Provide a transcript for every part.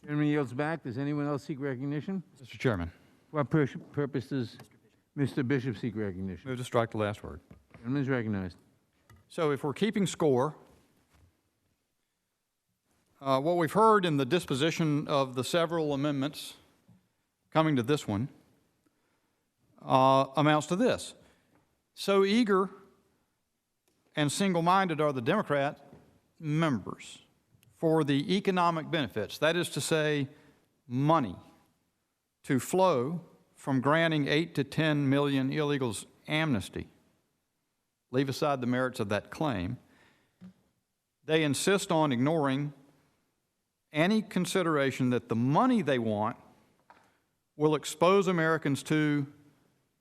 Chairman yields back. Does anyone else seek recognition? Mr. Chairman, For what purpose does Mr. Bishop seek recognition? move to strike the last word. Gentleman is recognized. So if we're keeping score, what we've heard in the disposition of the several amendments coming to this one amounts to this. So eager and single-minded are the Democrat members for the economic benefits, that is to say, money, to flow from granting 8 to 10 million illegals amnesty. Leave aside the merits of that claim. They insist on ignoring any consideration that the money they want will expose Americans to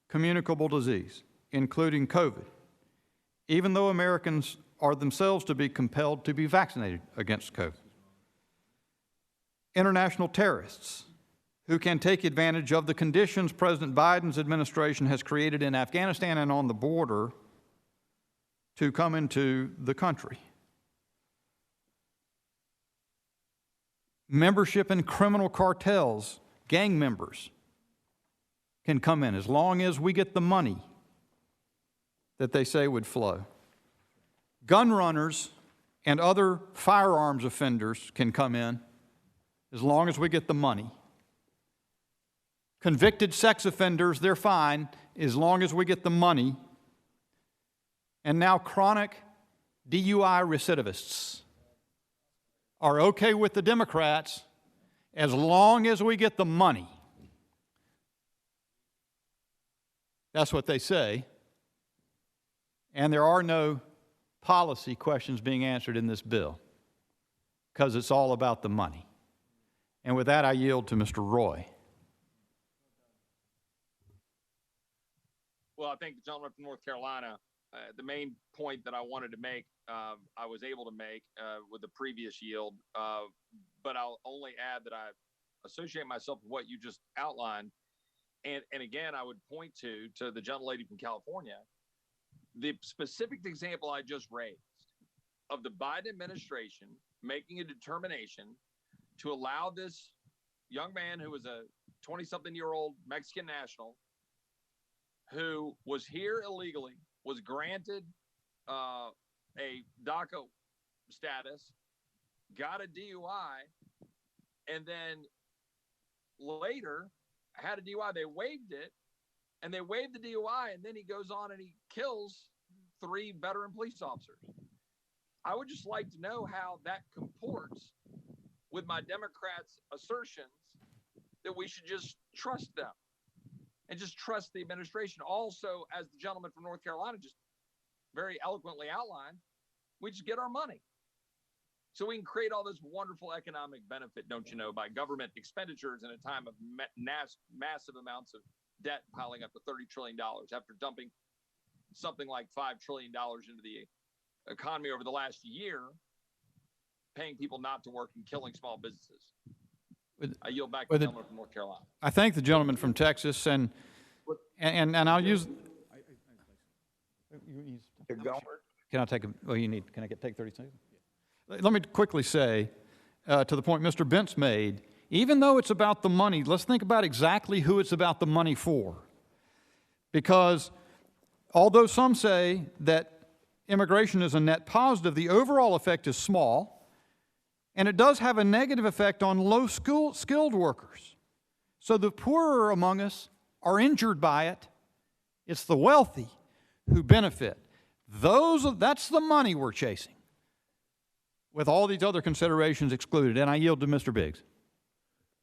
communicable disease, including COVID, even though Americans are themselves to be compelled to be vaccinated against COVID. International terrorists who can take advantage of the conditions President Biden's administration has created in Afghanistan and on the border to come into the country. Membership in criminal cartels, gang members, can come in as long as we get the money that they say would flow. Gun runners and other firearms offenders can come in as long as we get the money. Convicted sex offenders, they're fine as long as we get the money. And now chronic DUI recidivists are okay with the Democrats as long as we get the money. That's what they say. And there are no policy questions being answered in this bill because it's all about the money. And with that, I yield to Mr. Roy. Well, I think the gentleman from North Carolina, the main point that I wanted to make, I was able to make with the previous yield, but I'll only add that I associate myself with what you just outlined. And again, I would point to the gentlelady from California, the specific example I just raised of the Biden administration making a determination to allow this young man who was a 20-something-year-old Mexican national who was here illegally, was granted a DACA status, got a DUI, and then later had a DUI. They waived it, and they waived the DUI, and then he goes on and he kills 3 veteran police officers. I would just like to know how that comports with my Democrats' assertions that we should just trust them and just trust the administration. Also, as the gentleman from North Carolina just very eloquently outlined, we just get our money. So we can create all this wonderful economic benefit, don't you know, by government expenditures in a time of massive amounts of debt piling up to $30 trillion after dumping something like $5 trillion into the economy over the last year, paying people not to work and killing small businesses. I yield back to the gentleman from North Carolina. I thank the gentleman from Texas, and I'll use. Can I take a? Well, you need. Can I take 30 seconds? Let me quickly say, to the point Mr. Bentz made, even though it's about the money, let's think about exactly who it's about the money for. Because although some say that immigration is a net positive, the overall effect is small. And it does have a negative effect on low-skilled workers. So the poorer among us are injured by it. It's the wealthy who benefit. That's the money we're chasing, with all these other considerations excluded. And I yield to Mr. Biggs.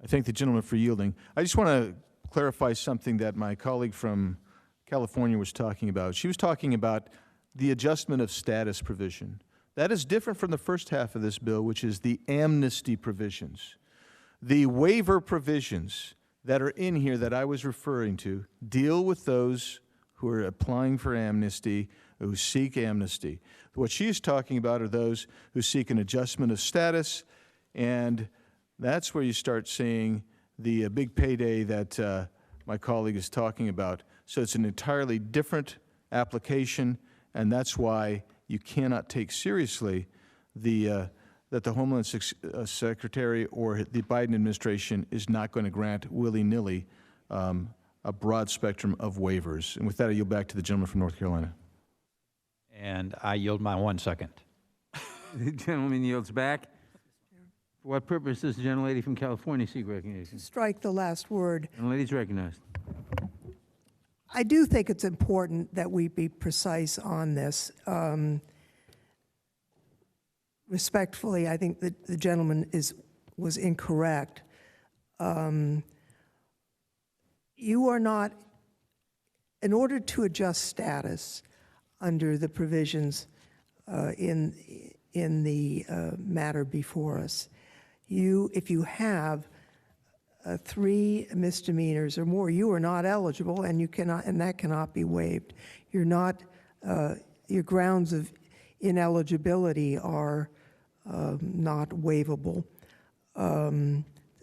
I thank the gentleman for yielding. I just want to clarify something that my colleague from California was talking about. She was talking about the adjustment of status provision. That is different from the first half of this bill, which is the amnesty provisions. The waiver provisions that are in here that I was referring to deal with those who are applying for amnesty, who seek amnesty. What she's talking about are those who seek an adjustment of status, and that's where you start seeing the big payday that my colleague is talking about. So it's an entirely different application, and that's why you cannot take seriously the that the Homeland Secretary or the Biden administration is not going to grant willy-nilly a broad spectrum of waivers. And with that, I yield back to the gentleman from North Carolina. And I yield my 1 second. The gentleman yields back. For what purpose does the gentlelady from California seek recognition? Strike the last word. Gentlelady is recognized. I do think it's important that we be precise on this. Respectfully, I think that the gentleman was incorrect. You are not, in order to adjust status under the provisions in the matter before us, if you have 3 misdemeanors or more, you are not eligible, and you cannot, and that cannot be waived. You're not. Your grounds of ineligibility are not waivable.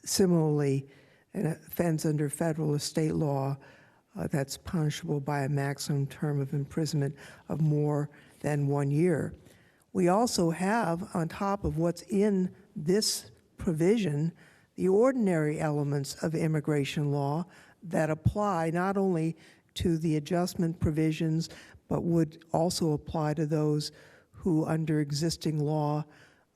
Similarly, an offense under federal or state law that's punishable by a maximum term of imprisonment of more than 1 year. We also have, on top of what's in this provision, the ordinary elements of immigration law that apply not only to the adjustment provisions, but would also apply to those who, under existing law,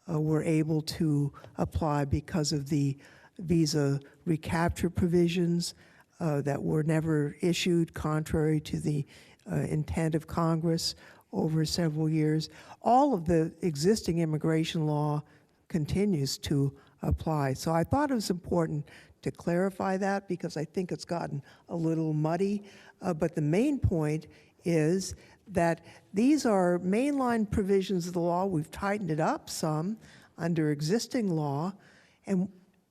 were able to apply because of the visa recapture provisions that were never issued, contrary to the intent of Congress over several years. All of the existing immigration law continues to apply. So I thought it was important to clarify that because I think it's gotten a little muddy. But the main point is that these are mainline provisions of the law. We've tightened it up some under existing law,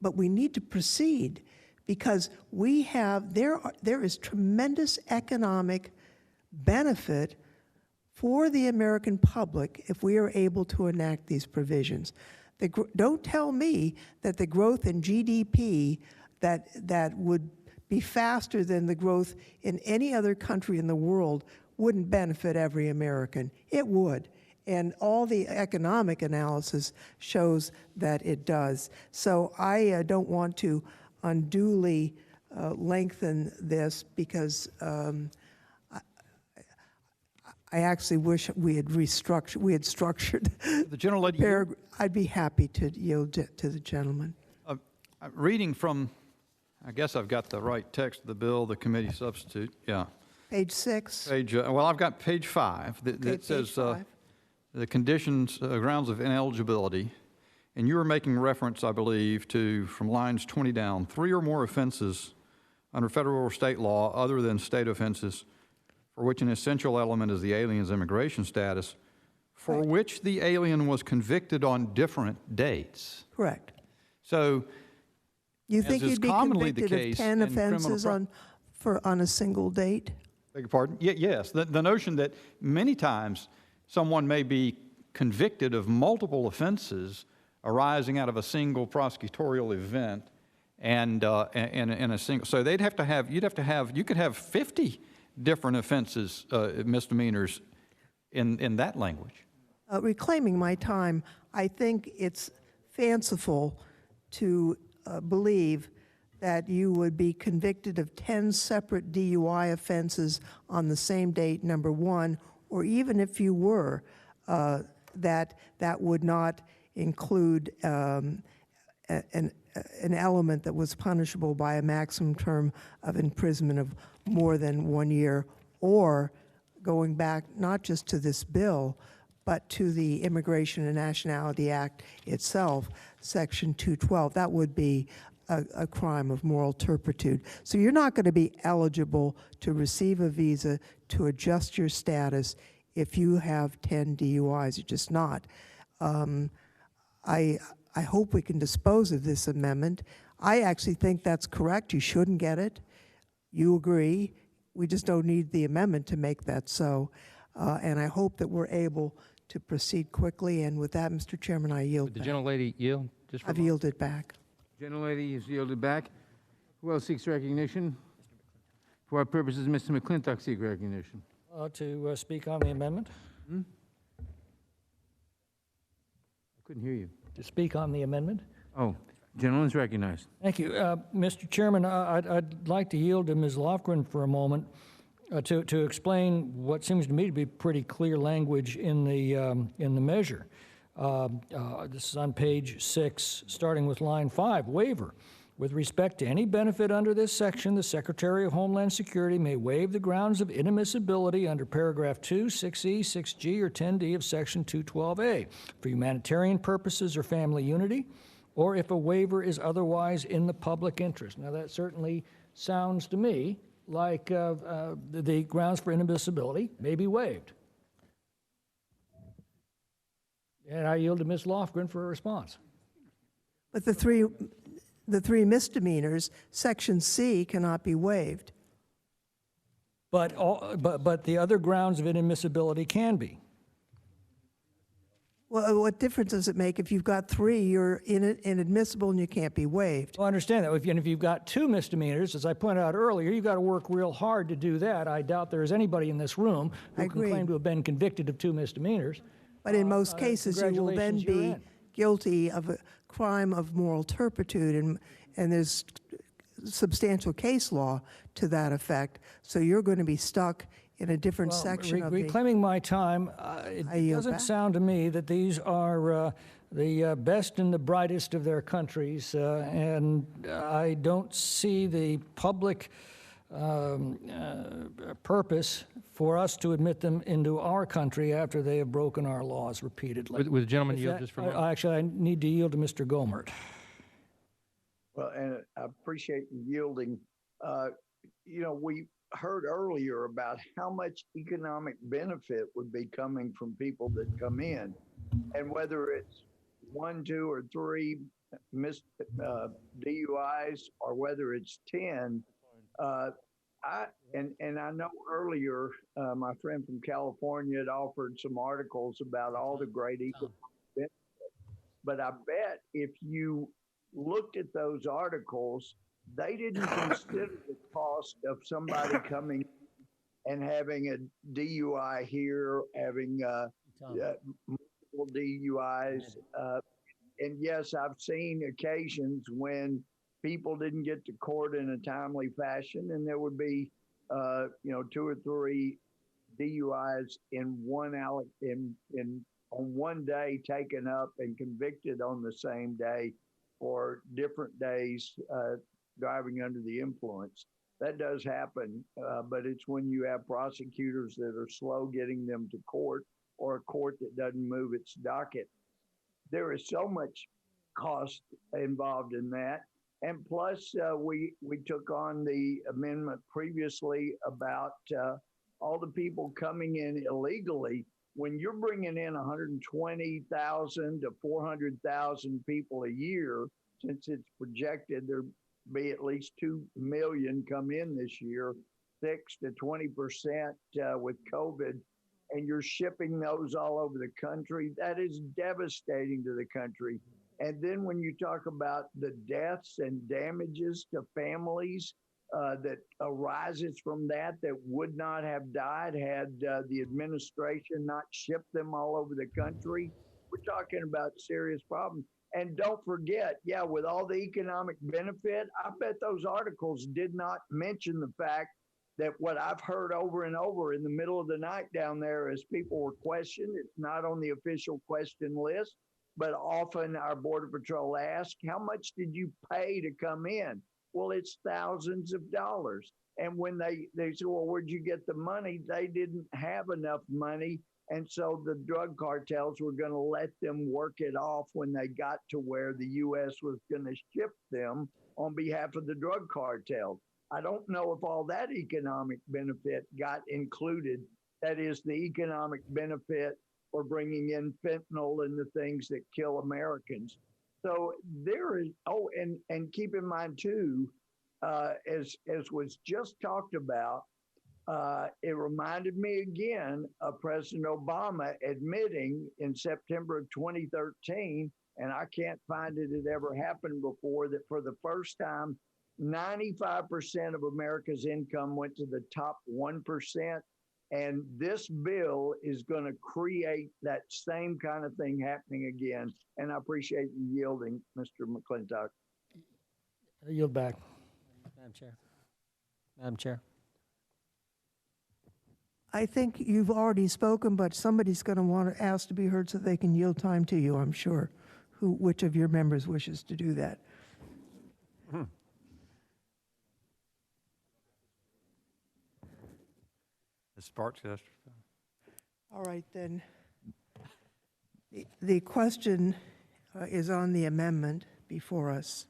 but we need to proceed because we have, there is tremendous economic benefit for the American public if we are able to enact these provisions. Don't tell me that the growth in GDP that would be faster than the growth in any other country in the world wouldn't benefit every American. It would. And all the economic analysis shows that it does. So I don't want to unduly lengthen this because I actually wish we had structured The gentlelady. I'd be happy to yield to the gentleman. Reading from, I guess I've got the right text of the bill, the committee substitute, yeah. Page 6. Well, I've got page 5 that Okay, says page 5. the conditions, grounds of ineligibility, and you were making reference, I believe, to, from lines 20 down, 3 or more offenses under federal or state law other than state offenses for which an essential element is the alien's immigration status, for which the alien was convicted on different dates. Correct. So, You think as is you'd be commonly the convicted of case 10 in criminal offenses on a single date? beg your pardon? Yes, the notion that many times someone may be convicted of multiple offenses arising out of a single prosecutorial event and in a single, so they'd have to have, you could have 50 different offenses, misdemeanors in that language. Reclaiming my time, I think it's fanciful to believe that you would be convicted of 10 separate DUI offenses on the same date, number one, or even if you were, that would not include an element that was punishable by a maximum term of imprisonment of more than 1 year, or going back not just to this bill, but to the Immigration and Nationality Act itself, Section 212. That would be a crime of moral turpitude. So you're not going to be eligible to receive a visa to adjust your status if you have 10 DUIs. You're just not. I hope we can dispose of this amendment. I actually think that's correct. You shouldn't get it. You agree. We just don't need the amendment to make that so. And I hope that we're able to proceed quickly. And with that, Mr. Chairman, I yield Would the back. gentlelady yield? Just for a I've moment? yielded back. Gentlelady is yielded back. Who else seeks recognition? For what purposes Mr. McClintock seek recognition? To speak on the amendment? I couldn't hear you. speak on the amendment. Oh, gentleman's recognized. Thank you. Mr. Chairman, I'd like to yield to Ms. Lofgren for a moment to explain what seems to me to be pretty clear language in the measure. This is on page 6, starting with line 5, waiver. With respect to any benefit under this section, the Secretary of Homeland Security may waive the grounds of inadmissibility under paragraph 2, 6E, 6G, or 10D of section 212A for humanitarian purposes or family unity, or if a waiver is otherwise in the public interest. Now, that certainly sounds to me like the grounds for inadmissibility may be waived. And I yield to Ms. Lofgren for a response. But the three misdemeanors, section C cannot be waived. But the other grounds of inadmissibility can be. Well, what difference does it make if you've got 3, you're inadmissible and you can't be waived? Well, I understand that. And if you've got 2 misdemeanors, as I pointed out earlier, you've got to work real hard to do that. I doubt there is anybody in this room who can claim to have been convicted of 2 misdemeanors. But in most cases, you will then congratulations, you're be in. guilty of a crime of moral turpitude, and there's substantial case law to that effect. So you're going to be stuck in a different section of the... Reclaiming my time, it yield doesn't back. sound to me that these are the best and the brightest of their countries, and I don't see the public purpose for us to admit them into our country after they have broken our laws repeatedly. Would the gentleman yield just for a moment? Actually, I need to yield to Mr. Gomert. Well, and I appreciate you yielding. We heard earlier about how much economic benefit would be coming from people that come in, and whether it's 1, 2, or 3 DUIs or whether it's 10. I know earlier my friend from California had offered some articles about all the great economic benefits, but I bet if you looked at those articles, they didn't consider the cost of somebody coming and having a DUI here, having multiple DUIs. And yes, I've seen occasions when people didn't get to court in a timely fashion, and there would be, 2 or 3 DUIs on one day taken up and convicted on the same day for different days driving under the influence. That does happen, but it's when you have prosecutors that are slow getting them to court or a court that doesn't move its docket. There is so much cost involved in that. And plus, we took on the amendment previously about all the people coming in illegally. When you're bringing in 120,000 to 400,000 people a year, since it's projected there be at least 2 million come in this year, 6 to 20% with COVID, and you're shipping those all over the country, that is devastating to the country. And then when you talk about the deaths and damages to families that arises from that would not have died had the administration not shipped them all over the country, we're talking about serious problems. And don't forget, with all the economic benefit, I bet those articles did not mention the fact that what I've heard over and over in the middle of the night down there as people were questioned, it's not on the official question list, but often our Border Patrol asks, how much did you pay to come in? Well, it's thousands of dollars. And when they say, well, where'd you get the money? They didn't have enough money. And so the drug cartels were going to let them work it off when they got to where the U.S. was going to ship them on behalf of the drug cartels. I don't know if all that economic benefit got included. That is the economic benefit for bringing in fentanyl and the things that kill Americans. So there is, and keep in mind too, as was just talked about, it reminded me again of President Obama admitting in September of 2013, and I can't find it had ever happened before, that for the first time, 95% of America's income went to the top 1%. And this bill is going to create that same kind of thing happening again. And I appreciate you yielding, Mr. McClintock. I yield back. Madam Chair. Madam Chair. I think you've already spoken, but somebody's going to want to ask to be heard so they can yield time to you, I'm sure. Which of your members wishes to do that? Ms. Sparks, yes. All right, then. The question is on the amendment before us.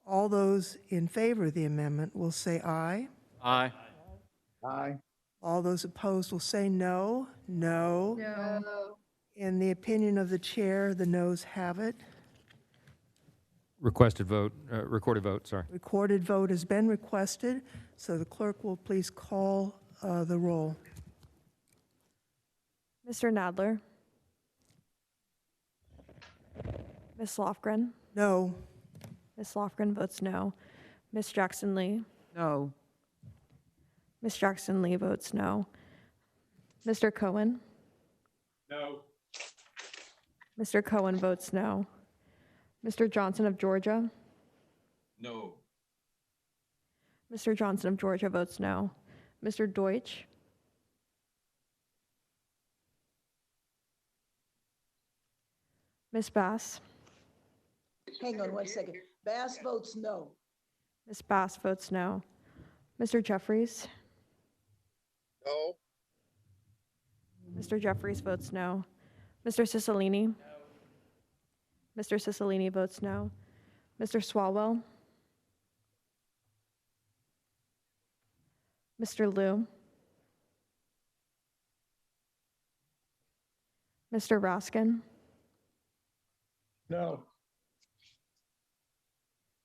All those in favor of the amendment will say aye. Aye. Aye. All those opposed will say no. No. No. In the opinion of the chair, the noes have it. Requested vote, recorded vote, sorry. Recorded vote has been requested, so the clerk will please call the roll. Mr. Nadler. Ms. Lofgren. No. Ms. Lofgren votes no. Ms. Jackson Lee. No. Ms. Jackson Lee votes no. Mr. Cohen. No. Mr. Cohen votes no. Mr. Johnson of Georgia. No. Mr. Johnson of Georgia votes no. Mr. Deutsch. Ms. Bass. Hang on 1 second. Bass votes no. Ms. Bass votes no. Mr. Jeffries. No. Mr. Jeffries votes no. Mr. Cicilline. No. Mr. Cicilline votes no. Mr. Swalwell. Mr. Liu. Mr. Raskin. No.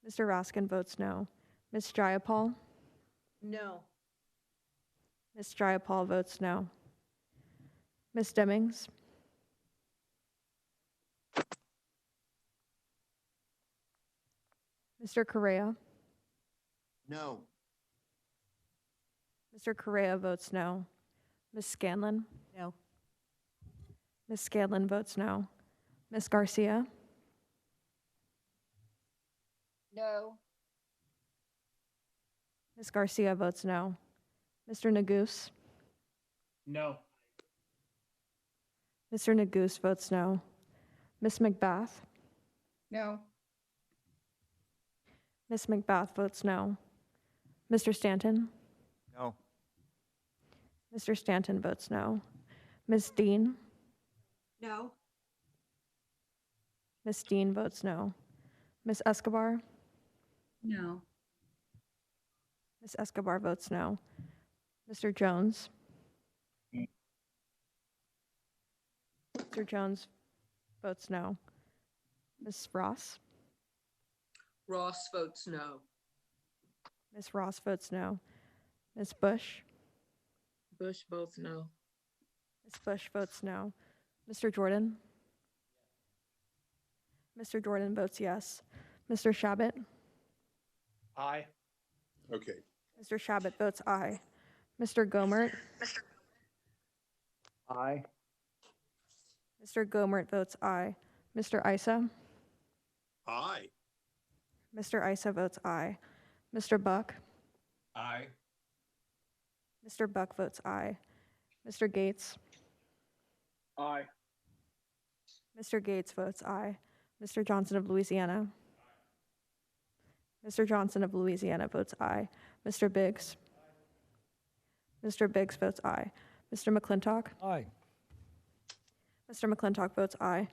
Mr. Raskin votes no. Ms. Jayapal. No. Ms. Jayapal votes no. Ms. Demmings. Mr. Correa. No. Mr. Correa votes no. Ms. Scanlon. No. Ms. Scanlon votes no. Ms. Garcia. No. Ms. Garcia votes no. Mr. Neguse. No. Mr. Neguse votes no. Ms. McBath. No. Ms. McBath votes no. Mr. Stanton. No. Mr. Stanton votes no. Ms. Dean. No. Ms. Dean votes no. Ms. Escobar. No. Ms. Escobar votes no. Mr. Jones. Mr. Jones votes no. Ms. Ross. Ross votes no. Ms. Ross votes no. Ms. Bush. Bush votes no. Ms. Bush votes no. Mr. Jordan. Mr. Jordan votes yes. Mr. Shabbat. Aye. Okay. Mr. Shabbat votes aye. Mr. Gomert. Aye. Mr. Gomert votes aye. Mr. Issa. Aye. Mr. Issa votes aye. Mr. Buck. Aye. Mr. Buck votes aye. Mr. Gates. Aye. Mr. Gates votes aye. Mr. Johnson of Louisiana. Mr. Johnson of Louisiana votes aye. Mr. Biggs. Mr. Biggs votes aye. Mr. McClintock. Aye. Mr. McClintock votes aye.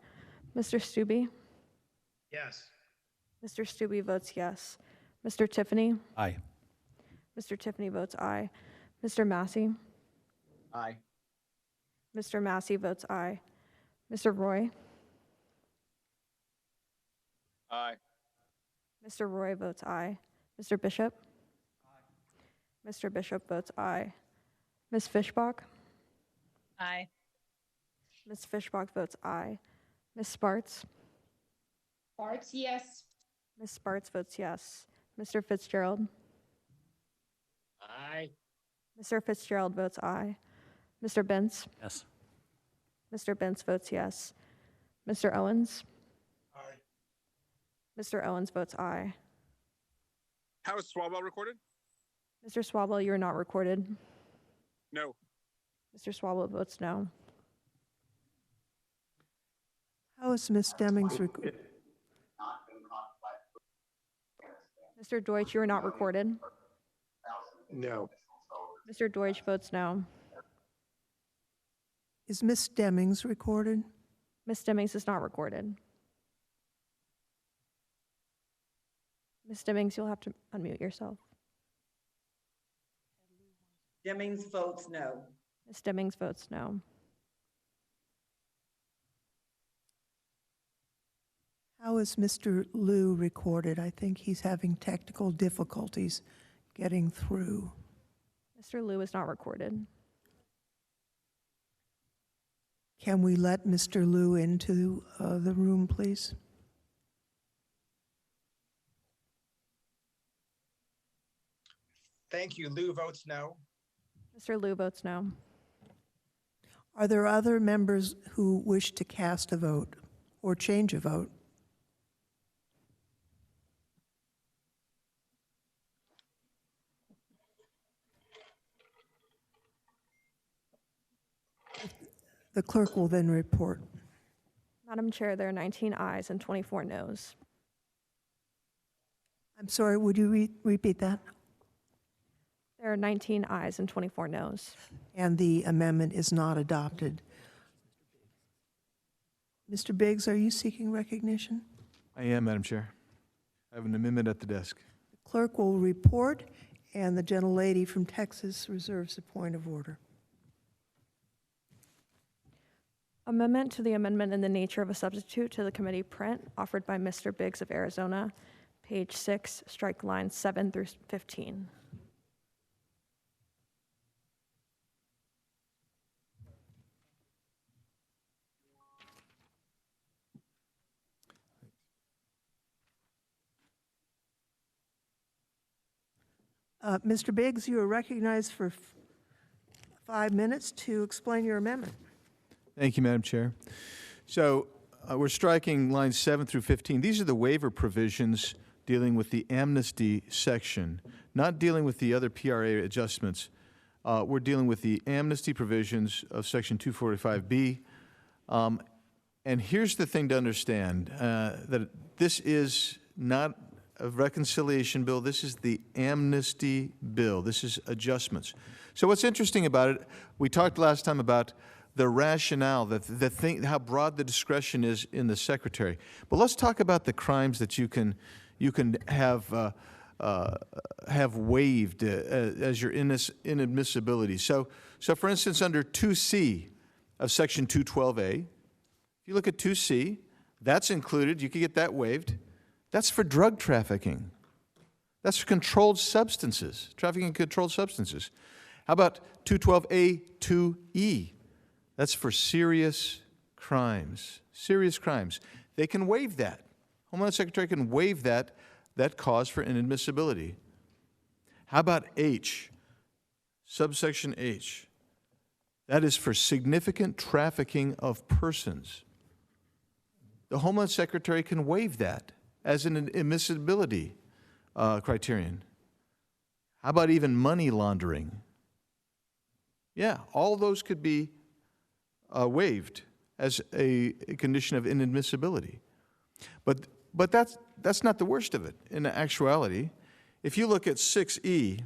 Mr. Stubbe. Yes. Mr. Stubbe votes yes. Mr. Tiffany. Aye. Mr. Tiffany votes aye. Mr. Massey. Aye. Mr. Massey votes aye. Mr. Roy. Aye. Mr. Roy votes aye. Mr. Bishop. Mr. Bishop votes aye. Ms. Fishbach. Aye. Ms. Fishbach votes aye. Ms. Sparts. Sparks, yes. Ms. Sparts votes yes. Mr. Fitzgerald. Aye. Mr. Fitzgerald votes aye. Mr. Benz? Yes. Mr. Benz votes yes. Mr. Owens? Aye. Mr. Owens votes aye. How is Swalwell recorded? Mr. Swalwell, you are not recorded. No. Mr. Swalwell votes no. How is Ms. Demings recorded? Mr. Deutsch, you are not recorded. No. Mr. Deutsch votes no. Is Ms. Demings recorded? Ms. Demings is not recorded. Ms. Demings, you'll have to unmute yourself. Demings votes no. Ms. Demings votes no. How is Mr. Liu recorded? I think he's having technical difficulties getting through. Mr. Liu is not recorded. Can we let Mr. Liu into the room, please? Thank you. Lou votes no. Mr. Liu votes no. Are there other members who wish to cast a vote or change a vote? The clerk will then report. Madam Chair, there are 19 ayes and 24 noes. I'm sorry, would you repeat that? There are 19 ayes and 24 noes. And the amendment is not adopted. Mr. Biggs, are you seeking recognition? I am, Madam Chair. I have an amendment at the desk. The clerk will report, and the gentlelady from Texas reserves a point of order. Amendment to the amendment in the nature of a substitute to the committee print offered by Mr. Biggs of Arizona, page 6, strike lines 7 through 15. Mr. Biggs, you are recognized for 5 minutes to explain your amendment. Thank you, Madam Chair. So we're striking lines 7 through 15. These are the waiver provisions dealing with the amnesty section, not dealing with the other PRA adjustments. We're dealing with the amnesty provisions of Section 245B. And here's the thing to understand, that this is not a reconciliation bill. This is the amnesty bill. This is adjustments. So what's interesting about it, we talked last time about the rationale, the thing, how broad the discretion is in the secretary. But let's talk about the crimes that you can have waived as your inadmissibility. So for instance, under 2C of Section 212A, if you look at 2C, that's included. You can get that waived. That's for drug trafficking. That's for controlled substances, trafficking in controlled substances. How about 212A2E? That's for serious crimes. Serious crimes. They can waive that. Homeland Secretary can waive that cause for inadmissibility. How about H? Subsection H. That is for significant trafficking of persons. The Homeland Secretary can waive that as an admissibility criterion. How about even money laundering? Yeah, all those could be waived as a condition of inadmissibility. But that's not the worst of it. In actuality, if you look at 6E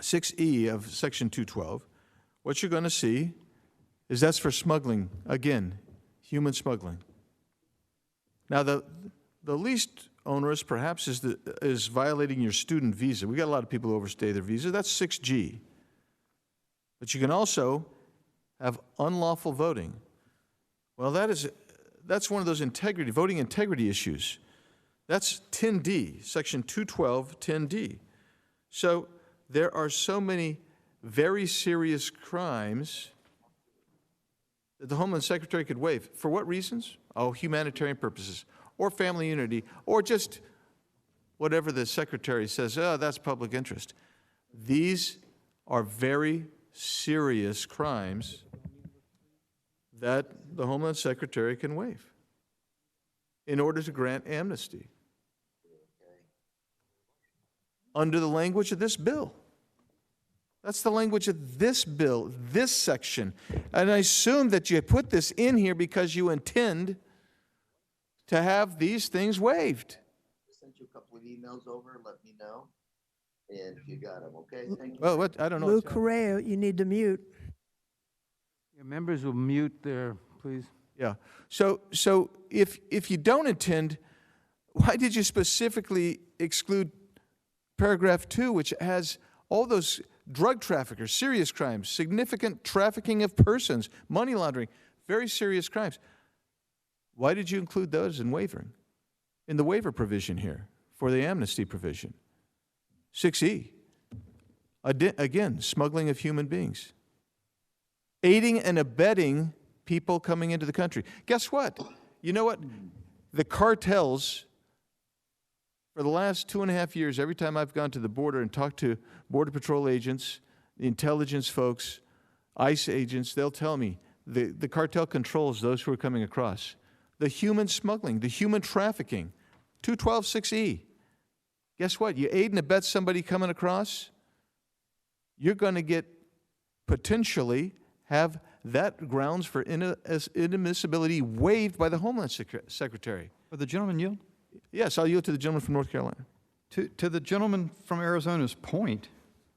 of Section 212, what you're going to see is that's for smuggling, again, human smuggling. Now, the least onerous, perhaps, is violating your student visa. We got a lot of people who overstay their visa. That's 6G. But you can also have unlawful voting. Well, that's one of those voting integrity issues. That's 10D, Section 212, 10D. So there are so many very serious crimes that the Homeland Secretary could waive. For what reasons? Oh, humanitarian purposes, or family unity, or just whatever the Secretary says, oh, that's public interest. These are very serious crimes that the Homeland Secretary can waive in order to grant amnesty under the language of this bill. That's the language of this bill, this section. And I assume that you put this in here because you intend to have these things waived. I sent you a couple of emails over, let me know, and if you got them, okay? Thank you. Well, what, I don't know. Lou Correa, you need to mute. Your members will mute there, please. Yeah. So if you don't intend, why did you specifically exclude paragraph 2, which has all those drug traffickers, serious crimes, significant trafficking of persons, money laundering, very serious crimes? Why did you include those in wavering, in the waiver provision here for the amnesty provision? 6E, again, smuggling of human beings. Aiding and abetting people coming into the country. Guess what? You know what? The cartels, for the last 2.5 years, every time I've gone to the border and talked to Border Patrol agents, the intelligence folks, ICE agents, they'll tell me the cartel controls those who are coming across. The human smuggling, the human trafficking, 212(6)E. Guess what? You aid and abet somebody coming across, you're going to get potentially have that grounds for inadmissibility waived by the Homeland Secretary. Will the gentleman yield? Yes, I'll yield to the gentleman from North Carolina. To the gentleman from Arizona's point,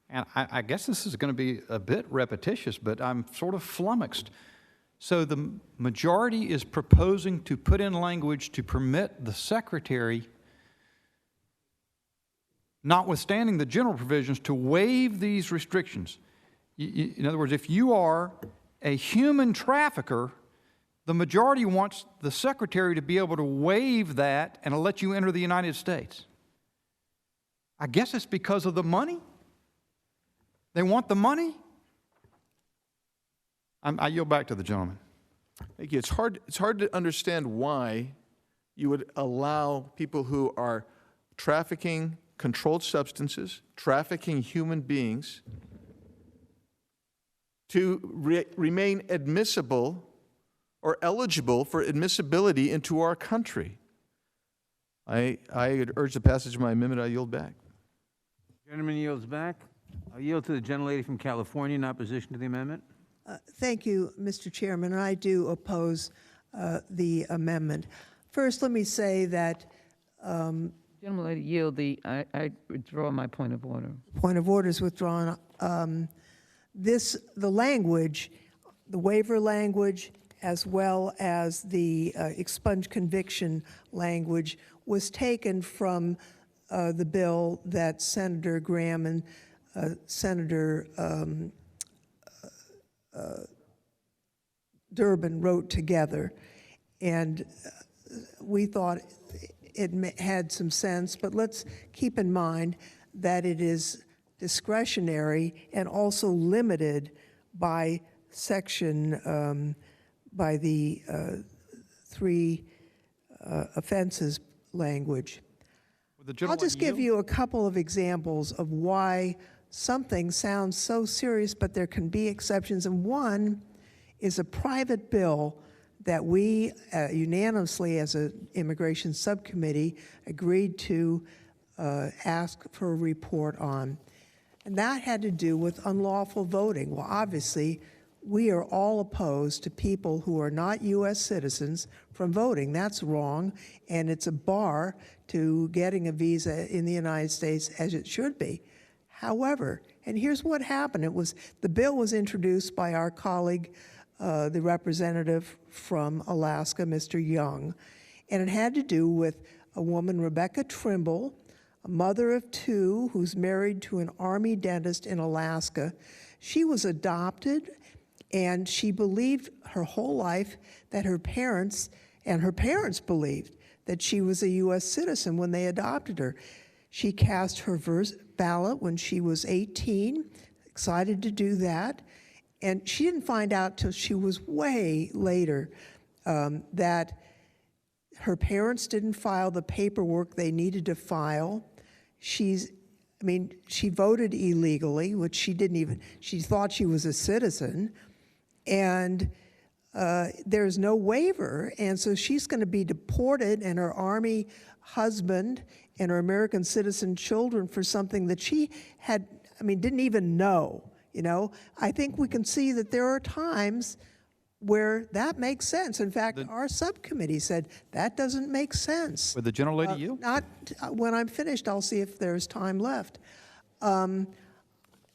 and I guess this is going to be a bit repetitious, but I'm sort of flummoxed. So the majority is proposing to put in language to permit the Secretary, notwithstanding the general provisions, to waive these restrictions. In other words, if you are a human trafficker, the majority wants the Secretary to be able to waive that and let you enter the United States. I guess it's because of the money. They want the money. I yield back to the gentleman. Thank you. It's hard to understand why you would allow people who are trafficking controlled substances, trafficking human beings, to remain admissible or eligible for admissibility into our country. I urge the passage of my amendment. I yield back. Gentleman yields back. I'll yield to the gentlelady from California in opposition to the amendment. Thank you, Mr. Chairman, and I do oppose the amendment. First, let me say that Gentlelady yield I withdraw my point of order. Point of order is withdrawn. The language, the waiver language, as well as the expunged conviction language, was taken from the bill that Senator Graham and Senator Durbin wrote together. And we thought it had some sense, but let's keep in mind that it is discretionary and also limited by section, by the three offenses language. I'll just give you a couple of examples of why something sounds so serious, but there can be exceptions. And one is a private bill that we unanimously as an immigration subcommittee agreed to ask for a report on. And that had to do with unlawful voting. Well, obviously, we are all opposed to people who are not U.S. citizens from voting. That's wrong, and it's a bar to getting a visa in the United States, as it should be. However, and here's what happened. The bill was introduced by our colleague, the representative from Alaska, Mr. Young, and it had to do with a woman, Rebecca Trimble, a mother of two who's married to an Army dentist in Alaska. She was adopted, and she believed her whole life that her parents believed that she was a U.S. citizen when they adopted her. She cast her ballot when she was 18, excited to do that, and she didn't find out till she was way later that her parents didn't file the paperwork they needed to file. She's I mean, she voted illegally, which she didn't even, she thought she was a citizen, and there's no waiver, and so she's going to be deported, and her Army husband and her American citizen children for something that she had, I mean, didn't even know, you know? I think we can see that there are times where that makes sense. In fact, our subcommittee said that doesn't make sense. Would the gentlelady yield? Not, when I'm finished, I'll see if there's time left.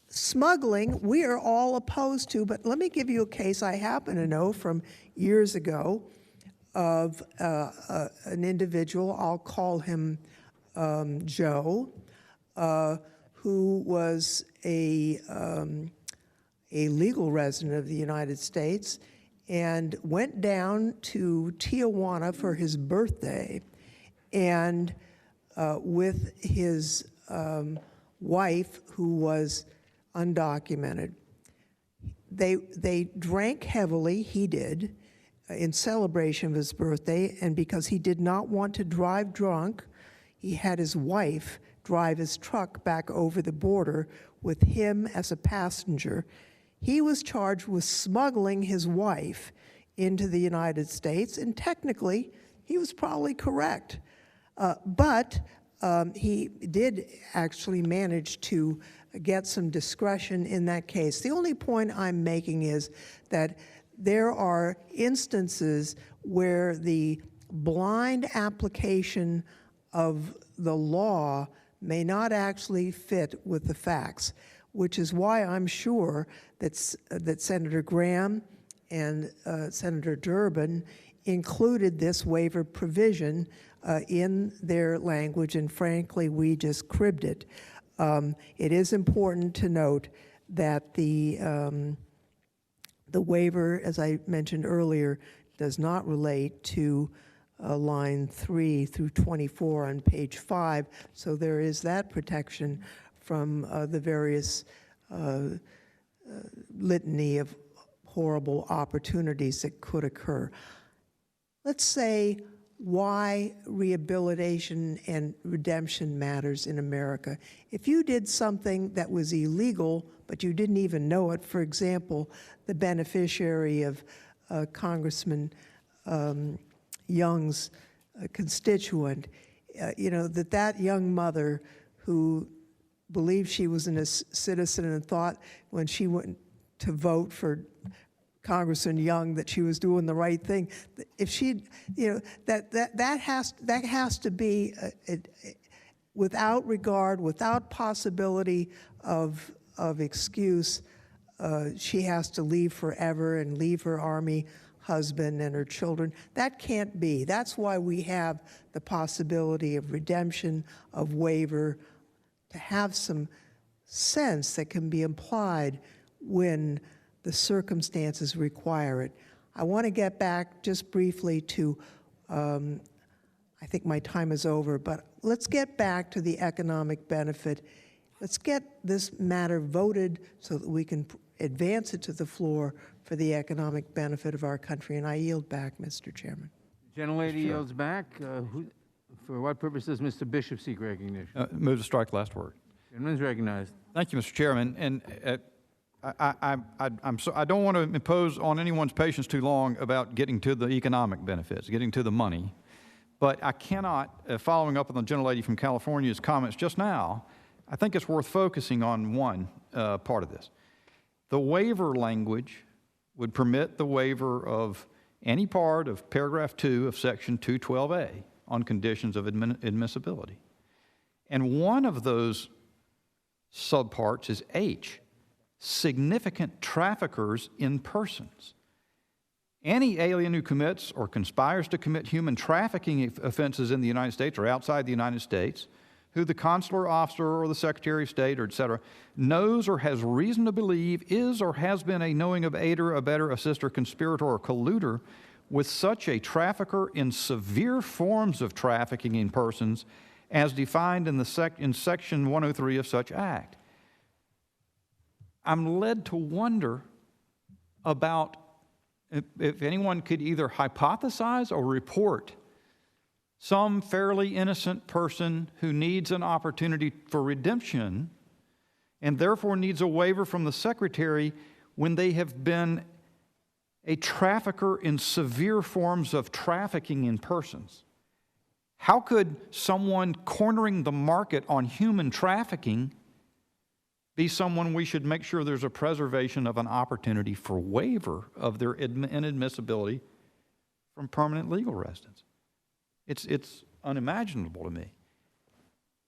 Smuggling, we are all opposed to, but let me give you a case I happen to know from years ago of an individual, I'll call him Joe, who was a legal resident of the United States and went down to Tijuana for his birthday, and with his wife, who was undocumented. They drank heavily, he did, in celebration of his birthday, and because he did not want to drive drunk, he had his wife drive his truck back over the border with him as a passenger. He was charged with smuggling his wife into the United States, and technically, he was probably correct. But he did actually manage to get some discretion in that case. The only point I'm making is that there are instances where the blind application of the law may not actually fit with the facts, which is why I'm sure that Senator Graham and Senator Durbin included this waiver provision in their language, and frankly, we just cribbed it. It is important to note that the waiver, as I mentioned earlier, does not relate to line 3 through 24 on page 5, so there is that protection from the various litany of horrible opportunities that could occur. Let's say why rehabilitation and redemption matters in America. If you did something that was illegal, but you didn't even know it, for example, the beneficiary of Congressman Young's constituent, you know, that young mother who believed she was a citizen and thought when she went to vote for Congressman Young that she was doing the right thing. If she, you know, that has to be without regard, without possibility of excuse. She has to leave forever and leave her Army husband and her children. That can't be. That's why we have the possibility of redemption, of waiver, to have some sense that can be implied when the circumstances require it. I want to get back just briefly to, I think my time is over, but let's get back to the economic benefit. Let's get this matter voted so that we can advance it to the floor for the economic benefit of our country. And I yield back, Mr. Chairman. Gentlelady yields back. For what purpose does Mr. Bishop seek recognition? Move to strike last word. Gentleman's recognized. Thank you, Mr. Chairman. And I don't want to impose on anyone's patience too long about getting to the economic benefits, getting to the money. But I cannot, following up on the gentlelady from California's comments just now, I think it's worth focusing on one part of this. The waiver language would permit the waiver of any part of paragraph 2 of section 212A on conditions of admissibility. And one of those subparts is H, significant traffickers in persons. Any alien who commits or conspires to commit human trafficking offenses in the United States or outside the United States, who the consular officer or the Secretary of State or et cetera knows or has reason to believe is or has been a knowing of aider, abettor, assister, conspirator, or colluder with such a trafficker in severe forms of trafficking in persons as defined in section 103 of such act. I'm led to wonder about if anyone could either hypothesize or report some fairly innocent person who needs an opportunity for redemption and therefore needs a waiver from the Secretary when they have been a trafficker in severe forms of trafficking in persons. How could someone cornering the market on human trafficking be someone we should make sure there's a preservation of an opportunity for waiver of their inadmissibility from permanent legal residence? It's unimaginable to me.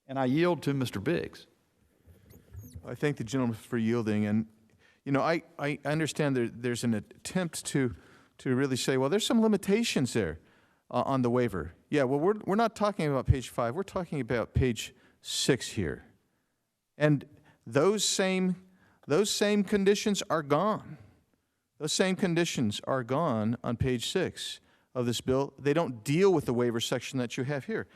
And I yield to Mr. Biggs. I thank the gentleman for yielding, and you know, I understand there's an attempt to really say, well, there's some limitations there on the waiver. Yeah, well, we're not talking about page 5. We're talking about page 6 here, and those same conditions are gone. Those same conditions are gone on page 6 of this bill. They don't deal with the waiver section that you have here.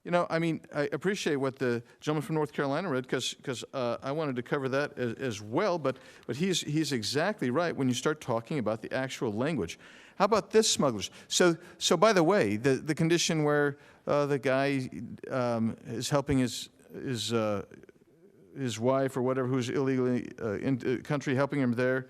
You know, I mean, I appreciate what the gentleman from North Carolina read, because I wanted to cover that as well, but he's exactly right when you start talking about the actual language. How about this, smugglers? So by the way, the condition where the guy is helping his wife or whatever who's illegally in the country, helping him there,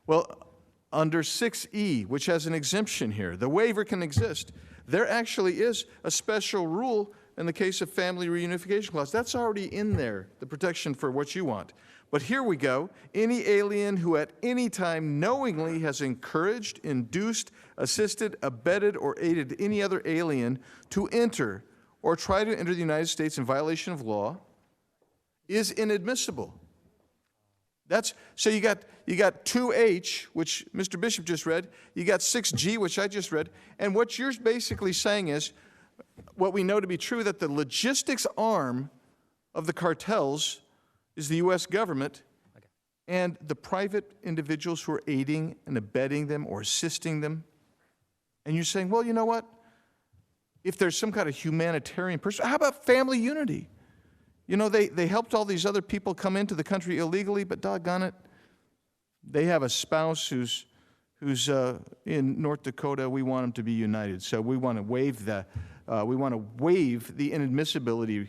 well, under 6E, which has an exemption here, the waiver can exist. There actually is a special rule in the case of family reunification clause. That's already in there, the protection for what you want. But here we go. Any alien who at any time knowingly has encouraged, induced, assisted, abetted, or aided any other alien to enter or try to enter the United States in violation of law is inadmissible. So you got 2H, which Mr. Bishop just read, you got 6G, which I just read, and what you're basically saying is, what we know to be true, that the logistics arm of the cartels is the U.S. government, and the private individuals who are aiding and abetting them or assisting them. And you're saying, well, you know what? If there's some kind of humanitarian person, how about family unity? You know, they helped all these other people come into the country illegally, but doggone it, they have a spouse who's in North Dakota. We want them to be united, so we want to waive the inadmissibility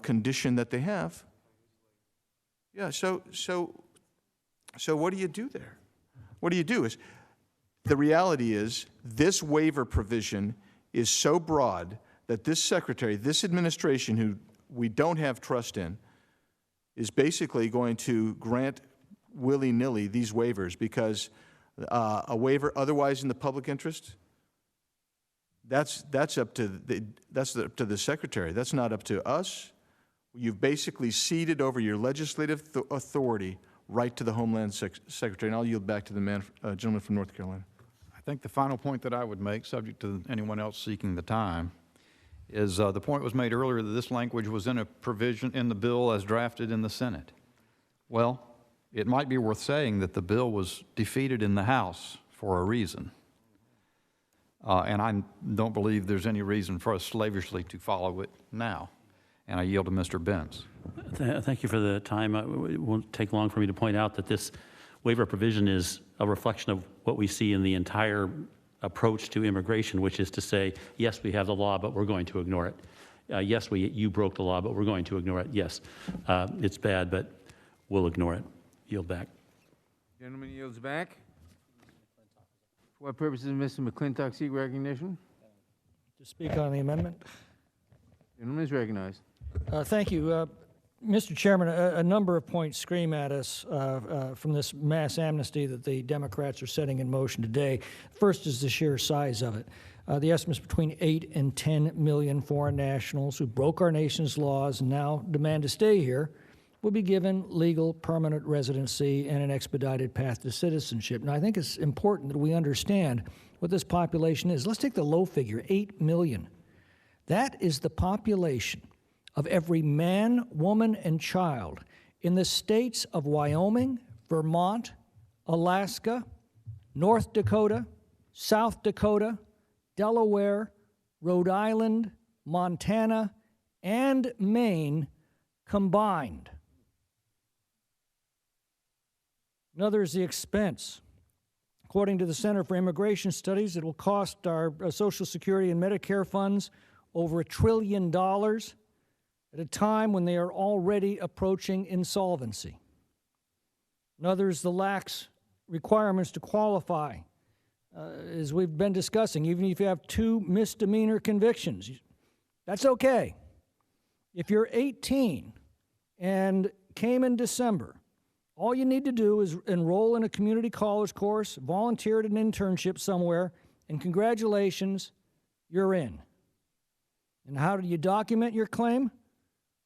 condition that they have. Yeah. So what do you do there? What do you do? Is the reality is this waiver provision is so broad that this secretary, this administration, who we don't have trust in, is basically going to grant willy-nilly these waivers because a waiver otherwise in the public interest, that's up to the secretary. That's not up to us. You've basically ceded over your legislative authority right to the Homeland Secretary. And I'll yield back to the gentleman from North Carolina. I think the final point that I would make, subject to anyone else seeking the time, is the point was made earlier that this language was in a provision in the bill as drafted in the Senate. Well, it might be worth saying that the bill was defeated in the House for a reason. And I don't believe there's any reason for us slavishly to follow it now. And I yield to Mr. Benz. Thank you for the time. It won't take long for me to point out that this waiver provision is a reflection of what we see in the entire approach to immigration, which is to say, yes, we have the law, but we're going to ignore it. Yes, you broke the law, but we're going to ignore it. Yes, it's bad, but we'll ignore it. Yield back. Gentleman yields back. For what purposes, Mr. McClintock seek recognition? To speak on the amendment? Gentleman is recognized. Thank you. Mr. Chairman, a number of points scream at us from this mass amnesty that the Democrats are setting in motion today. First is the sheer size of it. The estimates between 8 and 10 million foreign nationals who broke our nation's laws and now demand to stay here will be given legal permanent residency and an expedited path to citizenship. Now, I think it's important that we understand what this population is. Let's take the low figure, 8 million. That is the population of every man, woman, and child in the states of Wyoming, Vermont, Alaska, North Dakota, South Dakota, Delaware, Rhode Island, Montana, and Maine combined. Another is the expense. According to the Center for Immigration Studies, it will cost our Social Security and Medicare funds over $1 trillion at a time when they are already approaching insolvency. And others, the lax requirements to qualify, as we've been discussing, even if you have 2 misdemeanor convictions, that's okay. If you're 18 and came in December, all you need to do is enroll in a community college course, volunteer at an internship somewhere, and congratulations, you're in. And how do you document your claim?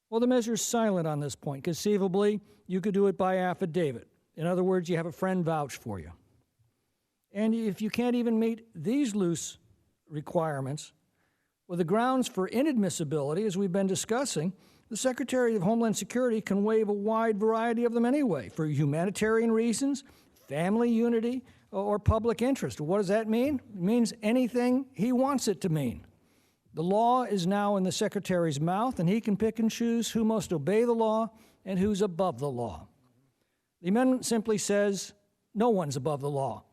Well, the measure is silent on this point. Conceivably, you could do it by affidavit. In other words, you have a friend vouch for you. And if you can't even meet these loose requirements, well, the grounds for inadmissibility, as we've been discussing, the Secretary of Homeland Security can waive a wide variety of them anyway, for humanitarian reasons, family unity, or public interest. What does that mean? It means anything he wants it to mean. The law is now in the Secretary's mouth, and he can pick and choose who must obey the law and who's above the law. The amendment simply says no one's above the law,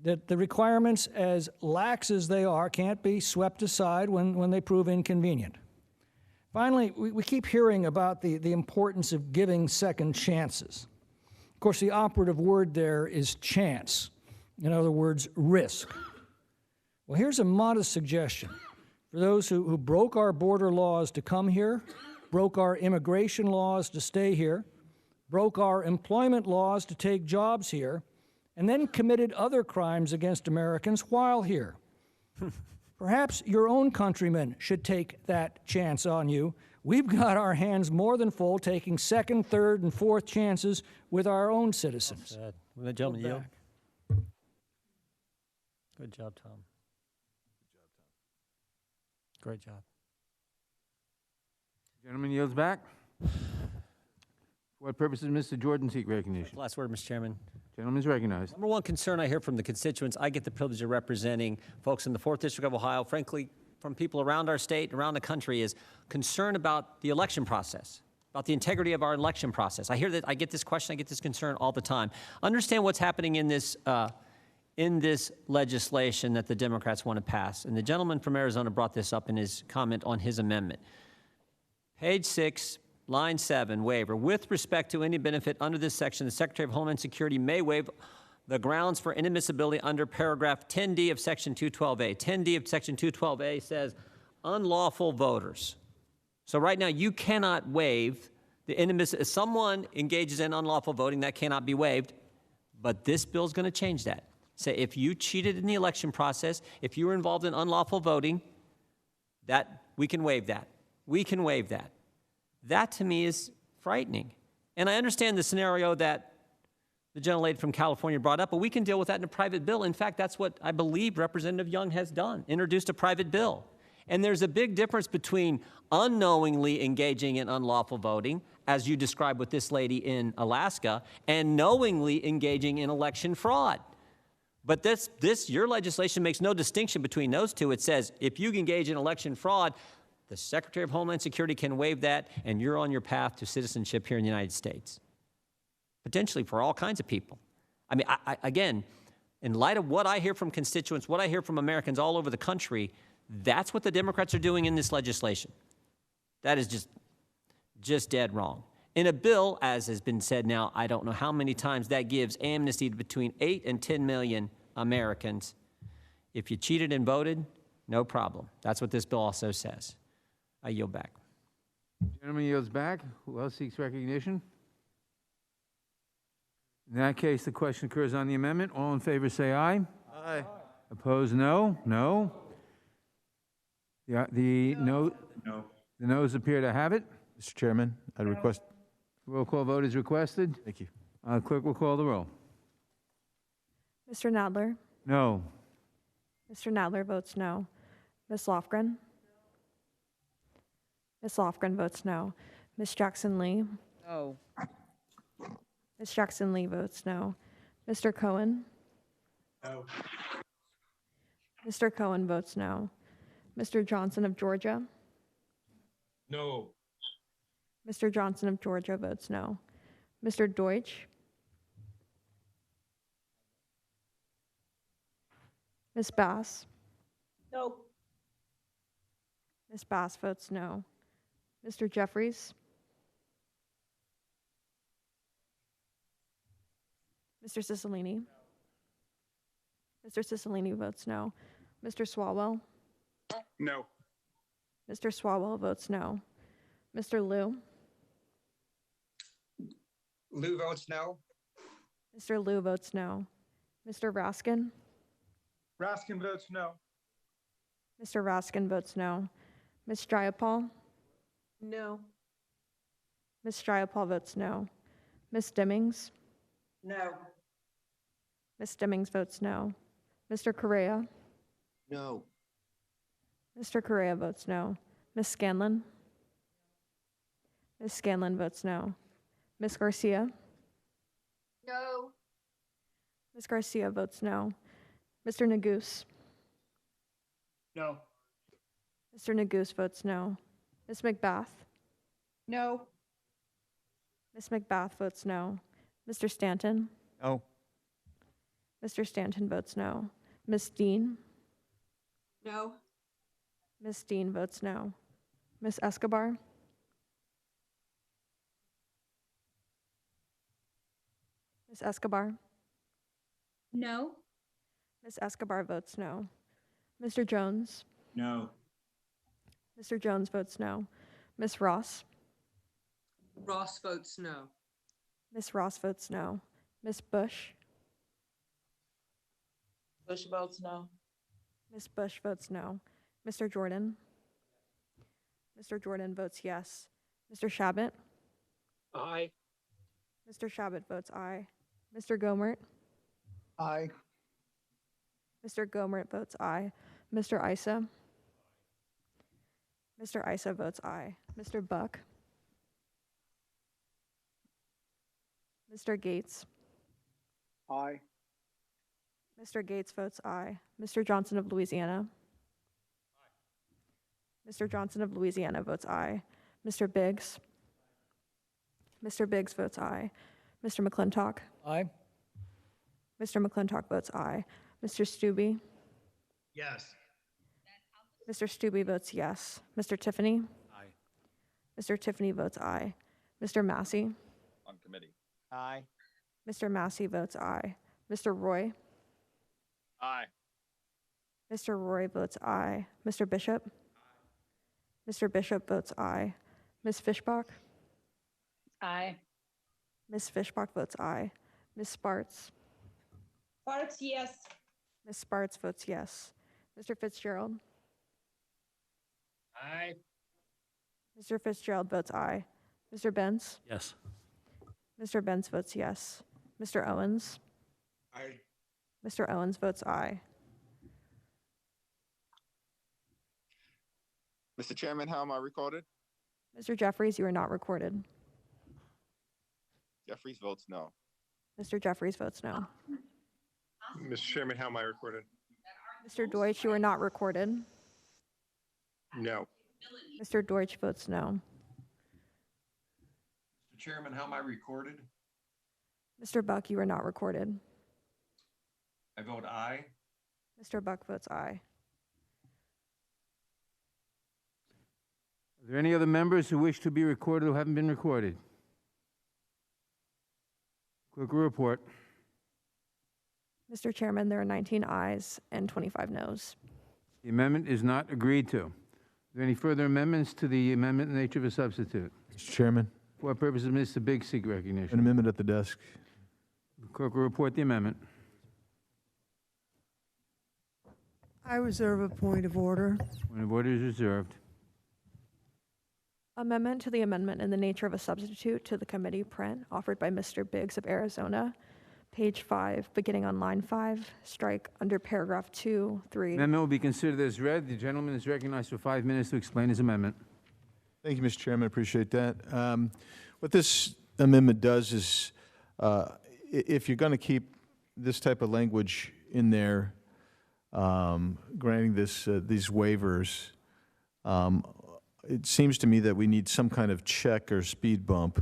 that the requirements, as lax as they are, can't be swept aside when they prove inconvenient. Finally, we keep hearing about the importance of giving second chances. Of course, the operative word there is chance. In other words, risk. Well, here's a modest suggestion. For those who broke our border laws to come here, broke our immigration laws to stay here, broke our employment laws to take jobs here, and then committed other crimes against Americans while here. Perhaps your own countrymen should take that chance on you. We've got our hands more than full taking second, third, and fourth chances with our own citizens. Will the gentleman yield? Good job, Tom. Great job. Gentleman yields back. For what purposes Mr. Jordan seek recognition? Last word, Mr. Chairman. Gentleman's recognized. Number one concern I hear from the constituents, I get the privilege of representing folks in the 4th District of Ohio, frankly, from people around our state, around the country, is concern about the election process, about the integrity of our election process. I hear that, I get this question, I get this concern all the time. Understand what's happening in this legislation that the Democrats want to pass. And the gentleman from Arizona brought this up in his comment on his amendment. Page 6, line 7, waiver. With respect to any benefit under this section, the Secretary of Homeland Security may waive the grounds for inadmissibility under paragraph 10D of section 212A. 10D of section 212A says unlawful voters. So right now you cannot waive the inadmissibility. If someone engages in unlawful voting, that cannot be waived, but this bill is going to change that. Say if you cheated in the election process, if you were involved in unlawful voting, that we can waive that. We can waive that. That, to me, is frightening. And I understand the scenario that the gentlelady from California brought up, but we can deal with that in a private bill. In fact, that's what I believe Representative Young has done, introduced a private bill. And there's a big difference between unknowingly engaging in unlawful voting, as you described with this lady in Alaska, and knowingly engaging in election fraud. But your legislation makes no distinction between those two. It says if you engage in election fraud, the Secretary of Homeland Security can waive that, and you're on your path to citizenship here in the United States, potentially for all kinds of people. I mean, again, in light of what I hear from constituents, what I hear from Americans all over the country, that's what the Democrats are doing in this legislation. That is just dead wrong. In a bill, as has been said now, I don't know how many times, that gives amnesty to between 8 and 10 million Americans. If you cheated and voted, no problem. That's what this bill also says. I yield back. Gentleman yields back. Who else seeks recognition? In that case, the question occurs on the amendment. All in favor say aye. Aye. Opposed, no. No. The noes appear to have it. Mr. Chairman, I request. Roll call vote is requested. Thank you. Clerk will call the roll. Mr. Nadler? No. Mr. Nadler votes no. Ms. Lofgren? Ms. Lofgren votes no. Ms. Jackson-Lee? No. Ms. Jackson-Lee votes no. Mr. Cohen? No. Mr. Cohen votes no. Mr. Johnson of Georgia? No. Mr. Johnson of Georgia votes no. Mr. Deutsch? Ms. Bass? No. Ms. Bass votes no. Mr. Jeffries? Mr. Cicilline? Mr. Cicilline votes no. Mr. Swalwell? No. Mr. Swalwell votes no. Mr. Liu? Lou votes no. Mr. Liu votes no. Mr. Raskin? Raskin votes no. Mr. Raskin votes no. Ms. Jayapal? No. Ms. Jayapal votes no. Ms. Dimmings? No. Ms. Dimmings votes no. Mr. Correa? No. Mr. Correa votes no. Ms. Scanlon? Ms. Scanlon votes no. Ms. Garcia? No. Ms. Garcia votes no. Mr. Neguse? No. Mr. Neguse votes no. Ms. McBath? No. Ms. McBath votes no. Mr. Stanton? No. Mr. Stanton votes no. Ms. Dean? No. Ms. Dean votes no. Ms. Escobar? Ms. Escobar? No. Ms. Escobar votes no. Mr. Jones? No. Mr. Jones votes no. Ms. Ross? Ross votes no. Ms. Ross votes no. Ms. Bush? Bush votes no. Ms. Bush votes no. Mr. Jordan? Mr. Jordan votes yes. Mr. Shabbat? Aye. Mr. Shabbat votes aye. Mr. Gomert? Aye. Mr. Gomert votes aye. Mr. Isa? Mr. Isa votes aye. Mr. Buck? Mr. Gates? Aye. Mr. Gates votes aye. Mr. Johnson of Louisiana? Mr. Johnson of Louisiana votes aye. Mr. Biggs? Mr. Biggs votes aye. Mr. McClintock? Aye. Mr. McClintock votes aye. Mr. Stubbe? Yes. Mr. Stubbe votes yes. Mr. Tiffany? Aye. Mr. Tiffany votes aye. Mr. Massey? On committee. Aye. Mr. Massey votes aye. Mr. Roy? Aye. Mr. Roy votes aye. Mr. Bishop? Mr. Bishop votes aye. Ms. Fishbach? Aye. Ms. Fishbach votes aye. Ms. Sparts? Parts, yes. Ms. Sparts votes yes. Mr. Fitzgerald? Aye. Mr. Fitzgerald votes aye. Mr. Benz? Yes. Mr. Benz votes yes. Mr. Owens? Aye. Mr. Owens votes aye. Mr. Chairman, how am I recorded? Mr. Jeffries, you are not recorded. Jeffries votes no. Mr. Jeffries votes no. Mr. Chairman, how am I recorded? Mr. Deutsch, you are not recorded. No. Mr. Deutsch votes no. Mr. Chairman, how am I recorded? Mr. Buck, you are not recorded. I vote aye. Mr. Buck votes aye. Are there any other members who wish to be recorded who haven't been recorded? Clerk will report. Mr. Chairman, there are 19 ayes and 25 noes. The amendment is not agreed to. Are there any further amendments to the amendment in the nature of a substitute? Mr. Chairman, For what purpose does Mr. Biggs seek an recognition? amendment at the desk. The clerk will report the amendment. I reserve a point of order. Point of order is reserved. Amendment to the amendment in the nature of a substitute to the committee print offered by Mr. Biggs of Arizona, page 5, beginning on line 5, strike under paragraph 2, 3. Amendment will be considered as read. The gentleman is recognized for 5 minutes to explain his amendment. Thank you, Mr. Chairman. I appreciate that. What this amendment does is, if you're going to keep this type of language in there, granting these waivers, it seems to me that we need some kind of check or speed bump.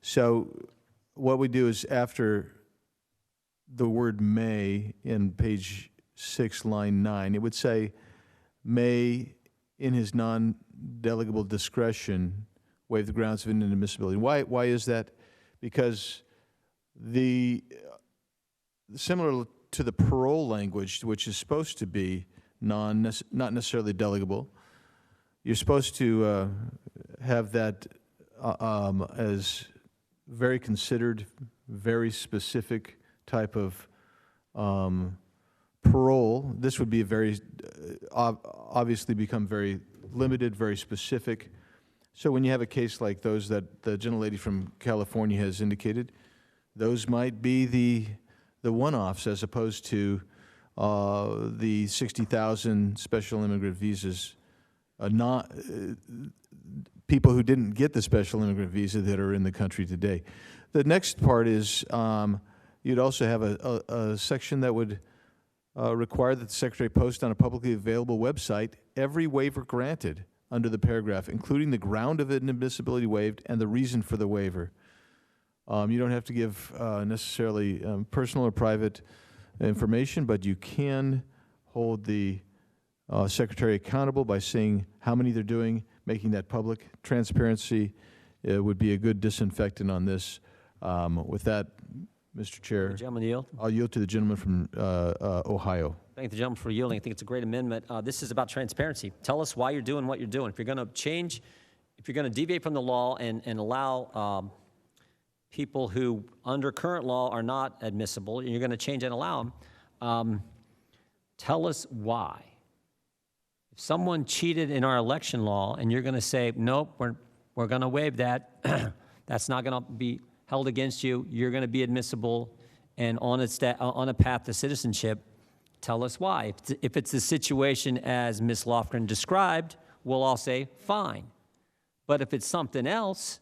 So what we do is after the word may in page 6, line 9. It would say, may, in his non-delegable discretion, waive the grounds of inadmissibility. Why is that? Because similar to the parole language, which is supposed to be not necessarily delegable, you're supposed to have that as very considered, very specific type of parole. This would be a very, obviously become very limited, very specific. So when you have a case like those that the gentlelady from California has indicated, those might be the one-offs as opposed to the 60,000 special immigrant visas, people who didn't get the special immigrant visa that are in the country today. The next part is you'd also have a section that would require that the Secretary post on a publicly available website every waiver granted under the paragraph, including the ground of inadmissibility waived and the reason for the waiver. You don't have to give necessarily personal or private information, but you can hold the Secretary accountable by saying how many they're doing, making that public. Transparency would be a good disinfectant on this. With that, Mr. Chair, Gentleman yield. I'll yield to the gentleman from Ohio. Thank the gentleman for yielding. I think it's a great amendment. This is about transparency. Tell us why you're doing what you're doing. If you're going to change, if you're going to deviate from the law and allow people who under current law are not admissible, and you're going to change and allow them, tell us why. If someone cheated in our election law and you're going to say, nope, we're going to waive that, that's not going to be held against you, you're going to be admissible and on a path to citizenship, tell us why. If it's the situation as Ms. Lofgren described, we'll all say, fine. But if it's something else,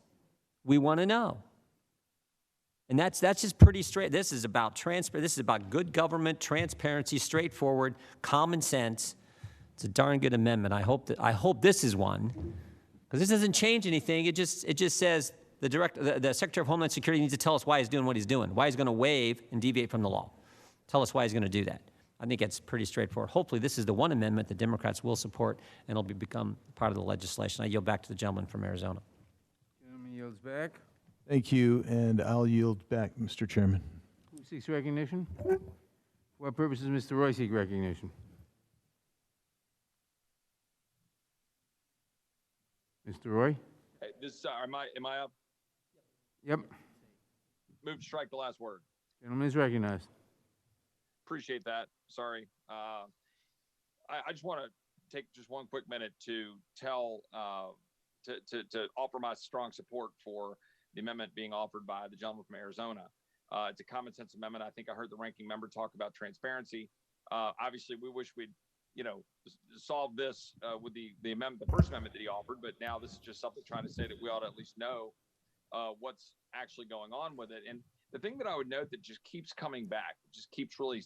we want to know. And that's just pretty straight. This is about this is about good government, transparency, straightforward, common sense. It's a darn good amendment. I hope this is one, because this doesn't change anything. It just says the Secretary of Homeland Security needs to tell us why he's doing what he's doing, why he's going to waive and deviate from the law. Tell us why he's going to do that. I think it's pretty straightforward. Hopefully, this is the one amendment that Democrats will support, and it'll become part of the legislation. I yield back to the gentleman from Arizona. Gentleman yields back. Thank you, and I'll yield back, Mr. Chairman. Who seeks recognition? For what purposes Mr. Roy seek recognition? Mr. Roy? Hey, am I up? Yep. Move to strike the last word. Gentleman is recognized. Appreciate that. Sorry. I just want to take just one quick minute to tell, to offer my strong support for the amendment being offered by the gentleman from Arizona. It's a common sense amendment. I think I heard the ranking member talk about transparency. Obviously, we wish we'd, solve this with the amendment, the first amendment that he offered, but now this is just something trying to say that we ought to at least know what's actually going on with it. And the thing that I would note that just keeps coming back, just keeps really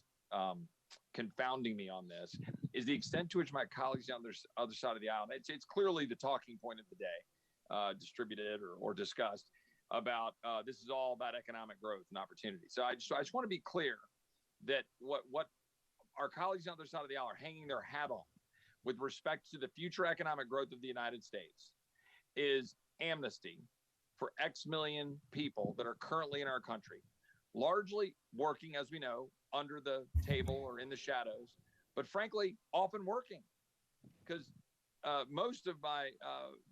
confounding me on this, is the extent to which my colleagues on the other side of the aisle, it's clearly the talking point of the day, distributed or discussed, about this is all about economic growth and opportunity. So I just want to be clear that what our colleagues on the other side of the aisle are hanging their hat on with respect to the future economic growth of the United States is amnesty for X million people that are currently in our country, largely working, as we know, under the table or in the shadows, but frankly, often working, because most of my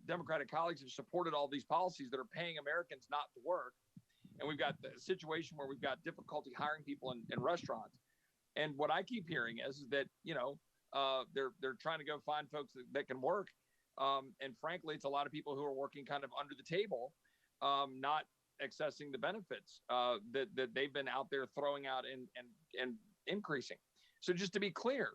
Democratic colleagues have supported all these policies that are paying Americans not to work. And we've got the situation where we've got difficulty hiring people in restaurants. And what I keep hearing is that, they're trying to go find folks that can work. And frankly, it's a lot of people who are working kind of under the table, not accessing the benefits that they've been out there throwing out and increasing. So just to be clear,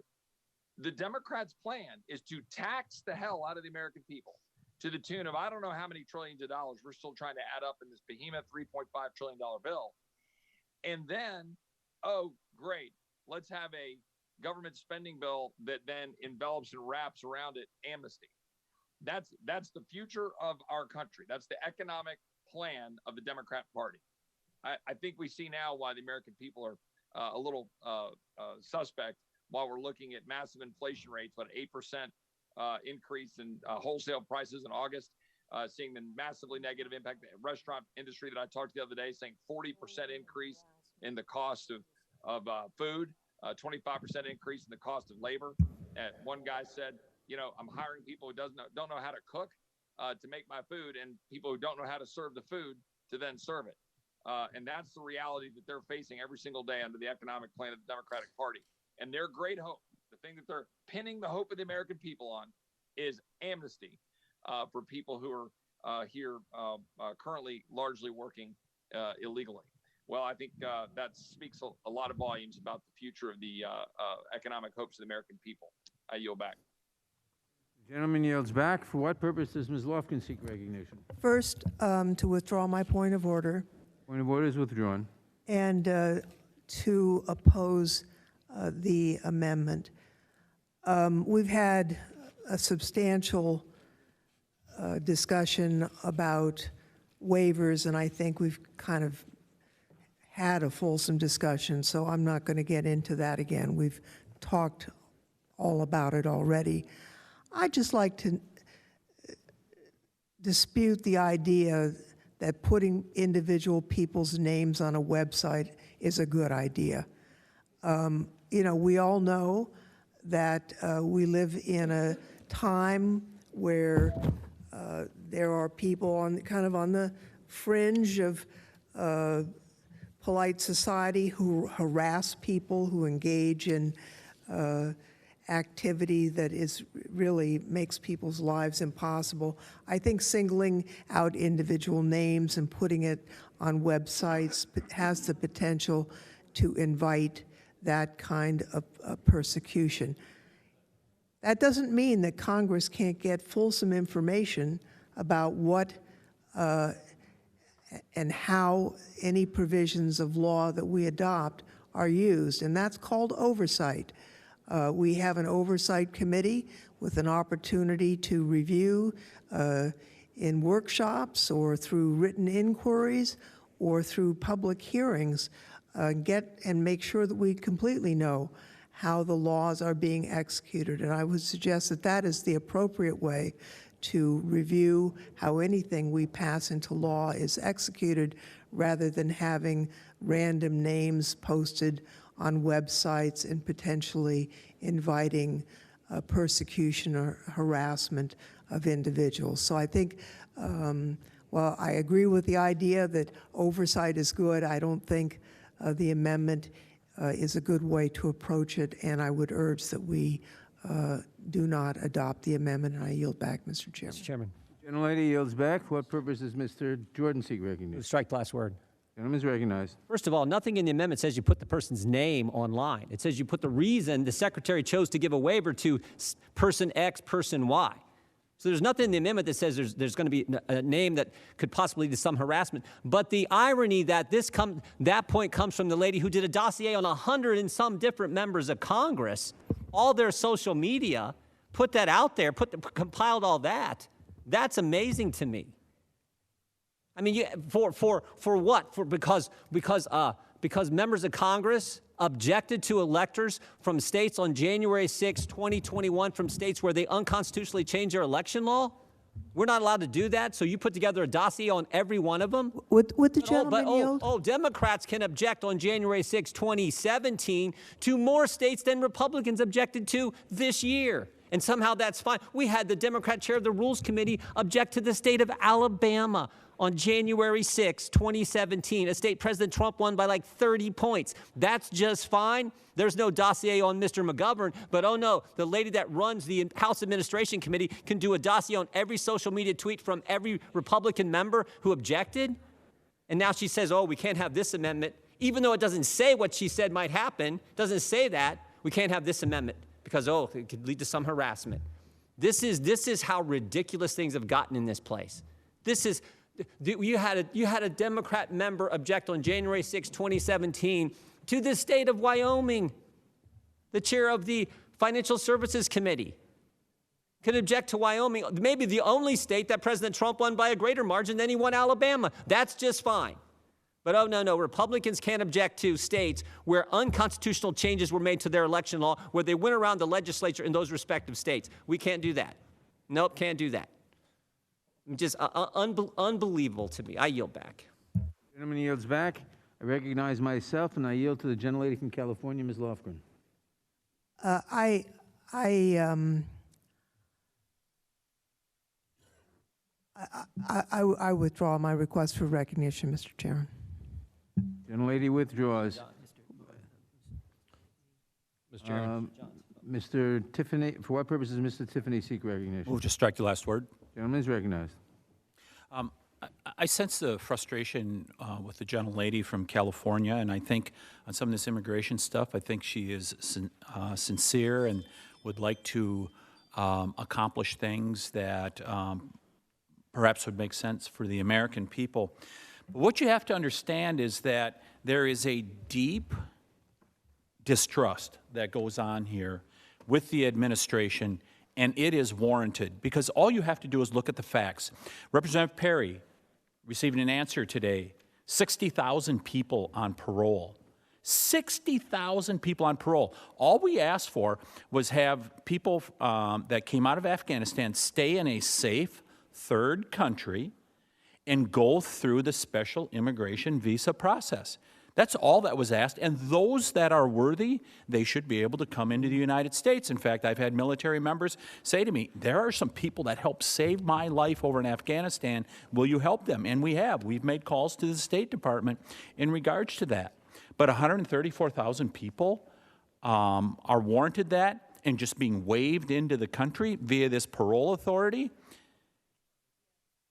the Democrats' plan is to tax the hell out of the American people to the tune of, I don't know how many trillions of dollars we're still trying to add up in this behemoth $3.5 trillion bill. And then, oh, great, let's have a government spending bill that then envelops and wraps around it amnesty. That's the future of our country. That's the economic plan of the Democrat Party. I think we see now why the American people are a little suspect while we're looking at massive inflation rates, what 8% increase in wholesale prices in August, seeing the massively negative impact. The restaurant industry that I talked to the other day saying 40% increase in the cost of food, 25% increase in the cost of labor. One guy said, you know, I'm hiring people who don't know how to cook to make my food, and people who don't know how to serve the food to then serve it. And that's the reality that they're facing every single day under the economic plan of the Democratic Party. And their great hope, the thing that they're pinning the hope of the American people on, is amnesty for people who are here currently largely working illegally. Well, I think that speaks a lot of volumes about the future of the economic hopes of the American people. I yield back. The gentleman yields back. For what purpose does Ms. Lofgren seek recognition? First, to withdraw my point of order. Point of order is withdrawn. And to oppose the amendment. We've had a substantial discussion about waivers, and I think we've kind of had a fulsome discussion, so I'm not going to get into that again. We've talked all about it already. I'd just like to dispute the idea that putting individual people's names on a website is a good idea. You know, we all know that we live in a time where there are people on kind of on the fringe of polite society who harass people, who engage in activity that is really makes people's lives impossible. I think singling out individual names and putting it on websites has the potential to invite that kind of persecution. That doesn't mean that Congress can't get fulsome information about what and how any provisions of law that we adopt are used, and that's called oversight. We have an oversight committee with an opportunity to review in workshops or through written inquiries or through public hearings, get and make sure that we completely know how the laws are being executed. And I would suggest that that is the appropriate way to review how anything we pass into law is executed, rather than having random names posted on websites and potentially inviting persecution or harassment of individuals. So I think, while I agree with the idea that oversight is good, I don't think the amendment is a good way to approach it, and I would urge that we do not adopt the amendment, and I yield back, Mr. Chairman. Mr. Chairman. Gentlelady yields back. For what purpose does Mr. Jordan seek recognition? Strike the last word. Gentleman is recognized. First of all, nothing in the amendment says you put the person's name online. It says you put the reason the secretary chose to give a waiver to person X, person Y. So there's nothing in the amendment that says there's going to be a name that could possibly lead to some harassment. But the irony that that point comes from the lady who did a dossier on 100 and some different members of Congress, all their social media, put that out there, compiled all that. That's amazing to me. I mean, for what? Because members of Congress objected to electors from states on January 6, 2021, from states where they unconstitutionally changed their election law? We're not allowed to do that, so you put together a dossier on every one of them? Would the gentleman yield? Democrats can object on January 6, 2017 to more states than Republicans objected to this year. And somehow that's fine. We had the Democrat chair of the Rules Committee object to the state of Alabama on January 6, 2017, a state President Trump won by like 30 points. That's just fine. There's no dossier on Mr. McGovern, but oh no, the lady that runs the House Administration Committee can do a dossier on every social media tweet from every Republican member who objected. And now she says, oh, we can't have this amendment, even though it doesn't say what she said might happen, doesn't say that, we can't have this amendment because, oh, it could lead to some harassment. This is how ridiculous things have gotten in this place. You had a Democrat member object on January 6, 2017 to the state of Wyoming. The chair of the Financial Services Committee could object to Wyoming, maybe the only state that President Trump won by a greater margin than he won Alabama. That's just fine. But oh, no, Republicans can't object to states where unconstitutional changes were made to their election law, where they went around the legislature in those respective states. We can't do that. Nope, can't do that. Just unbelievable to me. I yield back. Gentleman yields back. I recognize myself, and I yield to the gentlelady from California, Ms. Lofgren. I withdraw my request for recognition, Mr. Chairman. Gentlelady withdraws. Mr. Chairman. Mr. Tiffany, for what purposes does Mr. Tiffany seek recognition? Move to strike the last word. Gentleman is recognized. I sense the frustration with the gentlelady from California, and I think on some of this immigration stuff, I think she is sincere and would like to accomplish things that perhaps would make sense for the American people. But what you have to understand is that there is a deep distrust that goes on here with the administration, and it is warranted, because all you have to do is look at the facts. Representative Perry receiving an answer today, 60,000 people on parole. 60,000 people on parole. All we asked for was have people that came out of Afghanistan stay in a safe third country and go through the special immigration visa process. That's all that was asked, and those that are worthy, they should be able to come into the United States. In fact, I've had military members say to me, there are some people that helped save my life over in Afghanistan. Will you help them? And we have. We've made calls to the State Department in regards to that. But 134,000 people are warranted that, and just being waived into the country via this parole authority.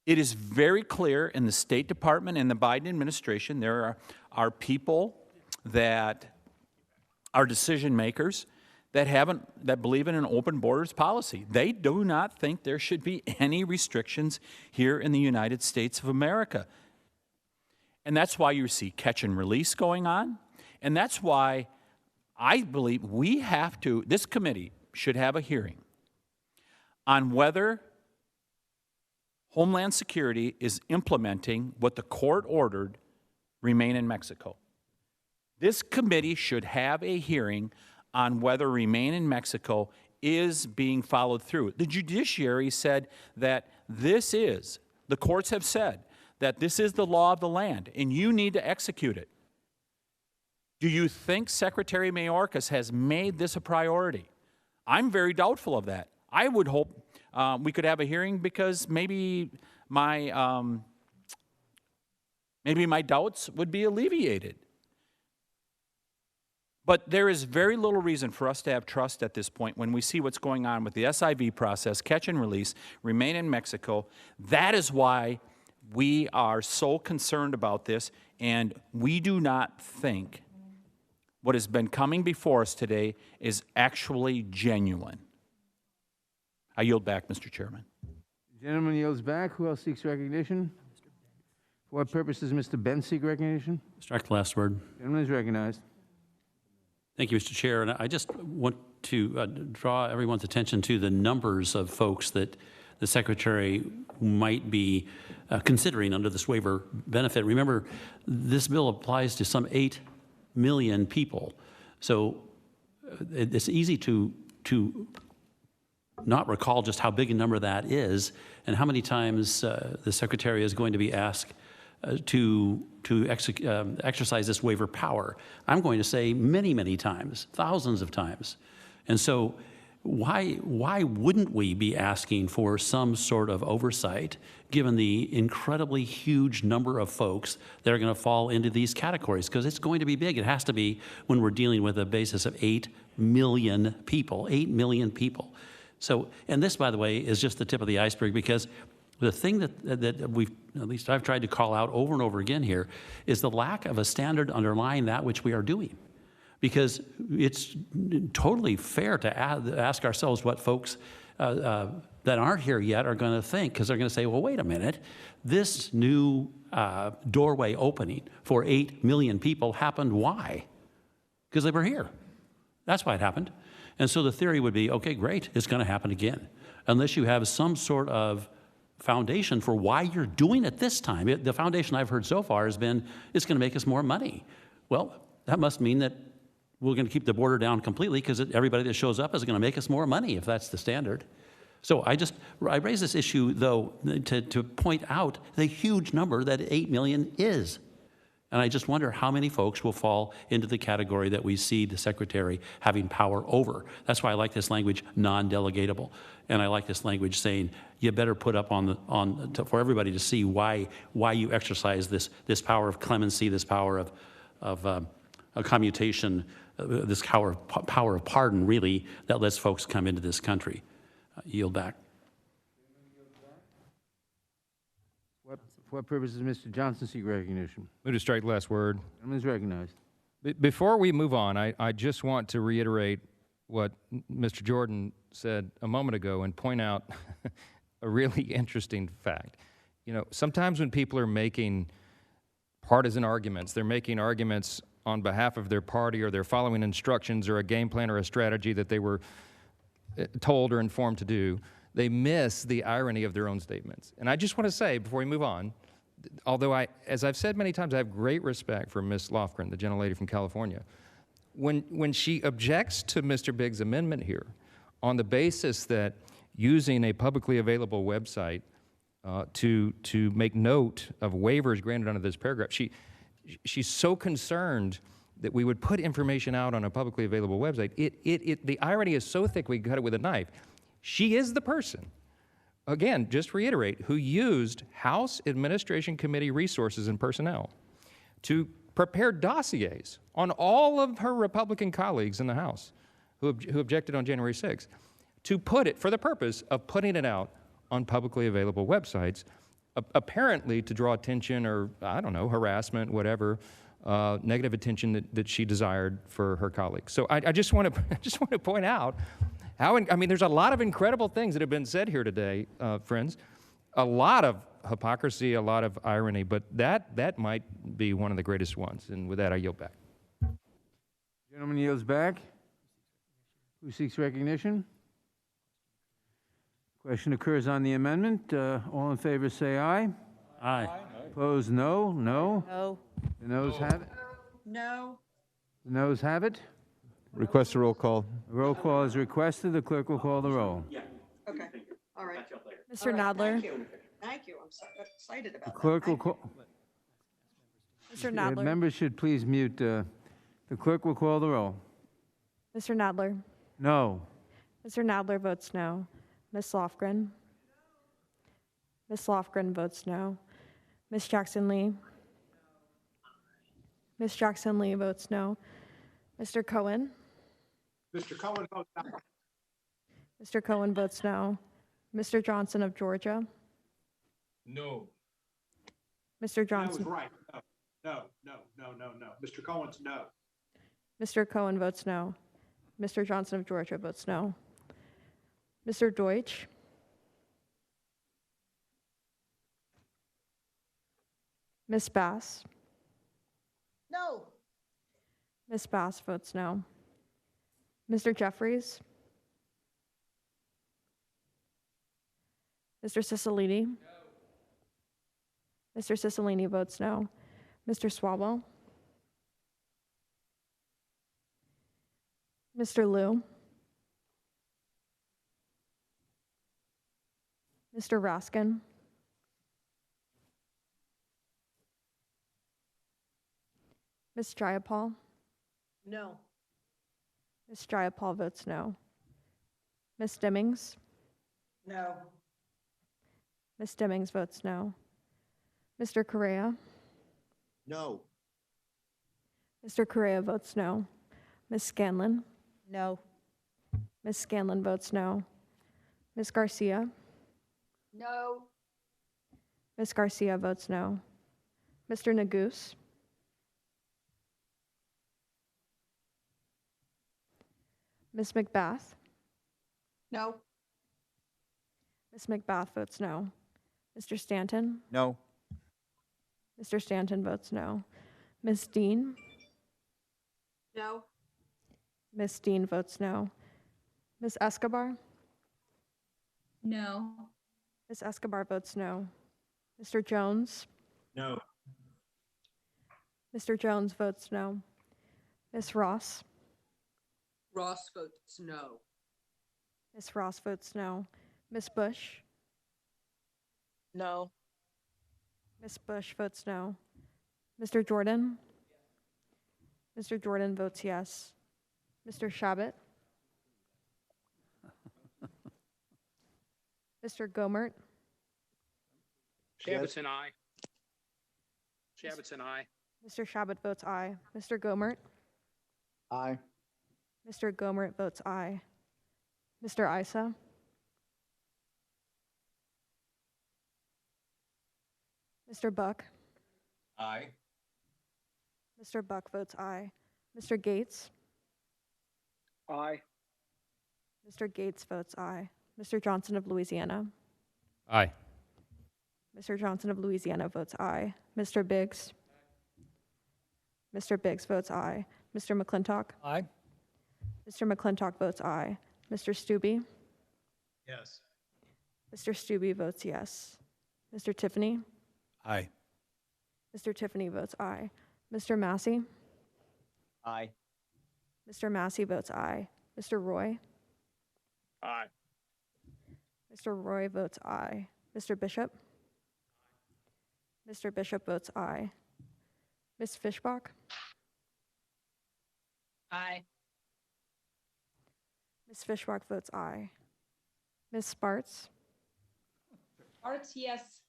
It is very clear in the State Department and the Biden administration, there are people that are decision makers that believe in an open borders policy. They do not think there should be any restrictions here in the United States of America. And that's why you see catch and release going on. And that's why I believe this committee should have a hearing on whether Homeland Security is implementing what the court ordered, remain in Mexico. This committee should have a hearing on whether remain in Mexico is being followed through. The judiciary said that the courts have said that this is the law of the land and you need to execute it. Do you think Secretary Mayorkas has made this a priority? I'm very doubtful of that. I would hope we could have a hearing, because maybe my doubts would be alleviated. But there is very little reason for us to have trust at this point when we see what's going on with the SIV process, catch and release, remain in Mexico. That is why we are so concerned about this, and we do not think what has been coming before us today is actually genuine. I yield back, Mr. Chairman. The gentleman yields back. Who else seeks recognition? For what purpose does Mr. Benz seek recognition? Strike the last word. The gentleman is recognized. Thank you, Mr. Chair. And I just want to draw everyone's attention to the numbers of folks that the Secretary might be considering under this waiver benefit. Remember, this bill applies to some 8 million people. So it's easy to not recall just how big a number that is and how many times the Secretary is going to be asked to exercise this waiver power. I'm going to say many, many times, thousands of times. And so why wouldn't we be asking for some sort of oversight given the incredibly huge number of folks that are going to fall into these categories? Because it's going to be big. It has to be when we're dealing with a basis of 8 million people, 8 million people. So, and this, by the way, is just the tip of the iceberg, because the thing that we've, at least I've tried to call out over and over again here, is the lack of a standard underlying that which we are doing. Because it's totally fair to ask ourselves what folks that aren't here yet are going to think, because they're going to say, well, wait a minute, this new doorway opening for 8 million people happened. Why? Because they were here. That's why it happened. And so the theory would be, okay, great, it's going to happen again, unless you have some sort of foundation for why you're doing it this time. The foundation I've heard so far has been, it's going to make us more money. Well, that must mean that we're going to keep the border down completely because everybody that shows up is going to make us more money if that's the standard. So I raise this issue, though, to point out the huge number that 8 million is. And I just wonder how many folks will fall into the category that we see the secretary having power over. That's why I like this language, non-delegatable. And I like this language saying, you better put up for everybody to see why you exercise this power of clemency, this power of commutation, this power of pardon, really, that lets folks come into this country. Yield back. For what purpose does Mr. Johnson seek recognition? Move to strike last word. Gentleman is recognized. Before we move on, I just want to reiterate what Mr. Jordan said a moment ago and point out a really interesting fact. You know, sometimes when people are making partisan arguments, they're making arguments on behalf of their party, or they're following instructions or a game plan or a strategy that they were told or informed to do, they miss the irony of their own statements. And I just want to say, before we move on, although as I've said many times, I have great respect for Ms. Lofgren, the gentlelady from California. When she objects to Mr. Biggs' amendment here on the basis that using a publicly available website to make note of waivers granted under this paragraph, she's so concerned that we would put information out on a publicly available website. The irony is so thick we cut it with a knife. She is the person, again, just reiterate, who used House Administration Committee resources and personnel to prepare dossiers on all of her Republican colleagues in the House who objected on January 6th, to put it for the purpose of putting it out on publicly available websites, apparently to draw attention or, I don't know, harassment, whatever, negative attention that she desired for her colleagues. So I just want to point out how, I mean, there's a lot of incredible things that have been said here today, friends. A lot of hypocrisy, a lot of irony, but that might be one of the greatest ones. And with that, I yield back. Gentleman yields back. Who seeks recognition? Question occurs on the amendment. All in favor say aye. Aye. Opposed, no. No. No. The noes have it. No. The noes have it. Request a roll call. A roll call is requested. The clerk will call the roll. Okay. All right. Mr. All right, Nadler. Thank you. Thank you. I'm so excited about The that. clerk will Thank you. call. Mr. Nadler. Members should please mute. The clerk will call the roll. Mr. Nadler. No. Mr. Nadler votes no. Ms. Lofgren. Ms. Lofgren votes no. Ms. Jackson-Lee. Ms. Jackson-Lee votes no. Mr. Cohen. Mr. Cohen votes no. Mr. Cohen votes no. Mr. Johnson of Georgia. No. Mr. Johnson. right. No. Mr. Cohen's no. Mr. Cohen votes no. Mr. Johnson of Georgia votes no. Mr. Deutsch. Ms. Bass. No. Ms. Bass votes no. Mr. Jeffries. Mr. Cicilline. No. Mr. Cicilline votes no. Mr. Swalwell. Mr. Liu. Mr. Raskin. Ms. Jayapal. No. Ms. Jayapal votes no. Ms. Dimmings. No. Ms. Dimmings votes no. Mr. Correa. No. Mr. Correa votes no. Ms. Scanlon. No. Ms. Scanlon votes no. Ms. Garcia. No. Ms. Garcia votes no. Mr. Nagoose. Ms. McBath. No. Ms. McBath votes no. Mr. Stanton. No. Mr. Stanton votes no. Ms. Dean. No. Ms. Dean votes no. Ms. Escobar. No. Ms. Escobar votes no. Mr. Jones? No. Mr. Jones votes no. Ms. Ross? Ross votes no. Ms. Ross votes no. Ms. Bush? No. Ms. Bush votes no. Mr. Jordan? Mr. Jordan votes yes. Mr. Shabbat? Mr. Gomert? Shabbat's an aye. Shabbat's an aye. Mr. Shabbat votes aye. Mr. Gomert? Aye. Mr. Gomert votes aye. Mr. Issa? Mr. Buck? Aye. Mr. Buck votes aye. Mr. Gates? Aye. Mr. Gates votes aye. Mr. Johnson of Louisiana? Aye. Mr. Johnson of Louisiana votes aye. Mr. Biggs? Mr. Biggs votes aye. Mr. McClintock? Aye. Mr. McClintock votes aye. Mr. Stubbe? Yes. Mr. Stubbe votes yes. Mr. Tiffany? Aye. Mr. Tiffany votes aye. Mr. Massey? Aye. Mr. Massey votes aye. Mr. Roy? Aye. Mr. Roy votes aye. Mr. Bishop? Mr. Bishop votes aye. Ms. Fishbach? Aye. Ms. Fishbach votes aye. Ms. Sparts? Arts, yes.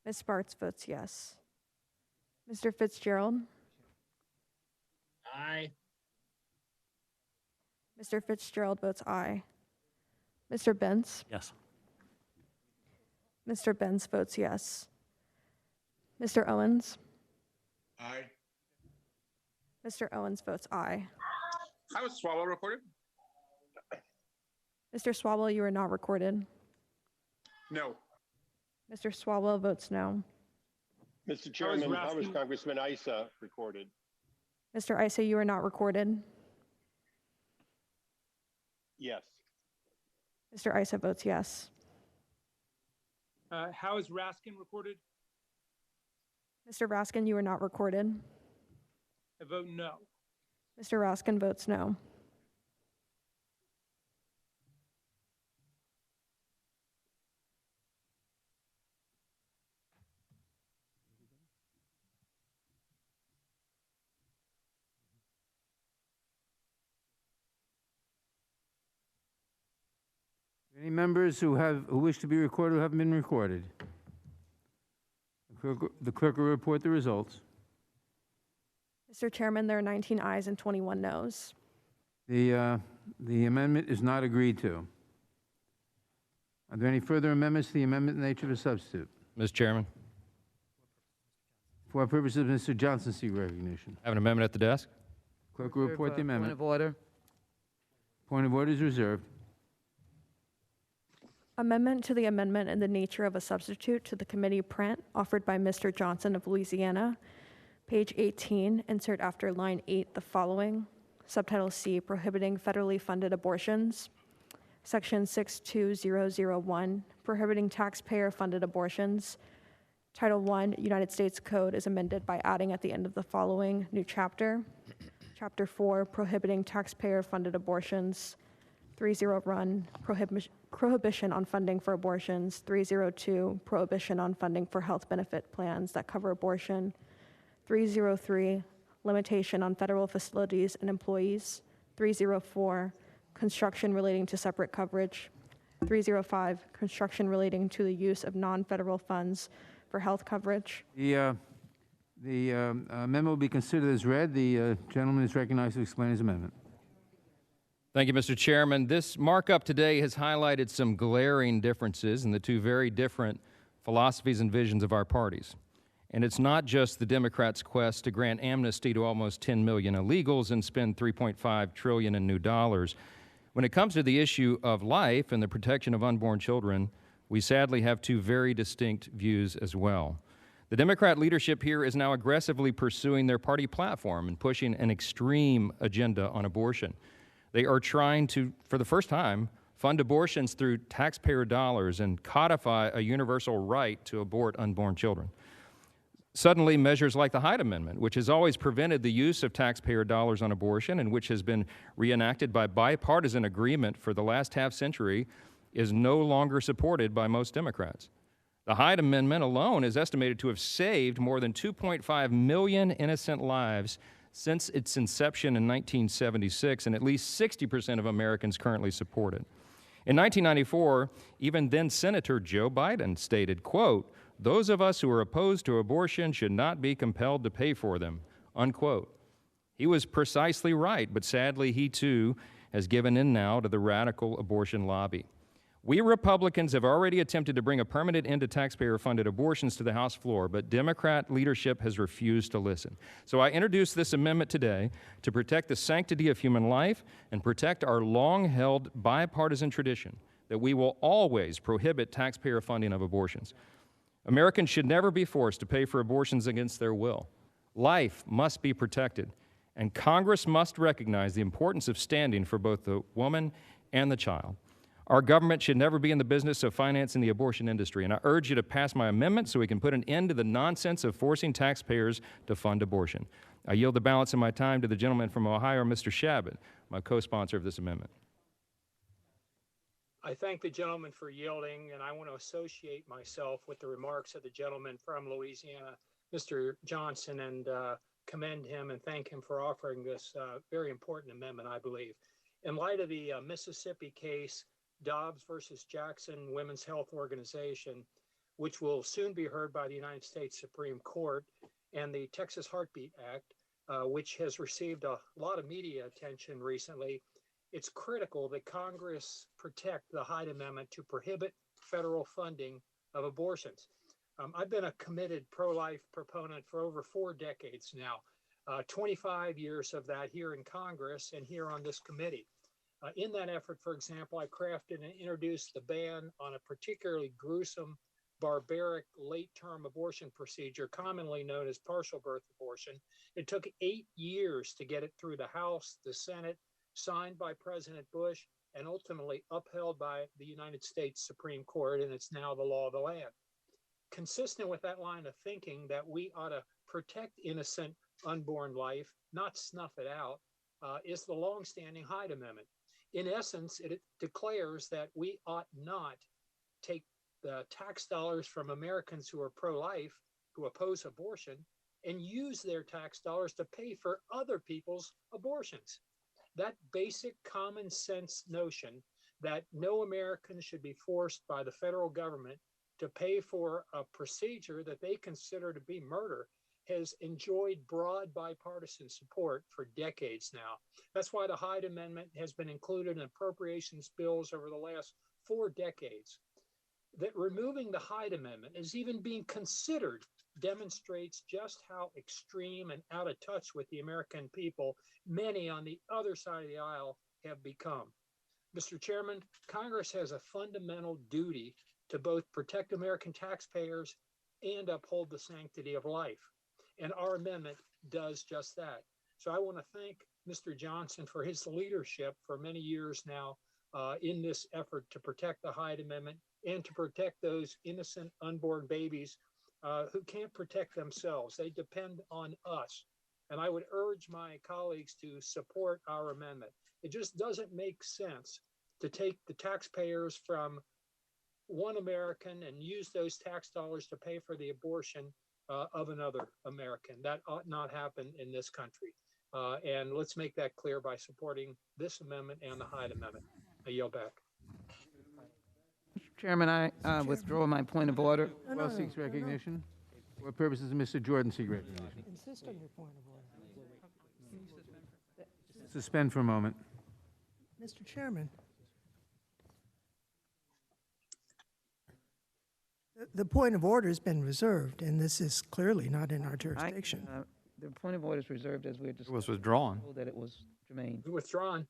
Ms. Sparts votes yes. Mr. Fitzgerald? Aye. Mr. Fitzgerald votes aye. Mr. Benz? Yes. Mr. Benz votes yes. Mr. Owens? Aye. Mr. Owens votes aye. How was Swallow recorded? Mr. Swalwell, you are not recorded. No. Mr. Swalwell votes no. How Mr. is Chairman, how was Raskin- Congressman Issa recorded? Mr. Issa, you are not recorded. Yes. Mr. Issa votes yes. How is Raskin recorded? Mr. Raskin, you are not recorded. I vote no. Mr. Raskin votes no. Any members who wish to be recorded who haven't been recorded? The clerk will report the results. Mr. Chairman, there are 19 ayes and 21 noes. The amendment is not agreed to. Are there any further amendments to the amendment in the nature of a substitute? Mr. Chairman, For purposes of Mr. Johnson seek recognition. I have an amendment at the desk. Clerk will report the Point amendment. of order. Point of order is reserved. Amendment to the amendment in the nature of a substitute to the committee print offered by Mr. Johnson of Louisiana. Page 18, insert after line 8 the following. Subtitle C, prohibiting federally funded abortions. Section 62001, prohibiting taxpayer-funded abortions. Title I, United States Code is amended by adding at the end of the following new chapter. Chapter 4, prohibiting taxpayer-funded abortions. 301, prohibition on funding for abortions. 302, prohibition on funding for health benefit plans that cover abortion. 303, limitation on federal facilities and employees. 304, construction relating to separate coverage. 305, construction relating to the use of non-federal funds for health coverage. The amendment will be considered as read. The gentleman is recognized to explain his amendment. Thank you, Mr. Chairman. This markup today has highlighted some glaring differences in the two very different philosophies and visions of our parties. And it's not just the Democrats' quest to grant amnesty to almost 10 million illegals and spend $3.5 trillion in new dollars. When it comes to the issue of life and the protection of unborn children, we sadly have two very distinct views as well. The Democrat leadership here is now aggressively pursuing their party platform and pushing an extreme agenda on abortion. They are trying to, for the first time, fund abortions through taxpayer dollars, and codify a universal right to abort unborn children. Suddenly, measures like the Hyde Amendment, which has always prevented the use of taxpayer dollars on abortion and which has been reenacted by bipartisan agreement for the last half-century, is no longer supported by most Democrats. The Hyde Amendment alone is estimated to have saved more than 2.5 million innocent lives since its inception in 1976, and at least 60% of Americans currently support it. In 1994, even then Senator Joe Biden stated, quote, "Those of us who are opposed to abortion should not be compelled to pay for them," unquote. He was precisely right, but sadly he too has given in now to the radical abortion lobby. We Republicans have already attempted to bring a permanent end to taxpayer-funded abortions to the House floor, but Democrat leadership has refused to listen. So I introduce this amendment today to protect the sanctity of human life and protect our long-held bipartisan tradition that we will always prohibit taxpayer funding of abortions. Americans should never be forced to pay for abortions against their will. Life must be protected, and Congress must recognize the importance of standing for both the woman and the child. Our government should never be in the business of financing the abortion industry, and I urge you to pass my amendment so we can put an end to the nonsense of forcing taxpayers to fund abortion. I yield the balance of my time to the gentleman from Ohio, Mr. Shabbat, my co-sponsor of this amendment. I thank the gentleman for yielding, and I want to associate myself with the remarks of the gentleman from Louisiana, Mr. Johnson, and commend him and thank him for offering this very important amendment, I believe. In light of the Mississippi case, Dobbs versus Jackson Women's Health Organization, which will soon be heard by the United States Supreme Court, and the Texas Heartbeat Act, which has received a lot of media attention recently, it's critical that Congress protect the Hyde Amendment to prohibit federal funding of abortions. I've been a committed pro-life proponent for over 4 decades now, 25 years of that here in Congress and here on this committee. In that effort, for example, I crafted and introduced the ban on a particularly gruesome, barbaric late-term abortion procedure, commonly known as partial birth abortion. It took 8 years to get it through the House, the Senate, signed by President Bush, and ultimately upheld by the United States Supreme Court, and it's now the law of the land. Consistent with that line of thinking that we ought to protect innocent unborn life, not snuff it out, is the longstanding Hyde Amendment. In essence, it declares that we ought not take the tax dollars from Americans who are pro-life, who oppose abortion, and use their tax dollars to pay for other people's abortions. That basic common sense notion that no American should be forced by the federal government to pay for a procedure that they consider to be murder has enjoyed broad bipartisan support for decades now. That's why the Hyde Amendment has been included in appropriations bills over the last 4 decades. That removing the Hyde Amendment is even being considered demonstrates just how extreme and out of touch with the American people many on the other side of the aisle have become. Mr. Chairman, Congress has a fundamental duty to both protect American taxpayers and uphold the sanctity of life. And our amendment does just that. So I want to thank Mr. Johnson for his leadership for many years now in this effort to protect the Hyde Amendment and to protect those innocent unborn babies who can't protect themselves. They depend on us. And I would urge my colleagues to support our amendment. It just doesn't make sense to take the taxpayers from one American and use those tax dollars to pay for the abortion of another American. That ought not happen in this country. And let's make that clear by supporting this amendment and the Hyde Amendment. I yield back. Mr. Chairman, I withdraw my point of order. Well seeks recognition. For purposes of Mr. Jordan seek recognition. Insist on your point of order. Suspend for a moment. Mr. Chairman. The point of order has been reserved, and this is clearly not in our jurisdiction. The point of order is reserved as we were discussing. It was withdrawn. That it was germane. Withdrawn.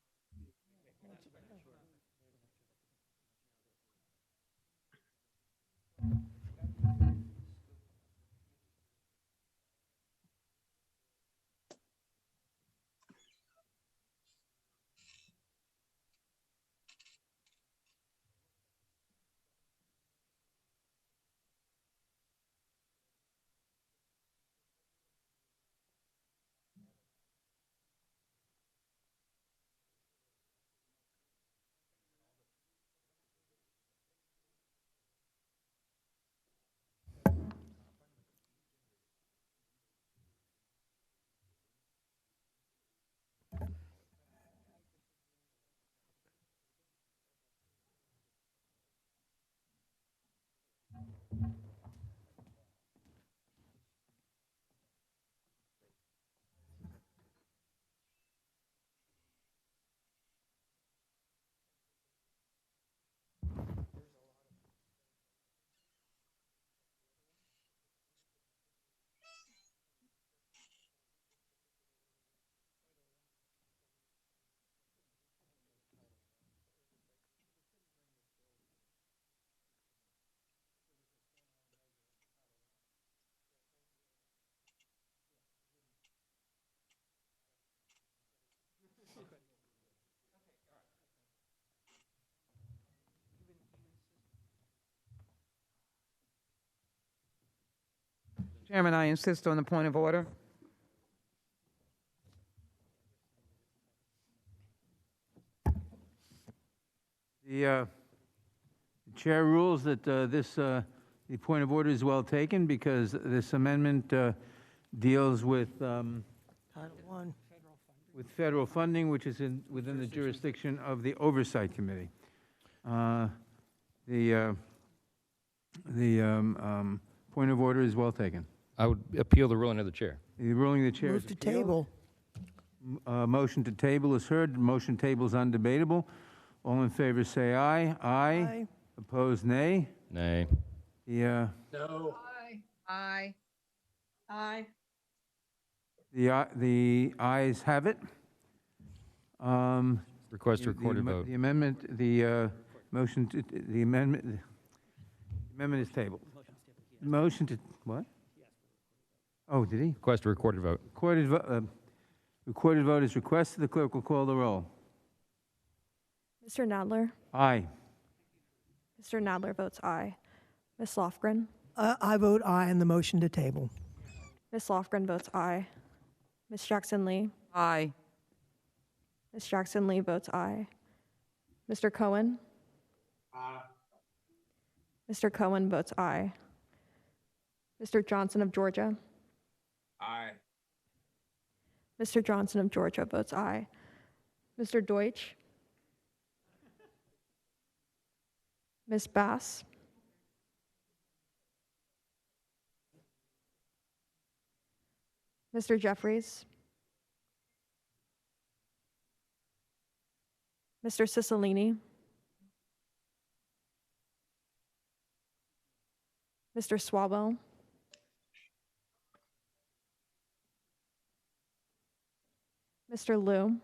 Chairman, I insist on the point of order. The chair rules that the point of order is well taken because this amendment deals with Title I. with federal funding, which is within the jurisdiction of the Oversight Committee. The point of order is well taken. I would appeal the ruling of the chair. The ruling of the chair Move is to appealed. table. Motion to table is heard. Motion table is undebatable. All in favor say aye. Aye. Opposed, nay. Nay. The No. Aye. Aye. the ayes have it. Request a recorded vote. The amendment, the motion, the amendment is tabled. Motion to, what? Oh, did he? Request a recorded vote. Recorded vote is requested. The clerk will call the roll. Mr. Nadler? Aye. Mr. Nadler votes aye. Ms. Lofgren? I vote aye on the motion to table. Ms. Lofgren votes aye. Ms. Jackson Lee? Aye. Ms. Jackson Lee votes aye. Mr. Cohen? Mr. Cohen votes aye. Mr. Johnson of Georgia? Aye. Mr. Johnson of Georgia votes aye. Mr. Deutsch? Ms. Bass? Mr. Jeffries? Mr. Cicilline? Mr. Swalwell? Mr. Liu?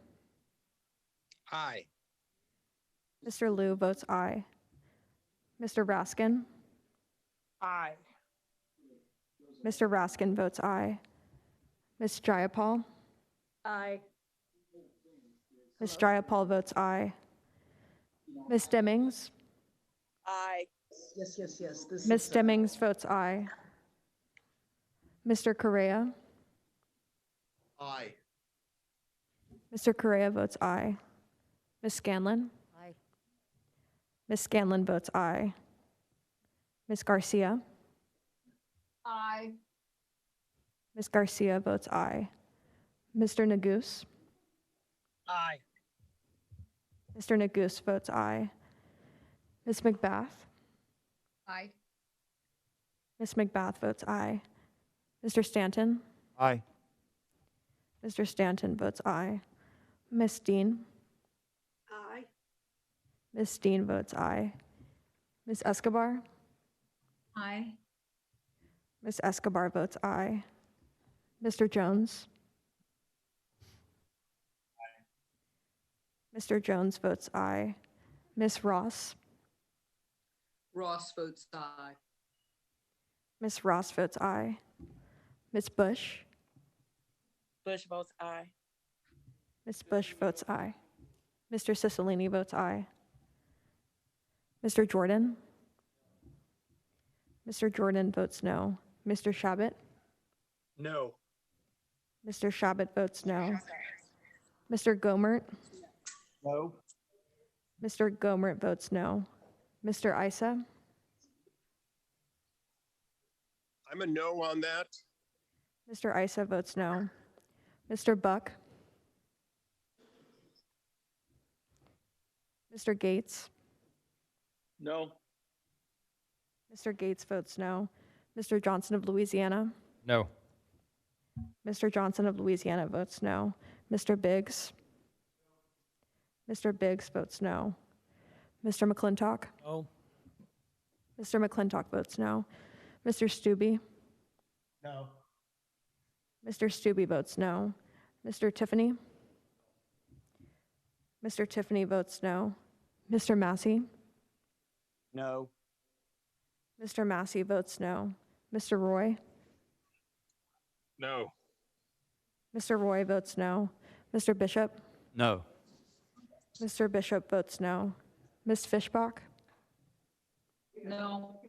Aye. Mr. Liu votes aye. Mr. Raskin? Aye. Mr. Raskin votes aye. Ms. Jayapal? Aye. Ms. Jayapal votes aye. Ms. Demmings? Aye. Yes, yes, yes. This Ms. is, Demmings votes aye. Mr. Correa? Aye. Mr. Correa votes aye. Ms. Scanlon? Aye. Ms. Scanlon votes aye. Ms. Garcia? Aye. Ms. Garcia votes aye. Mr. Nagus? Aye. Mr. Nagus votes aye. Ms. McBath? Aye. Ms. McBath votes aye. Mr. Stanton? Aye. Mr. Stanton votes aye. Ms. Dean? Aye. Ms. Dean votes aye. Ms. Escobar? Aye. Ms. Escobar votes aye. Mr. Jones? Mr. Jones votes aye. Ms. Ross? Ross votes aye. Ms. Ross votes aye. Ms. Bush? Bush votes aye. Ms. Bush votes aye. Mr. Cicilline votes aye. Mr. Jordan? Mr. Jordan votes no. Mr. Shabbat? No. Mr. Shabbat votes no. Mr. Gomert? No. Mr. Gomert votes no. Mr. Issa? I'm a no on that. Mr. Issa votes no. Mr. Buck? Mr. Gates? No. Mr. Gates votes no. Mr. Johnson of Louisiana? No. Mr. Johnson of Louisiana votes no. Mr. Biggs? Mr. Biggs votes no. Mr. McClintock? No. Mr. McClintock votes no. Mr. Stubbe? No. Mr. Stubbe votes no. Mr. Tiffany? Mr. Tiffany votes no. Mr. Massey? No. Mr. Massey votes no. Mr. Roy? No. Mr. Roy votes no. Mr. Bishop? No. Mr. Bishop votes no. Ms. Fishbach? No.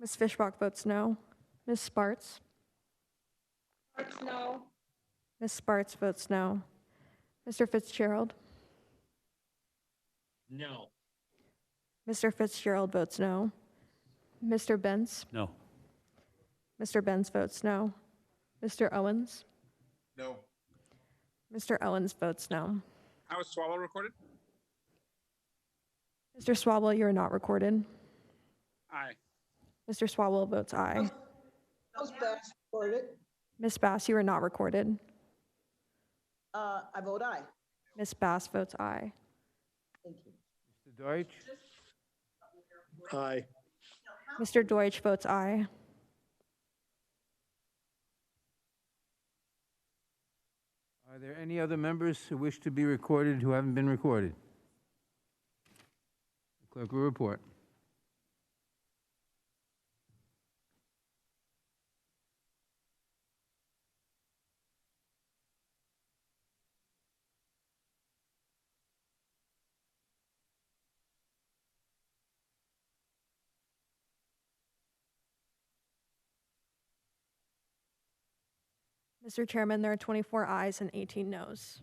Ms. Fishbach votes no. Ms. Spartz? No. Ms. Spartz votes no. Mr. Fitzgerald? No. Mr. Fitzgerald votes no. Mr. Benz? No. Mr. Benz votes no. Mr. Owens? No. Mr. Owens votes no. How is Swallow recorded? Mr. Swalwell, you are not recorded. Aye. Mr. Swalwell votes aye. How's Bass recorded? Ms. Bass, you are not recorded. I vote aye. Ms. Bass votes aye. Thank you. Mr. Deutsch? Aye. Mr. Deutsch votes aye. Are there any other members who wish to be recorded who haven't been recorded? The clerk will report. Mr. Chairman, there are 24 ayes and 18 noes.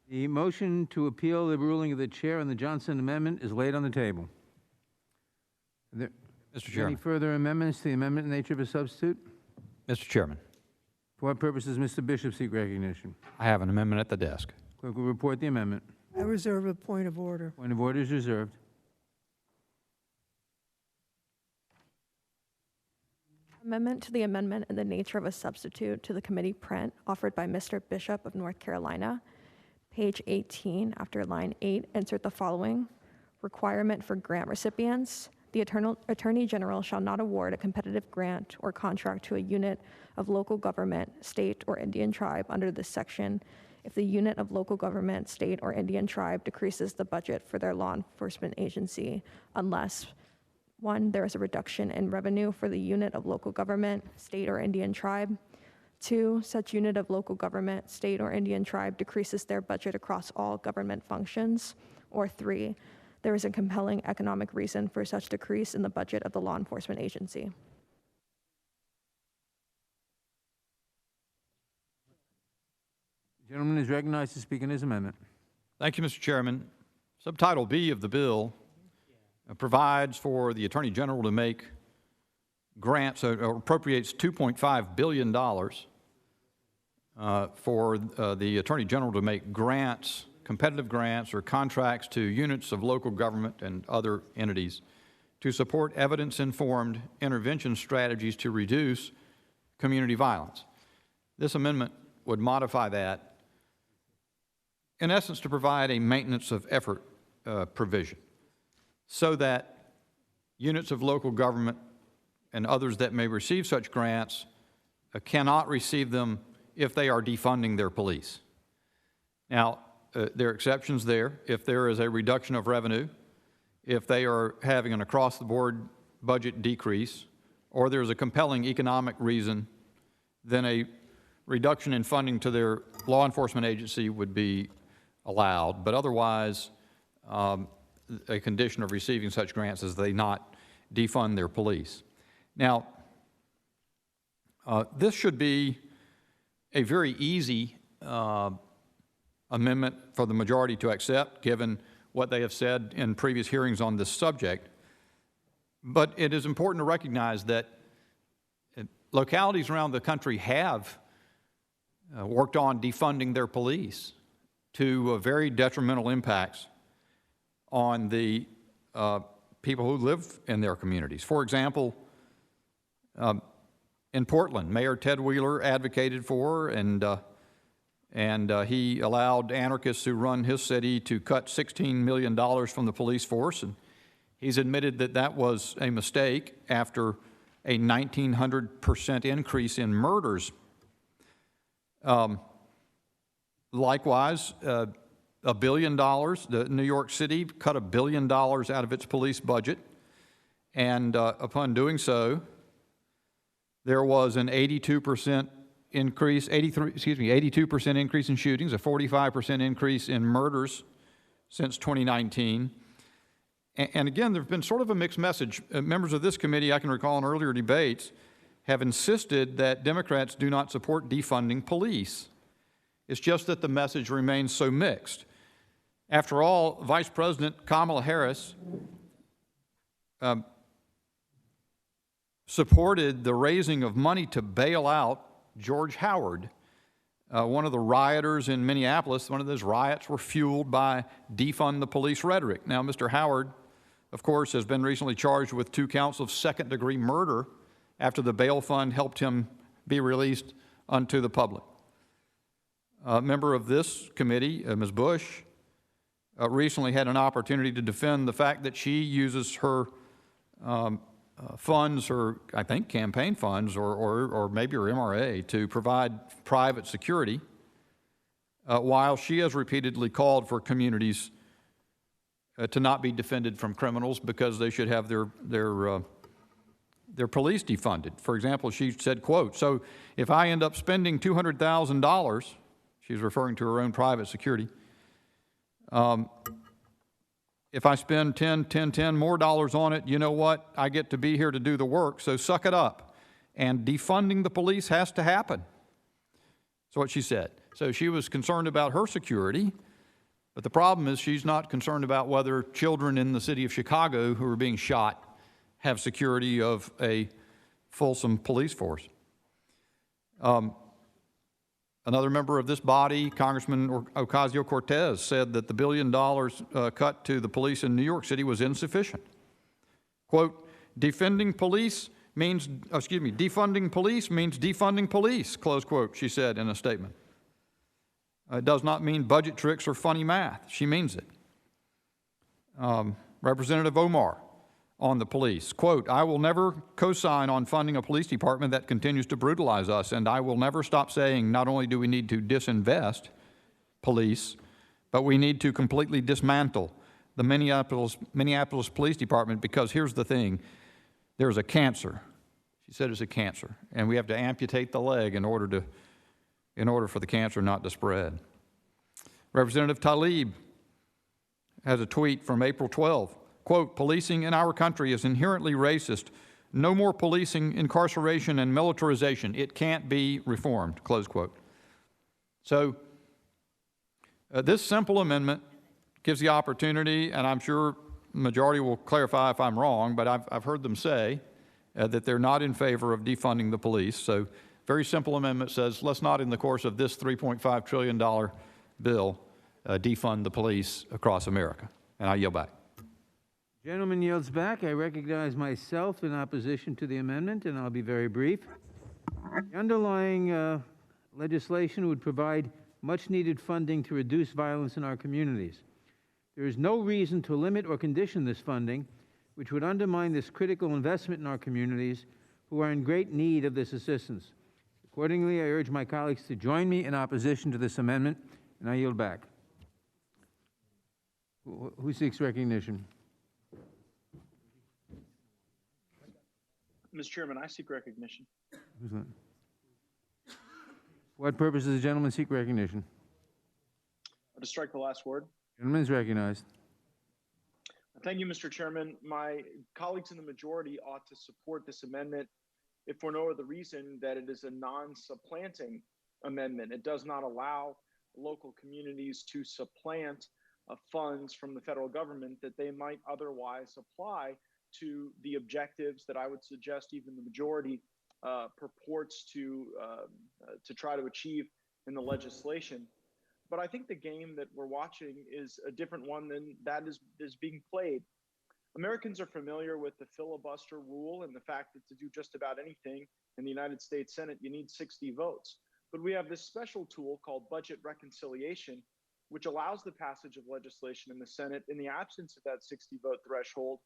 The motion to appeal the ruling of the chair on the Johnson Amendment is laid on the table. Are there Mr. any Chairman. further amendments to the amendment in nature of a substitute? Mr. Chairman, For what purposes Mr. Bishop seek recognition? I have an amendment at the desk. Clerk will report the amendment. I reserve a point of order. Point of order is reserved. Amendment to the amendment in the nature of a substitute to the committee print offered by Mr. Bishop of North Carolina. Page 18, after line 8, insert the following. Requirement for grant recipients. The Attorney General shall not award a competitive grant or contract to a unit of local government, state, or Indian tribe under this section if the unit of local government, state, or Indian tribe decreases the budget for their law enforcement agency unless 1, there is a reduction in revenue for the unit of local government, state, or Indian tribe. 2, such unit of local government, state, or Indian tribe decreases their budget across all government functions. Or 3, there is a compelling economic reason for such decrease in the budget of the law enforcement agency. The gentleman is recognized to speak on his amendment. Thank you, Mr. Chairman. Subtitle B of the bill provides for the Attorney General to make grants, or appropriates $2.5 billion for the Attorney General to make grants, competitive grants or contracts to units of local government and other entities to support evidence-informed intervention strategies to reduce community violence. This amendment would modify that, in essence, to provide a maintenance of effort provision, so that units of local government and others that may receive such grants cannot receive them if they are defunding their police. Now, there are exceptions there. If there is a reduction of revenue, if they are having an across-the-board budget decrease, or there's a compelling economic reason, then a reduction in funding to their law enforcement agency would be allowed. But otherwise, a condition of receiving such grants is they not defund their police. Now, this should be a very easy amendment for the majority to accept, given what they have said in previous hearings on this subject. But it is important to recognize that localities around the country have worked on defunding their police to very detrimental impacts on the people who live in their communities. For example, in Portland, Mayor Ted Wheeler advocated for and he allowed anarchists who run his city to cut $16 million from the police force, and he's admitted that that was a mistake after a 1,900% increase in murders. Likewise, $1 billion, New York City cut $1 billion out of its police budget, and upon doing so, there was an 82% increase, 82% increase in shootings, a 45% increase in murders since 2019. And again, there have been sort of a mixed message. Members of this committee, I can recall in earlier debates, have insisted that Democrats do not support defunding police. It's just that the message remains so mixed. After all, Vice President Kamala Harris supported the raising of money to bail out George Howard, one of the rioters in Minneapolis. One of those riots were fueled by defund the police rhetoric. Now, Mr. Howard, of course, has been recently charged with 2 counts of second-degree murder after the bail fund helped him be released unto the public. A member of this committee, Ms. Bush, recently had an opportunity to defend the fact that she uses her funds, or I think campaign funds, or maybe her MRA, to provide private security, while she has repeatedly called for communities to not be defended from criminals because they should have their police defunded. For example, she said, quote, "So if I end up spending $200,000, she's referring to her own private security, if I spend 10 more dollars on it, you know what? I get to be here to do the work, so suck it up. And defunding the police has to happen." That's what she said. So she was concerned about her security, but the problem is she's not concerned about whether children in the city of Chicago who are being shot have security of a fulsome police force. Another member of this body, Congressman Ocasio-Cortez, said that the $1 billion cut to the police in New York City was insufficient. Quote, defunding police means defunding police, close quote, she said in a statement. It does not mean budget tricks or funny math. She means it. Representative Omar on the police, quote, "I will never co-sign on funding a police department that continues to brutalize us, and I will never stop saying not only do we need to disinvest police, but we need to completely dismantle the Minneapolis Police Department, because here's the thing, there's a cancer." She said it's a cancer, and we have to amputate the leg in order for the cancer not to spread. Representative Tlaib has a tweet from April 12. Quote, "Policing in our country is inherently racist. No more policing, incarceration, and militarization. It can't be reformed," close quote. So this simple amendment gives the opportunity, and I'm sure the majority will clarify if I'm wrong, but I've heard them say that they're not in favor of defunding the police. So very simple amendment says, let's not in the course of this $3.5 trillion bill defund the police across America. And I yield back. Gentleman yields back. I recognize myself in opposition to the amendment, and I'll be very brief. The underlying legislation would provide much-needed funding to reduce violence in our communities. There is no reason to limit or condition this funding, which would undermine this critical investment in our communities who are in great need of this assistance. Accordingly, I urge my colleagues to join me in opposition to this amendment, and I yield back. Who seeks recognition? Mr. Chairman, I seek recognition. Who's that? For what purpose does the gentleman seek recognition? To strike the last word. Gentleman is recognized. Thank you, Mr. Chairman. My colleagues in the majority ought to support this amendment, if for no other reason that it is a non-supplanting amendment. It does not allow local communities to supplant funds from the federal government that they might otherwise apply to the objectives that I would suggest even the majority purports to try to achieve in the legislation. But I think the game that we're watching is a different one than that is being played. Americans are familiar with the filibuster rule and the fact that to do just about anything in the United States Senate, you need 60 votes. But we have this special tool called budget reconciliation, which allows the passage of legislation in the Senate in the absence of that 60 vote threshold,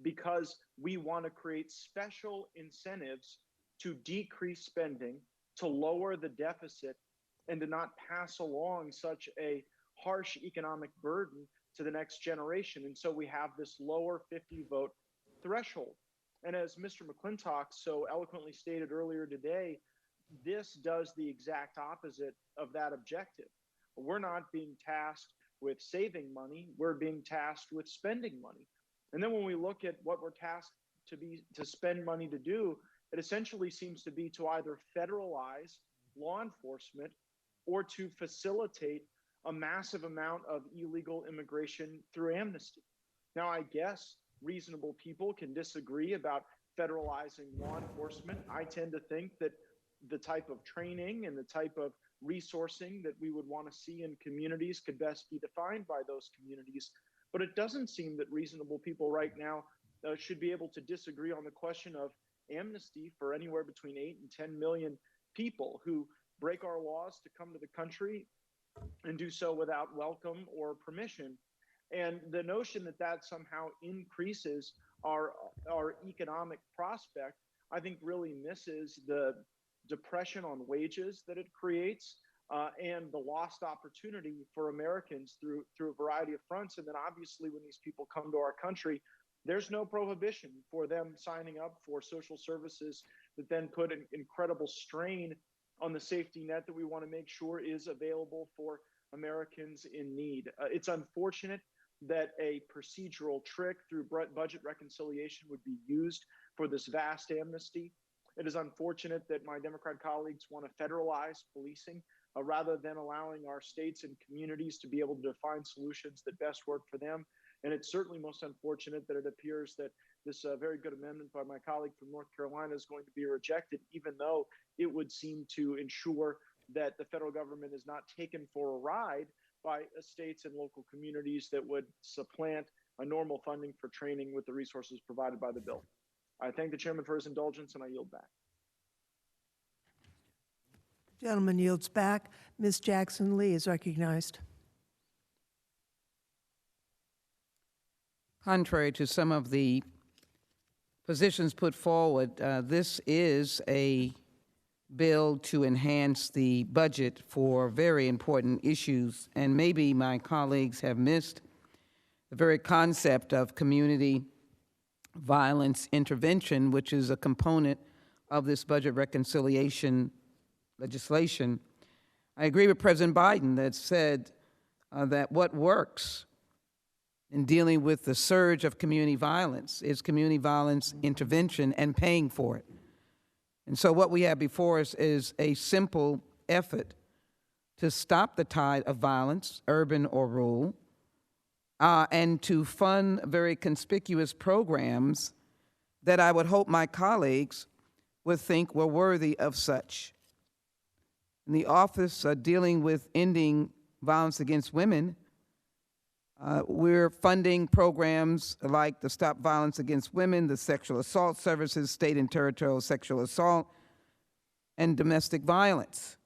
because we want to create special incentives to decrease spending, to lower the deficit, and to not pass along such a harsh economic burden to the next generation. And so we have this lower 50 vote threshold. And as Mr. McClintock so eloquently stated earlier today, this does the exact opposite of that objective. We're not being tasked with saving money, we're being tasked with spending money. And then when we look at what we're tasked to spend money to do, it essentially seems to be to either federalize law enforcement or to facilitate a massive amount of illegal immigration through amnesty. Now, I guess reasonable people can disagree about federalizing law enforcement. I tend to think that the type of training and the type of resourcing that we would want to see in communities could best be defined by those communities. But it doesn't seem that reasonable people right now should be able to disagree on the question of amnesty for anywhere between 8 and 10 million people who break our laws to come to the country and do so without welcome or permission. And the notion that that somehow increases our economic prospect, I think really misses the depression on wages that it creates and the lost opportunity for Americans through a variety of fronts. And then obviously when these people come to our country, there's no prohibition for them signing up for social services that then put an incredible strain on the safety net that we want to make sure is available for Americans in need. It's unfortunate that a procedural trick through budget reconciliation would be used for this vast amnesty. It is unfortunate that my Democrat colleagues want to federalize policing rather than allowing our states and communities to be able to define solutions that best work for them. And it's certainly most unfortunate that it appears that this very good amendment by my colleague from North Carolina is going to be rejected, even though it would seem to ensure that the federal government is not taken for a ride by states and local communities that would supplant a normal funding for training with the resources provided by the bill. I thank the chairman for his indulgence, and I yield back. Gentleman yields back. Ms. Jackson Lee is recognized. Contrary to some of the positions put forward, this is a bill to enhance the budget for very important issues, and maybe my colleagues have missed the very concept of community violence intervention, which is a component of this budget reconciliation legislation. I agree with President Biden that said that what works in dealing with the surge of community violence is community violence intervention and paying for it. And so what we have before us is a simple effort to stop the tide of violence, urban or rural, and to fund very conspicuous programs that I would hope my colleagues would think were worthy of such. In the Office dealing with ending violence against women, we're funding programs like the Stop Violence Against Women, the Sexual Assault Services, State and Territorial Sexual Assault, and Domestic Violence.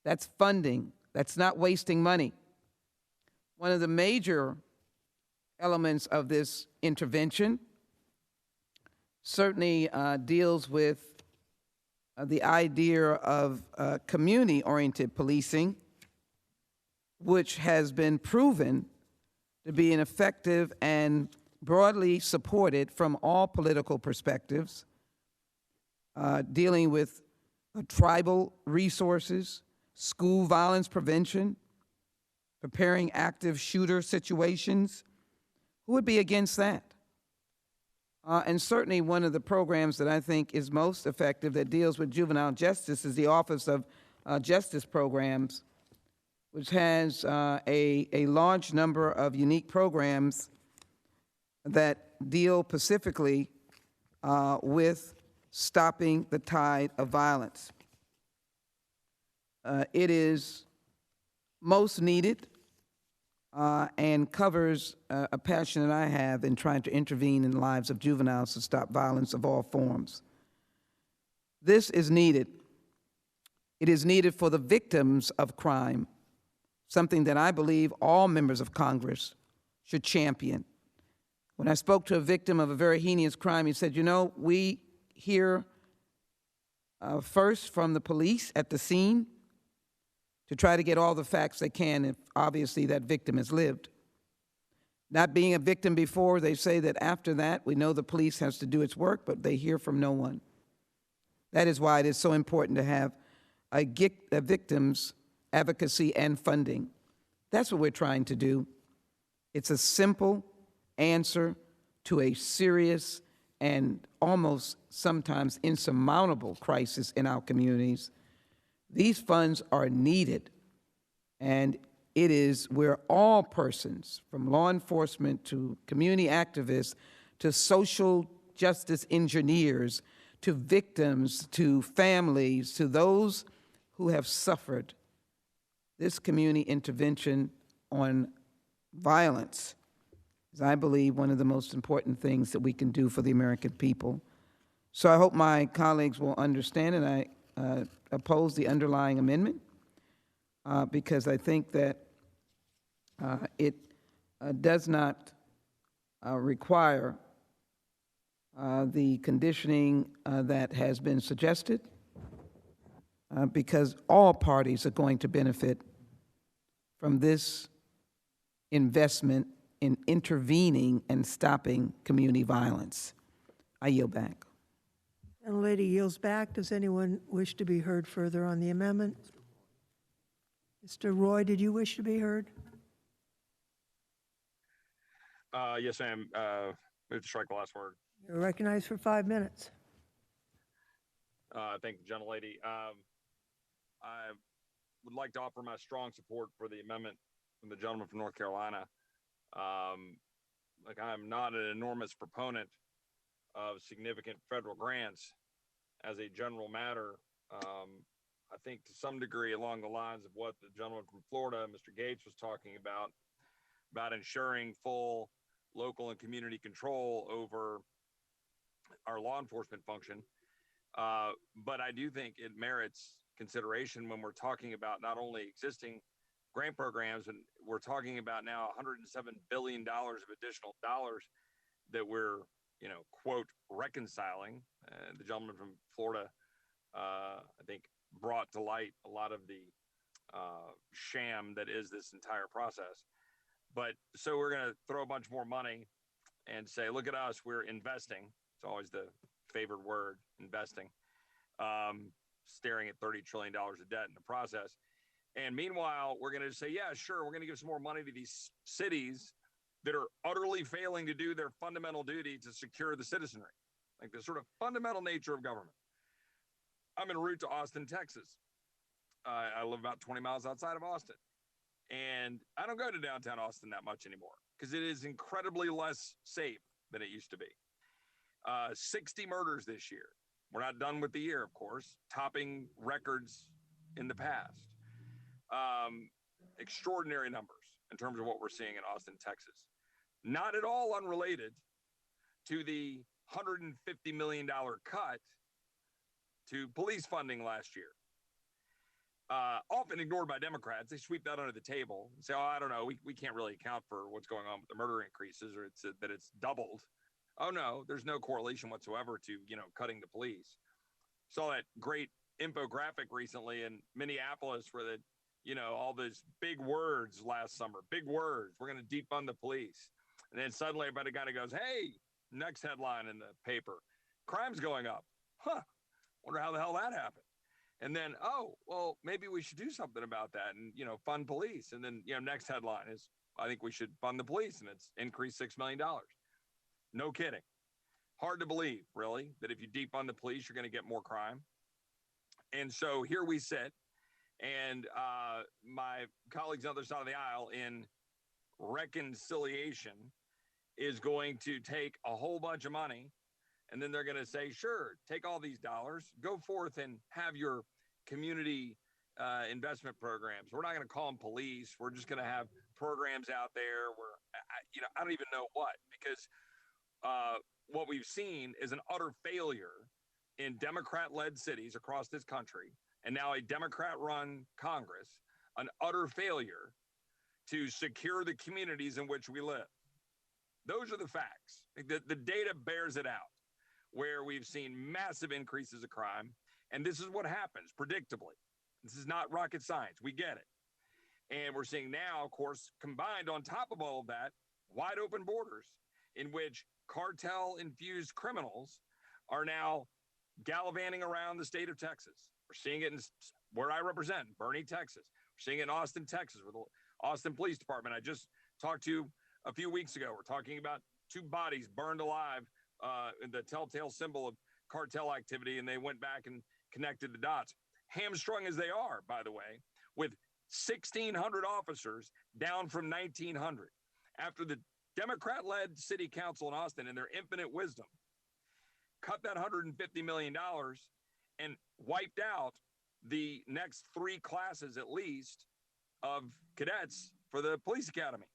That's funding. That's not wasting money. One of the major elements of this intervention certainly deals with the idea of community-oriented policing, which has been proven to be an effective and broadly supported from all political perspectives, dealing with tribal resources, school violence prevention, preparing active shooter situations. Who would be against that? And certainly one of the programs that I think is most effective that deals with juvenile justice is the Office of Justice Programs, which has a large number of unique programs that deal specifically with stopping the tide of violence. It is most needed and covers a passion that I have in trying to intervene in the lives of juveniles to stop violence of all forms. This is needed. It is needed for the victims of crime, something that I believe all members of Congress should champion. When I spoke to a victim of a very heinous crime, he said, you know, we hear first from the police at the scene to try to get all the facts they can if obviously that victim has lived. Not being a victim before, they say that after that, we know the police has to do its work, but they hear from no one. That is why it is so important to have a victim's advocacy and funding. That's what we're trying to do. It's a simple answer to a serious and almost sometimes insurmountable crisis in our communities. These funds are needed, and it is where all persons, from law enforcement to community activists to social justice engineers to victims to families to those who have suffered, this community intervention on violence is, I believe, one of the most important things that we can do for the American people. So I hope my colleagues will understand, and I oppose the underlying amendment because I think that it does not require the conditioning that has been suggested because all parties are going to benefit from this investment in intervening and stopping community violence. I yield back. And the lady yields back. Does anyone wish to be heard further on the amendment? Mr. Roy, did you wish to be heard? Yes, ma'am. Move to strike the last word. You're recognized for 5 minutes. Thank you, gentlelady. I would like to offer my strong support for the amendment from the gentleman from North Carolina. Like, I'm not an enormous proponent of significant federal grants as a general matter. I think to some degree along the lines of what the gentleman from Florida, Mr. Gates, was talking about ensuring full local and community control over our law enforcement function. But I do think it merits consideration when we're talking about not only existing grant programs, and we're talking about now $107 billion of additional dollars that we're, quote, reconciling. The gentleman from Florida, I think, brought to light a lot of the sham that is this entire process. But so we're going to throw a bunch more money and say, look at us, we're investing. It's always the favored word, investing, staring at $30 trillion of debt in the process. And meanwhile, we're going to say, yeah, sure, we're going to give some more money to these cities that are utterly failing to do their fundamental duty to secure the citizenry, like the sort of fundamental nature of government. I'm en route to Austin, Texas. I live about 20 miles outside of Austin. And I don't go to downtown Austin that much anymore because it is incredibly less safe than it used to be. 60 murders this year. We're not done with the year, of course, topping records in the past. Extraordinary numbers in terms of what we're seeing in Austin, Texas. Not at all unrelated to the $150 million cut to police funding last year. Often ignored by Democrats. They sweep that under the table and say, oh, I don't know, we can't really account for what's going on with the murder increases, or that it's doubled. Oh, no, there's no correlation whatsoever to, cutting the police. Saw that great infographic recently in Minneapolis where all those big words last summer, big words, we're going to defund the police. And then suddenly everybody kind of goes, hey, next headline in the paper, crime's going up. Huh, wonder how the hell that happened. And then, oh, well, maybe we should do something about that and, fund police. And then, next headline is, I think we should fund the police, and it's increased $6 million. No kidding. Hard to believe, really, that if you defund the police, you're going to get more crime. And so here we sit, and my colleagues on the other side of the aisle in reconciliation is going to take a whole bunch of money, and then they're going to say, sure, take all these dollars, go forth and have your community investment programs. We're not going to call them police. We're just going to have programs out there where, I don't even know what, because what we've seen is an utter failure in Democrat-led cities across this country, and now a Democrat-run Congress, an utter failure to secure the communities in which we live. Those are the facts. The data bears it out, where we've seen massive increases of crime, and this is what happens, predictably. This is not rocket science. We get it. And we're seeing now, of course, combined on top of all of that, wide open borders in which cartel-infused criminals are now gallivanting around the state of Texas. We're seeing it in where I represent, Bernie, Texas. We're seeing it in Austin, Texas, with the Austin Police Department. I just talked to a few weeks ago. We're talking about 2 bodies burned alive, the telltale symbol of cartel activity, and they went back and connected the dots. Hamstrung as they are, by the way, with 1,600 officers down from 1,900. After the Democrat-led city council in Austin, in their infinite wisdom, cut that $150 million and wiped out the next 3 classes at least of cadets for the police academy.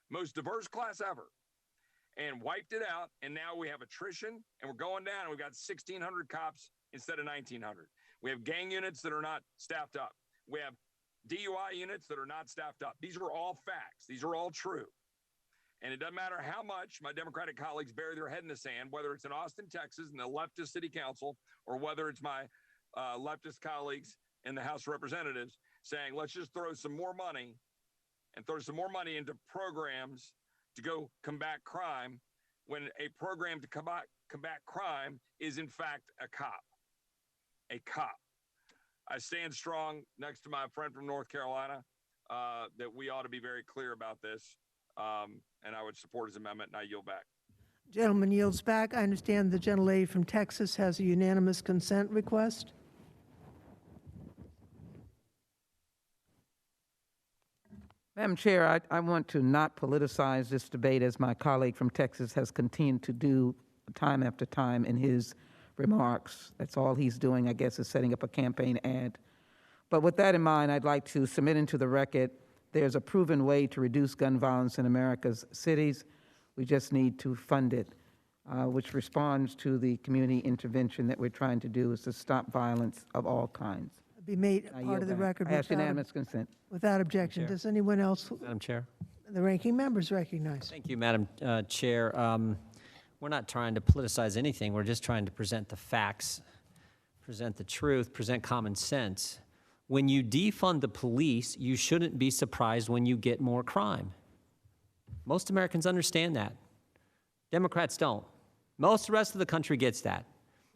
Most diverse class ever. And wiped it out, and now we have attrition, and we're going down, and we've got 1,600 cops instead of 1,900. We have gang units that are not staffed up. We have DUI units that are not staffed up. These are all facts. These are all true. And it doesn't matter how much my Democratic colleagues bury their head in the sand, whether it's in Austin, Texas, in the leftist city council, or whether it's my leftist colleagues in the House of Representatives saying, let's just throw some more money and throw some more money into programs to go combat crime, when a program to combat crime is in fact a cop. A cop. I stand strong next to my friend from North Carolina that we ought to be very clear about this, and I would support his amendment, and I yield back. Gentleman yields back. I understand the gentlelady from Texas has a unanimous consent request. Madam Chair, I want to not politicize this debate, as my colleague from Texas has continued to do time after time in his remarks. That's all he's doing, I guess, is setting up a campaign ad. But with that in mind, I'd like to submit into the record there's a proven way to reduce gun violence in America's cities. We just need to fund it, which responds to the community intervention that we're trying to do, is to stop violence of all kinds. Be made part of the record I ask unanimous consent. without objection. Does anyone else? Madam Chair. The ranking members recognize. Thank you, Madam Chair. We're not trying to politicize anything. We're just trying to present the facts, present the truth, present common sense. When you defund the police, you shouldn't be surprised when you get more crime. Most Americans understand that. Democrats don't. Most of the rest of the country gets that.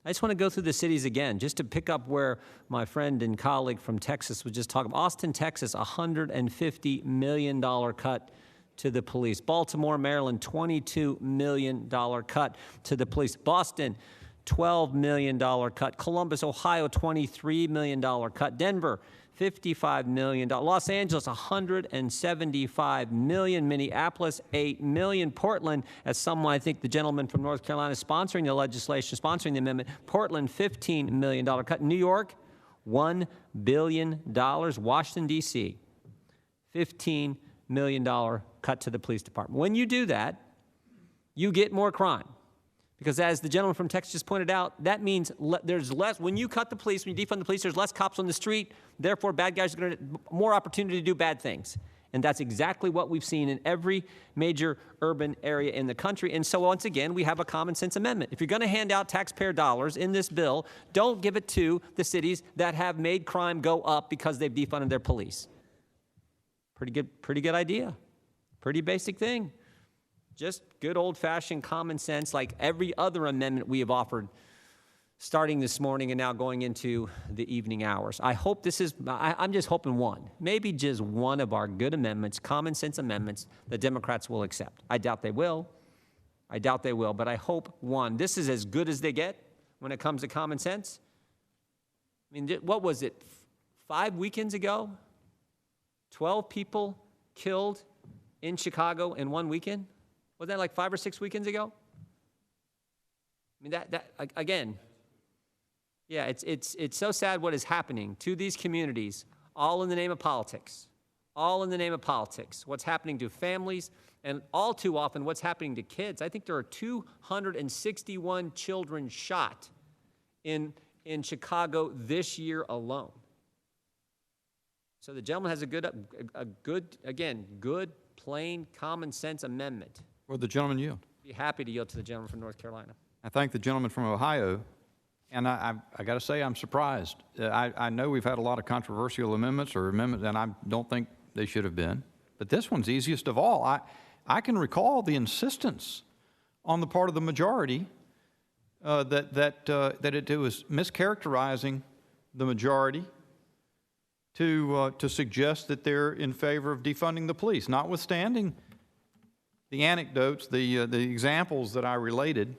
I just want to go through the cities again, just to pick up where my friend and colleague from Texas was just talking about. Austin, Texas, $150 million cut to the police. Baltimore, Maryland, $22 million cut to the police. Boston, $12 million cut. Columbus, Ohio, $23 million cut. Denver, $55 million. Los Angeles, $175 million. Minneapolis, $8 million. Portland, as someone, I think the gentleman from North Carolina is sponsoring the legislation, sponsoring the amendment. Portland, $15 million cut. New York, $1 billion. Washington, D.C., $15 million cut to the police department. When you do that, you get more crime. Because as the gentleman from Texas just pointed out, that means there's less, when you cut the police, when you defund the police, there's less cops on the street, therefore bad guys are going to more opportunity to do bad things. And that's exactly what we've seen in every major urban area in the country. And so once again, we have a common sense amendment. If you're going to hand out taxpayer dollars in this bill, don't give it to the cities that have made crime go up because they've defunded their police. Pretty good idea. Pretty basic thing. Just good old-fashioned common sense, like every other amendment we have offered starting this morning and now going into the evening hours. I hope this is, I'm just hoping one, maybe just one of our good amendments, common sense amendments, the Democrats will accept. I doubt they will. I doubt they will, but I hope one. This is as good as they get when it comes to common sense. I mean, what was it, 5 weekends ago? 12 people killed in Chicago in one weekend? Was that like 5 or 6 weekends ago? I mean, that again, yeah, it's so sad what is happening to these communities all in the name of politics. All in the name of politics. What's happening to families, and all too often what's happening to kids. I think there are 261 children shot in Chicago this year alone. So the gentleman has a good, again, good, plain, common sense amendment. Will the gentleman yield? Be happy to yield to the gentleman from North Carolina. I thank the gentleman from Ohio, and I got to say I'm surprised. I know we've had a lot of controversial amendments, and I don't think they should have been, but this one's easiest of all. I can recall the insistence on the part of the majority that it was mischaracterizing the majority to suggest that they're in favor of defunding the police, notwithstanding the anecdotes, the examples that I related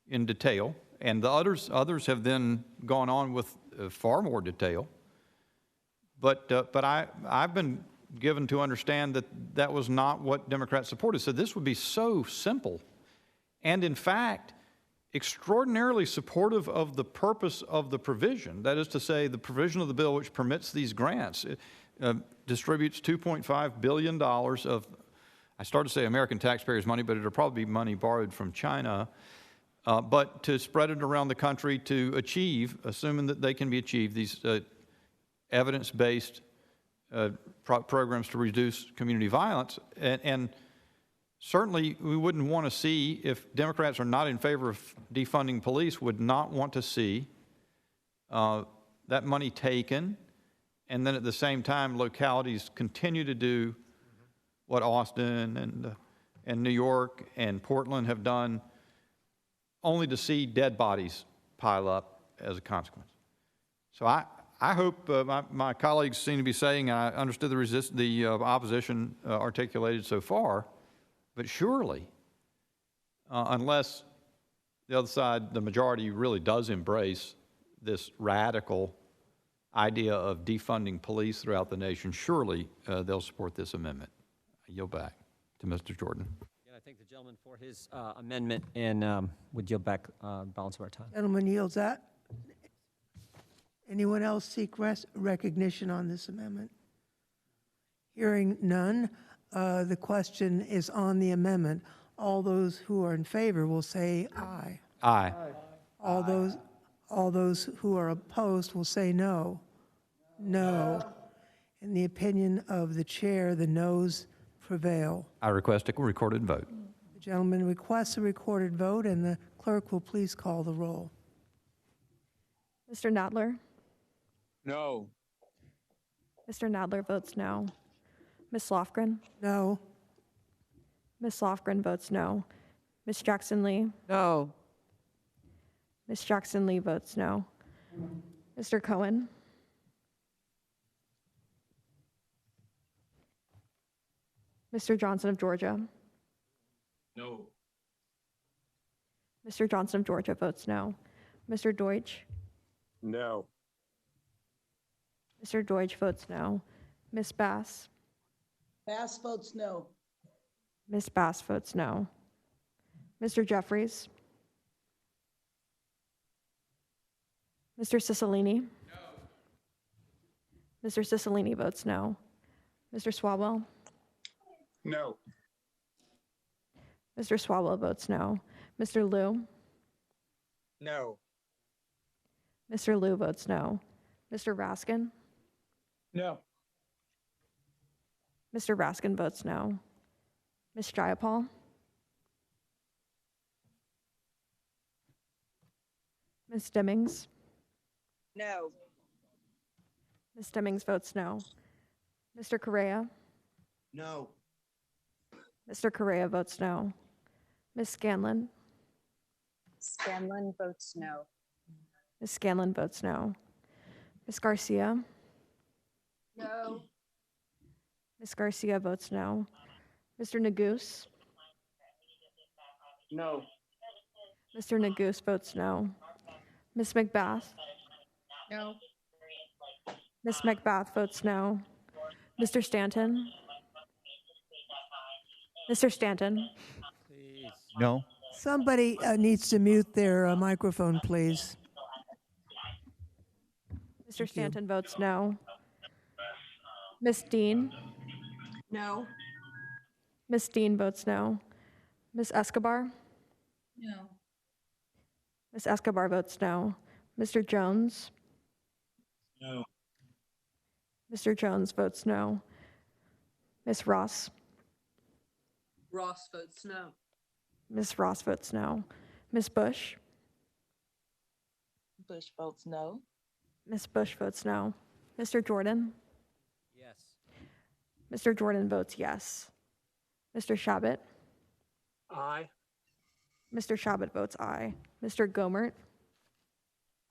in detail, and the others have then gone on with far more detail. But I've been given to understand that that was not what Democrats supported. So this would be so simple, and in fact, extraordinarily supportive of the purpose of the provision. That is to say, the provision of the bill which permits these grants distributes $2.5 billion of, I started to say American taxpayers' money, but it'll probably be money borrowed from China, but to spread it around the country to achieve, assuming that they can be achieved, these evidence-based programs to reduce community violence. And certainly we wouldn't want to see, if Democrats are not in favor of defunding police, would not want to see that money taken, and then at the same time localities continue to do what Austin and New York and Portland have done, only to see dead bodies pile up as a consequence. So I hope my colleagues seem to be saying, and I understood the opposition articulated so far, but surely, unless the other side, the majority, really does embrace this radical idea of defunding police throughout the nation, surely they'll support this amendment. I yield back to Mr. Jordan. I thank the gentleman for his amendment, and would yield back balance of our time. Gentleman yields that. Anyone else seek recognition on this amendment? Hearing none, the question is on the amendment. All those who are in favor will say aye. Aye. All those who are opposed will say no. No. In the opinion of the chair, the noes prevail. I request a recorded vote. The gentleman requests a recorded vote, and the clerk will please call the roll. Mr. Nadler? No. Mr. Nadler votes no. Ms. Lofgren? No. Ms. Lofgren votes no. Ms. Jackson-Lee? No. Ms. Jackson-Lee votes no. Mr. Cohen? Mr. Johnson of Georgia? No. Mr. Johnson of Georgia votes no. Mr. Deutsch? No. Mr. Deutsch votes no. Ms. Bass? Bass votes no. Ms. Bass votes no. Mr. Jeffries? Mr. Cicilline? No. Mr. Cicilline votes no. Mr. Swalwell? No. Mr. Swalwell votes no. Mr. Liu? No. Mr. Liu votes no. Mr. Raskin? No. Mr. Raskin votes no. Ms. Jayapal? Ms. Stemmings? No. Ms. Stemmings votes no. Mr. Correa? No. Mr. Correa votes no. Ms. Scanlon? Scanlon votes no. Ms. Scanlon votes no. Ms. Garcia? No. Ms. Garcia votes no. Mr. Neguse? No. Mr. Neguse votes no. Ms. McBath? No. Ms. McBath votes no. Mr. Stanton? Mr. Stanton? No. Somebody needs to mute their microphone, please. Mr. Stanton votes no. Ms. Dean? No. Ms. Dean votes no. Ms. Escobar? No. Ms. Escobar votes no. Mr. Jones? No. Mr. Jones votes no. Ms. Ross? Ross votes no. Ms. Ross votes no. Ms. Bush? Bush votes no. Ms. Bush votes no. Mr. Jordan? Yes. Mr. Jordan votes yes. Mr. Shabbat? Aye. Mr. Shabbat votes aye. Mr. Gomert?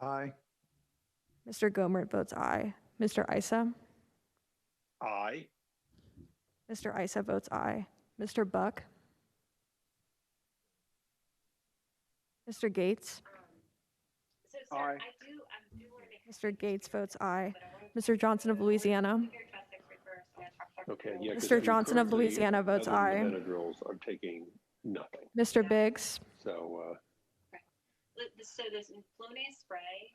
Aye. Mr. Gomert votes aye. Mr. Isa? Aye. Mr. Isa votes aye. Mr. Buck? Mr. Gates? Aye. Mr. Gates votes aye. Mr. Johnson of Louisiana? Okay, yeah. 'cause I Mr. mean, Johnson of currently, Louisiana votes other than aye. the Benadryls, I'm taking nothing. Mr. Biggs? So, So this influenza spray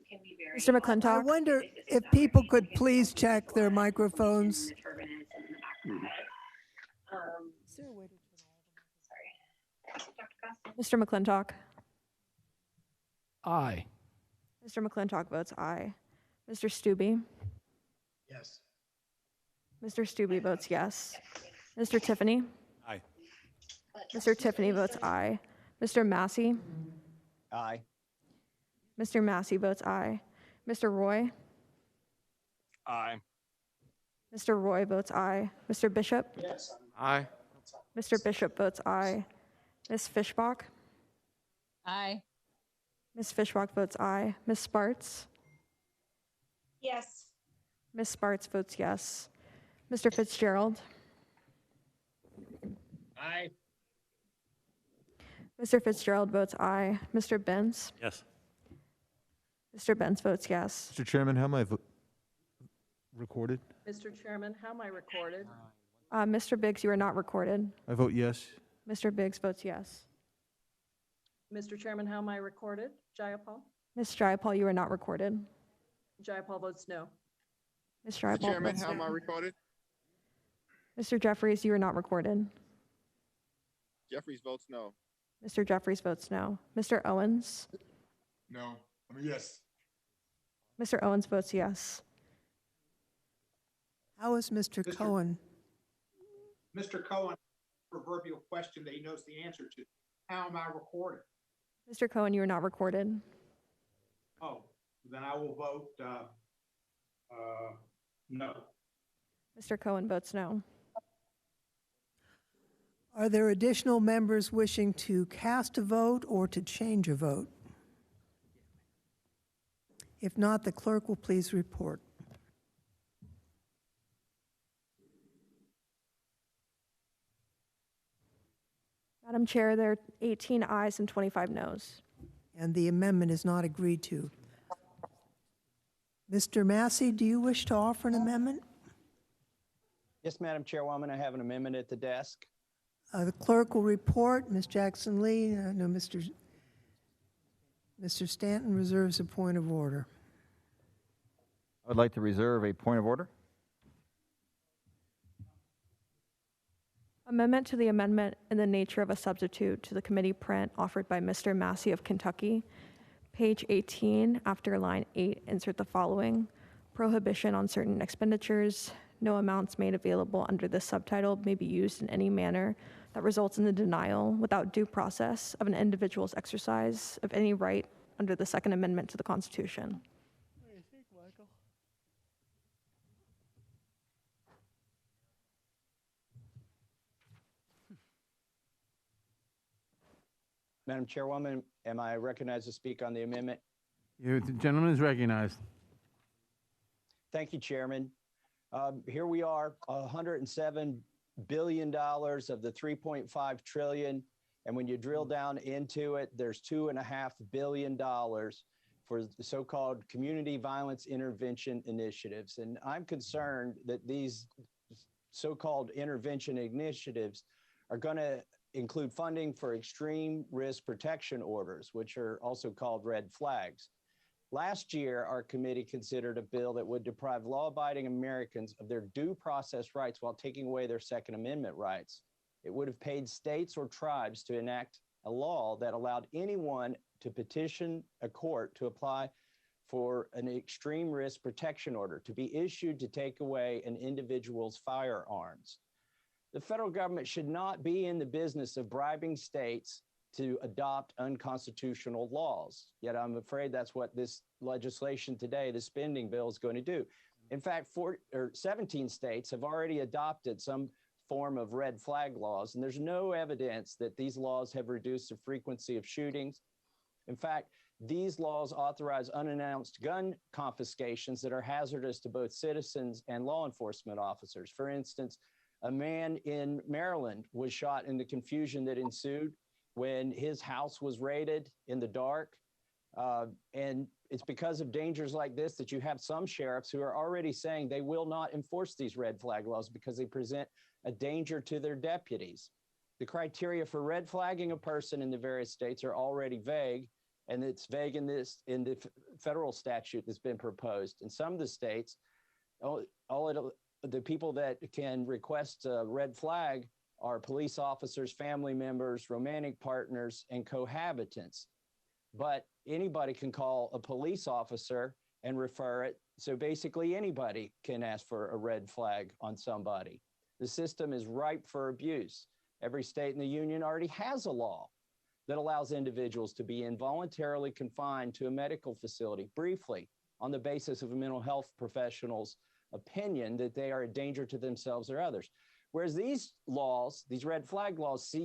can be very. Mr. McClintock? I wonder if people could please check their microphones. Mr. McClintock? Aye. Mr. McClintock votes aye. Mr. Stubbe? yes. Mr. Stubbe votes yes. Mr. Tiffany? Aye. Mr. Tiffany votes aye. Mr. Massey? Aye. Mr. Massey votes aye. Mr. Roy? Aye. Mr. Roy votes aye. Mr. Bishop? Yes. Aye. Mr. Bishop votes aye. Ms. Fishbach? Aye. Ms. Fishbach votes aye. Ms. Sparts? Yes. Ms. Sparts votes yes. Mr. Fitzgerald? Aye. Mr. Fitzgerald votes aye. Mr. Benz? Yes. Mr. Benz votes yes. Mr. Chairman, how am I recorded? Mr. Chairman, how am I recorded? Mr. Biggs, you are not recorded. I vote yes. Mr. Biggs votes yes. Mr. Chairman, how am I recorded? Jayapal? Ms. Jayapal, you are not recorded. Jayapal votes no. Ms. Mr. Jayapal Chairman, votes how am I no. recorded? Mr. Jeffries, you are not recorded. Jeffries votes no. Mr. Jeffries votes no. Mr. Owens? No. Yes. Mr. Owens votes yes. How is Mr. Cohen? Mr. Cohen, proverbial question that he knows the answer to. How am I recorded? Mr. Cohen, you are not recorded. Oh, then I will vote no. Mr. Cohen votes no. Are there additional members wishing to cast a vote or to change a vote? If not, the clerk will please report. Madam Chair, there are 18 ayes and 25 noes. And the amendment is not agreed to. Mr. Massey, do you wish to offer an amendment? Yes, Madam Chairwoman, I have an amendment at the desk. The clerk will report. Ms. Jackson Lee, no, Mr. Stanton reserves a point of order. I would like to reserve a point of order. Amendment to the amendment in the nature of a substitute to the committee print offered by Mr. Massey of Kentucky. Page 18, after line 8, insert the following. Prohibition on certain expenditures. No amounts made available under this subtitle may be used in any manner that results in the denial without due process of an individual's exercise of any right under the Second Amendment to the Constitution. What do you think, Michael? Madam Chairwoman, am I recognized to speak on the amendment? The gentleman is recognized. Thank you, Chairman. Here we are, $107 billion of the $3.5 trillion. And when you drill down into it, there's $2.5 billion for the so-called community violence intervention initiatives. And I'm concerned that these so-called intervention initiatives are going to include funding for extreme risk protection orders, which are also called red flags. Last year, our committee considered a bill that would deprive law-abiding Americans of their due process rights while taking away their Second Amendment rights. It would have paid states or tribes to enact a law that allowed anyone to petition a court to apply for an extreme risk protection order to be issued to take away an individual's firearms. The federal government should not be in the business of bribing states to adopt unconstitutional laws. Yet I'm afraid that's what this legislation today, the spending bill, is going to do. In fact, 17 states have already adopted some form of red flag laws, and there's no evidence that these laws have reduced the frequency of shootings. In fact, these laws authorize unannounced gun confiscations that are hazardous to both citizens and law enforcement officers. For instance, a man in Maryland was shot in the confusion that ensued when his house was raided in the dark. And it's because of dangers like this that you have some sheriffs who are already saying they will not enforce these red flag laws because they present a danger to their deputies. The criteria for red flagging a person in the various states are already vague, and it's vague in the federal statute that's been proposed. In some of the states, the people that can request a red flag are police officers, family members, romantic partners, and cohabitants. But anybody can call a police officer and refer it. So basically anybody can ask for a red flag on somebody. The system is ripe for abuse. Every state in the union already has a law that allows individuals to be involuntarily confined to a medical facility briefly on the basis of a mental health professional's opinion that they are a danger to themselves or others. Whereas these laws, these red flag laws,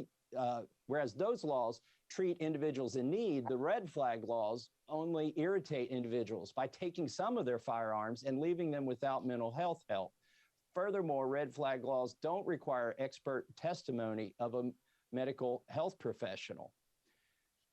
whereas those laws treat individuals in need, the red flag laws only irritate individuals by taking some of their firearms and leaving them without mental health help. Furthermore, red flag laws don't require expert testimony of a medical health professional.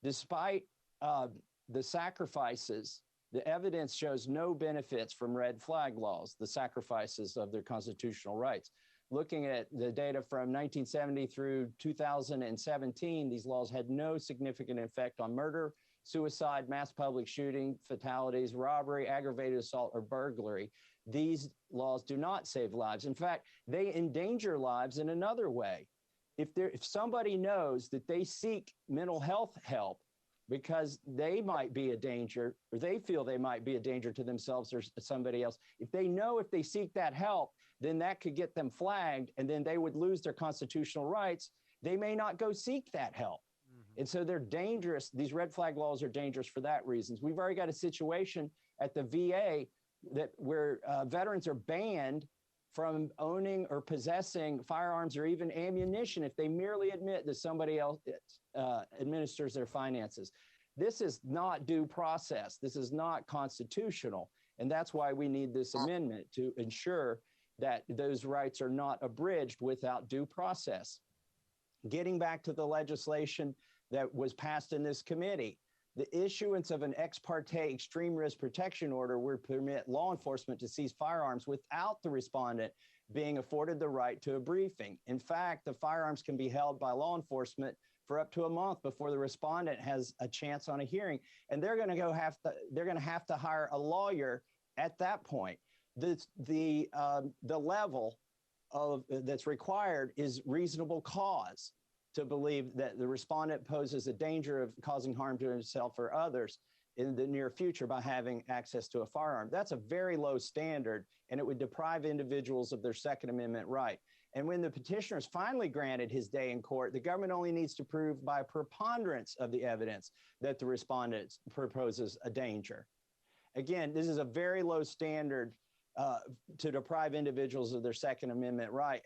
Despite the sacrifices, the evidence shows no benefits from red flag laws, the sacrifices of their constitutional rights. Looking at the data from 1970 through 2017, these laws had no significant effect on murder, suicide, mass public shooting, fatalities, robbery, aggravated assault, or burglary. These laws do not save lives. In fact, they endanger lives in another way. If somebody knows that they seek mental health help because they might be a danger, or they feel they might be a danger to themselves or somebody else, if they know if they seek that help, then that could get them flagged, and then they would lose their constitutional rights. They may not go seek that help. And so they're dangerous. These red flag laws are dangerous for that reason. We've already got a situation at the VA where veterans are banned from owning or possessing firearms or even ammunition if they merely admit that somebody else administers their finances. This is not due process. This is not constitutional. And that's why we need this amendment to ensure that those rights are not abridged without due process. Getting back to the legislation that was passed in this committee, the issuance of an ex parte extreme risk protection order would permit law enforcement to seize firearms without the respondent being afforded the right to a briefing. In fact, the firearms can be held by law enforcement for up to a month before the respondent has a chance on a hearing. And they're going to have to hire a lawyer at that point. The level that's required is reasonable cause to believe that the respondent poses a danger of causing harm to himself or others in the near future by having access to a firearm. That's a very low standard, and it would deprive individuals of their Second Amendment right. And when the petitioner is finally granted his day in court, the government only needs to prove by a preponderance of the evidence that the respondent proposes a danger. Again, this is a very low standard to deprive individuals of their Second Amendment right.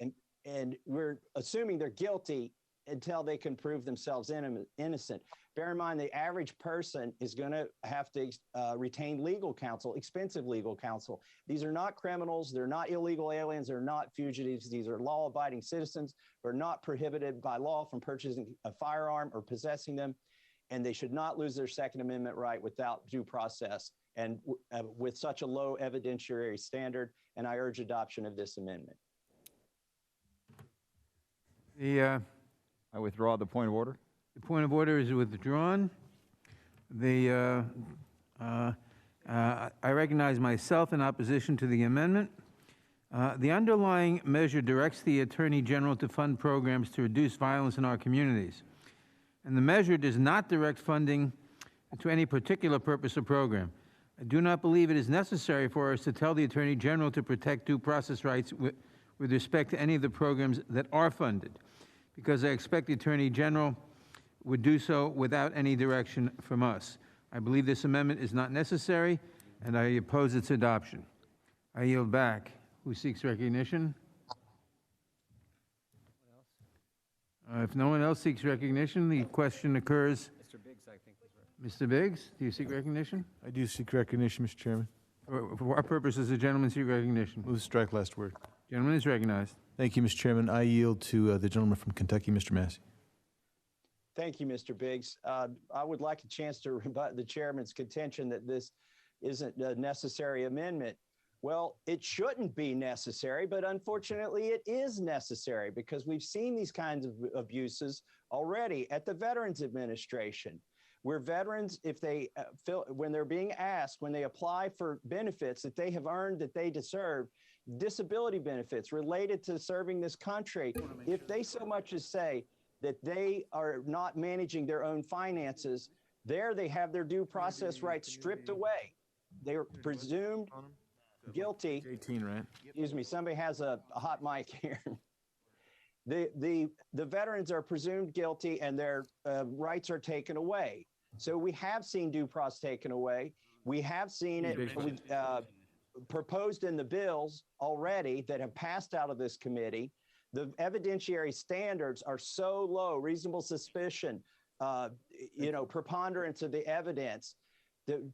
And we're assuming they're guilty until they can prove themselves innocent. Bear in mind, the average person is going to have to retain legal counsel, expensive legal counsel. These are not criminals. They're not illegal aliens. They're not fugitives. These are law-abiding citizens who are not prohibited by law from purchasing a firearm or possessing them, and they should not lose their Second Amendment right without due process and with such a low evidentiary standard, and I urge adoption of this amendment. I withdraw the point of order. The point of order is withdrawn. I recognize myself in opposition to the amendment. The underlying measure directs the Attorney General to fund programs to reduce violence in our communities. And the measure does not direct funding to any particular purpose or program. I do not believe it is necessary for us to tell the Attorney General to protect due process rights with respect to any of the programs that are funded, because I expect the Attorney General would do so without any direction from us. I believe this amendment is not necessary, and I oppose its adoption. I yield back. Who seeks recognition? If no one else seeks recognition, the question occurs. Mr. Biggs, I think, was right. Mr. Biggs, do you seek recognition? I do seek recognition, Mr. Chairman. For what purpose does the gentleman seek recognition? Move to strike last word. Gentleman is recognized. Thank you, Mr. Chairman. I yield to the gentleman from Kentucky, Mr. Massey. Thank you, Mr. Biggs. I would like a chance to rebut the chairman's contention that this isn't a necessary amendment. Well, it shouldn't be necessary, but unfortunately it is necessary because we've seen these kinds of abuses already at the Veterans Administration, where veterans, if they when they're being asked, when they apply for benefits that they have earned, that they deserve, disability benefits related to serving this country, if they so much as say that they are not managing their own finances, there they have their due process rights stripped away. They are presumed guilty. 18, right? Excuse me, somebody has a hot mic here. The veterans are presumed guilty and their rights are taken away. So we have seen due process taken away. We have seen it proposed in the bills already that have passed out of this committee. The evidentiary standards are so low, reasonable suspicion, preponderance of the evidence,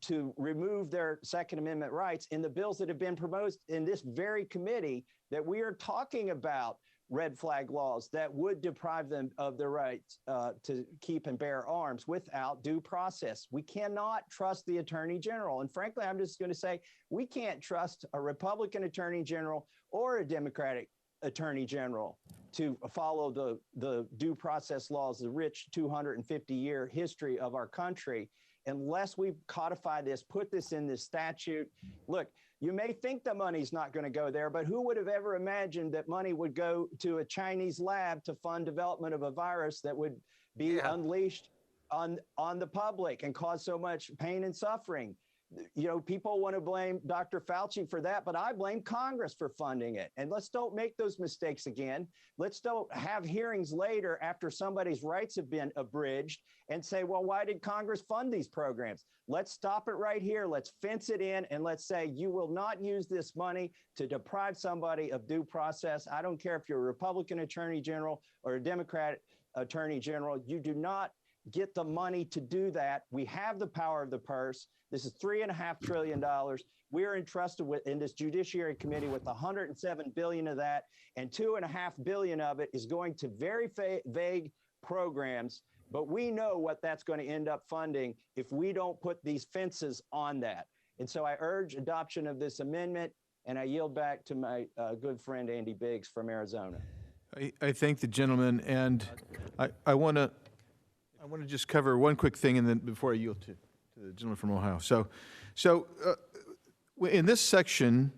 to remove their Second Amendment rights in the bills that have been proposed in this very committee, that we are talking about red flag laws that would deprive them of their rights to keep and bear arms without due process. We cannot trust the Attorney General. And frankly, I'm just going to say, we can't trust a Republican Attorney General or a Democratic Attorney General to follow the due process laws, the rich 250-year history of our country, unless we codify this, put this in this statute. Look, you may think the money's not going to go there, but who would have ever imagined that money would go to a Chinese lab to fund development of a virus that would be unleashed on the public and cause so much pain and suffering? You know, people want to blame Dr. Fauci for that, but I blame Congress for funding it. And let's don't make those mistakes again. Let's don't have hearings later after somebody's rights have been abridged and say, well, why did Congress fund these programs? Let's stop it right here. Let's fence it in and let's say you will not use this money to deprive somebody of due process. I don't care if you're a Republican Attorney General or a Democratic Attorney General. You do not get the money to do that. We have the power of the purse. This is $3.5 trillion. We're entrusted with in this Judiciary Committee with $107 billion of that, and $2.5 billion of it is going to very vague programs. But we know what that's going to end up funding if we don't put these fences on that. And so I urge adoption of this amendment, and I yield back to my good friend Andy Biggs from Arizona. I thank the gentleman, and I want to just cover one quick thing, and then before I yield to the gentleman from Ohio. So in this section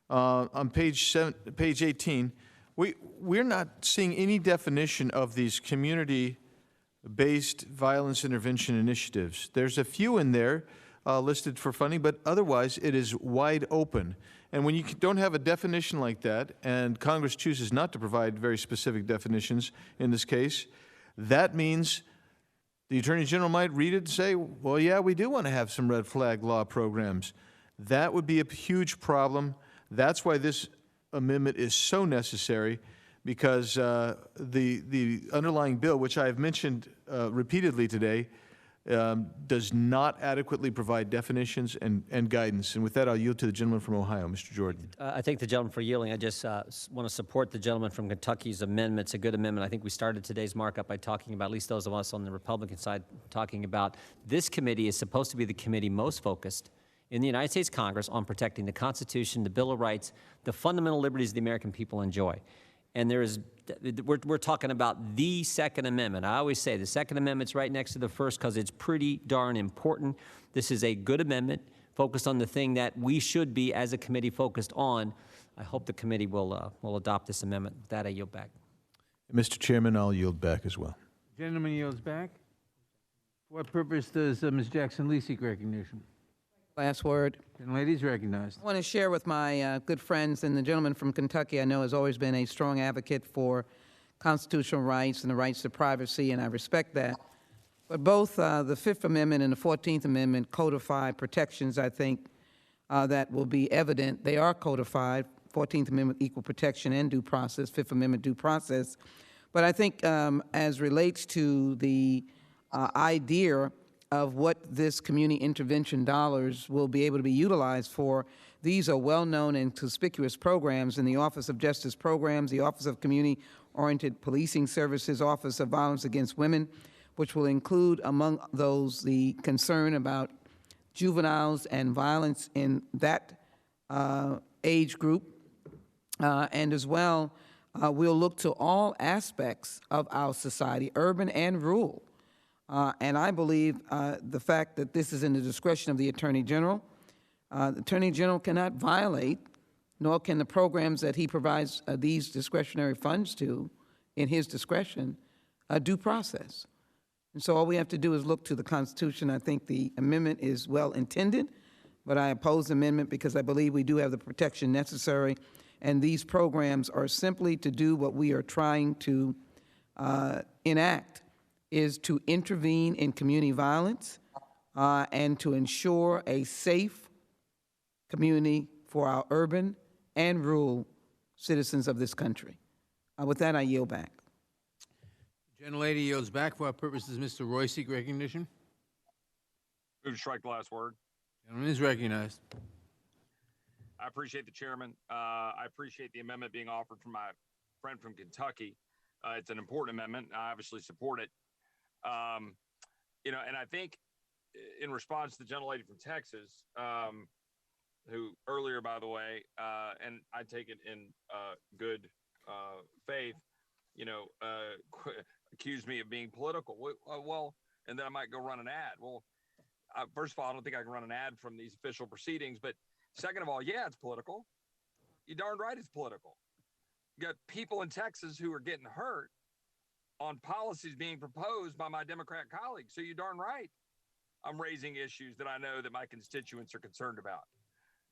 on page 18, we're not seeing any definition of these community-based violence intervention initiatives. There's a few in there listed for funding, but otherwise it is wide open. And when you don't have a definition like that, and Congress chooses not to provide very specific definitions in this case, that means the Attorney General might read it and say, well, yeah, we do want to have some red flag law programs. That would be a huge problem. That's why this amendment is so necessary, because the underlying bill, which I have mentioned repeatedly today, does not adequately provide definitions and guidance. And with that, I'll yield to the gentleman from Ohio, Mr. Jordan. I thank the gentleman for yielding. I just want to support the gentleman from Kentucky's amendment. It's a good amendment. I think we started today's markup by talking about, at least those of us on the Republican side, talking about this committee is supposed to be the committee most focused in the United States Congress on protecting the Constitution, the Bill of Rights, the fundamental liberties the American people enjoy. And we're talking about the Second Amendment. I always say the Second Amendment's right next to the first because it's pretty darn important. This is a good amendment focused on the thing that we should be, as a committee, focused on. I hope the committee will adopt this amendment. With that, I yield back. Mr. Chairman, I'll yield back as well. Gentleman yields back. For what purpose does Ms. Jackson-Lee seek recognition? Last word. And ladies recognized. I want to share with my good friends, and the gentleman from Kentucky I know has always been a strong advocate for constitutional rights and the rights to privacy, and I respect that. But both the Fifth Amendment and the 14th Amendment codify protections, I think, that will be evident. They are codified, 14th Amendment equal protection and due process, Fifth Amendment due process. But I think as relates to the idea of what this community intervention dollars will be able to be utilized for, these are well-known and conspicuous programs in the Office of Justice Programs, the Office of Community-Oriented Policing Services, Office of Violence Against Women, which will include among those the concern about juveniles and violence in that age group. And as well, we'll look to all aspects of our society, urban and rural. And I believe the fact that this is in the discretion of the Attorney General, the Attorney General cannot violate, nor can the programs that he provides these discretionary funds to, in his discretion, due process. And so all we have to do is look to the Constitution. I think the amendment is well intended, but I oppose the amendment because I believe we do have the protection necessary, and these programs are simply to do what we are trying to enact, is to intervene in community violence and to ensure a safe community for our urban and rural citizens of this country. With that, I yield back. Gentlelady yields back. For what purpose does Mr. Roy seek recognition? Move to strike the last word. Gentleman is recognized. I appreciate the chairman. I appreciate the amendment being offered from my friend from Kentucky. It's an important amendment. I obviously support it. You know, and I think in response to the gentlelady from Texas, who earlier, by the way, and I take it in good faith, you know, accused me of being political. Well, and then I might go run an ad. Well, first of all, I don't think I can run an ad from these official proceedings. But second of all, yeah, it's political. You darn right it's political. You got people in Texas who are getting hurt on policies being proposed by my Democrat colleagues. So you darn right I'm raising issues that I know that my constituents are concerned about.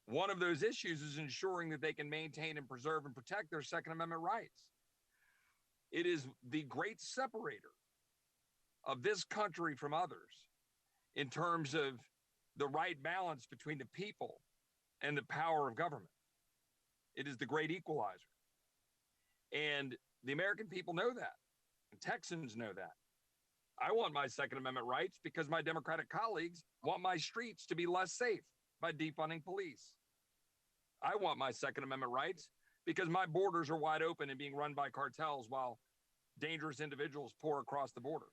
One of those issues is ensuring that they can maintain and preserve and protect their Second Amendment rights. It is the great separator of this country from others in terms of the right balance between the people and the power of government. It is the great equalizer. And the American people know that. And Texans know that. I want my Second Amendment rights because my Democratic colleagues want my streets to be less safe by defunding police. I want my Second Amendment rights because my borders are wide open and being run by cartels while dangerous individuals pour across the border.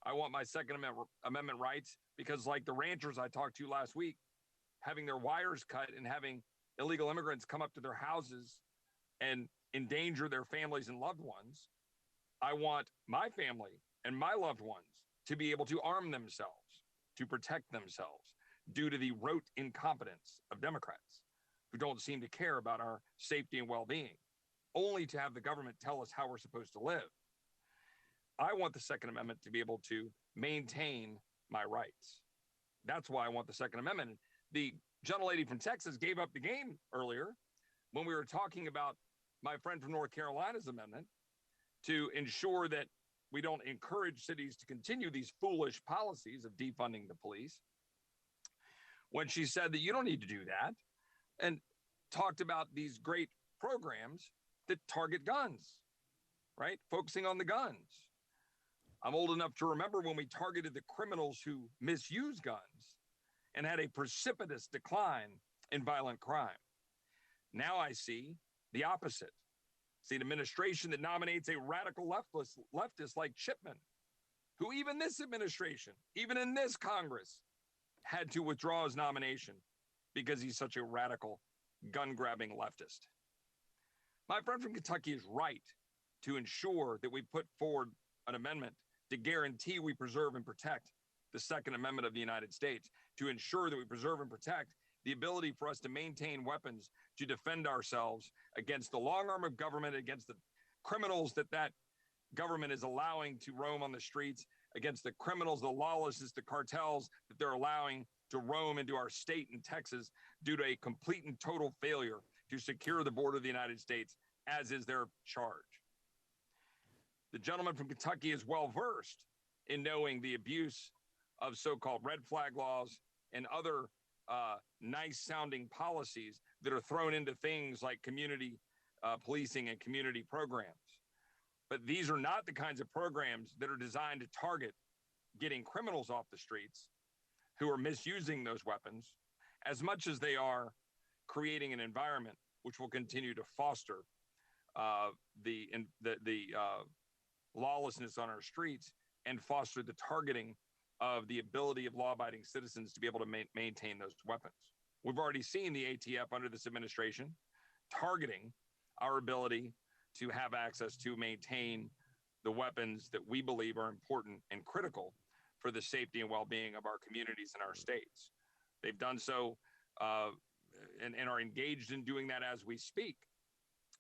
I want my Second Amendment rights because, like the ranchers I talked to last week, having their wires cut and having illegal immigrants come up to their houses and endanger their families and loved ones, I want my family and my loved ones to be able to arm themselves, to protect themselves, due to the rote incompetence of Democrats who don't seem to care about our safety and well-being, only to have the government tell us how we're supposed to live. I want the Second Amendment to be able to maintain my rights. That's why I want the Second Amendment. The gentlelady from Texas gave up the game earlier when we were talking about my friend from North Carolina's amendment to ensure that we don't encourage cities to continue these foolish policies of defunding the police, when she said that you don't need to do that, and talked about these great programs that target guns, right? Focusing on the guns. I'm old enough to remember when we targeted the criminals who misuse guns and had a precipitous decline in violent crime. Now I see the opposite. See an administration that nominates a radical leftist like Chipman, who even this administration, even in this Congress, had to withdraw his nomination because he's such a radical, gun-grabbing leftist. My friend from Kentucky is right to ensure that we put forward an amendment to guarantee we preserve and protect the Second Amendment of the United States to ensure that we preserve and protect the ability for us to maintain weapons to defend ourselves against the long arm of government, against the criminals that government is allowing to roam on the streets, against the criminals, the lawlessness, the cartels that they're allowing to roam into our state in Texas due to a complete and total failure to secure the border of the United States, as is their charge. The gentleman from Kentucky is well versed in knowing the abuse of so-called red flag laws and other nice sounding policies that are thrown into things like community policing and community programs. But these are not the kinds of programs that are designed to target getting criminals off the streets who are misusing those weapons, as much as they are creating an environment which will continue to foster the lawlessness on our streets and foster the targeting of the ability of law-abiding citizens to be able to maintain those weapons. We've already seen the ATF under this administration targeting our ability to have access to maintain the weapons that we believe are important and critical for the safety and well-being of our communities and our states. They've done so and are engaged in doing that as we speak.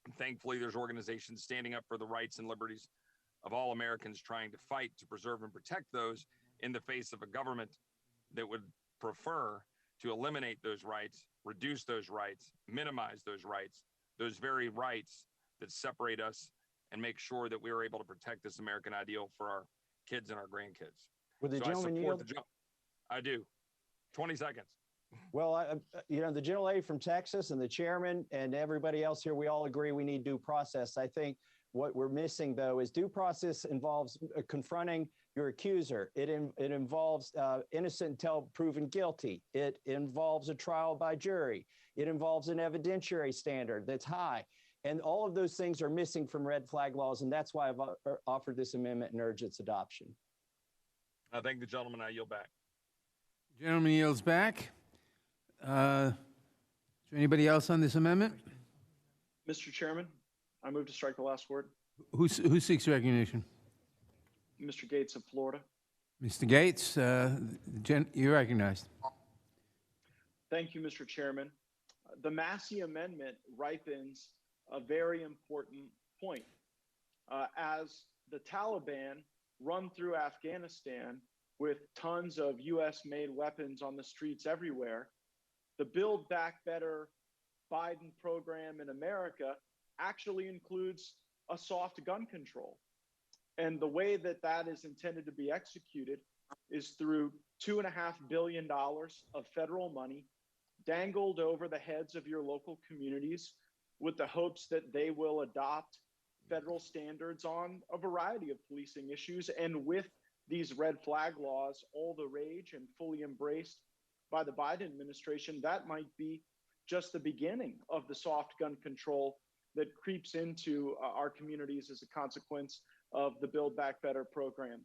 And thankfully, there's organizations standing up for the rights and liberties of all Americans, trying to fight to preserve and protect those in the face of a government that would prefer to eliminate those rights, reduce those rights, minimize those very rights that separate us and make sure that we are able to protect this American ideal for our kids and our grandkids. Would the So gentleman yield? I do. 20 seconds. Well, the gentlelady from Texas and the chairman and everybody else here, we all agree we need due process. I think what we're missing, though, is due process involves confronting your accuser. It involves innocent until proven guilty. It involves a trial by jury. It involves an evidentiary standard that's high. And all of those things are missing from red flag laws, and that's why I've offered this amendment and urge its adoption. I thank the gentleman. I yield back. Gentleman yields back. Is there anybody else on this amendment? Mr. Chairman, I move to strike the last word. Who seeks recognition? Mr. Gates of Florida. Mr. Gates, you're recognized. Thank you, Mr. Chairman. The Massey Amendment ripens a very important point. As the Taliban run through Afghanistan with tons of U.S.-made weapons on the streets everywhere, the Build Back Better Biden program in America actually includes a soft gun control. And the way that that is intended to be executed is through $2.5 billion of federal money dangled over the heads of your local communities with the hopes that they will adopt federal standards on a variety of policing issues. And with these red flag laws, all the rage and fully embraced by the Biden administration, that might be just the beginning of the soft gun control that creeps into our communities as a consequence of the Build Back Better program.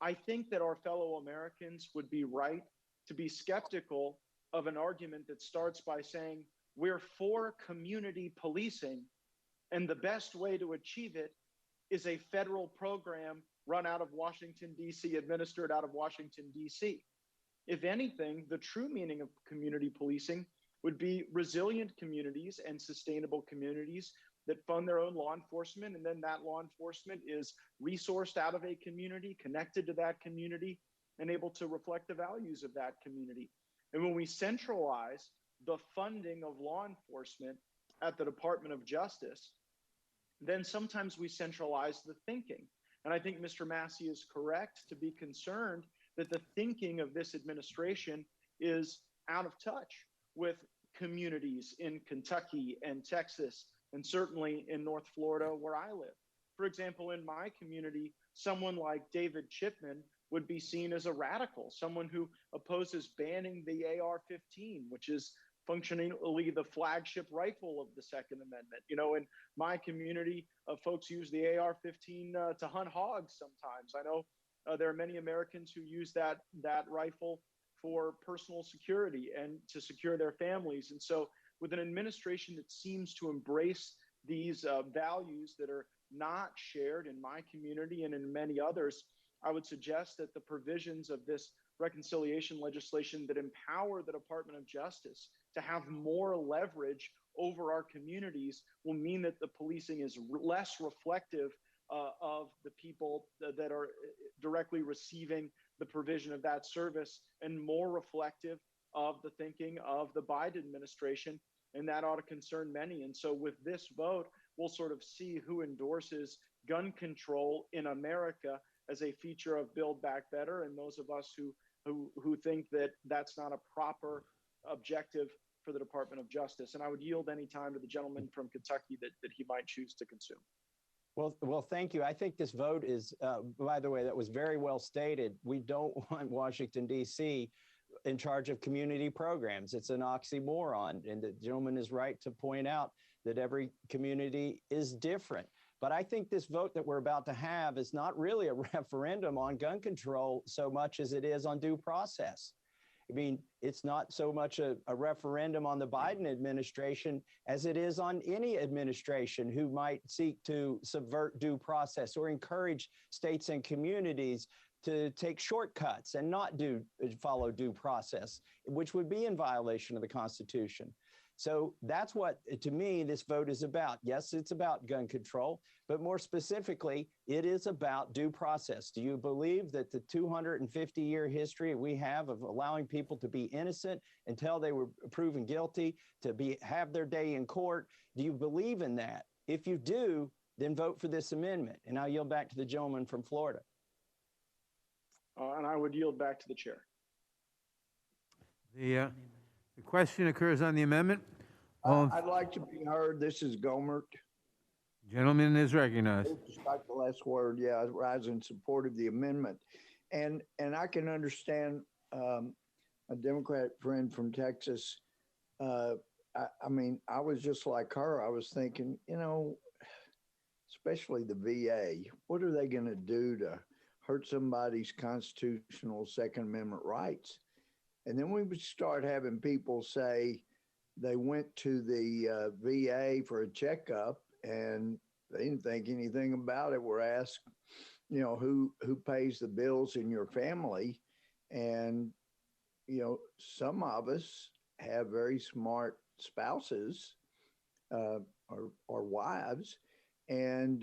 I think that our fellow Americans would be right to be skeptical of an argument that starts by saying we're for community policing, and the best way to achieve it is a federal program run out of Washington, D.C., administered out of Washington, D.C. If anything, the true meaning of community policing would be resilient communities and sustainable communities that fund their own law enforcement, and then that law enforcement is resourced out of a community, connected to that community, and able to reflect the values of that community. And when we centralize the funding of law enforcement at the Department of Justice, then sometimes we centralize the thinking. And I think Mr. Massey is correct to be concerned that the thinking of this administration is out of touch with communities in Kentucky and Texas, and certainly in North Florida where I live. For example, in my community, someone like David Chipman would be seen as a radical, someone who opposes banning the AR-15, which is functionally the flagship rifle of the Second Amendment. You know, in my community, folks use the AR-15 to hunt hogs sometimes. I know there are many Americans who use that rifle for personal security and to secure their families. And so with an administration that seems to embrace these values that are not shared in my community and in many others, I would suggest that the provisions of this reconciliation legislation that empower the Department of Justice to have more leverage over our communities will mean that the policing is less reflective of the people that are directly receiving the provision of that service and more reflective of the thinking of the Biden administration. And that ought to concern many. And so with this vote, we'll sort of see who endorses gun control in America as a feature of Build Back Better, and those of us who think that that's not a proper objective for the Department of Justice. And I would yield any time to the gentleman from Kentucky that he might choose to consume. Well, thank you. I think this vote is, by the way, that was very well stated. We don't want Washington, D.C. in charge of community programs. It's an oxymoron. And the gentleman is right to point out that every community is different. But I think this vote that we're about to have is not really a referendum on gun control so much as it is on due process. I mean, it's not so much a referendum on the Biden administration as it is on any administration who might seek to subvert due process or encourage states and communities to take shortcuts and not follow due process, which would be in violation of the Constitution. So that's what, to me, this vote is about. Yes, it's about gun control, but more specifically, it is about due process. Do you believe that the 250-year history we have of allowing people to be innocent until they were proven guilty, to have their day in court, do you believe in that? If you do, then vote for this amendment. And I'll yield back to the gentleman from Florida. And I would yield back to the chair. The question occurs on the amendment. I'd like to be heard. This is Gomert. Gentleman is recognized. Despite the last word, yeah, I rise in support of the amendment. And I can understand a Democrat friend from Texas. I mean, I was just like her. I was thinking, you know, especially the VA, what are they going to do to hurt somebody's constitutional Second Amendment rights? And then we would start having people say they went to the VA for a checkup and they didn't think anything about it. Were asked, you know, who pays the bills in your family? And, you know, some of us have very smart spouses or wives. And,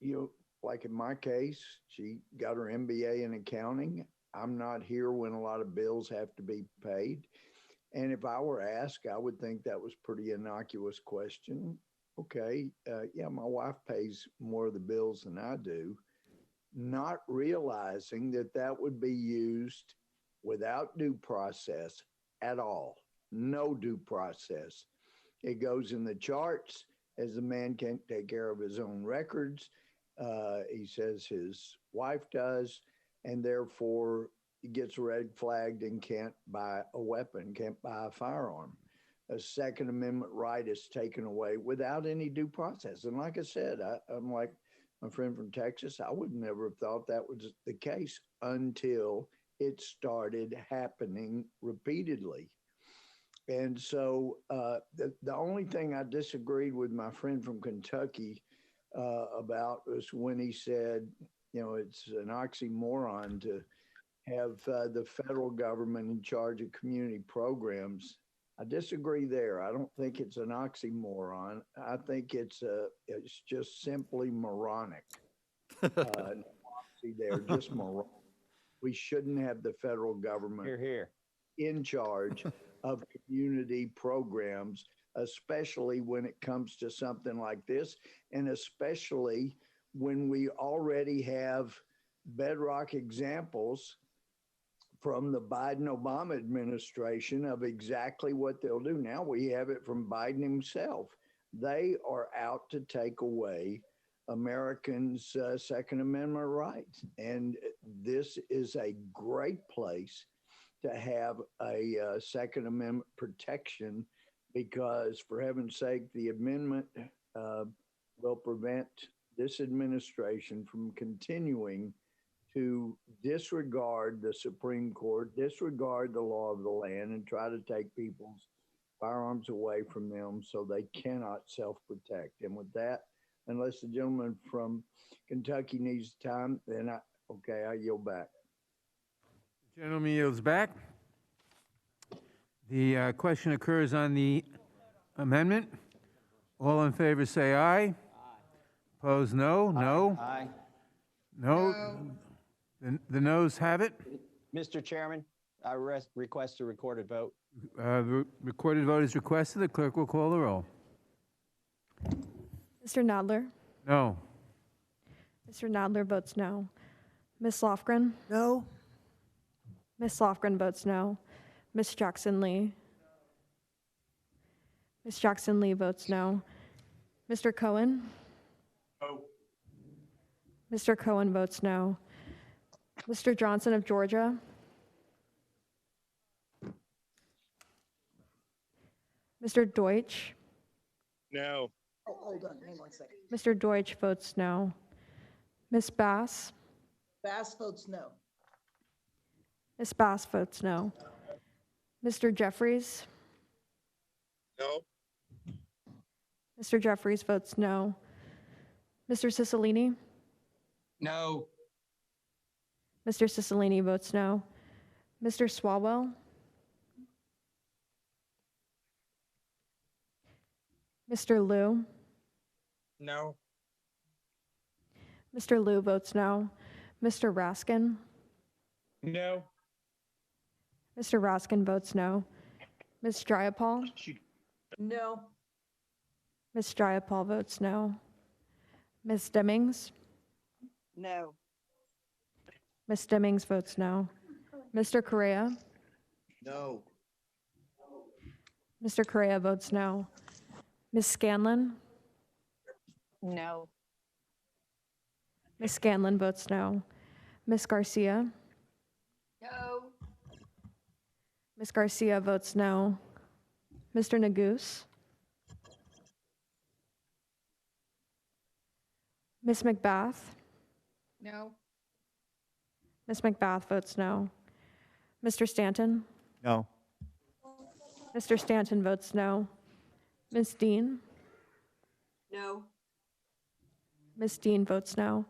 you know, like in my case, she got her MBA in accounting. I'm not here when a lot of bills have to be paid. And if I were asked, I would think that was pretty innocuous question. Okay, yeah, my wife pays more of the bills than I do, not realizing that that would be used without due process at all. No due process. It goes in the charts as the man can't take care of his own records. He says his wife does, and therefore he gets red flagged and can't buy a weapon, can't buy a firearm. A Second Amendment right is taken away without any due process. And like I said, I'm like my friend from Texas, I would never have thought that was the case until it started happening repeatedly. And so the only thing I disagreed with my friend from Kentucky about was when he said, you know, it's an oxymoron to have the federal government in charge of community programs. I disagree there. I don't think it's an oxymoron. I think it's just simply moronic. No oxy there, just moronic. We shouldn't have the federal government in charge of community programs, especially when it comes to something like this, and especially when we already have bedrock examples from the Biden-Obama administration of exactly what they'll do. Now we have it from Biden himself. They are out to take away Americans' Second Amendment rights. And this is a great place to have a Second Amendment protection because, for heaven's sake, the amendment will prevent this administration from continuing to disregard the Supreme Court, disregard the law of the land, and try to take people's firearms away from them so they cannot self-protect. And with that, unless the gentleman from Kentucky needs time, then Okay, I yield back. Gentleman yields back. The question occurs on the amendment. All in favor say aye. Opposed, no. No. Aye. No. The noes have it. Mr. Chairman, I request a recorded vote. Recorded vote is requested. The clerk will call the roll. Mr. Nadler? No. Mr. Nadler votes no. Ms. Lofgren? No. Ms. Lofgren votes no. Ms. Jackson-Lee? Ms. Jackson-Lee votes no. Mr. Cohen? No. Mr. Cohen votes no. Mr. Johnson of Georgia? Mr. Deutsch? No. Oh, hold on, hang on a second. Mr. Deutsch votes no. Ms. Bass? Bass votes no. Ms. Bass votes no. Mr. Jeffries? No. Mr. Jeffries votes no. Mr. Cicilline? No. Mr. Cicilline votes no. Mr. Swalwell? Mr. Liu? No. Mr. Liu votes no. Mr. Raskin? No. Mr. Raskin votes no. Ms. Jayapal? No. Ms. Jayapal votes no. Ms. Demmings? No. Ms. Demmings votes no. Mr. Correa? No. Mr. Correa votes no. Ms. Scanlon? No. Ms. Scanlon votes no. Ms. Garcia? No. Ms. Garcia votes no. Mr. Neguse? Ms. McBath? No. Ms. McBath votes no. Mr. Stanton? No. Mr. Stanton votes no. Ms. Dean? No. Ms. Dean votes no.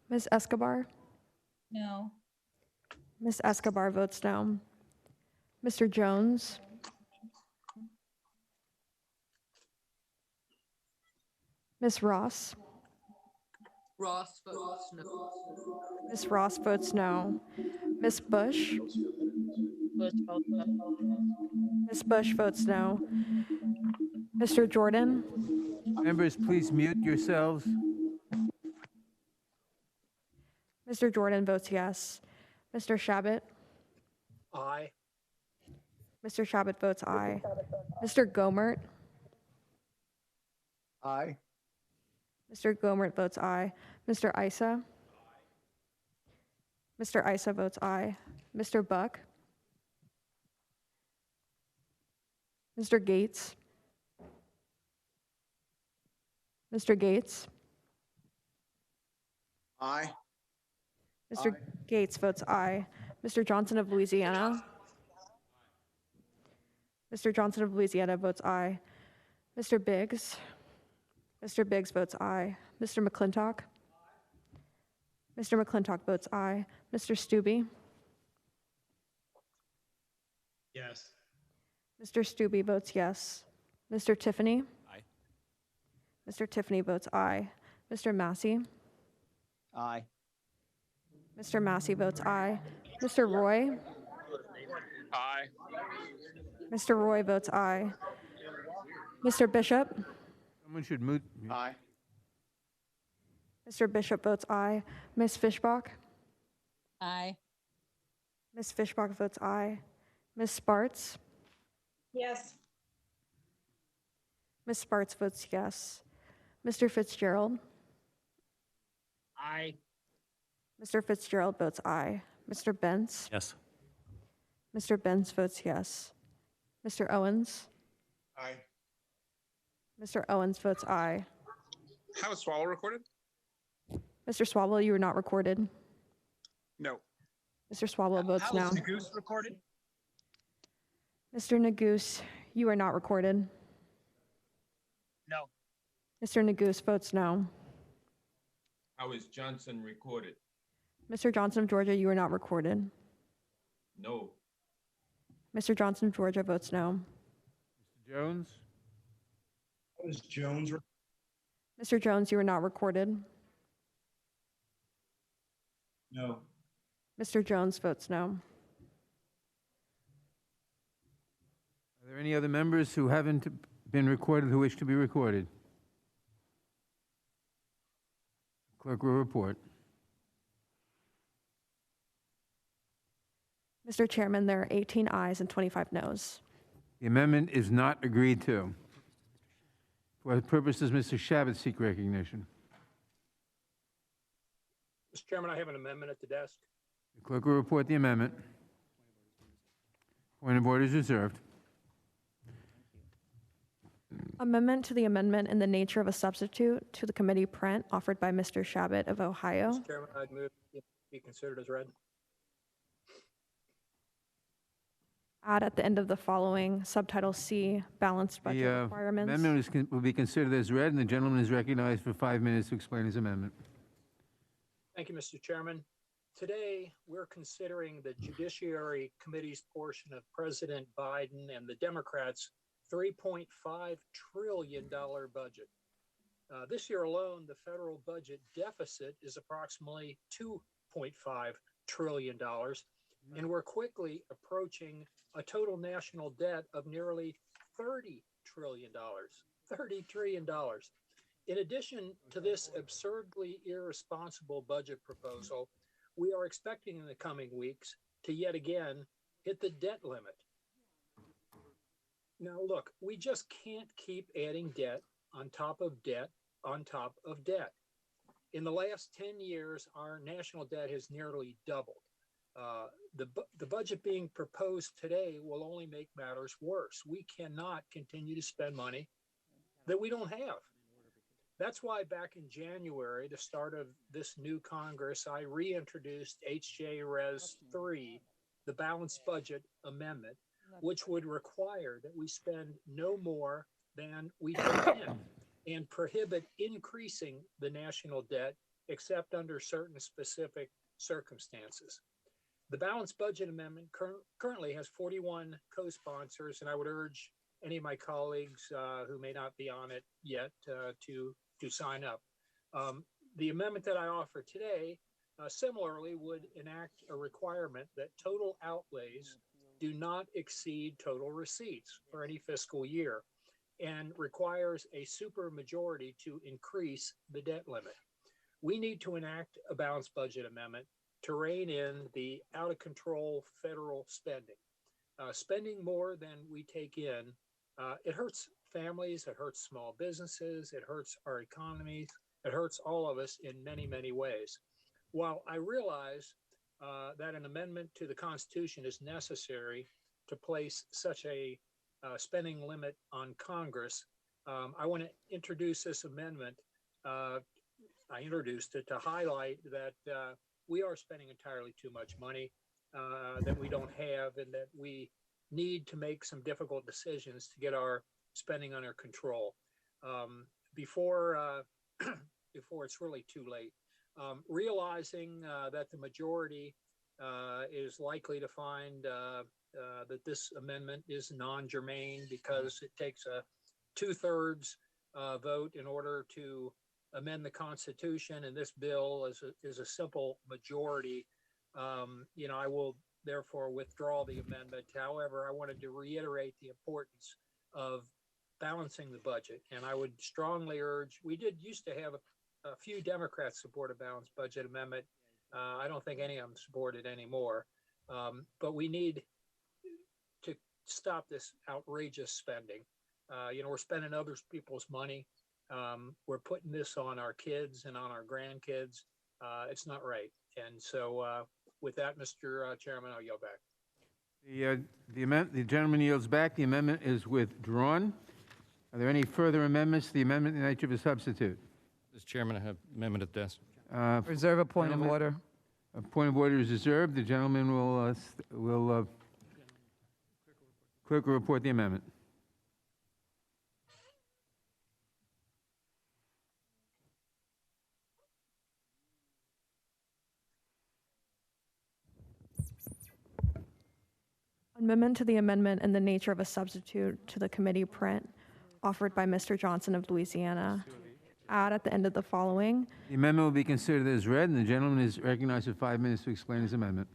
Ms. Escobar? No. Ms. Escobar votes no. Mr. Jones? Ms. Ross? Ross votes no. Ms. Ross votes no. Ms. Bush? Bush votes no. Ms. Bush votes no. Mr. Jordan? Members, please mute yourselves. Mr. Jordan votes yes. Mr. Shabbat? Aye. Mr. Shabbat votes aye. Mr. Gomert? Aye. Mr. Gomert votes aye. Mr. Issa? Mr. Issa votes aye. Mr. Buck? Mr. Gates? Mr. Gates? Aye. Mr. Gates votes aye. Mr. Johnson of Louisiana? Mr. Johnson of Louisiana votes aye. Mr. Biggs? Mr. Biggs votes aye. Mr. McClintock? Mr. McClintock votes aye. Mr. Stubbe? Yes. Mr. Stubbe votes yes. Mr. Tiffany? Aye. Mr. Tiffany votes aye. Mr. Massey? Aye. Mr. Massey votes aye. Mr. Roy? Aye. Mr. Roy votes aye. Mr. Bishop? Someone should mute. Aye. Mr. Bishop votes aye. Ms. Fishbach? Aye. Ms. Fishbach votes aye. Ms. Sparts? Yes. Ms. Sparts votes yes. Mr. Fitzgerald? Aye. Mr. Fitzgerald votes aye. Mr. Bentz? Yes. Mr. Bentz votes yes. Mr. Owens? Aye. Mr. Owens votes aye. How is Swallow recorded? Mr. Swalwell, you are not recorded. No. Mr. Swalwell votes no. Goose recorded? Mr. Neguse, you are not recorded. No. Mr. Neguse votes no. How is Johnson recorded? Mr. Johnson of Georgia, you are not recorded. No. Mr. Johnson of Georgia votes no. Mr. Jones? Was Jones? Mr. Jones, you are not recorded. No. Mr. Jones votes no. Are there any other members who haven't been recorded who wish to be recorded? Clerk will report. Mr. Chairman, there are 18 ayes and 25 noes. The amendment is not agreed to. For what purpose does Mr. Shabbat seek recognition? Mr. Chairman, I have an amendment at the desk. The clerk will report the amendment. Point of order is reserved. Amendment to the amendment in the nature of a substitute to the committee print offered by Mr. Shabbat of Ohio. Mr. Chairman, I'd move it be considered as read. Add at the end of the following subtitle C, balanced budget The requirements. amendment will be considered as read, and the gentleman is recognized for 5 minutes to explain his amendment. Thank you, Mr. Chairman. Today, we're considering the Judiciary Committee's portion of President Biden and the Democrats' $3.5 trillion budget. This year alone, the federal budget deficit is approximately $2.5 trillion, and we're quickly approaching a total national debt of nearly $30 trillion. $30 trillion. In addition to this absurdly irresponsible budget proposal, we are expecting in the coming weeks to yet again hit the debt limit. Now, look, we just can't keep adding debt on top of debt on top of debt. In the last 10 years, our national debt has nearly doubled. The budget being proposed today will only make matters worse. We cannot continue to spend money that we don't have. That's why back in January, the start of this new Congress, I reintroduced HJ Res 3, the Balanced Budget Amendment, which would require that we spend no more than we take in and prohibit increasing the national debt except under certain specific circumstances. The Balanced Budget Amendment currently has 41 co-sponsors, and I would urge any of my colleagues who may not be on it yet to sign up. The amendment that I offer today similarly would enact a requirement that total outlays do not exceed total receipts for any fiscal year and requires a supermajority to increase the debt limit. We need to enact a balanced budget amendment to rein in the out of control federal spending. Spending more than we take in, it hurts families, it hurts small businesses, it hurts our economies, it hurts all of us in many, many ways. While I realize that an amendment to the Constitution is necessary to place such a spending limit on Congress, I want to introduce this amendment. I introduced it to highlight that we are spending entirely too much money that we don't have, and that we need to make some difficult decisions to get our spending under control before it's really too late. Realizing that the majority is likely to find that this amendment is non-germane because it takes a 2/3 vote in order to amend the Constitution, and this bill is a simple majority. I will therefore withdraw the amendment. However, I wanted to reiterate the importance of balancing the budget, and I would strongly urge, we did used to have a few Democrats support a balanced budget amendment. I don't think any of them support it anymore, but we need to stop this outrageous spending. We're spending other people's money. We're putting this on our kids and on our grandkids. It's not right. And so with that, Mr. Chairman, I'll yield back. The gentleman yields back. The amendment is withdrawn. Are there any further amendments to the amendment in the nature of a substitute? Mr. Chairman, I have amendment at desk. Reserve a point of order. A point of order is reserved. The gentleman will clerk will report the amendment. Amendment to the amendment in the nature of a substitute to the committee print offered by Mr. Johnson of Louisiana. Add at the end of the following. The amendment will be considered as read, and the gentleman is recognized for 5 minutes to explain his amendment.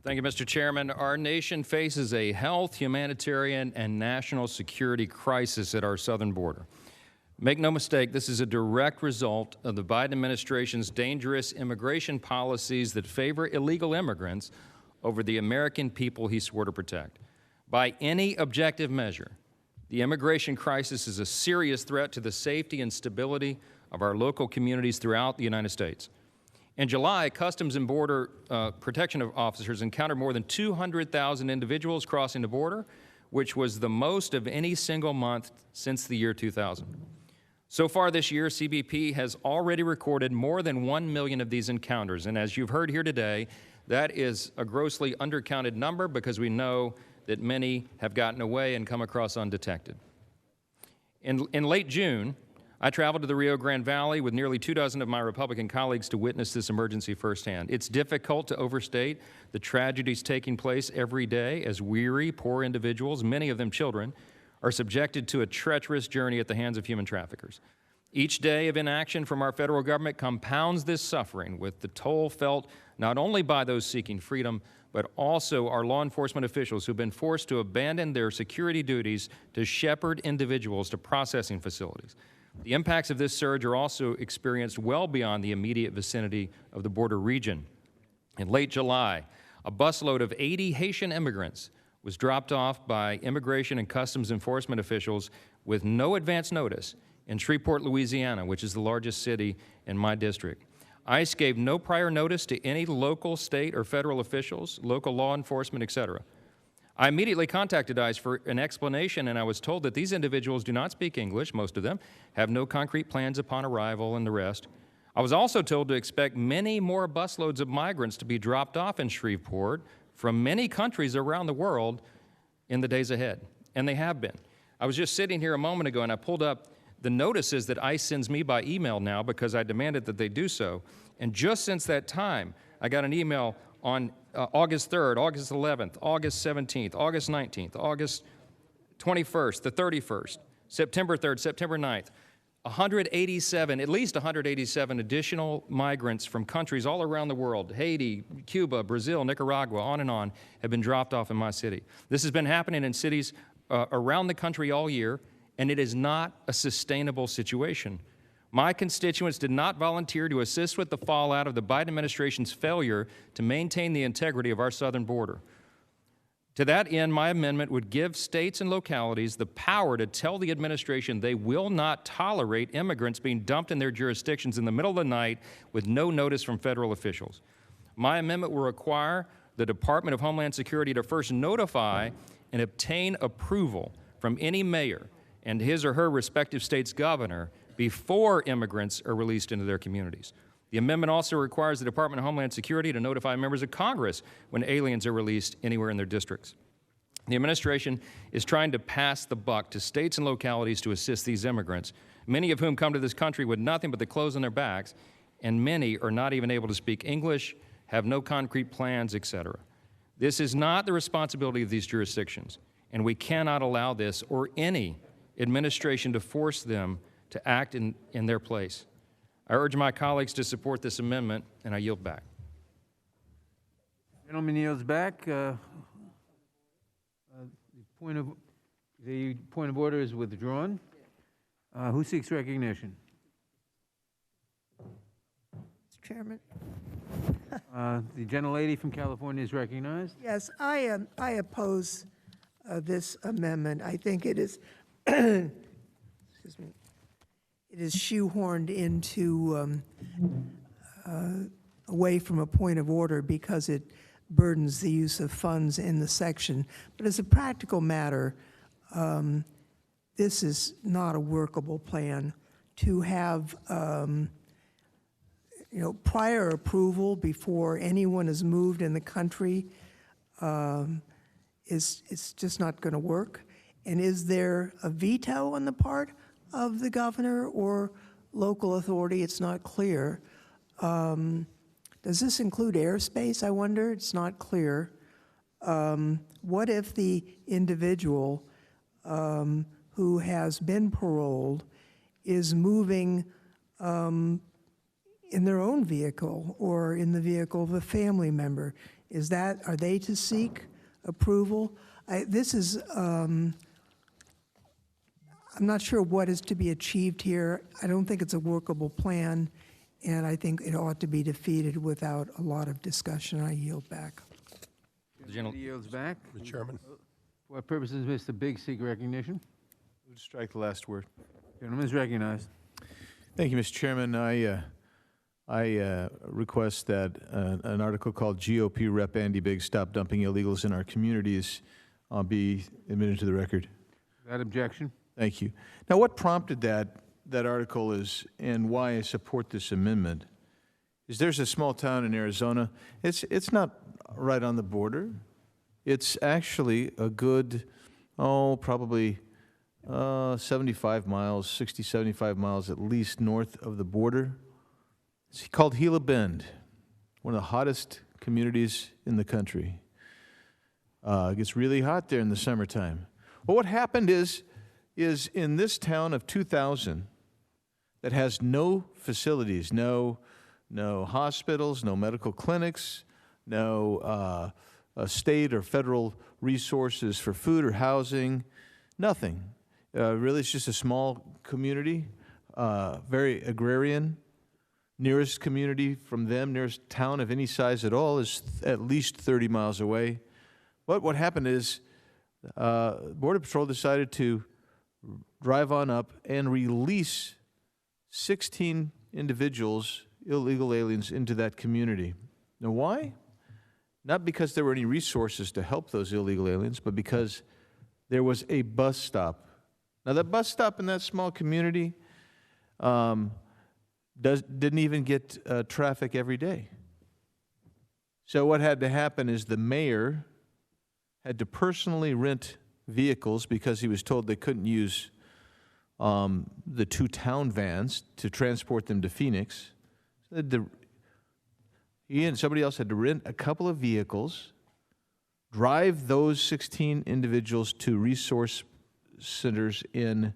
Thank you, Mr. Chairman. Our nation faces a health, humanitarian, and national security crisis at our southern border. Make no mistake, this is a direct result of the Biden administration's dangerous immigration policies that favor illegal immigrants over the American people he swore to protect. By any objective measure, the immigration crisis is a serious threat to the safety and stability of our local communities throughout the United States. In July, Customs and Border Protection officers encountered more than 200,000 individuals crossing the border, which was the most of any single month since the year 2000. So far this year, CBP has already recorded more than 1 million of these encounters, and as you've heard here today, that is a grossly undercounted number because we know that many have gotten away and come across undetected. In late June, I traveled to the Rio Grande Valley with nearly 24 of my Republican colleagues to witness this emergency firsthand. It's difficult to overstate the tragedies taking place every day as weary, poor individuals, many of them children, are subjected to a treacherous journey at the hands of human traffickers. Each day of inaction from our federal government compounds this suffering with the toll felt not only by those seeking freedom, but also our law enforcement officials who've been forced to abandon their security duties to shepherd individuals to processing facilities. The impacts of this surge are also experienced well beyond the immediate vicinity of the border region. In late July, a busload of 80 Haitian immigrants was dropped off by Immigration and Customs Enforcement officials with no advance notice in Shreveport, Louisiana, which is the largest city in my district. ICE gave no prior notice to any local, state, or federal officials, local law enforcement, etc. I immediately contacted ICE for an explanation, and I was told that these individuals do not speak English, most of them, have no concrete plans upon arrival, and the rest. I was also told to expect many more busloads of migrants to be dropped off in Shreveport from many countries around the world in the days ahead, and they have been. I was just sitting here a moment ago, and I pulled up the notices that ICE sends me by email now because I demanded that they do so. And just since that time, I got an email on August 3rd, August 11th, August 17th, August 19th, August 21st, the 31st, September 3rd, September 9th, 187, at least 187 additional migrants from countries all around the world, Haiti, Cuba, Brazil, Nicaragua, on, have been dropped off in my city. This has been happening in cities around the country all year, and it is not a sustainable situation. My constituents did not volunteer to assist with the fallout of the Biden administration's failure to maintain the integrity of our southern border. To that end, my amendment would give states and localities the power to tell the administration they will not tolerate immigrants being dumped in their jurisdictions in the middle of the night with no notice from federal officials. My amendment will require the Department of Homeland Security to first notify and obtain approval from any mayor and his or her respective state's governor before immigrants are released into their communities. The amendment also requires the Department of Homeland Security to notify members of Congress when aliens are released anywhere in their districts. The administration is trying to pass the buck to states and localities to assist these immigrants, many of whom come to this country with nothing but the clothes on their backs, and many are not even able to speak English, have no concrete plans, etc. This is not the responsibility of these jurisdictions, and we cannot allow this or any administration to force them to act in their place. I urge my colleagues to support this amendment, and I yield back. Gentleman yields back. The point of order is withdrawn. Who seeks recognition? Mr. Chairman. The gentlelady from California is recognized. Yes, I oppose this amendment. I think it is, excuse me, it is shoehorned into away from a point of order because it burdens the use of funds in the section. But as a practical matter, this is not a workable plan to have prior approval before anyone is moved in the country. It's just not going to work. And is there a veto on the part of the governor or local authority? It's not clear. Does this include airspace, I wonder? It's not clear. what if the individual who has been paroled is moving in their own vehicle or in the vehicle of a family member? Are they to seek approval? I'm not sure what is to be achieved here. I don't think it's a workable plan, and I think it ought to be defeated without a lot of discussion. I yield back. The gentleman yields back. Mr. Chairman. For what purposes Mr. Biggs seek recognition? We'll strike the last word. Gentleman is recognized. Thank you, Mr. Chairman. I request that an article called GOP Rep. Andy Biggs Stop Dumping Illegals in Our Communities be admitted to the record. Without objection. Thank you. Now, what prompted that article is, and why I support this amendment, is there's a small town in Arizona. It's not right on the border. It's actually a good, probably 75 miles, 60, 75 miles at least north of the border. It's called Gila Bend, one of the hottest communities in the country. It gets really hot there in the summertime. Well, what happened is in this town of 2,000 that has no facilities, no hospitals, no medical clinics, no state or federal resources for food or housing, nothing. Really, it's just a small community, very agrarian. Nearest community from them, nearest town of any size at all, is at least 30 miles away. But what happened is Border Patrol decided to drive on up and release 16 individuals, illegal aliens, into that community. Now, why? Not because there were any resources to help those illegal aliens, but because there was a bus stop. Now, that bus stop in that small community didn't even get traffic every day. So what had to happen is the mayor had to personally rent vehicles because he was told they couldn't use the 2 town vans to transport them to Phoenix. So he and somebody else had to rent a couple of vehicles, drive those 16 individuals to resource centers in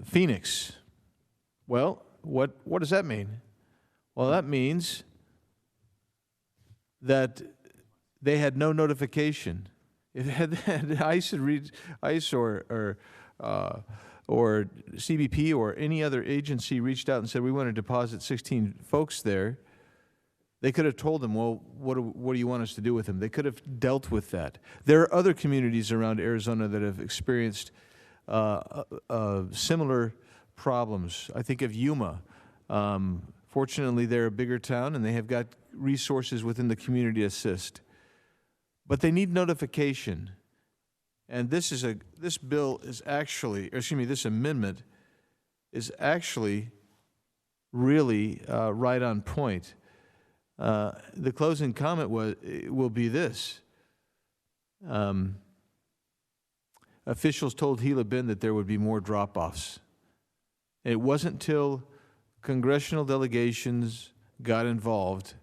Phoenix. Well, what does that mean? Well, that means that they had no notification. If had ICE or CBP or any other agency reached out and said, we want to deposit 16 folks there, they could have told them, well, what do you want us to do with them? They could have dealt with that. There are other communities around Arizona that have experienced similar problems. I think of Yuma. Fortunately, they're a bigger town and they have got resources within the community to assist. But they need notification. And this amendment is actually really right on point. The closing comment will be this. Officials told Gila Bend that there would be more drop-offs. And it wasn't until congressional delegations got involved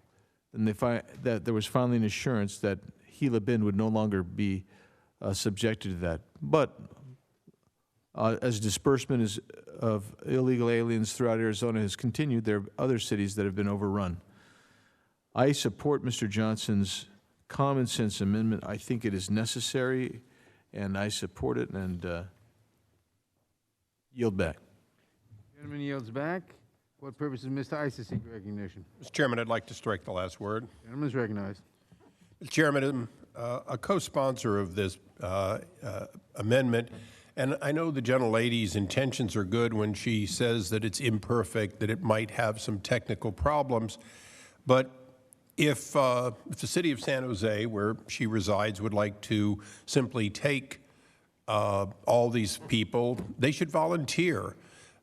and that there was finally an assurance that Gila Bend would no longer be subjected to that. But as disbursement of illegal aliens throughout Arizona has continued, there are other cities that have been overrun. I support Mr. Johnson's common sense amendment. I think it is necessary, and I support it and yield back. Gentleman yields back. For what purposes Mr. Issa seek recognition? Mr. Chairman, I'd like to strike the last word. Gentleman is recognized. Mr. Chairman, a co-sponsor of this amendment, and I know the gentlelady's intentions are good when she says that it's imperfect, that it might have some technical problems, but if the city of San Jose, where she resides, would like to simply take all these people, they should volunteer.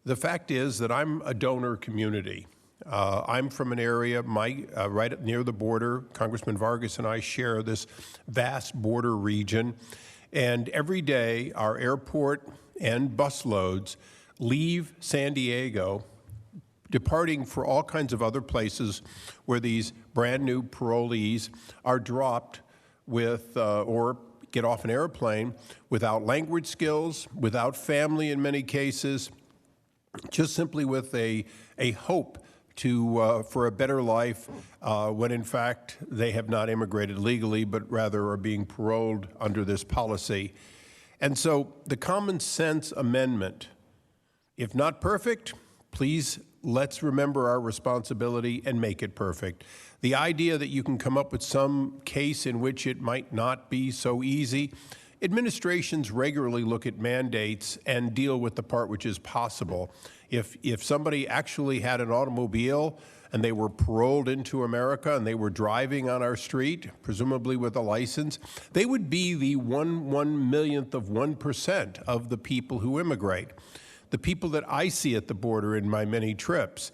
The fact is that I'm a donor community. I'm from an area right near the border. Congressman Vargas and I share this vast border region. And every day, our airport and bus loads leave San Diego, departing for all kinds of other places where these brand new parolees are dropped with, or get off an airplane without language skills, without family in many cases, just simply with a hope for a better life when in fact they have not immigrated legally, but rather are being paroled under this policy. And so the common sense amendment, if not perfect, please let's remember our responsibility and make it perfect. The idea that you can come up with some case in which it might not be so easy, administrations regularly look at mandates and deal with the part which is possible. If somebody actually had an automobile and they were paroled into America and they were driving on our street, presumably with a license, they would be the 1/1,000,000th of 1% of the people who immigrate. The people that I see at the border in my many trips,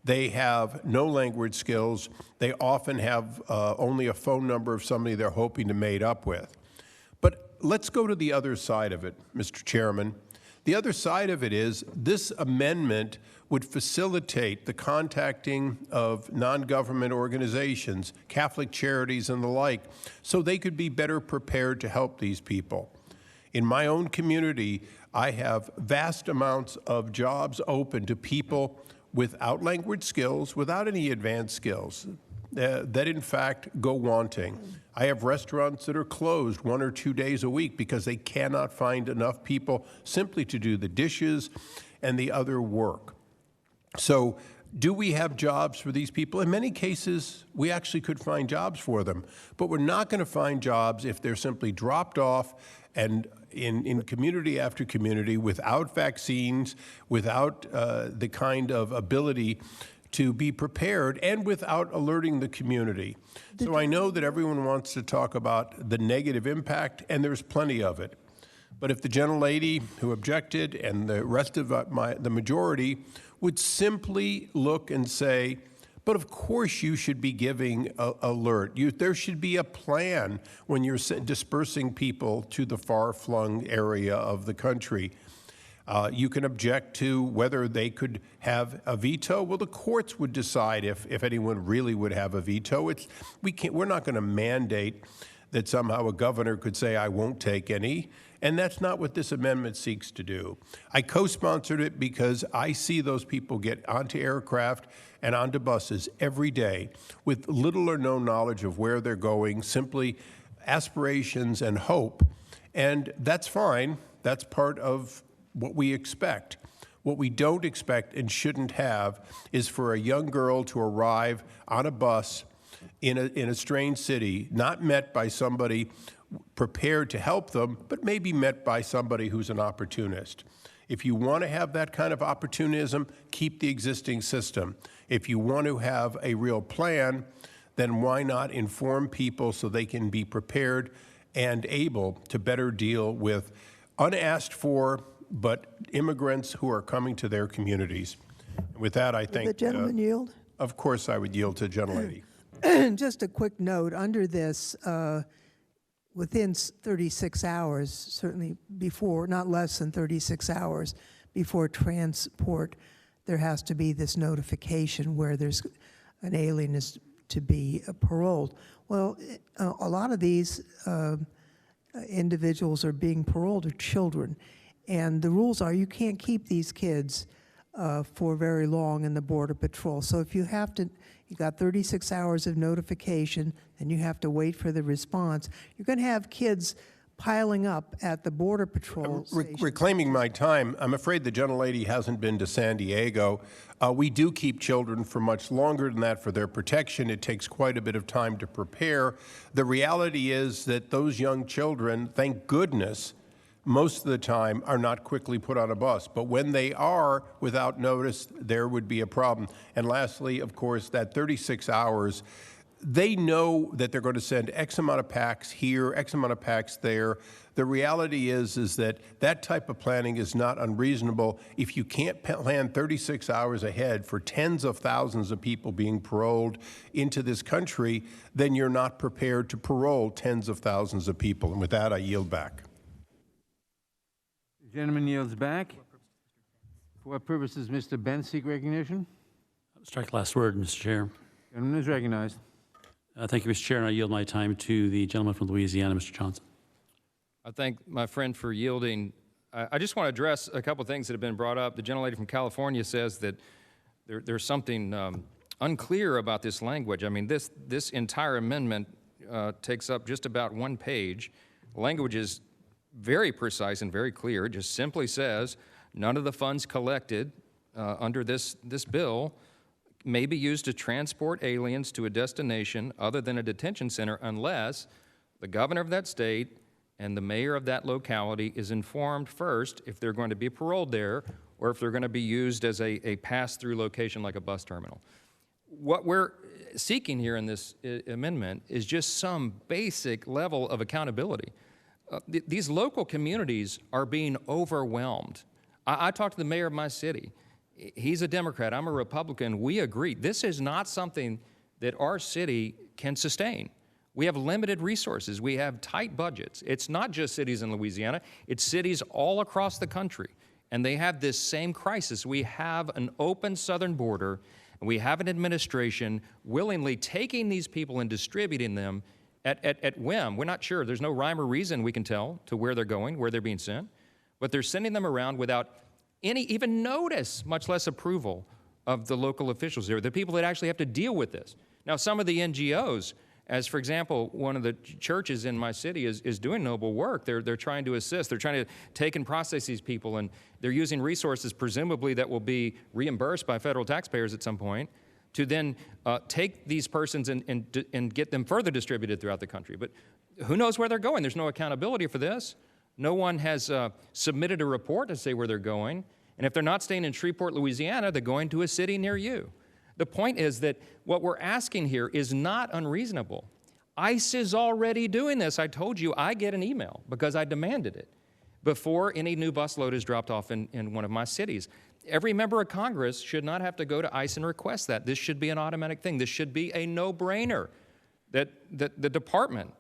they have no language skills. They often have only a phone number of somebody they're hoping to mate up with. But let's go to the other side of it, Mr. Chairman. The other side of it is this amendment would facilitate the contacting of non-government organizations, Catholic charities and the like, so they could be better prepared to help these people. In my own community, I have vast amounts of jobs open to people without language skills, without any advanced skills, that in fact go wanting. I have restaurants that are closed 1 or 2 days a week because they cannot find enough people simply to do the dishes and the other work. So do we have jobs for these people? In many cases, we actually could find jobs for them, but we're not going to find jobs if they're simply dropped off and in community after community without vaccines, without the kind of ability to be prepared, and without alerting the community. So I know that everyone wants to talk about the negative impact, and there's plenty of it. But if the gentlelady who objected and the rest of the majority would simply look and say, but of course you should be giving alert. There should be a plan when you're dispersing people to the far-flung area of the country. You can object to whether they could have a veto. Well, the courts would decide if anyone really would have a veto. We're not going to mandate that somehow a governor could say, I won't take any. And that's not what this amendment seeks to do. I co-sponsored it because I see those people get onto aircraft and onto buses every day with little or no knowledge of where they're going, simply aspirations and hope. And that's fine. That's part of what we expect. What we don't expect and shouldn't have is for a young girl to arrive on a bus in a strange city, not met by somebody prepared to help them, but maybe met by somebody who's an opportunist. If you want to have that kind of opportunism, keep the existing system. If you want to have a real plan, then why not inform people so they can be prepared and able to better deal with unasked for, but immigrants who are coming to their communities. With that, I think— the gentleman yield? Of course I would yield to the gentlelady. Just a quick note, under this, within 36 hours, certainly before, not less than 36 hours before transport, there has to be this notification where there's an alien is to be paroled. Well, a lot of these individuals are being paroled are children, and the rules are you can't keep these kids for very long in the Border Patrol. So if you have to, you got 36 hours of notification, and you have to wait for the response, you're going to have kids piling up at the Border Patrol station. Reclaiming my time, I'm afraid the gentlelady hasn't been to San Diego. We do keep children for much longer than that for their protection. It takes quite a bit of time to prepare. The reality is that those young children, thank goodness, most of the time are not quickly put on a bus. But when they are without notice, there would be a problem. And lastly, of course, that 36 hours, they know that they're going to send X amount of packs here, X amount of packs there. The reality is that that type of planning is not unreasonable. If you can't plan 36 hours ahead for tens of thousands of people being paroled into this country, then you're not prepared to parole tens of thousands of people. And with that, I yield back. The gentleman yields back. For what purposes Mr. Benz seek recognition? Strike last word, Mr. Chair. Gentleman is recognized. Thank you, Mr. Chair, and I yield my time to the gentleman from Louisiana, Mr. Johnson. I thank my friend for yielding. I just want to address a couple of things that have been brought up. The gentlelady from California says that there's something unclear about this language. I mean, this entire amendment takes up just about 1 page. The language is very precise and very clear. It just simply says none of the funds collected under this bill may be used to transport aliens to a destination other than a detention center unless the governor of that state and the mayor of that locality is informed first if they're going to be paroled there or if they're going to be used as a pass-through location like a bus terminal. What we're seeking here in this amendment is just some basic level of accountability. These local communities are being overwhelmed. I talked to the mayor of my city. He's a Democrat, I'm a Republican. We agree. This is not something that our city can sustain. We have limited resources. We have tight budgets. It's not just cities in Louisiana. It's cities all across the country. And they have this same crisis. We have an open southern border, and we have an administration willingly taking these people and distributing them at whim. We're not sure. There's no rhyme or reason we can tell to where they're going, where they're being sent. But they're sending them around without any even notice, much less approval of the local officials there, the people that actually have to deal with this. Now, some of the NGOs, as for example, one of the churches in my city is doing noble work. They're trying to assist. They're trying to take and process these people, and they're using resources presumably that will be reimbursed by federal taxpayers at some point to then take these persons and get them further distributed throughout the country. But who knows where they're going? There's no accountability for this. No one has submitted a report to say where they're going. And if they're not staying in Shreveport, Louisiana, they're going to a city near you. The point is that what we're asking here is not unreasonable. ICE is already doing this. I told you I get an email because I demanded it before any new busload is dropped off in one of my cities. Every member of Congress should not have to go to ICE and request that. This should be an automatic thing. This should be a no-brainer that the department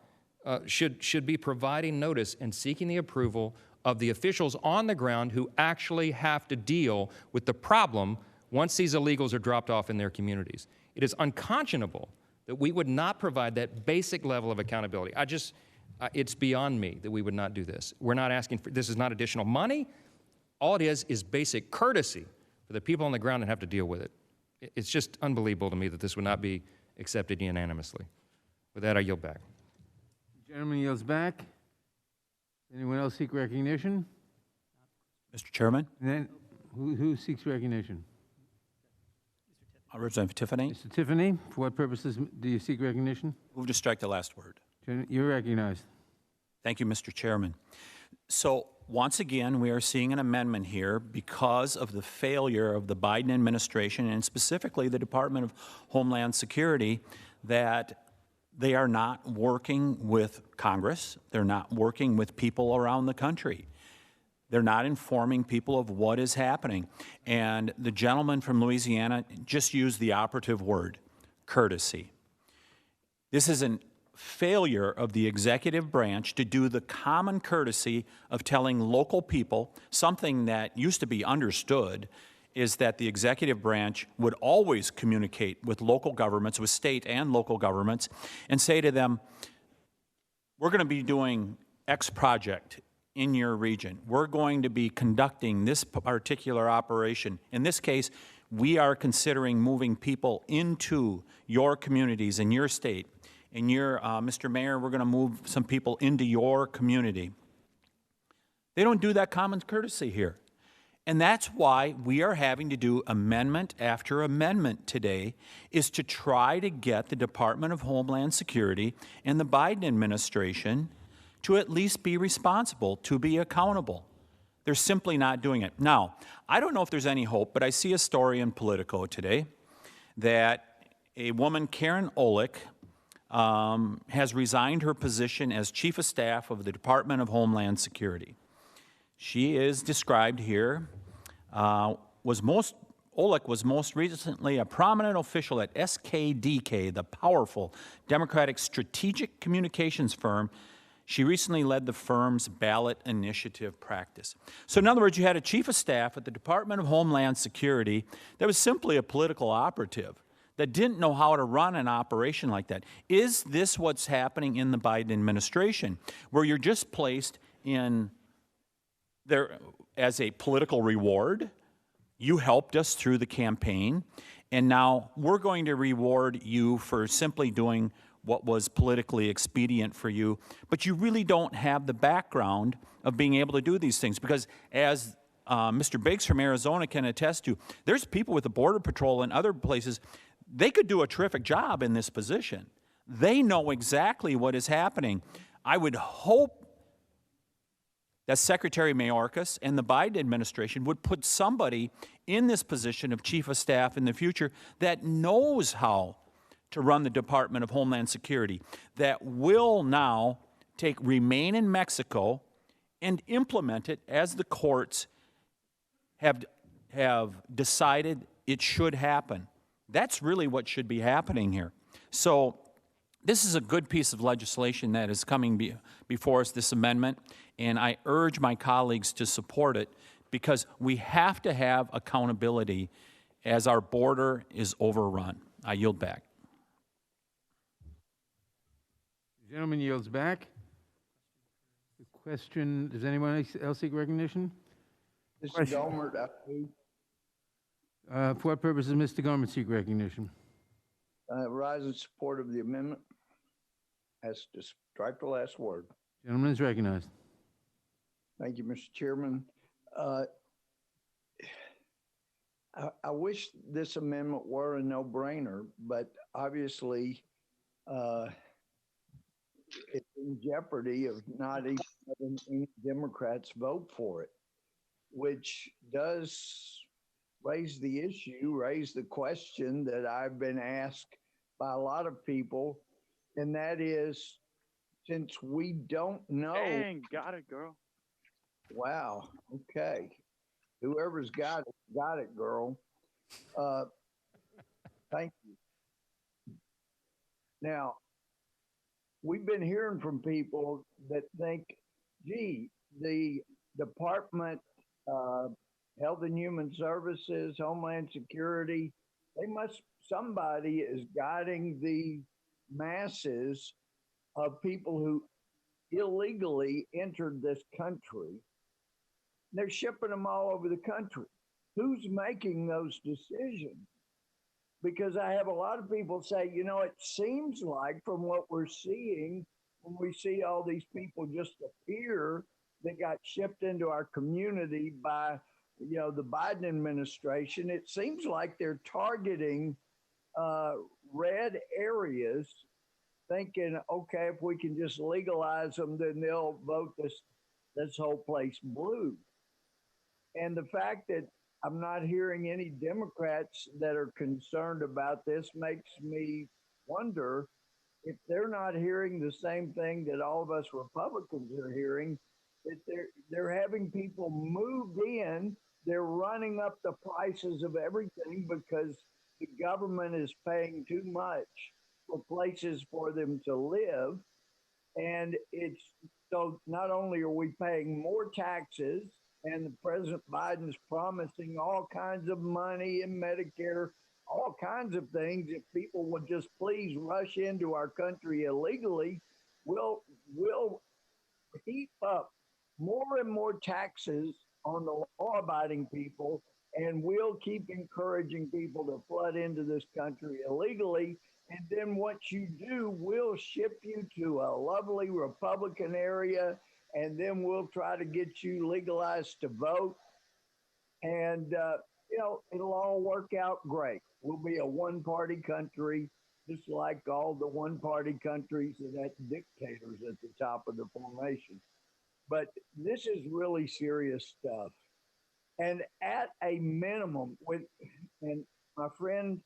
should be providing notice and seeking the approval of the officials on the ground who actually have to deal with the problem once these illegals are dropped off in their communities. It is unconscionable that we would not provide that basic level of accountability. It's beyond me that we would not do this. We're not asking for, this is not additional money. All it is basic courtesy for the people on the ground that have to deal with it. It's just unbelievable to me that this would not be accepted unanimously. With that, I yield back. The gentleman yields back. Anyone else seek recognition? Mr. Chairman? And then, who seeks recognition? Representative Tiffany. Mr. Tiffany, for what purposes do you seek recognition? Move to strike the last word. You're recognized. Thank you, Mr. Chairman. So once again, we are seeing an amendment here because of the failure of the Biden administration and specifically the Department of Homeland Security that they are not working with Congress. They're not working with people around the country. They're not informing people of what is happening. And the gentleman from Louisiana just used the operative word, courtesy. This is a failure of the executive branch to do the common courtesy of telling local people something that used to be understood is that the executive branch would always communicate with local governments, with state and local governments, and say to them, we're going to be doing X project in your region. We're going to be conducting this particular operation. In this case, we are considering moving people into your communities in your state. In your, Mr. Mayor, we're going to move some people into your community. They don't do that common courtesy here. And that's why we are having to do amendment after amendment today, is to try to get the Department of Homeland Security and the Biden administration to at least be responsible, to be accountable. They're simply not doing it. Now, I don't know if there's any hope, but I see a story in Politico today that a woman, Karen Olick, has resigned her position as Chief of Staff of the Department of Homeland Security. She is described here, Olick was most recently a prominent official at SKDK, the powerful Democratic strategic communications firm She recently led the firm's ballot initiative practice. So in other words, you had a chief of staff at the Department of Homeland Security that was simply a political operative that didn't know how to run an operation like that. Is this what's happening in the Biden administration, where you're just placed in there as a political reward? You helped us through the campaign, and now we're going to reward you for simply doing what was politically expedient for you, but you really don't have the background of being able to do these things, because as Mr. Biggs from Arizona can attest to, there's people with the Border Patrol and other places, they could do a terrific job in this position. They know exactly what is happening. I would hope that Secretary Mayorkas and the Biden administration would put somebody in this position of chief of staff in the future that knows how to run the Department of Homeland Security, that will now remain in Mexico and implement it as the courts have decided it should happen. That's really what should be happening here. So this is a good piece of legislation that is coming before us, this amendment, and I urge my colleagues to support it, because we have to have accountability as our border is overrun. I yield back. The gentleman yields back. The question, does anyone else seek recognition? Mr. Gohmert, For what purpose does Mr. Gohmert seek recognition? rise in support of the amendment. Has to strike the last word. Gentleman is recognized. Thank you, Mr. Chairman. I wish this amendment were a no-brainer, but obviously it's in jeopardy of not even having any Democrats vote for it, which does raise the issue, raise the question that I've been asked by a lot of people, and that is, since we don't know. Dang, got it, girl. Wow. Okay. Whoever's got it, girl. Thank you. Now, we've been hearing from people that think, gee, the Department of Health and Human Services, Homeland Security, somebody is guiding the masses of people who illegally entered this country. They're shipping them all over the country. Who's making those decisions? Because I have a lot of people say, you know, it seems like from what we're seeing, when we see all these people just appear that got shipped into our community by, you know, the Biden administration, it seems like they're targeting red areas, thinking, okay, if we can just legalize them, then they'll vote this whole place blue. And the fact that I'm not hearing any Democrats that are concerned about this makes me wonder if they're not hearing the same thing that all of us Republicans are hearing, that they're having people moved in, they're running up the prices of everything because the government is paying too much for places for them to live. And it's so not only are we paying more taxes, and President Biden's promising all kinds of money in Medicare, all kinds of things. If people would just please rush into our country illegally, we'll heap up more and more taxes on the law-abiding people, and we'll keep encouraging people to flood into this country illegally. And then what you do, we'll ship you to a lovely Republican area, and then we'll try to get you legalized to vote. And, you know, it'll all work out great. We'll be a one-party country, just like all the one-party countries that had dictators at the top of the formation. But this is really serious stuff. And at a minimum, and my friend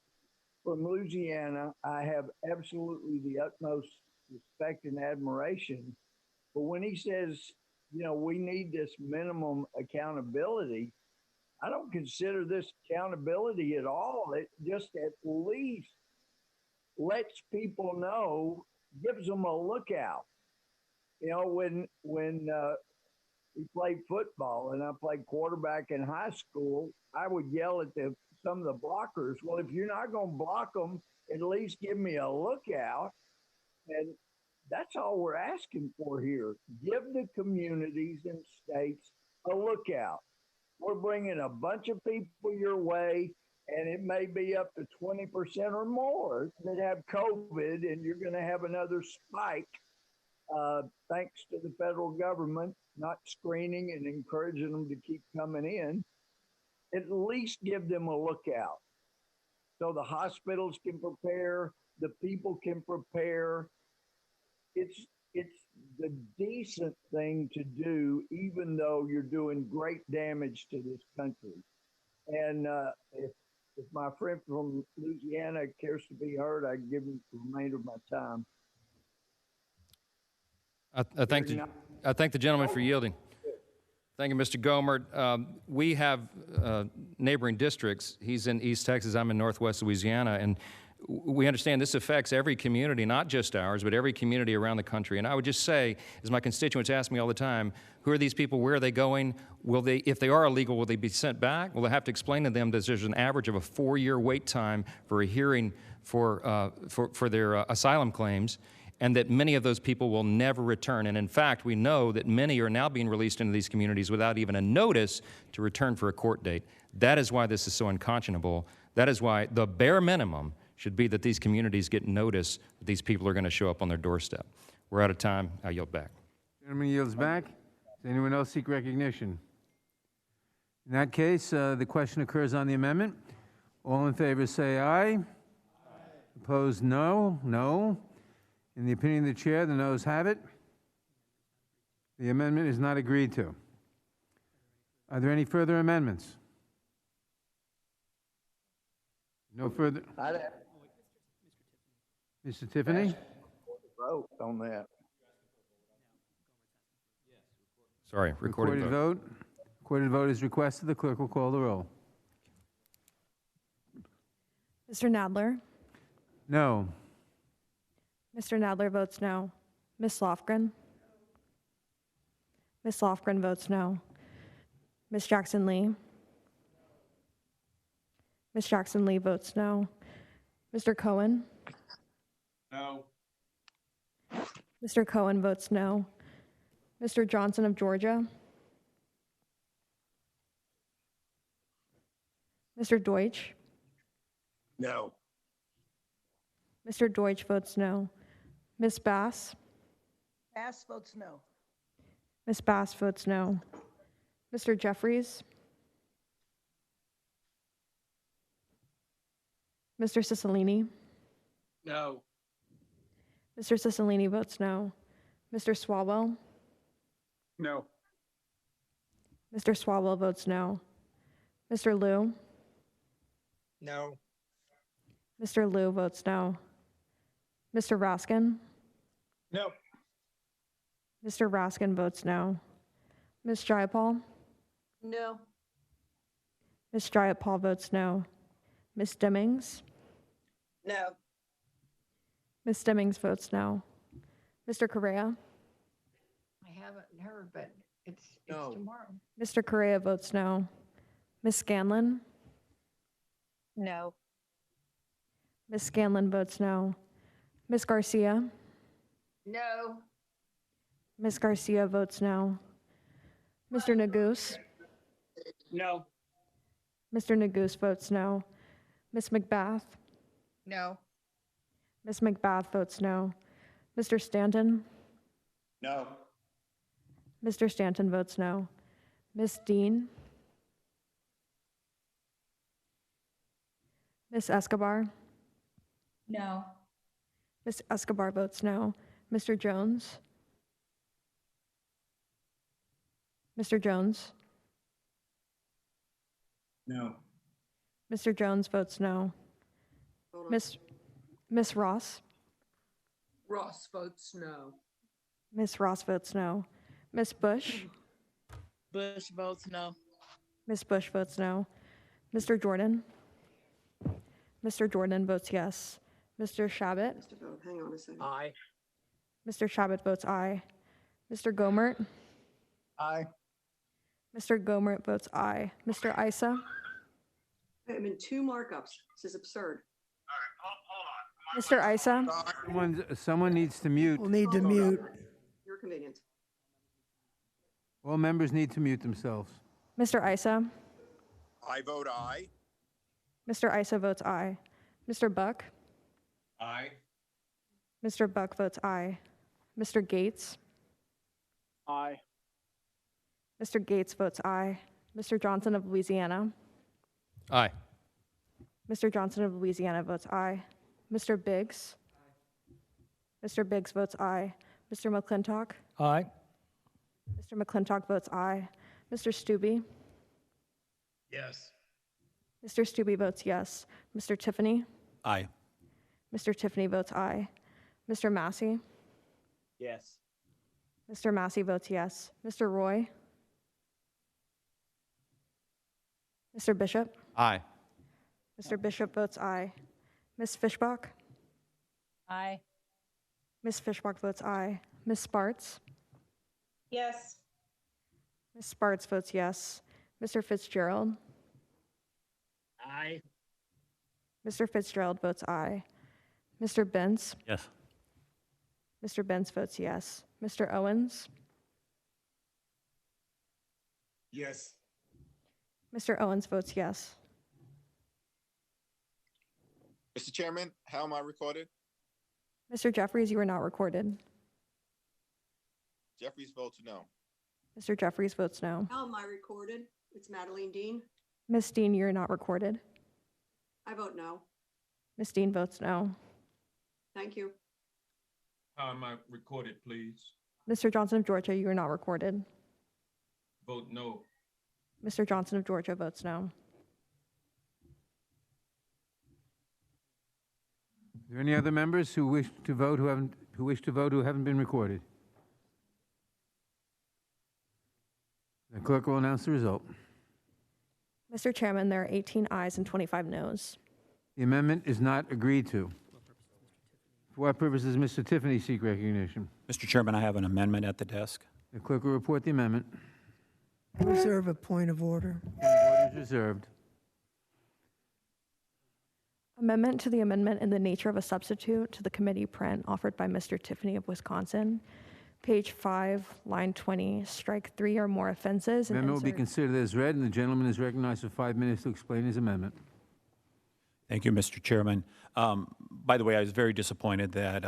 from Louisiana, I have absolutely the utmost respect and admiration. But when he says, you know, we need this minimum accountability, I don't consider this accountability at all. It just at least lets people know, gives them a lookout. You know, when we played football and I played quarterback in high school, I would yell at some of the blockers, well, if you're not going to block them, at least give me a lookout. And that's all we're asking for here. Give the communities and states a lookout. We're bringing a bunch of people your way, and it may be up to 20% or more that have COVID, and you're going to have another spike thanks to the federal government not screening and encouraging them to keep coming in. At least give them a lookout so the hospitals can prepare, the people can prepare. It's the decent thing to do, even though you're doing great damage to this country. And if my friend from Louisiana cares to be heard, I give him the remainder of my time. I thank the gentleman for yielding. Thank you, Mr. Gomert. We have neighboring districts. He's in East Texas, I'm in Northwest Louisiana, and we understand this affects every community, not just ours, but every community around the country. And I would just say, as my constituents ask me all the time, who are these people, where are they going? Will they, if they are illegal, will they be sent back? Will I have to explain to them that there's an average of a 4-year wait time for a hearing for their asylum claims, and that many of those people will never return. And in fact, we know that many are now being released into these communities without even a notice to return for a court date. That is why this is so unconscionable. That is why the bare minimum should be that these communities get notice that these people are going to show up on their doorstep. We're out of time. I yield back. Gentleman yields back. Does anyone else seek recognition? In that case, the question occurs on the amendment. All in favor say aye. Aye. Opposed, no. No. In the opinion of the chair, the noes have it. The amendment is not agreed to. Are there any further amendments? No further. Mr. Tiffany? Vote on that. Sorry, recorded vote. Recorded vote is requested. The clerk will call the roll. Mr. Nadler? No. Mr. Nadler votes no. Ms. Lofgren? Ms. Lofgren votes no. Ms. Jackson-Lee? Ms. Jackson-Lee votes no. Mr. Cohen? No. Mr. Cohen votes no. Mr. Johnson of Georgia? Mr. Deutsch? No. Mr. Deutsch votes no. Ms. Bass? Bass votes no. Ms. Bass votes no. Mr. Jeffries? Mr. Cicilline? No. Mr. Cicilline votes no. Mr. Swalwell? No. Mr. Swalwell votes no. Mr. Liu? No. Mr. Liu votes no. Mr. Raskin? No. Mr. Raskin votes no. Ms. Jayapal? No. Ms. Jayapal votes no. Ms. Demings? No. Ms. Demings votes no. Mr. Correa? I haven't heard, but it's No. tomorrow. Mr. Correa votes no. Ms. Scanlon? No. Ms. Scanlon votes no. Ms. Garcia? No. Ms. Garcia votes no. Mr. Neguse? No. Mr. Neguse votes no. Ms. McBath? No. Ms. McBath votes no. Mr. Stanton? No. Mr. Stanton votes no. Ms. Dean? Ms. Escobar? No. Ms. Escobar votes no. Mr. Jones? Mr. Jones? No. Mr. Jones votes no. Miss Ross? Ross votes no. Miss Ross votes no. Miss Bush? Bush votes no. Miss Bush votes no. Mr. Jordan? Mr. Jordan votes yes. Mr. Shabbat? Hang on a second. Aye. Mr. Shabbat votes aye. Mr. Gomert? Aye. Mr. Gomert votes aye. Mr. Isa? I'm in two markups. This is absurd. Mr. Isa? Someone needs to mute. We'll need to mute. Your convenience. All members need to mute themselves. Mr. Isa? I vote aye. Mr. Isa votes aye. Mr. Buck? Aye. Mr. Buck votes aye. Mr. Gates? Aye. Mr. Gates votes aye. Mr. Johnson of Louisiana? Aye. Mr. Johnson of Louisiana votes aye. Mr. Biggs? Mr. Biggs votes aye. Mr. McClintock? Aye. Mr. McClintock votes aye. Mr. Stube? Yes. Mr. Stube votes yes. Mr. Tiffany? Aye. Mr. Tiffany votes aye. Mr. Massey? Yes. Mr. Massey votes yes. Mr. Roy? Mr. Bishop? Aye. Mr. Bishop votes aye. Ms. Fishbach? Aye. Ms. Fishbach votes aye. Ms. Sparts? Yes. Ms. Sparts votes yes. Mr. Fitzgerald? Aye. Mr. Fitzgerald votes aye. Mr. Benz? Yes. Mr. Benz votes yes. Mr. Owens? Yes. Mr. Owens votes yes. Mr. Chairman, how am I recorded? Mr. Jeffries, you are not recorded. Jeffries votes no. Mr. Jeffries votes no. How am I recorded? It's Madeline Dean. Ms. Dean, you're not recorded. I vote no. Ms. Dean votes no. Thank you. How am I recorded, please? Mr. Johnson of Georgia, you are not recorded. Vote no. Mr. Johnson of Georgia votes no. Are there any other members who wish to vote who haven't been recorded? The clerk will announce the result. Mr. Chairman, there are 18 ayes and 25 noes. The amendment is not agreed to. For what purposes does Mr. Tiffany seek recognition? Mr. Chairman, I have an amendment at the desk. The clerk will report the amendment. Reserve a point of order. Order is reserved. Amendment to the amendment in the nature of a substitute to the committee print offered by Mr. Tiffany of Wisconsin. Page 5, line 20, strike 3 or more offenses. Amendment will be considered as read, and the gentleman is recognized for 5 minutes to explain his amendment. Thank you, Mr. Chairman. By the way, I was very disappointed that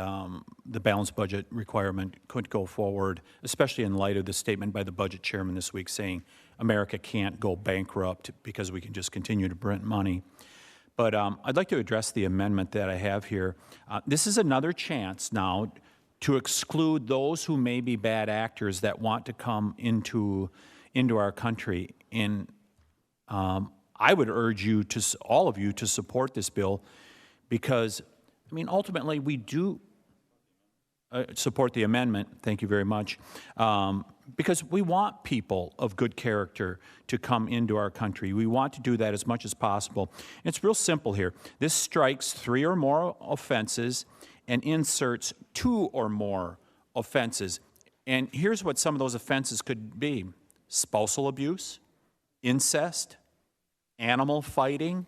the balanced budget requirement couldn't go forward, especially in light of the statement by the budget chairman this week saying America can't go bankrupt because we can just continue to print money. But I'd like to address the amendment that I have here. This is another chance now to exclude those who may be bad actors that want to come into our country. And I would urge you to, all of you, to support this bill because, I mean, ultimately we do support the amendment. Thank you very much. Because we want people of good character to come into our country. We want to do that as much as possible. And it's real simple here. This strikes 3 or more offenses and inserts 2 or more offenses. And here's what some of those offenses could be: spousal abuse, incest, animal fighting.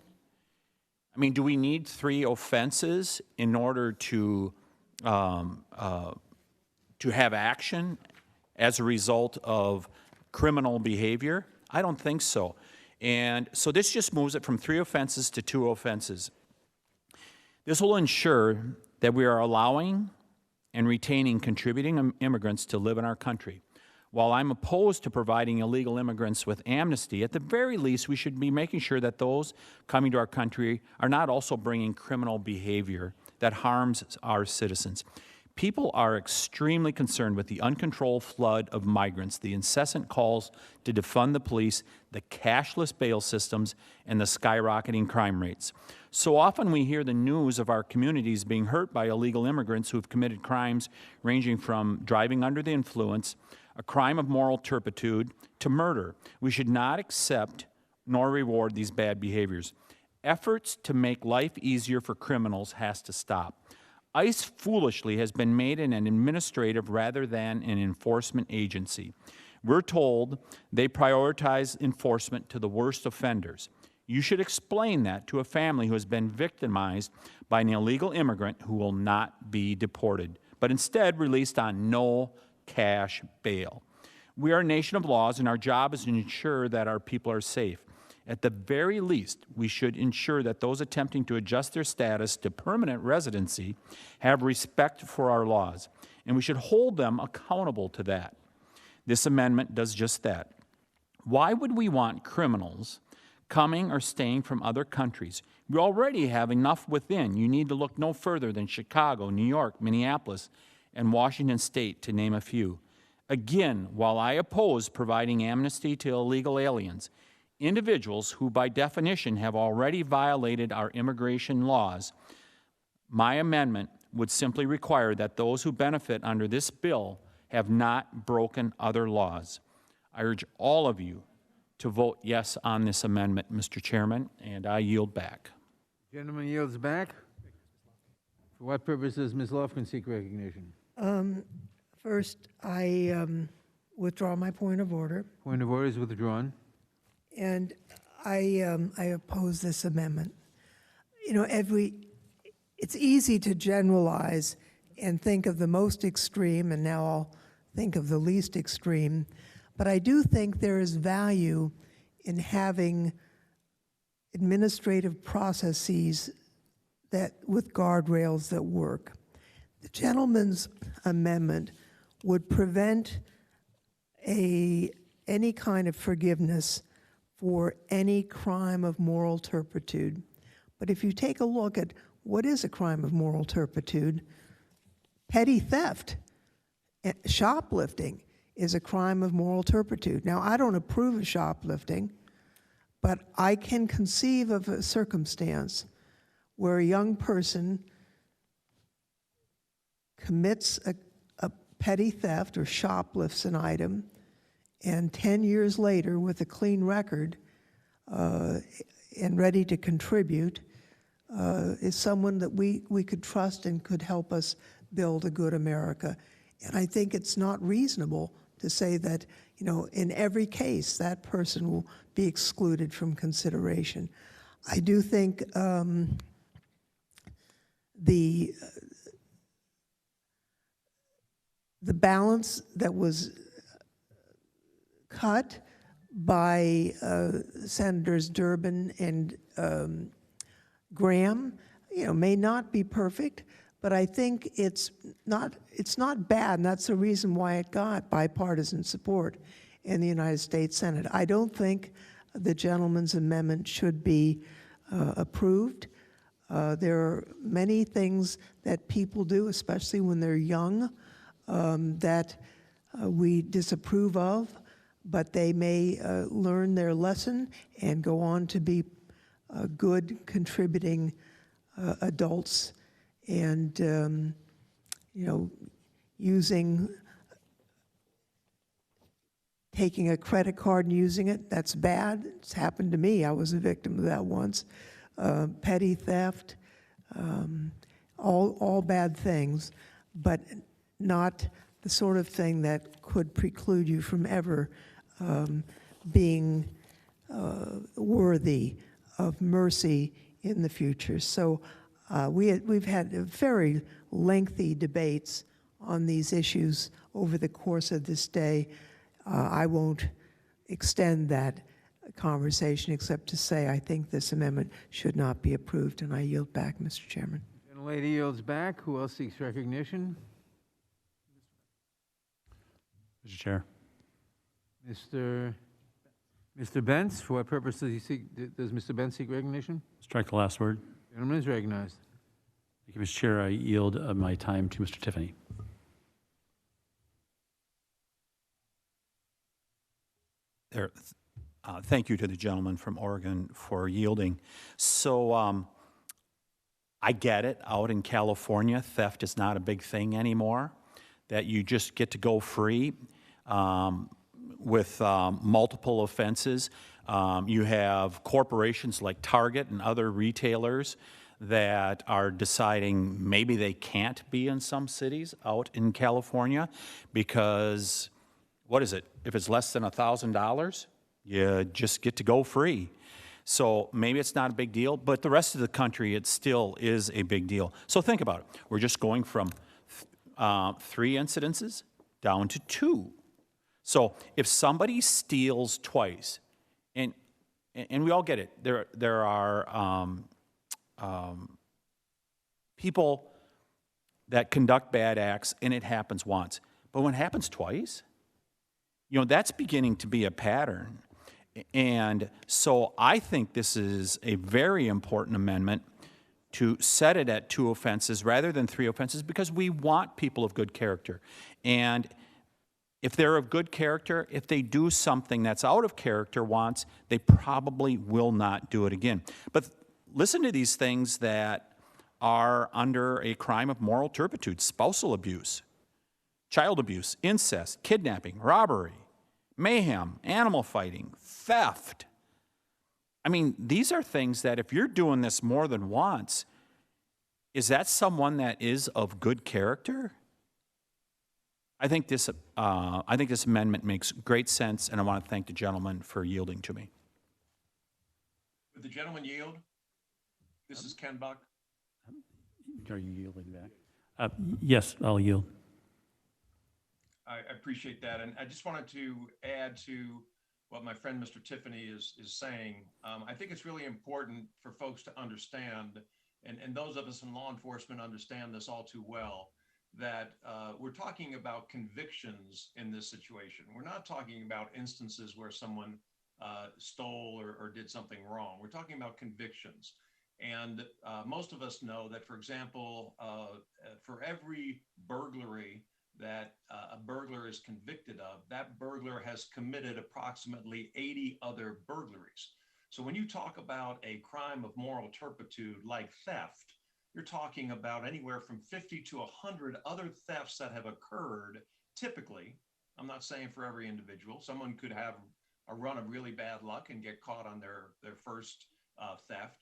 I mean, do we need 3 offenses in order to have action as a result of criminal behavior? I don't think so. And so this just moves it from 3 offenses to 2 offenses. This will ensure that we are allowing and retaining contributing immigrants to live in our country. While I'm opposed to providing illegal immigrants with amnesty, at the very least, we should be making sure that those coming to our country are not also bringing criminal behavior that harms our citizens. People are extremely concerned with the uncontrolled flood of migrants, the incessant calls to defund the police, the cashless bail systems, and the skyrocketing crime rates. So often we hear the news of our communities being hurt by illegal immigrants who have committed crimes ranging from driving under the influence, a crime of moral turpitude, to murder. We should not accept nor reward these bad behaviors. Efforts to make life easier for criminals has to stop. ICE foolishly has been made an administrative rather than an enforcement agency. We're told they prioritize enforcement to the worst offenders. You should explain that to a family who has been victimized by an illegal immigrant who will not be deported, but instead released on no cash bail. We are a nation of laws, and our job is to ensure that our people are safe. At the very least, we should ensure that those attempting to adjust their status to permanent residency have respect for our laws, and we should hold them accountable to that. This amendment does just that. Why would we want criminals coming or staying from other countries? We already have enough within. You need to look no further than Chicago, New York, Minneapolis, and Washington State, to name a few. Again, while I oppose providing amnesty to illegal aliens, individuals who by definition have already violated our immigration laws, my amendment would simply require that those who benefit under this bill have not broken other laws. I urge all of you to vote yes on this amendment, Mr. Chairman, and I yield back. Gentleman yields back. For what purpose does Ms. Lofgren seek recognition? First, I withdraw my point of order, Point of order is withdrawn. and I oppose this amendment. You know, it's easy to generalize and think of the most extreme, and now I'll think of the least extreme, but I do think there is value in having administrative processes that with guardrails that work. The gentleman's amendment would prevent any kind of forgiveness for any crime of moral turpitude. But if you take a look at what is a crime of moral turpitude, petty theft, shoplifting is a crime of moral turpitude. Now, I don't approve of shoplifting, but I can conceive of a circumstance where a young person commits a petty theft or shoplifts an item, and 10 years later, with a clean record and ready to contribute, is someone that we could trust and could help us build a good America. And I think it's not reasonable to say that, you know, in every case, that person will be excluded from consideration. I do think the balance that was cut by Senators Durbin and Graham, you know, may not be perfect, but I think it's not bad, and that's the reason why it got bipartisan support in the United States Senate. I don't think the gentleman's amendment should be approved. There are many things that people do, especially when they're young, that we disapprove of, but they may learn their lesson and go on to be good contributing adults. And, you know, taking a credit card and using it, that's bad. It's happened to me. I was a victim of that once. Petty theft, all bad things, but not the sort of thing that could preclude you from ever being worthy of mercy in the future. So we've had very lengthy debates on these issues over the course of this day. I won't extend that conversation except to say I think this amendment should not be approved, and I yield back, Mr. Chairman. Gentlelady yields back. Who else seeks recognition? Mr. Chair. Mr. Bentz, for what purpose does Mr. Bentz seek recognition? Strike the last word. Gentleman is recognized. Thank you, Mr. Chair. I yield my time to Mr. Tiffany. Thank you to the gentleman from Oregon for yielding. So I get it. Out in California, theft is not a big thing anymore, that you just get to go free with multiple offenses. You have corporations like Target and other retailers that are deciding maybe they can't be in some cities out in California because, what is it? If it's less than $1,000, you just get to go free. So maybe it's not a big deal, but the rest of the country, it still is a big deal. So think about it. We're just going from 3 incidences down to 2. So if somebody steals twice, and we all get it, there are people that conduct bad acts, and it happens once. But when it happens twice, you know, that's beginning to be a pattern. And so I think this is a very important amendment to set it at 2 offenses rather than 3 offenses, because we want people of good character. And if they're of good character, if they do something that's out of character once, they probably will not do it again. But listen to these things that are under a crime of moral turpitude: spousal abuse, child abuse, incest, kidnapping, robbery, mayhem, animal fighting, theft. I mean, these are things that if you're doing this more than once, is that someone that is of good character? I think this amendment makes great sense, and I want to thank the gentleman for yielding to me. Would the gentleman yield? This is Ken Buck. Are you yielding back? Yes, I'll yield. I appreciate that. And I just wanted to add to what my friend Mr. Tiffany is saying. I think it's really important for folks to understand, and those of us in law enforcement understand this all too well, that we're talking about convictions in this situation. We're not talking about instances where someone stole or did something wrong. We're talking about convictions. And most of us know that, for example, for every burglary that a burglar is convicted of, that burglar has committed approximately 80 other burglaries. So when you talk about a crime of moral turpitude like theft, you're talking about anywhere from 50 to 100 other thefts that have occurred typically. I'm not saying for every individual. Someone could have a run of really bad luck and get caught on their first theft.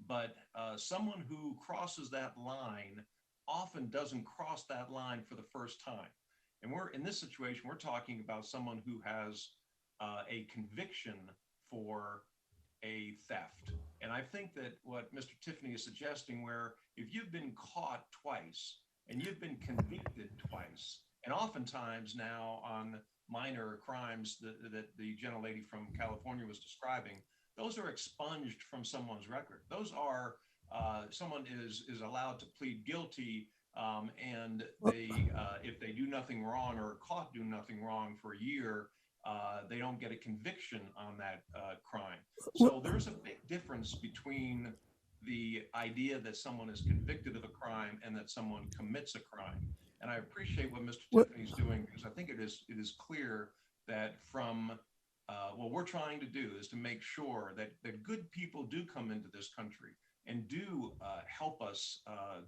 But someone who crosses that line often doesn't cross that line for the first time. And we're in this situation, we're talking about someone who has a conviction for a theft. And I think that what Mr. Tiffany is suggesting, where if you've been caught twice and you've been convicted twice, and oftentimes now on minor crimes that the gentlelady from California was describing, those are expunged from someone's record. Those are, someone is allowed to plead guilty, and they, if they do nothing wrong or are caught doing nothing wrong for a year, they don't get a conviction on that crime. So there's a big difference between the idea that someone is convicted of a crime and that someone commits a crime. And I appreciate what Mr. Tiffany's doing, because I think it is clear that from what we're trying to do is to make sure that good people do come into this country and do help us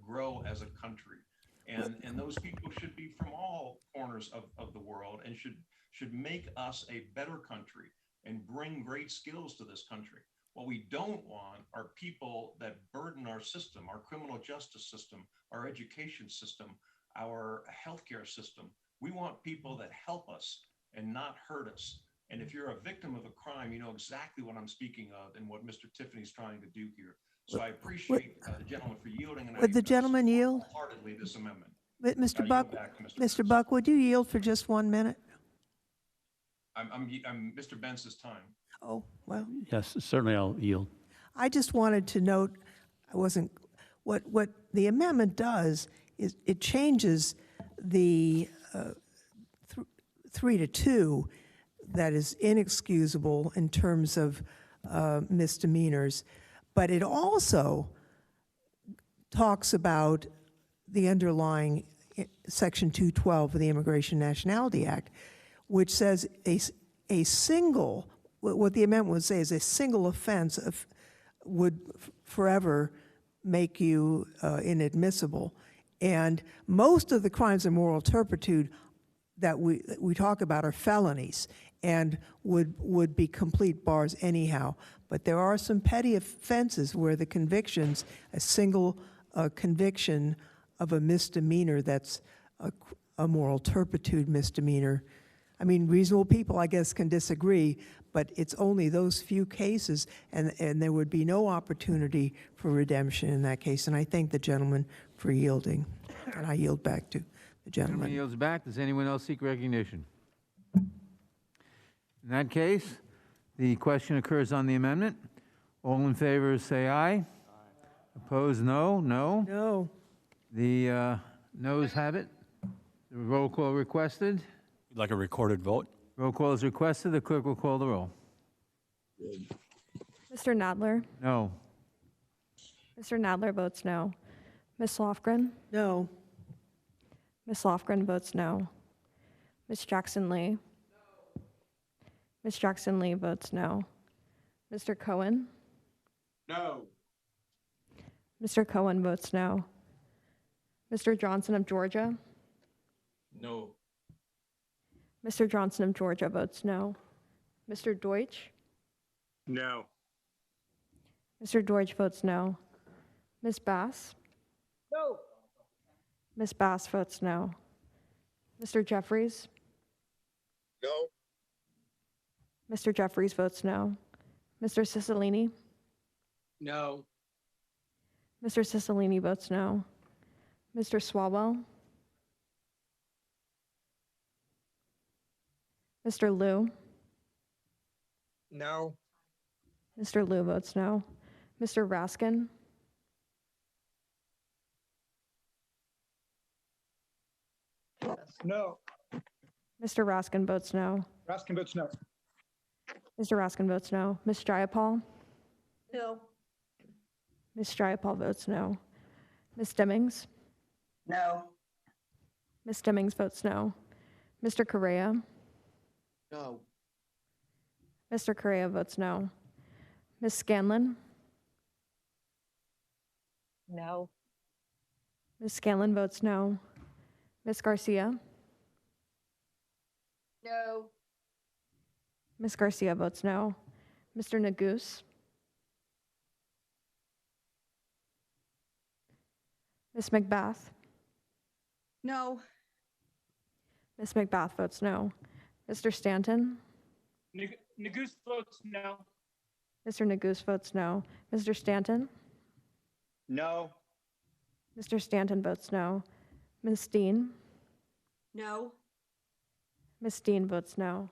grow as a country. And those people should be from all corners of the world and should make us a better country and bring great skills to this country. What we don't want are people that burden our system, our criminal justice system, our education system, our healthcare system. We want people that help us and not hurt us. And if you're a victim of a crime, you know exactly what I'm speaking of and what Mr. Tiffany's trying to do here. So I appreciate the gentleman for yielding. And Would the gentleman yield? Wholeheartedly this amendment. Mr. Buck, Mr. Buck, would you yield for just 1 minute? I'm Mr. Bence's time. Oh, well. Yes, certainly I'll yield. I just wanted to note, what the amendment does is it changes the 3 to 2 that is inexcusable in terms of misdemeanors, but it also talks about the underlying Section 212 of the Immigration Nationality Act, which says a single, what the amendment would say is a single offense would forever make you inadmissible. And most of the crimes of moral turpitude, that we talk about are felonies and would be complete bars anyhow. But there are some petty offenses where the convictions, a single conviction of a misdemeanor that's a moral turpitude misdemeanor. I mean, reasonable people, I guess, can disagree, but it's only those few cases, and there would be no opportunity for redemption in that case. And I thank the gentleman for yielding, and I yield back to the Gentleman gentleman. yields back. Does anyone else seek recognition? In that case, the question occurs on the amendment. All in favor say aye. Opposed, no. No. No. The noes have it. The roll call requested. We'd like a recorded vote. Roll call is requested. The clerk will call the roll. Mr. Nadler? No. Mr. Nadler votes no. Ms. Lofgren? No. Ms. Lofgren votes no. Ms. Jackson-Lee? Ms. Jackson-Lee votes no. Mr. Cohen? No. Mr. Cohen votes no. Mr. Johnson of Georgia? No. Mr. Johnson of Georgia votes no. Mr. Deutsch? No. Mr. Deutsch votes no. Ms. Bass? No. Ms. Bass votes no. Mr. Jeffries? No. Mr. Jeffries votes no. Mr. Cicilline? No. Mr. Cicilline votes no. Mr. Swalwell? Mr. Liu? No. Mr. Liu votes no. Mr. Raskin? No. Mr. Raskin votes no. Raskin votes no. Mr. Raskin votes no. Ms. Jayapal? No. Ms. Jayapal votes no. Ms. Stemmings? No. Ms. Stemmings votes no. Mr. Correa? No. Mr. Correa votes no. Ms. Scanlon? No. Ms. Scanlon votes no. Ms. Garcia? No. Ms. Garcia votes no. Mr. Nagus? Ms. McBath? No. Ms. McBath votes no. Mr. Stanton? Nagus votes no. Mr. Nagus votes no. Mr. Stanton? No. Mr. Stanton votes no. Ms. Steen? No. Ms. Steen votes no.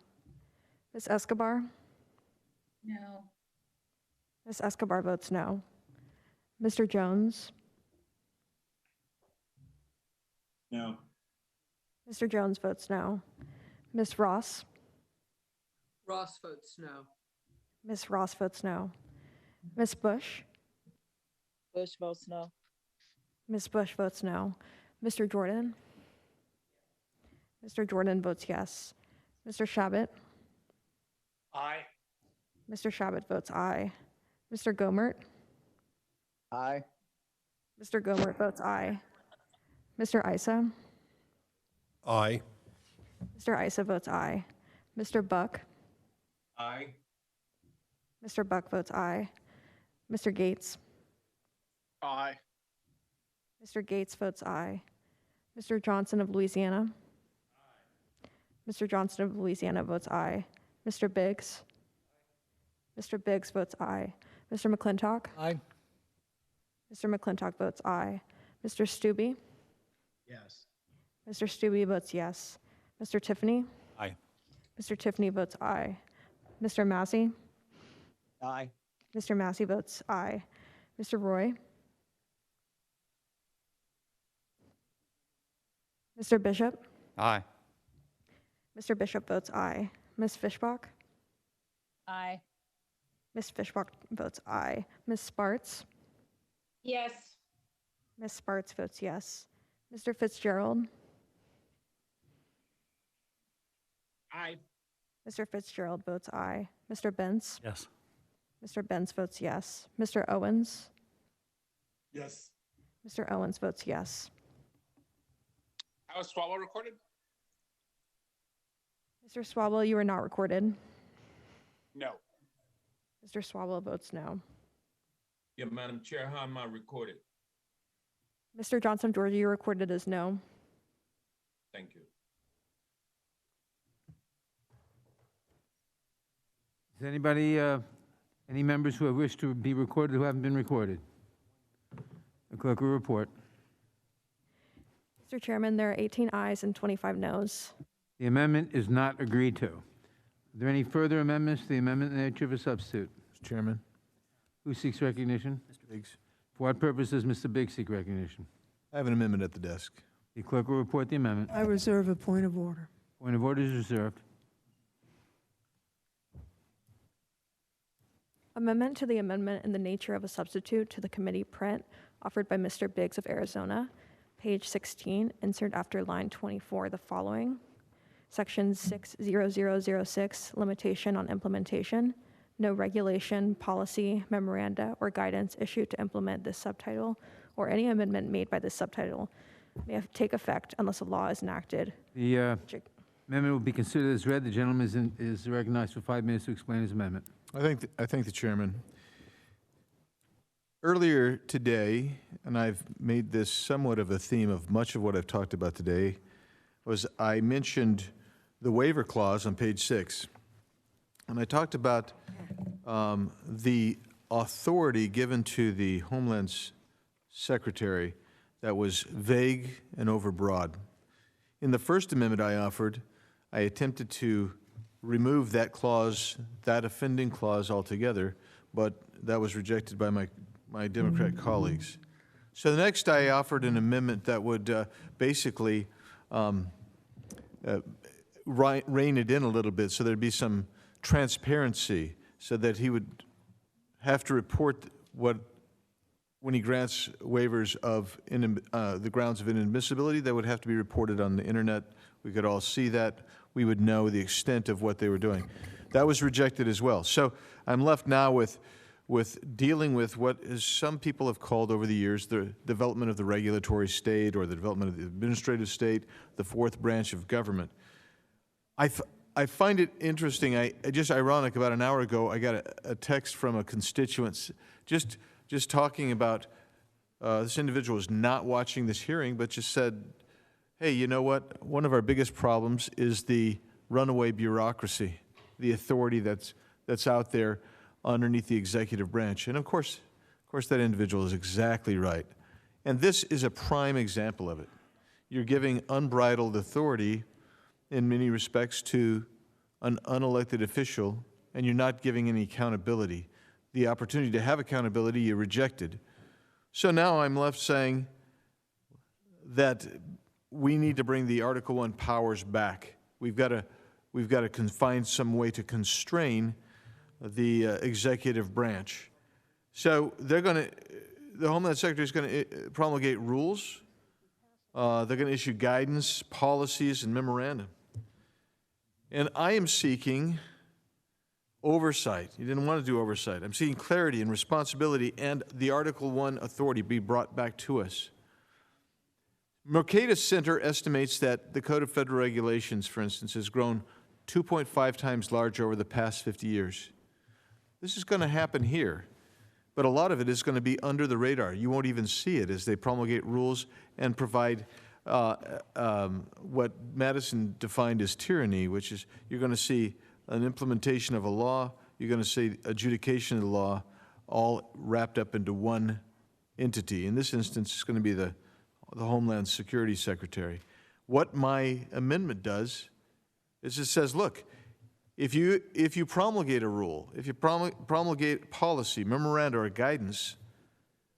Ms. Escobar? No. Ms. Escobar votes no. Mr. Jones? No. Mr. Jones votes no. Ms. Ross? Ross votes no. Ms. Ross votes no. Ms. Bush? Bush votes no. Ms. Bush votes no. Mr. Jordan? Mr. Jordan votes yes. Mr. Shabbat? Aye. Mr. Shabbat votes aye. Mr. Gomert? Aye. Mr. Gomert votes aye. Mr. Isa? Aye. Mr. Isa votes aye. Mr. Buck? Aye. Mr. Buck votes aye. Mr. Gates? Aye. Mr. Gates votes aye. Mr. Johnson of Louisiana? Mr. Johnson of Louisiana votes aye. Mr. Biggs? Mr. Biggs votes aye. Mr. McClintock? Aye. Mr. McClintock votes aye. Mr. Stubbe? Yes. Mr. Stubbe votes yes. Mr. Tiffany? Aye. Mr. Tiffany votes aye. Mr. Massey? Aye. Mr. Massey votes aye. Mr. Roy? Mr. Bishop? Aye. Mr. Bishop votes aye. Ms. Fishbach? Aye. Ms. Fishbach votes aye. Ms. Sparts? Yes. Ms. Sparts votes yes. Mr. Fitzgerald? Aye. Mr. Fitzgerald votes aye. Mr. Bentz? Yes. Mr. Bentz votes yes. Mr. Owens? Yes. Mr. Owens votes yes. How is Swalwell recorded? Mr. Swalwell, you are not recorded. No. Mr. Swalwell votes no. Yeah, Madam Chair, how am I recorded? Mr. Johnson of Georgia, you're recorded as no. Thank you. Is anybody, any members who have wished to be recorded who haven't been recorded? The clerk will report. Mr. Chairman, there are 18 ayes and 25 noes. The amendment is not agreed to. Are there any further amendments to the amendment in the nature of a substitute? Mr. Chairman. Who seeks recognition? Mr. Biggs. For what purpose does Mr. Biggs seek recognition? I have an amendment at the desk. The clerk will report the amendment. I reserve a point of order. Point of order is reserved. Amendment to the amendment in the nature of a substitute to the committee print offered by Mr. Biggs of Arizona. Page 16, insert after line 24 the following. Section 60006, limitation on implementation. No regulation, policy, memoranda, or guidance issued to implement this subtitle or any amendment made by this subtitle may take effect unless a law is enacted. The amendment will be considered as read. The gentleman is recognized for 5 minutes to explain his amendment. I thank the chairman. Earlier today, and I've made this somewhat of a theme of much of what I've talked about today, was I mentioned the waiver clause on page 6. And I talked about the authority given to the Homeland Secretary that was vague and overbroad. In the first amendment I offered, I attempted to remove that clause, that offending clause altogether, but that was rejected by my Democrat colleagues. So the next I offered an amendment that would basically rein it in a little bit so there'd be some transparency so that he would have to report when he grants waivers of the grounds of inadmissibility, that would have to be reported on the internet. We could all see that. We would know the extent of what they were doing. That was rejected as well. So I'm left now with dealing with what some people have called over the years the development of the regulatory state or the development of the administrative state, the fourth branch of government. I find it interesting, just ironic, about an hour ago I got a text from a constituent just talking about this individual was not watching this hearing, but just said, hey, you know what? One of our biggest problems is the runaway bureaucracy, the authority that's out there underneath the executive branch. And of course that individual is exactly right. And this is a prime example of it. You're giving unbridled authority in many respects to an unelected official, and you're not giving any accountability. The opportunity to have accountability you rejected. So now I'm left saying that we need to bring the Article I powers back. We've got to find some way to constrain the executive branch. So the Homeland Secretary is going to promulgate rules. They're going to issue guidance, policies, and memoranda. And I am seeking oversight. You didn't want to do oversight. I'm seeking clarity and responsibility and the Article I authority be brought back to us. Mercatus Center estimates that the Code of Federal Regulations, for instance, has grown 2.5 times larger over the past 50 years. This is going to happen here, but a lot of it is going to be under the radar. You won't even see it as they promulgate rules and provide what Madison defined as tyranny, which is you're going to see an implementation of a law, you're going to see adjudication of the law, all wrapped up into one entity. In this instance, it's going to be the Homeland Security Secretary. What my amendment does is it says, look, if you promulgate a rule, if you promulgate policy, memoranda, or guidance,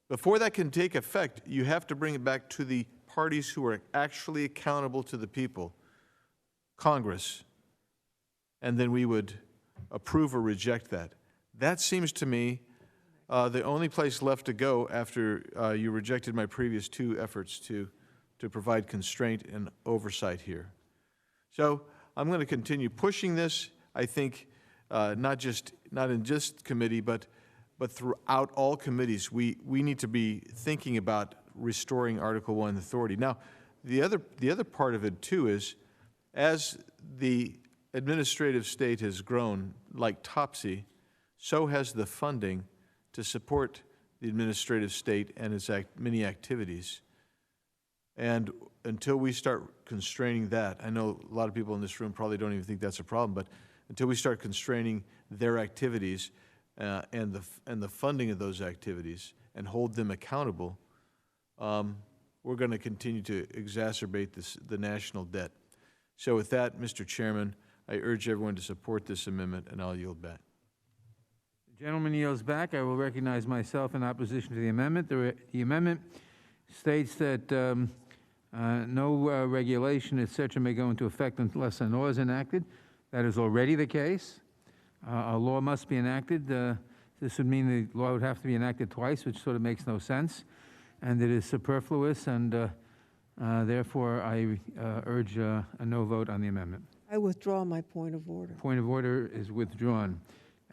before that can take effect, you have to bring it back to the parties who are actually accountable to the people, Congress, and then we would approve or reject that. That seems to me the only place left to go after you rejected my previous two efforts to provide constraint and oversight here. So I'm going to continue pushing this. I think not in this committee, but throughout all committees, we need to be thinking about restoring Article I authority. Now, the other part of it too is, as the administrative state has grown like Topsy, so has the funding to support the administrative state and its many activities. And until we start constraining that, I know a lot of people in this room probably don't even think that's a problem, but until we start constraining their activities and the funding of those activities and hold them accountable, we're going to continue to exacerbate the national debt. So with that, Mr. Chairman, I urge everyone to support this amendment, and I'll yield back. The gentleman yields back. I will recognize myself in opposition to the amendment. The amendment states that no regulation, etc., may go into effect unless a law is enacted. That is already the case. A law must be enacted. This would mean the law would have to be enacted twice, which sort of makes no sense, and it is superfluous, and therefore I urge a no vote on the amendment. I withdraw my point of order. Point of order is withdrawn,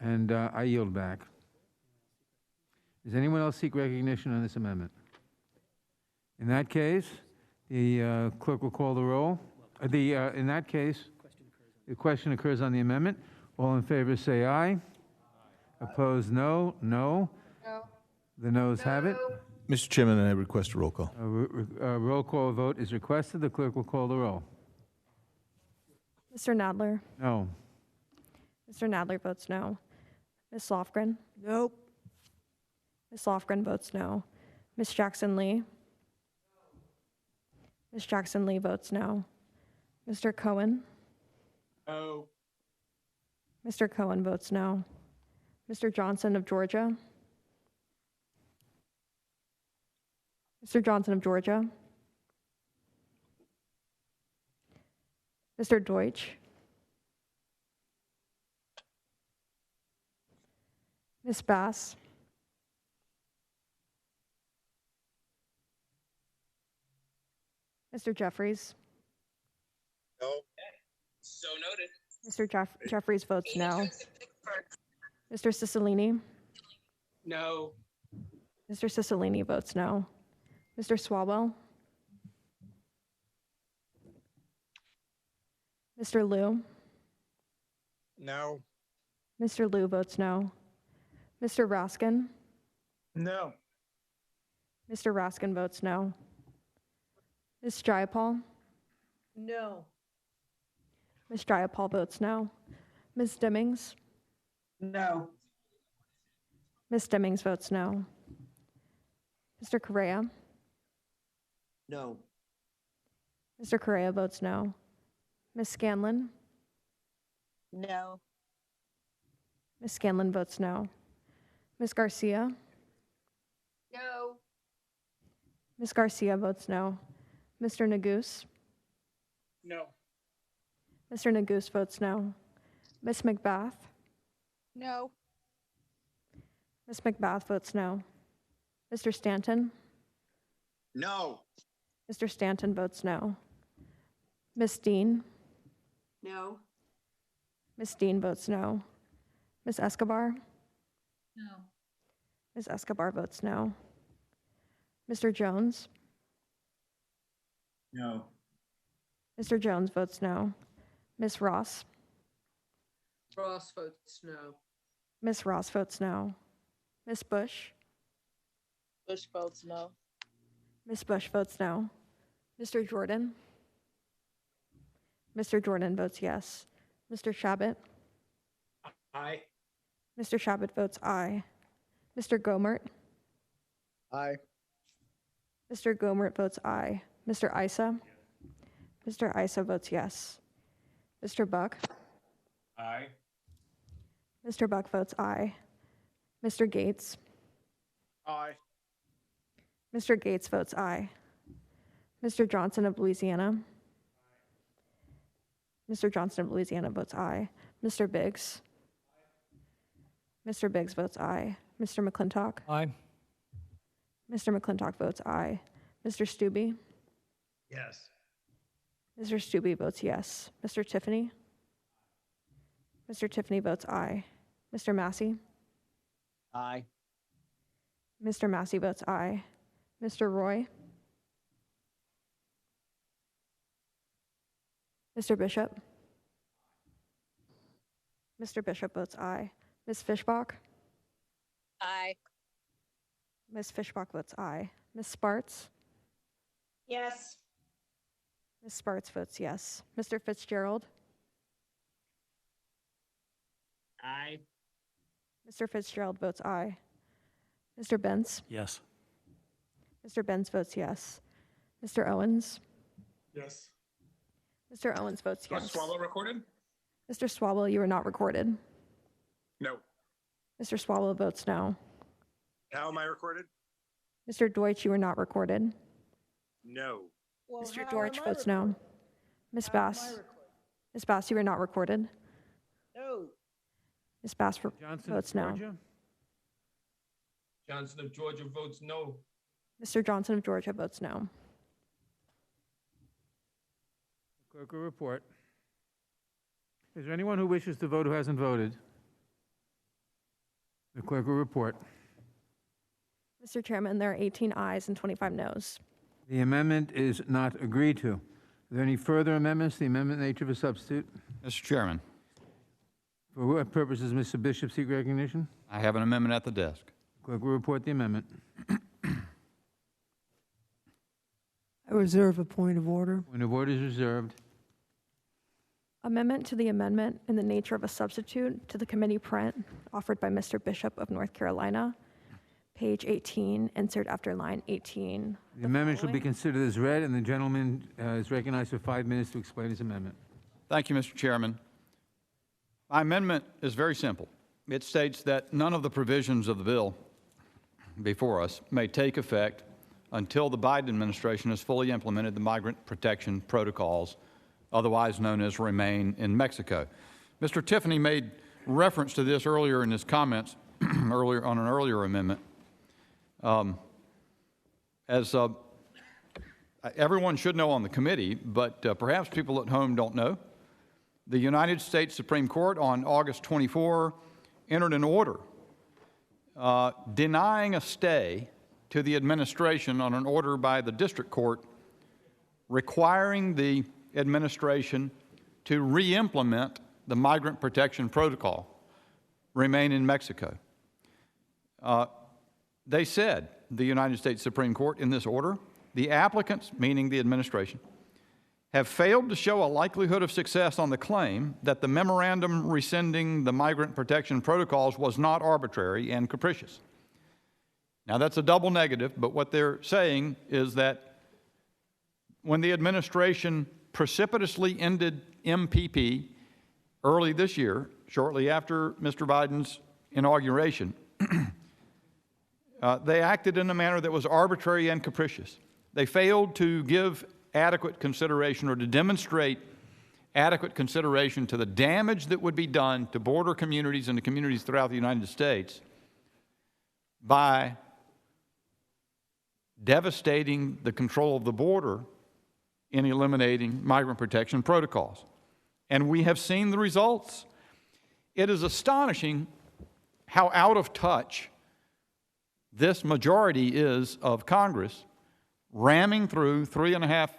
and I yield back. Does anyone else seek recognition on this amendment? In that case, the clerk will call the roll. In that case, the question occurs on the amendment. All in favor say aye. Opposed, no. No. No. The noes have it. Mr. Chairman, I request a roll call. A roll call vote is requested. The clerk will call the roll. Mr. Nadler? No. Mr. Nadler votes no. Ms. Lofgren? Nope. Ms. Lofgren votes no. Ms. Jackson-Lee? Ms. Jackson-Lee votes no. Mr. Cohen? No. Mr. Cohen votes no. Mr. Johnson of Georgia? Mr. Johnson of Georgia? Mr. Deutsch? Ms. Bass? Mr. Jeffries? No. So noted. Mr. Jeffries votes no. Mr. Cicilline? No. Mr. Cicilline votes no. Mr. Swalwell? Mr. Liu? No. Mr. Liu votes no. Mr. Raskin? No. Mr. Raskin votes no. Ms. Jayapal? No. Ms. Jayapal votes no. Ms. Dimmings? No. Ms. Dimmings votes no. Mr. Correa? No. Mr. Correa votes no. Ms. Scanlon? No. Ms. Scanlon votes no. Ms. Garcia? No. Ms. Garcia votes no. Mr. Neguse? No. Mr. Neguse votes no. Ms. McBath? No. Ms. McBath votes no. Mr. Stanton? No. Mr. Stanton votes no. Ms. Dean? No. Ms. Dean votes no. Ms. Escobar? No. Ms. Escobar votes no. Mr. Jones? No. Mr. Jones votes no. Ms. Ross? Ross votes no. Ms. Ross votes no. Ms. Bush? Bush votes no. Ms. Bush votes no. Mr. Jordan? Mr. Jordan votes yes. Mr. Shabbat? Aye. Mr. Shabbat votes aye. Mr. Gomert? Aye. Mr. Gomert votes aye. Mr. Issa? Mr. Issa votes yes. Mr. Buck? Aye. Mr. Buck votes aye. Mr. Gates? Aye. Mr. Gates votes aye. Mr. Johnson of Louisiana? Mr. Johnson of Louisiana votes aye. Mr. Biggs? Mr. Biggs votes aye. Mr. McClintock? Aye. Mr. McClintock votes aye. Mr. Stubbe? Yes. Mr. Stubbe votes yes. Mr. Tiffany? Mr. Tiffany votes aye. Mr. Massey? Aye. Mr. Massey votes aye. Mr. Roy? Mr. Bishop? Mr. Bishop votes aye. Ms. Fischbach? Aye. Ms. Fischbach votes aye. Ms. Sparts? Yes. Ms. Sparts votes yes. Mr. Fitzgerald? Aye. Mr. Fitzgerald votes aye. Mr. Benz? Yes. Mr. Benz votes yes. Mr. Owens? Yes. Mr. Owens votes Was yes. Swallow recorded? Mr. Swalwell, you are not recorded. No. Mr. Swalwell votes no. How am I recorded? Mr. Deutsch, you are not recorded. No. Well, Mr. how Deutsch am I votes no. recorded? Ms. How am I Bass? recorded? Ms. Bass, you are not recorded. No. Ms. Bass Johnson, votes no. Georgia? Johnson of Georgia votes no. Mr. Johnson of Georgia votes no. Clerk will report. Is there anyone who wishes to vote who hasn't voted? The clerk will report. Mr. Chairman, there are 18 ayes and 25 noes. The amendment is not agreed to. Are there any further amendments to the amendment nature of a substitute? Mr. Chairman, For what purpose does Mr. Bishop seek recognition? I have an amendment at the desk. Clerk will report the amendment. I reserve a point of order. Point of order is reserved. Amendment to the amendment in the nature of a substitute to the committee print offered by Mr. Bishop of North Carolina. Page 18, insert after line 18. The amendment shall be considered as read, and the gentleman is recognized for 5 minutes to explain his amendment. Thank you, Mr. Chairman. My amendment is very simple. It states that none of the provisions of the bill before us may take effect until the Biden administration has fully implemented the migrant protection protocols, otherwise known as Remain in Mexico. Mr. Tiffany made reference to this earlier in his comments, earlier on an earlier amendment. As everyone should know on the committee, but perhaps people at home don't know, the United States Supreme Court on August 24 entered an order denying a stay to the administration on an order by the district court requiring the administration to re-implement the migrant protection protocol, Remain in Mexico. They said, the United States Supreme Court, in this order, the applicants, meaning the administration, have failed to show a likelihood of success on the claim that the memorandum rescinding the migrant protection protocols was not arbitrary and capricious. Now, that's a double negative, but what they're saying is that when the administration precipitously ended MPP early this year, shortly after Mr. Biden's inauguration, they acted in a manner that was arbitrary and capricious. They failed to give adequate consideration or to demonstrate adequate consideration to the damage that would be done to border communities and to communities throughout the United States by devastating the control of the border in eliminating migrant protection protocols. And we have seen the results. It is astonishing how out of touch this majority is of Congress, ramming through $3.5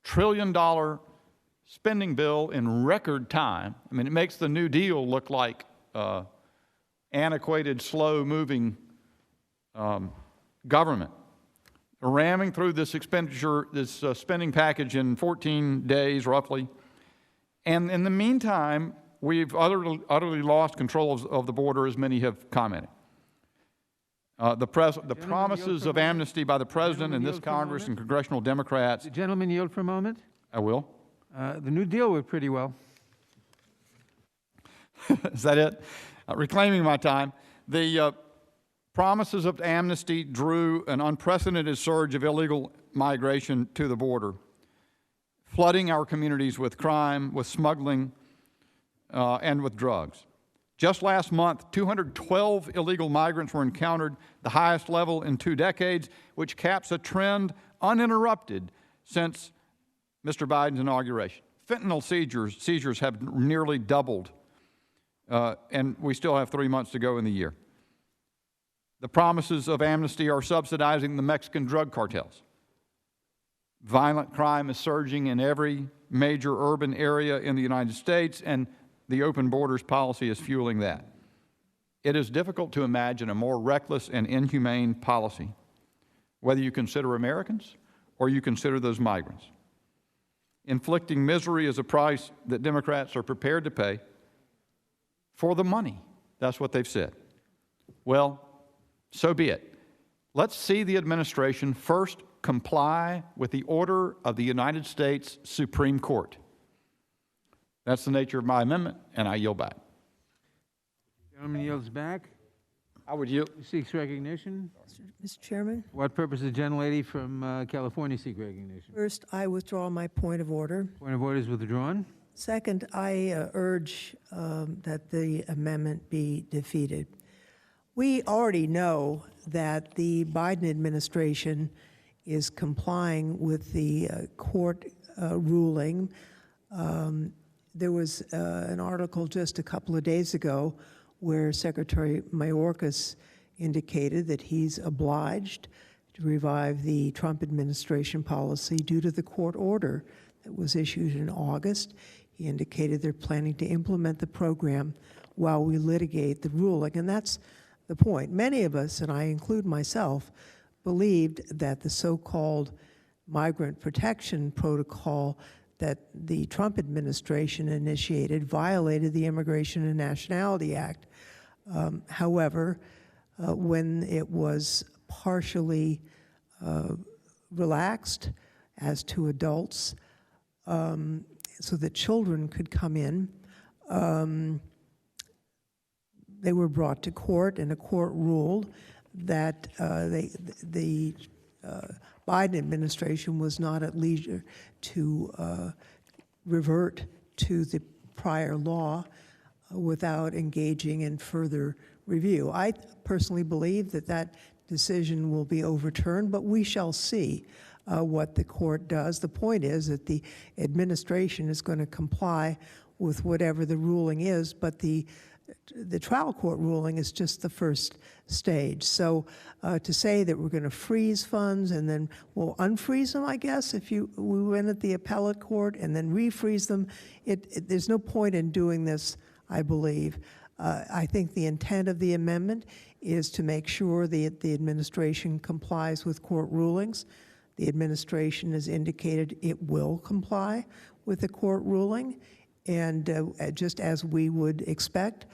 trillion spending bill in record time. I mean, it makes the New Deal look like antiquated, slow-moving government. Ramming through this expenditure, this spending package in 14 days, roughly. And in the meantime, we've utterly lost control of the border, as many have commented. The promises of amnesty by the President and this Congress and congressional Democrats. The gentleman yield for a moment. I will. The New Deal worked pretty well. Is that it? Reclaiming my time. The promises of amnesty drew an unprecedented surge of illegal migration to the border, flooding our communities with crime, with smuggling, and with drugs. Just last month, 212 illegal migrants were encountered, the highest level in 2 decades, which caps a trend uninterrupted since Mr. Biden's inauguration. Fentanyl seizures have nearly doubled, and we still have 3 months to go in the year. The promises of amnesty are subsidizing the Mexican drug cartels. Violent crime is surging in every major urban area in the United States, and the open borders policy is fueling that. It is difficult to imagine a more reckless and inhumane policy, whether you consider Americans or you consider those migrants. Inflicting misery is a price that Democrats are prepared to pay for the money. That's what they've said. Well, so be it. Let's see the administration first comply with the order of the United States Supreme Court. That's the nature of my amendment, and I yield back. Gentleman yields back. I would yield. Who seeks recognition? Mr. Chairman, For what purpose does the gentlelady from California seek recognition? first, I withdraw my point of order. Point of order is withdrawn. Second, I urge that the amendment be defeated. We already know that the Biden administration is complying with the court ruling. There was an article just a couple of days ago where Secretary Mayorkas indicated that he's obliged to revive the Trump administration policy due to the court order that was issued in August. He indicated they're planning to implement the program while we litigate the ruling, and that's the point. Many of us, and I include myself, believed that the so-called migrant protection protocol that the Trump administration initiated violated the Immigration and Nationality Act. However, when it was partially relaxed as to adults so that children could come in, they were brought to court, and a court ruled that the Biden administration was not at leisure to revert to the prior law without engaging in further review. I personally believe that that decision will be overturned, but we shall see what the court does. The point is that the administration is going to comply with whatever the ruling is, but the trial court ruling is just the first stage. So to say that we're going to freeze funds and then we'll unfreeze them, I guess, if we went at the appellate court and then refreeze them, there's no point in doing this, I believe. I think the intent of the amendment is to make sure that the administration complies with court rulings. The administration has indicated it will comply with the court ruling, and just as we would expect,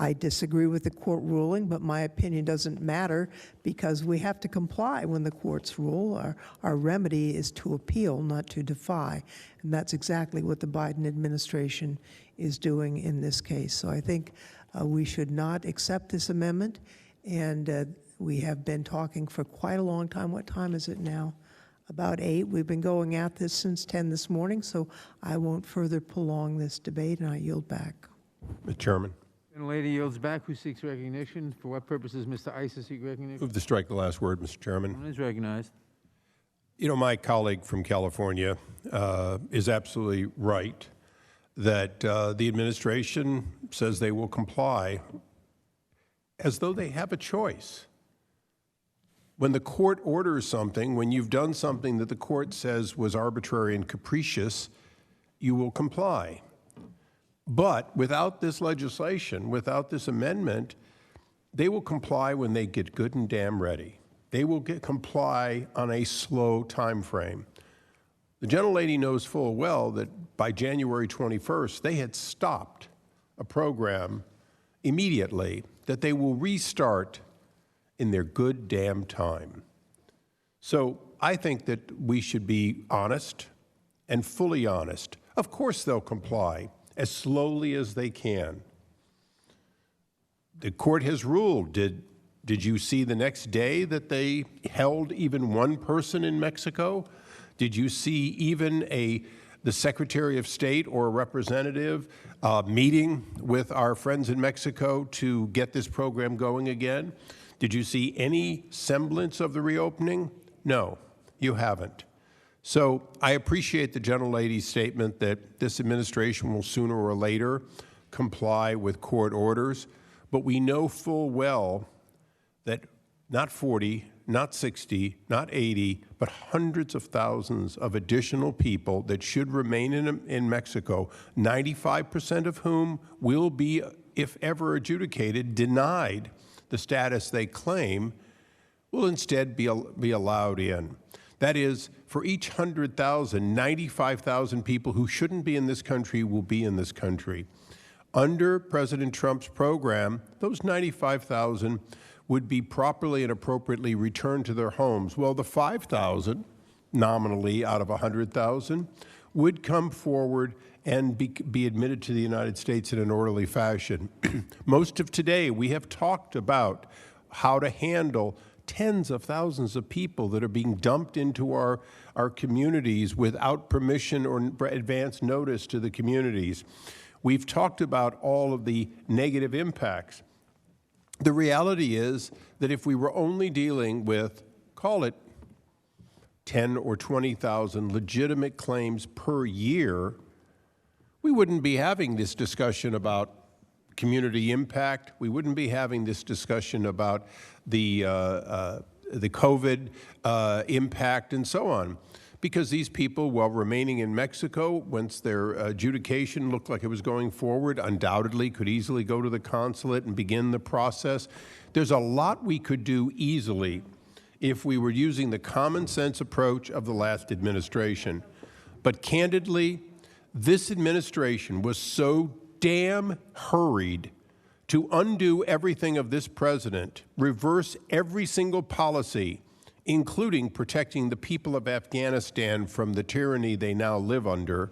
I disagree with the court ruling, but my opinion doesn't matter because we have to comply when the courts rule. Our remedy is to appeal, not to defy, and that's exactly what the Biden administration is doing in this case. So I think we should not accept this amendment, and we have been talking for quite a long time. What time is it now? About 8. We've been going at this since 10 this morning, so I won't further prolong this debate, and I yield back. Mr. Chairman. And the lady yields back. Who seeks recognition? For what purposes Mr. Issa seek recognition? Move to strike the last word, Mr. Chairman. One is recognized. You know, my colleague from California is absolutely right that the administration says they will comply as though they have a choice. When the court orders something, when you've done something that the court says was arbitrary and capricious, you will comply. But without this legislation, without this amendment, they will comply when they get good and damn ready. They will comply on a slow time frame. The gentlelady knows full well that by January 21st, they had stopped a program immediately that they will restart in their good damn time. So I think that we should be honest and fully honest. Of course they'll comply as slowly as they can. The court has ruled. Did you see the next day that they held even one person in Mexico? Did you see even the Secretary of State or a representative meeting with our friends in Mexico to get this program going again? Did you see any semblance of the reopening? No, you haven't. So I appreciate the gentlelady's statement that this administration will sooner or later comply with court orders, but we know full well that not 40, not 60, not 80, but hundreds of thousands of additional people that should remain in Mexico, 95% of whom will be, if ever adjudicated, denied the status they claim, will instead be allowed in. That is, for each 100,000, 95,000 people who shouldn't be in this country will be in this country. Under President Trump's program, those 95,000 would be properly and appropriately returned to their homes. Well, the 5,000, nominally out of 100,000, would come forward and be admitted to the United States in an orderly fashion. Most of today, we have talked about how to handle tens of thousands of people that are being dumped into our communities without permission or advance notice to the communities. We've talked about all of the negative impacts. The reality is that if we were only dealing with, call it 10 or 20,000 legitimate claims per year, we wouldn't be having this discussion about community impact. We wouldn't be having this discussion about the COVID impact and so on. Because these people, while remaining in Mexico, once their adjudication looked like it was going forward, undoubtedly could easily go to the consulate and begin the process. There's a lot we could do easily if we were using the common sense approach of the last administration. But candidly, this administration was so damn hurried to undo everything of this president, reverse every single policy, including protecting the people of Afghanistan from the tyranny they now live under,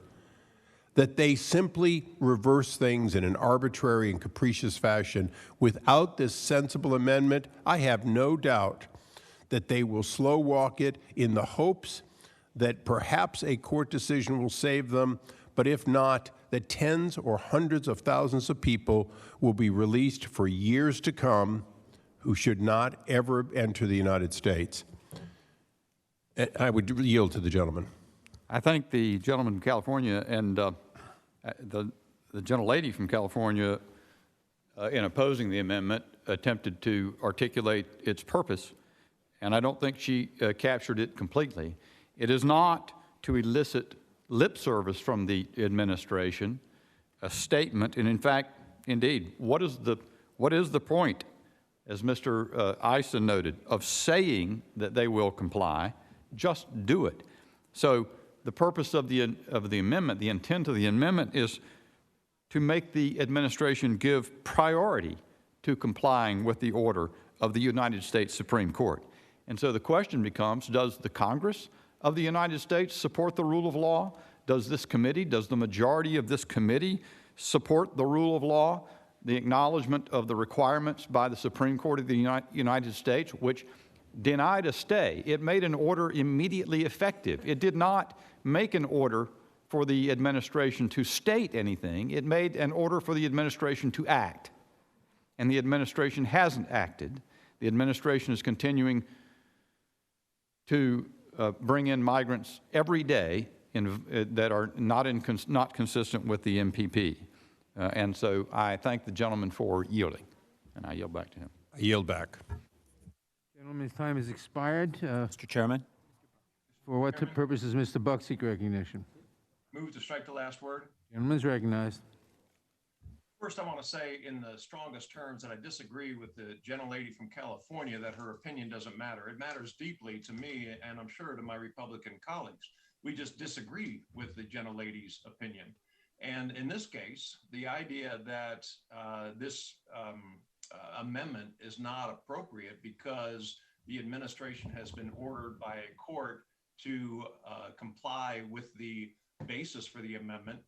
that they simply reverse things in an arbitrary and capricious fashion. Without this sensible amendment, I have no doubt that they will slow walk it in the hopes that perhaps a court decision will save them, but if not, that tens or hundreds of thousands of people will be released for years to come who should not ever enter the United States. I would yield to the gentleman. I think the gentleman from California and the gentlelady from California, in opposing the amendment, attempted to articulate its purpose, and I don't think she captured it completely. It is not to elicit lip service from the administration, a statement, and in fact, indeed, what is the point, as Mr. Eisen noted, of saying that they will comply? Just do it. So the purpose of the amendment, the intent of the amendment, is to make the administration give priority to complying with the order of the United States Supreme Court. And so the question becomes, does the Congress of the United States support the rule of law? Does this committee, does the majority of this committee support the rule of law, the acknowledgement of the requirements by the Supreme Court of the United States, which denied a stay? It made an order immediately effective. It did not make an order for the administration to state anything. It made an order for the administration to act. And the administration hasn't acted. The administration is continuing to bring in migrants every day that are not consistent with the MPP. And so I thank the gentleman for yielding, and I yield back to him. I yield back. Gentleman's time has expired. Mr. Chairman? For what purpose does Mr. Buck seek recognition? Move to strike the last word. Gentleman's recognized. First, I want to say in the strongest terms that I disagree with the gentlelady from California that her opinion doesn't matter. It matters deeply to me, and I'm sure to my Republican colleagues. We just disagree with the gentlelady's opinion. And in this case, the idea that this amendment is not appropriate because the administration has been ordered by a court to comply with the basis for the amendment,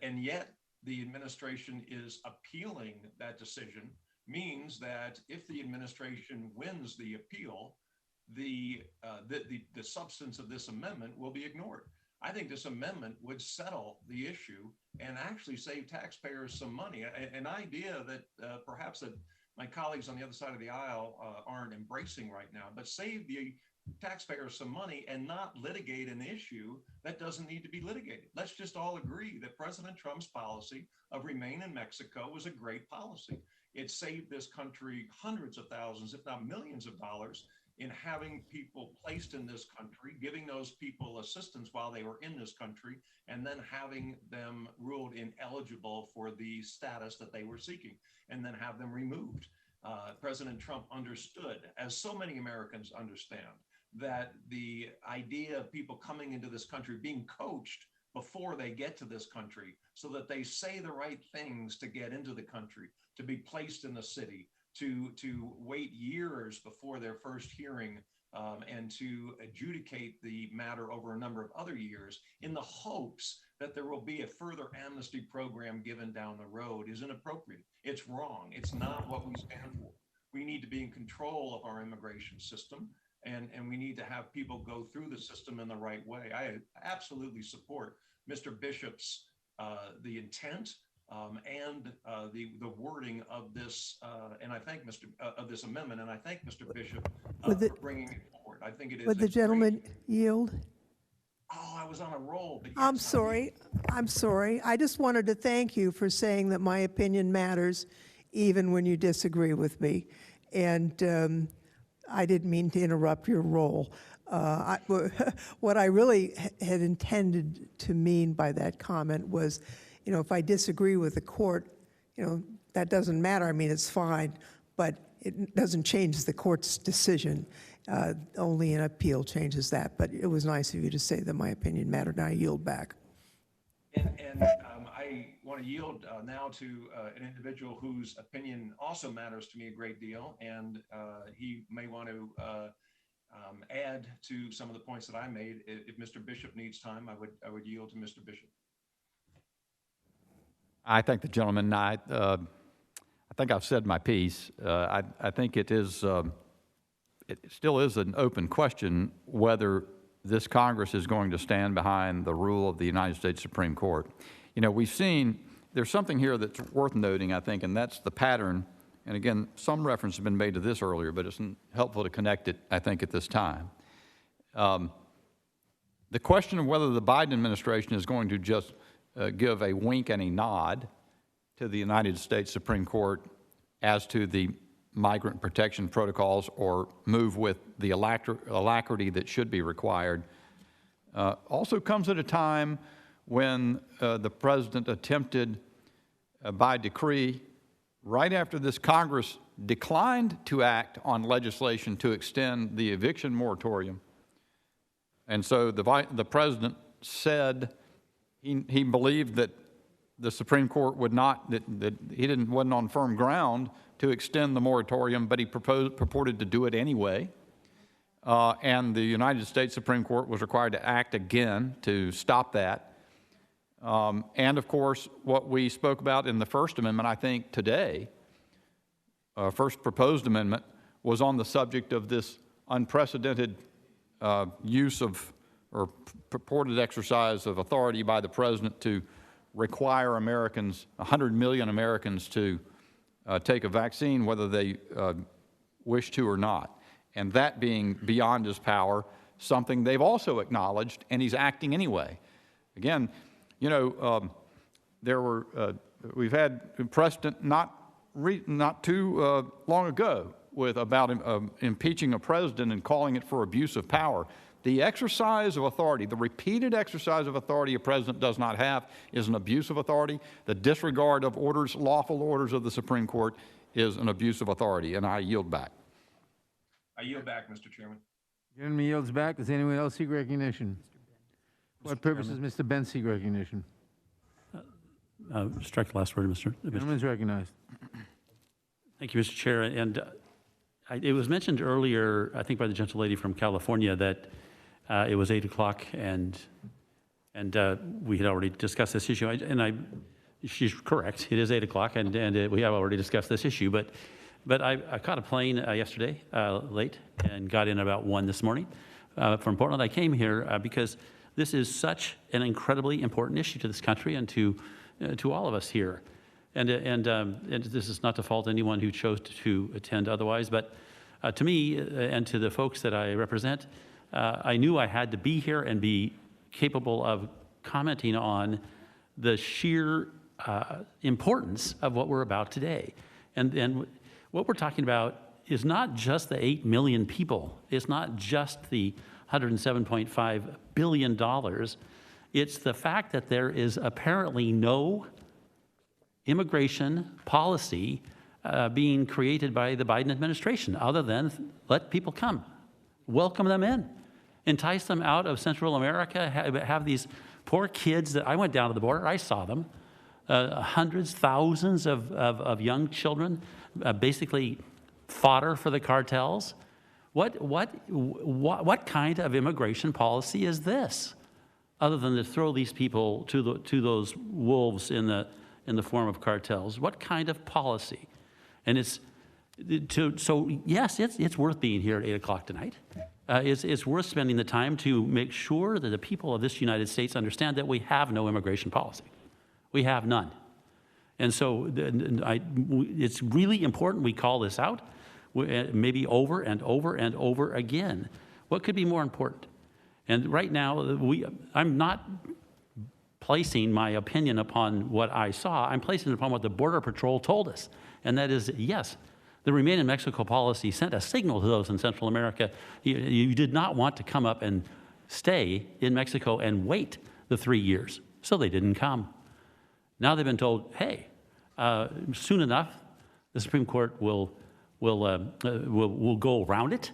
and yet the administration is appealing that decision, means that if the administration wins the appeal, the substance of this amendment will be ignored. I think this amendment would settle the issue and actually save taxpayers some money. An idea that perhaps that my colleagues on the other side of the aisle aren't embracing right now, but save the taxpayers some money and not litigate an issue that doesn't need to be litigated. Let's just all agree that President Trump's policy of remain in Mexico was a great policy. It saved this country hundreds of thousands, if not millions of dollars in having people placed in this country, giving those people assistance while they were in this country, and then having them ruled ineligible for the status that they were seeking, and then have them removed. President Trump understood, as so many Americans understand, that the idea of people coming into this country being coached before they get to this country so that they say the right things to get into the country, to be placed in the city, to wait years before their first hearing, and to adjudicate the matter over a number of other years in the hopes that there will be a further amnesty program given down the road is inappropriate. It's wrong. It's not what we stand for. We need to be in control of our immigration system, and we need to have people go through the system in the right way. I absolutely support Mr. Bishop's the intent and the wording of this, and I thank of this amendment, and I thank Mr. Bishop for bringing it forward. I think it is. Would the gentleman yield? Oh, I was on a roll. But I'm sorry. I'm sorry. I just wanted to thank you for saying that my opinion matters, even when you disagree with me. And I didn't mean to interrupt your role. What I really had intended to mean by that comment was, you know, if I disagree with the court, you know, that doesn't matter. I mean, it's fine, but it doesn't change the court's decision. Only an appeal changes that. But it was nice of you to say that my opinion mattered. Now I yield back. And I want to yield now to an individual whose opinion also matters to me a great deal, and he may want to add to some of the points that I made. If Mr. Bishop needs time, I would yield to Mr. Bishop. I thank the gentleman. I think I've said my piece. I think it still is an open question whether this Congress is going to stand behind the rule of the United States Supreme Court. You know, we've seen, there's something here that's worth noting, I think, and that's the pattern. And again, some reference has been made to this earlier, but it's helpful to connect it, I think, at this time. The question of whether the Biden administration is going to just give a wink and a nod to the United States Supreme Court as to the migrant protection protocols or move with the alacrity that should be required also comes at a time when the president attempted by decree, right after this Congress declined to act on legislation to extend the eviction moratorium. And so the president said he believed that the Supreme Court would not, that he wasn't on firm ground to extend the moratorium, but he purported to do it anyway. And the United States Supreme Court was required to act again to stop that. And of course, what we spoke about in the First Amendment, I think today, first proposed amendment, was on the subject of this unprecedented use of, or purported exercise of authority by the president to require Americans, 100 million Americans, to take a vaccine, whether they wish to or not. And that being beyond his power, something they've also acknowledged, and he's acting anyway. Again, you know, we've had precedent not too long ago about impeaching a president and calling it for abuse of power. The exercise of authority, the repeated exercise of authority a president does not have is an abuse of authority. The disregard of orders, lawful orders of the Supreme Court is an abuse of authority, and I yield back. I yield back, Mr. Chairman. Gentleman yields back. Does anyone else seek recognition? For what purpose does Mr. Benz seek recognition? Strike the last word, Mr. Bishop. Gentleman's recognized. Thank you, Mr. Chair. And it was mentioned earlier, I think by the gentlelady from California, that it was 8 o'clock and we had already discussed this issue. She's correct. It is 8 o'clock and we have already discussed this issue. But I caught a plane yesterday late and got in about 1 this morning from Portland. I came here because this is such an incredibly important issue to this country and to all of us here. And this is not to fault anyone who chose to attend otherwise, but to me and to the folks that I represent, I knew I had to be here and be capable of commenting on the sheer importance of what we're about today. And what we're talking about is not just the 8 million people. It's not just the $107.5 billion. It's the fact that there is apparently no immigration policy being created by the Biden administration other than let people come, welcome them in, entice them out of Central America, have these poor kids that I went down to the border, I saw them, hundreds, thousands of young children, basically fodder for the cartels. What kind of immigration policy is this, other than to throw these people to those wolves in the form of cartels? What kind of policy? And yes, it's worth being here at 8 o'clock tonight. It's worth spending the time to make sure that the people of this United States understand that we have no immigration policy. We have none. And so it's really important we call this out, maybe over and over and over again. What could be more important? And right now, I'm not placing my opinion upon what I saw. I'm placing it upon what the Border Patrol told us. And that is, yes, the Remain in Mexico policy sent a signal to those in Central America. You did not want to come up and stay in Mexico and wait the 3 years. So they didn't come. Now they've been told, hey, soon enough, the Supreme Court will go around it.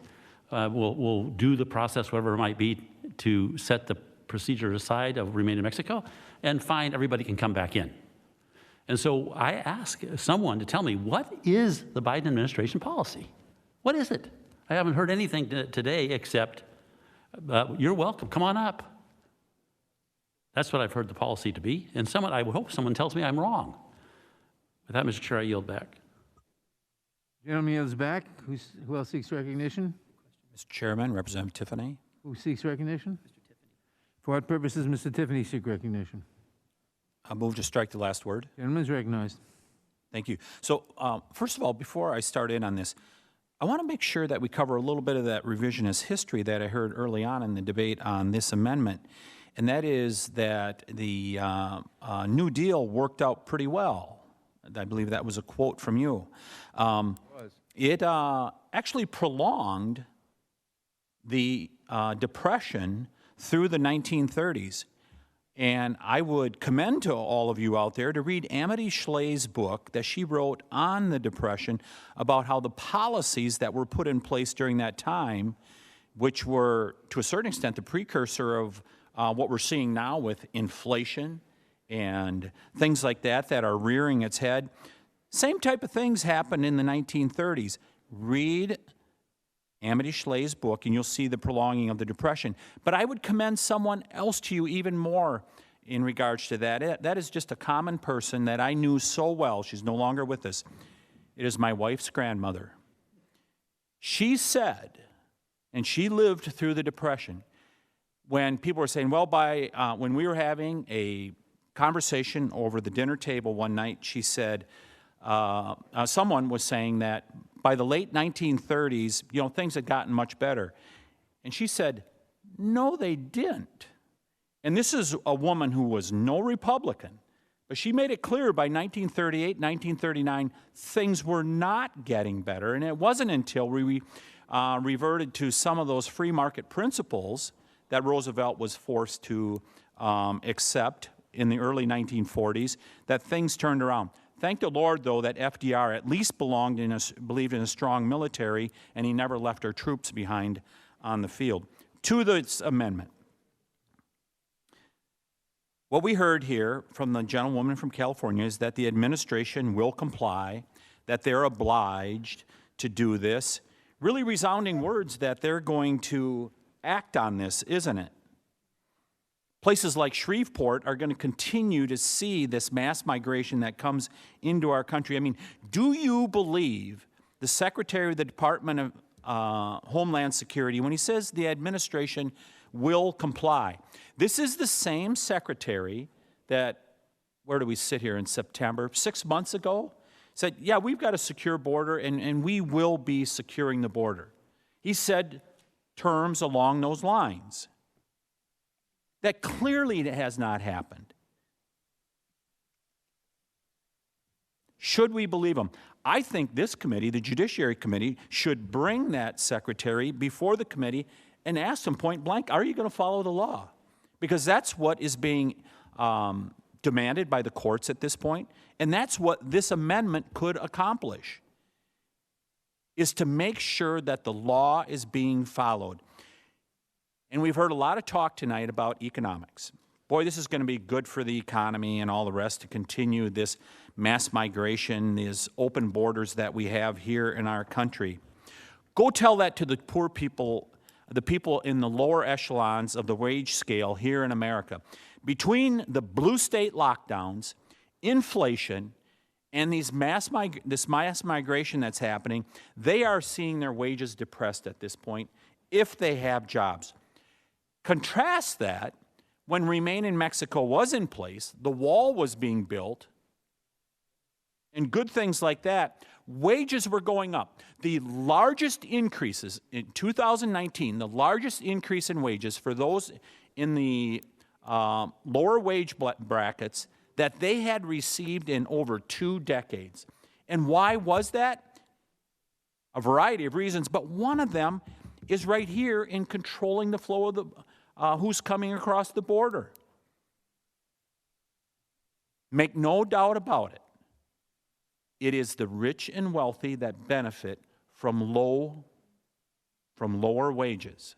We'll do the process, whatever it might be, to set the procedure aside of Remain in Mexico, and fine, everybody can come back in. And so I ask someone to tell me, what is the Biden administration policy? What is it? I haven't heard anything today except, you're welcome, come on up. That's what I've heard the policy to be. And I hope someone tells me I'm wrong. With that, Mr. Chair, I yield back. Gentleman yields back. Who else seeks recognition? Mr. Chairman, Representative Tiffany. Who seeks recognition? For what purposes, Mr. Tiffany, seek recognition? I move to strike the last word. Gentleman is recognized. Thank you. So first of all, before I start in on this, I want to make sure that we cover a little bit of that revisionist history that I heard early on in the debate on this amendment, and that is that the New Deal worked out pretty well. I believe that was a quote from you. It actually prolonged the Depression through the 1930s. And I would commend to all of you out there to read Amity Schle's book that she wrote on the Depression about how the policies that were put in place during that time, which were to a certain extent the precursor of what we're seeing now with inflation and things like that are rearing its head. Same type of things happened in the 1930s. Read Amity Schle's book, and you'll see the prolonging of the Depression. But I would commend someone else to you even more in regards to that. That is just a common person that I knew so well. She's no longer with us. It is my wife's grandmother. She said, and she lived through the Depression, when people were saying, well, when we were having a conversation over the dinner table one night, she said, someone was saying that by the late 1930s, things had gotten much better. And she said, no, they didn't. And this is a woman who was no Republican, but she made it clear by 1938, 1939, things were not getting better. And it wasn't until we reverted to some of those free market principles that Roosevelt was forced to accept in the early 1940s that things turned around. Thank the Lord, though, that FDR at least believed in a strong military, and he never left our troops behind on the field. To this amendment, what we heard here from the gentlewoman from California is that the administration will comply, that they're obliged to do this. Really resounding words that they're going to act on this, isn't it? Places like Shreveport are going to continue to see this mass migration that comes into our country. I mean, do you believe the Secretary of the Department of Homeland Security when he says the administration will comply? This is the same secretary that, where do we sit here in September, 6 months ago, said, yeah, we've got a secure border and we will be securing the border. He said terms along those lines. That clearly has not happened. Should we believe him? I think this committee, the Judiciary Committee, should bring that secretary before the committee and ask them point blank, are you going to follow the law? Because that's what is being demanded by the courts at this point, and that's what this amendment could accomplish, is to make sure that the law is being followed. And we've heard a lot of talk tonight about economics. Boy, this is going to be good for the economy and all the rest to continue this mass migration, these open borders that we have here in our country. Go tell that to the poor people, the people in the lower echelons of the wage scale here in America. Between the blue state lockdowns, inflation, and this mass migration that's happening, they are seeing their wages depressed at this point if they have jobs. Contrast that when Remain in Mexico was in place, the wall was being built, and good things like that, wages were going up. The largest increases in 2019, the largest increase in wages for those in the lower wage brackets that they had received in over 2 decades. And why was that? A variety of reasons, but one of them is right here in controlling the flow of the who's coming across the border. Make no doubt about it. It is the rich and wealthy that benefit from lower wages.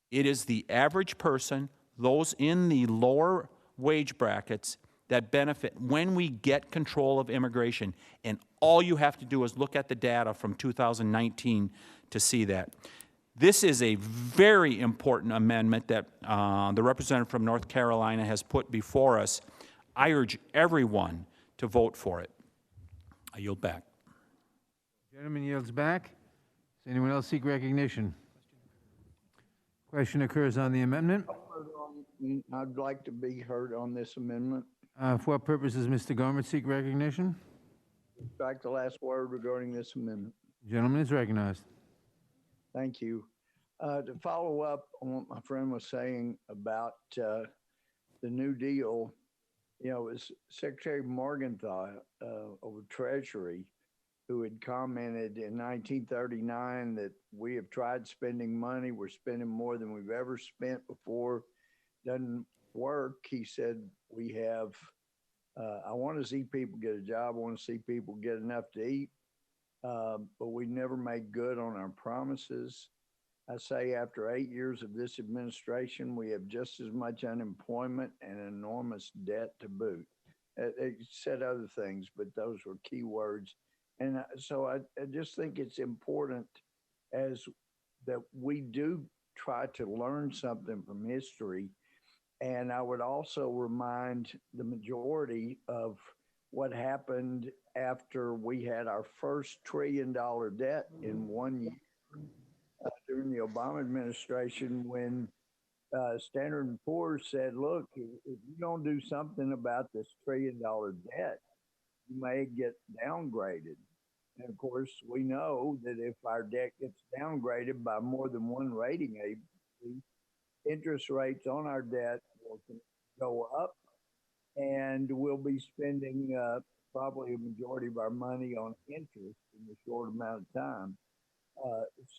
It is the average person, those in the lower wage brackets, that benefit when we get control of immigration. And all you have to do is look at the data from 2019 to see that. This is a very important amendment that the representative from North Carolina has put before us. I urge everyone to vote for it. I yield back. Gentleman yields back. Does anyone else seek recognition? Question occurs on the amendment. I'd like to be heard on this amendment. For what purpose does Mr. Gomer seek recognition? Strike the last word regarding this amendment. Gentleman is recognized. Thank you. To follow up on what my friend was saying about the New Deal, you know, it was Secretary Morgenthau of Treasury who had commented in 1939 that we have tried spending money. We're spending more than we've ever spent before. Doesn't work. He said, we have, I want to see people get a job. I want to see people get enough to eat. But we never made good on our promises. I say after 8 years of this administration, we have just as much unemployment and enormous debt to boot. They said other things, but those were key words. And so I just think it's important as that we do try to learn something from history. And I would also remind the majority of what happened after we had our first $1 trillion debt in 1 year during the Obama administration, when Standard & Poor's said, look, if you don't do something about this $1 trillion debt, you may get downgraded. And of course, we know that if our debt gets downgraded by more than one rating agency, interest rates on our debt will go up, and we'll be spending probably a majority of our money on interest in a short amount of time.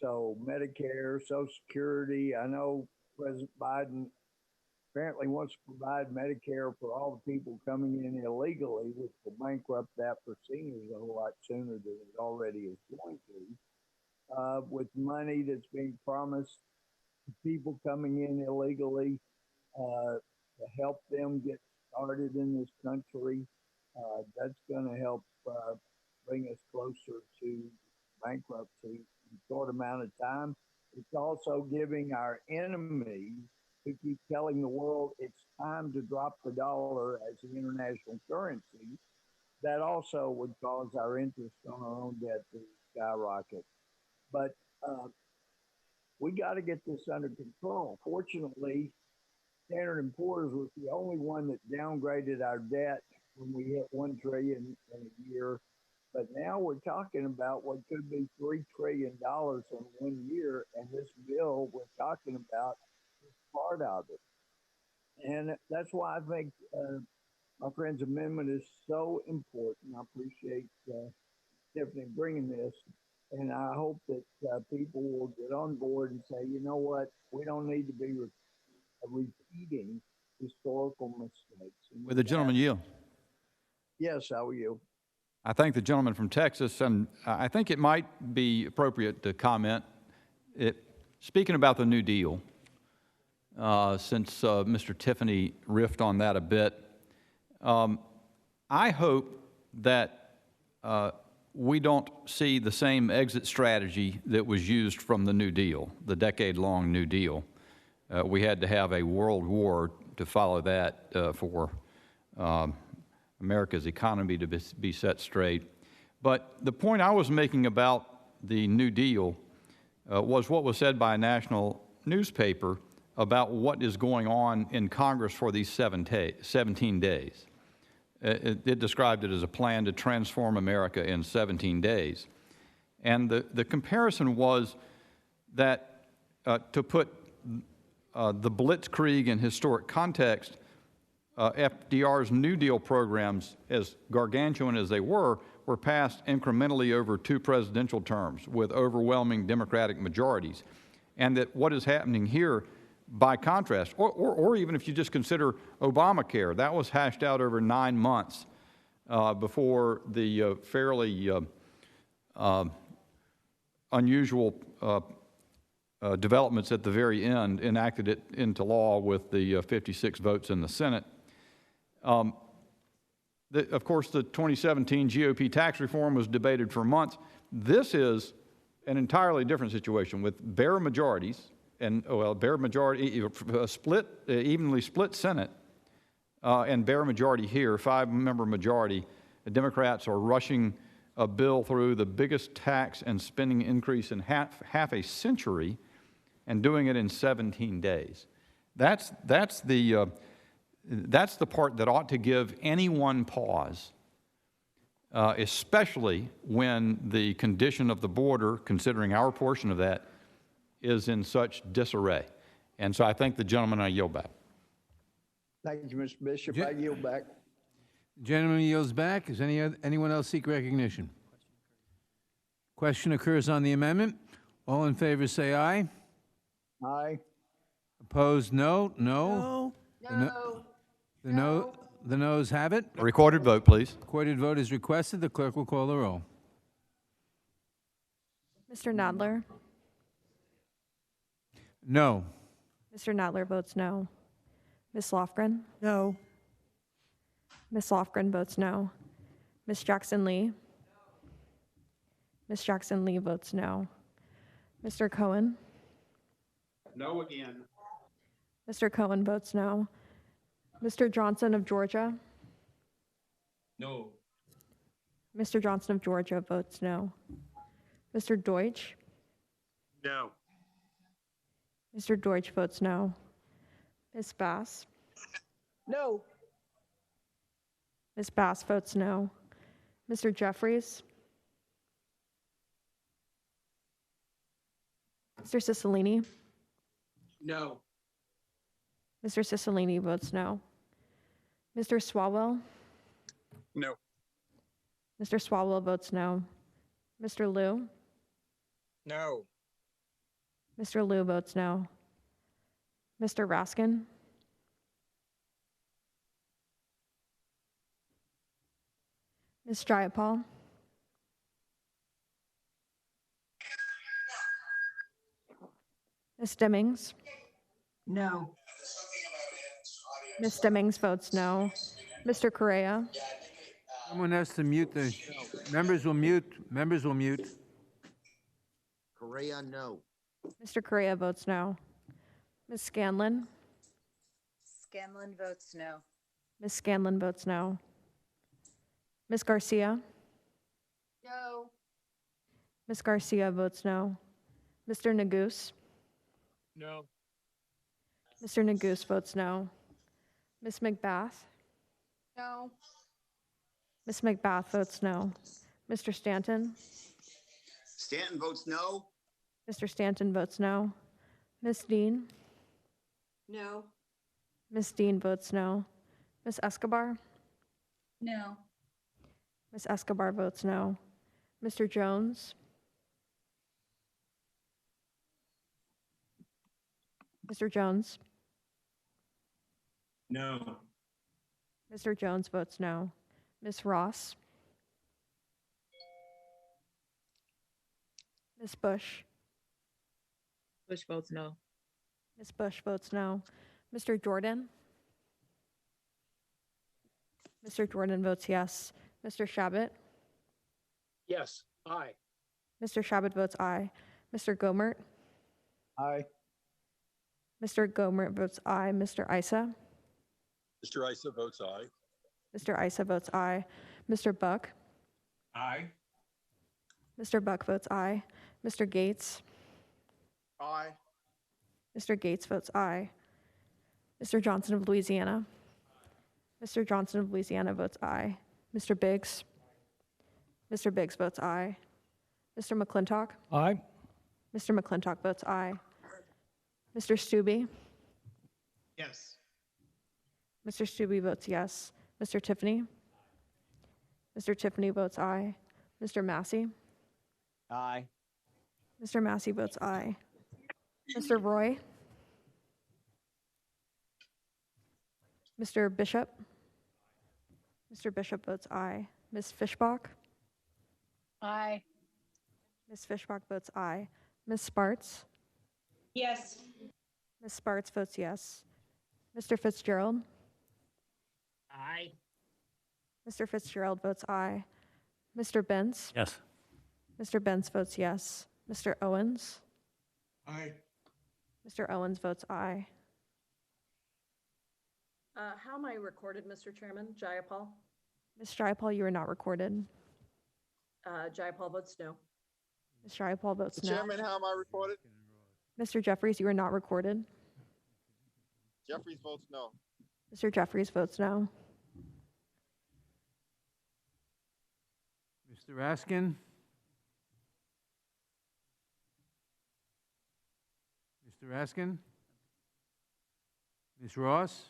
So Medicare, Social Security, I know President Biden apparently wants to provide Medicare for all the people coming in illegally, which will bankrupt that for seniors a whole lot sooner than it already is going to. With money that's being promised to people coming in illegally to help them get started in this country, that's going to help bring us closer to bankruptcy in a short amount of time. It's also giving our enemies who keep telling the world it's time to drop the dollar as the international currency, that also would cause our interest on our own debt to skyrocket. But we got to get this under control. Fortunately, Standard & Poor's was the only one that downgraded our debt when we hit $1 trillion in a year. But now we're talking about what could be $3 trillion in 1 year, and this bill we're talking about is part of it. And that's why I think my friend's amendment is so important. I appreciate Tiffany bringing this. And I hope that people will get on board and say, you know what, we don't need to be repeating historical mistakes. And With the gentleman yield. yes, I will yield. I thank the gentleman from Texas, and I think it might be appropriate to comment. Speaking about the New Deal, since Mr. Tiffany riffed on that a bit, I hope that we don't see the same exit strategy that was used from the New Deal, the decade-long New Deal. We had to have a world war to follow that for America's economy to be set straight. But the point I was making about the New Deal was what was said by a national newspaper about what is going on in Congress for these 17 days. It described it as a plan to transform America in 17 days. And the comparison was that, to put the Blitzkrieg in historic context, FDR's New Deal programs, as gargantuan as they were passed incrementally over 2 presidential terms with overwhelming Democratic majorities. And that what is happening here, by contrast, or even if you just consider Obamacare, that was hashed out over 9 months before the fairly unusual developments at the very end enacted it into law with the 56 votes in the Senate. Of course, the 2017 GOP tax reform was debated for months. This is an entirely different situation with bare majorities, and bare majority, evenly split Senate, and bare majority here, 5-member majority. The Democrats are rushing a bill through, the biggest tax and spending increase in half a century, and doing it in 17 days. That's the part that ought to give anyone pause, especially when the condition of the border, considering our portion of that, is in such disarray. And so I thank the gentleman, I yield back. Thank you, Mr. Bishop. I yield back. Gentleman yields back. Does anyone else seek recognition? Question occurs on the amendment. All in favor say aye. Aye. Opposed, no. No. No. The noes have it. A recorded vote, please. Recorded vote is requested. The clerk will call the roll. Mr. Nadler? No. Mr. Nadler votes no. Ms. Lofgren? No. Ms. Lofgren votes no. Ms. Jackson-Lee? Ms. Jackson-Lee votes no. Mr. Cohen? No again. Mr. Cohen votes no. Mr. Johnson of Georgia? No. Mr. Johnson of Georgia votes no. Mr. Deutsch? No. Mr. Deutsch votes no. Ms. Bass? No. Ms. Bass votes no. Mr. Jeffries? Mr. Cicilline? No. Mr. Cicilline votes no. Mr. Swalwell? No. Mr. Swalwell votes no. Mr. Liu? No. Mr. Liu votes no. Mr. Raskin? Ms. Jayapal? Ms. Stimmings? No. Ms. Stimmings votes no. Mr. Correa? Someone has to mute the, members will mute. Correa, no. Mr. Correa votes no. Ms. Scanlon? Scanlon votes no. Ms. Scanlon votes no. Ms. Garcia? No. Ms. Garcia votes no. Mr. Neguse? No. Mr. Neguse votes no. Ms. McBath? No. Ms. McBath votes no. Mr. Stanton? Stanton votes no. Mr. Stanton votes no. Ms. Dean? No. Ms. Dean votes no. Ms. Escobar? No. Ms. Escobar votes no. Mr. Jones? Mr. Jones? No. Mr. Jones votes no. Ms. Ross? Ms. Bush? Bush votes no. Ms. Bush votes no. Mr. Jordan? Mr. Jordan votes yes. Mr. Shabbat? Yes, aye. Mr. Shabbat votes aye. Mr. Gomert? Aye. Mr. Gomert votes aye. Mr. Issa? Mr. Issa votes aye. Mr. Issa votes aye. Mr. Buck? Aye. Mr. Buck votes aye. Mr. Gates? Aye. Mr. Gates votes aye. Mr. Johnson of Louisiana? Mr. Johnson of Louisiana votes aye. Mr. Biggs? Mr. Biggs votes aye. Mr. McClintock? Aye. Mr. McClintock votes aye. Mr. Stubbe? Yes. Mr. Stubbe votes yes. Mr. Tiffany? Mr. Tiffany votes aye. Mr. Massey? Aye. Mr. Massey votes aye. Mr. Roy? Mr. Bishop? Mr. Bishop votes aye. Ms. Fishbach? Aye. Ms. Fishbach votes aye. Ms. Sparts? Yes. Ms. Sparts votes yes. Mr. Fitzgerald? Aye. Mr. Fitzgerald votes aye. Mr. Benz? Yes. Mr. Benz votes yes. Mr. Owens? Aye. Mr. Owens votes aye. How am I recorded, Mr. Chairman? Jayapal? Ms. Jayapal, you are not recorded. Jayapal votes no. Ms. Jayapal votes no. Chairman, how am I recorded? Mr. Jeffries, you are not recorded. Jeffries votes no. Mr. Jeffries votes no. Mr. Raskin? Mr. Raskin? Ms. Ross?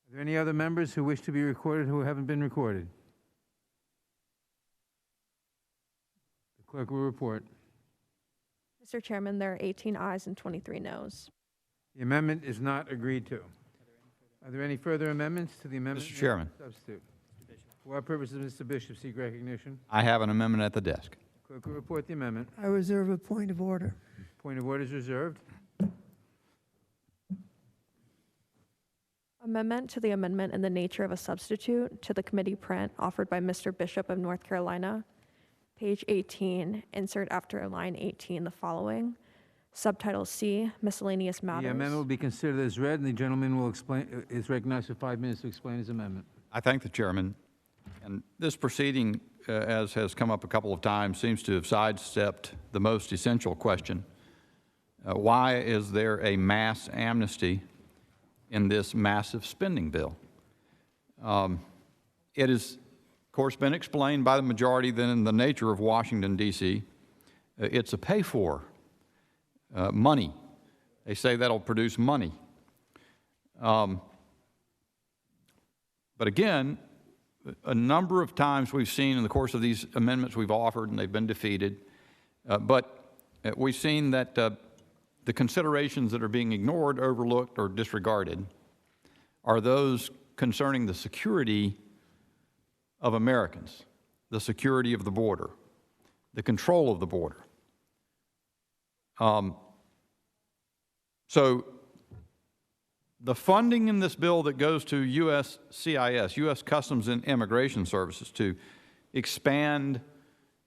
Are there any other members who wish to be recorded who haven't been recorded? The clerk will report. Mr. Chairman, there are 18 ayes and 23 noes. The amendment is not agreed to. Are there any further amendments to the amendment? Mr. Chairman. Substitute. For what purposes, Mr. Bishop, seek recognition? I have an amendment at the desk. Clerk will report the amendment. I reserve a point of order. Point of order is reserved. Amendment to the amendment in the nature of a substitute to the committee print offered by Mr. Bishop of North Carolina. Page 18, insert after line 18 the following. Subtitle C, miscellaneous matters. The amendment will be considered as read, and the gentleman will explain, is recognized for 5 minutes to explain his amendment. I thank the chairman. And this proceeding, as has come up a couple of times, seems to have sidestepped the most essential question. Why is there a mass amnesty in this massive spending bill? It has, of course, been explained by the majority that in the nature of Washington, D.C., it's a pay-for money. They say that'll produce money. But again, a number of times we've seen in the course of these amendments we've offered, and they've been defeated, but we've seen that the considerations that are being ignored, overlooked, or disregarded are those concerning the security of Americans, the security of the border, the control of the border. So the funding in this bill that goes to USCIS, U.S. Customs and Immigration Services, to expand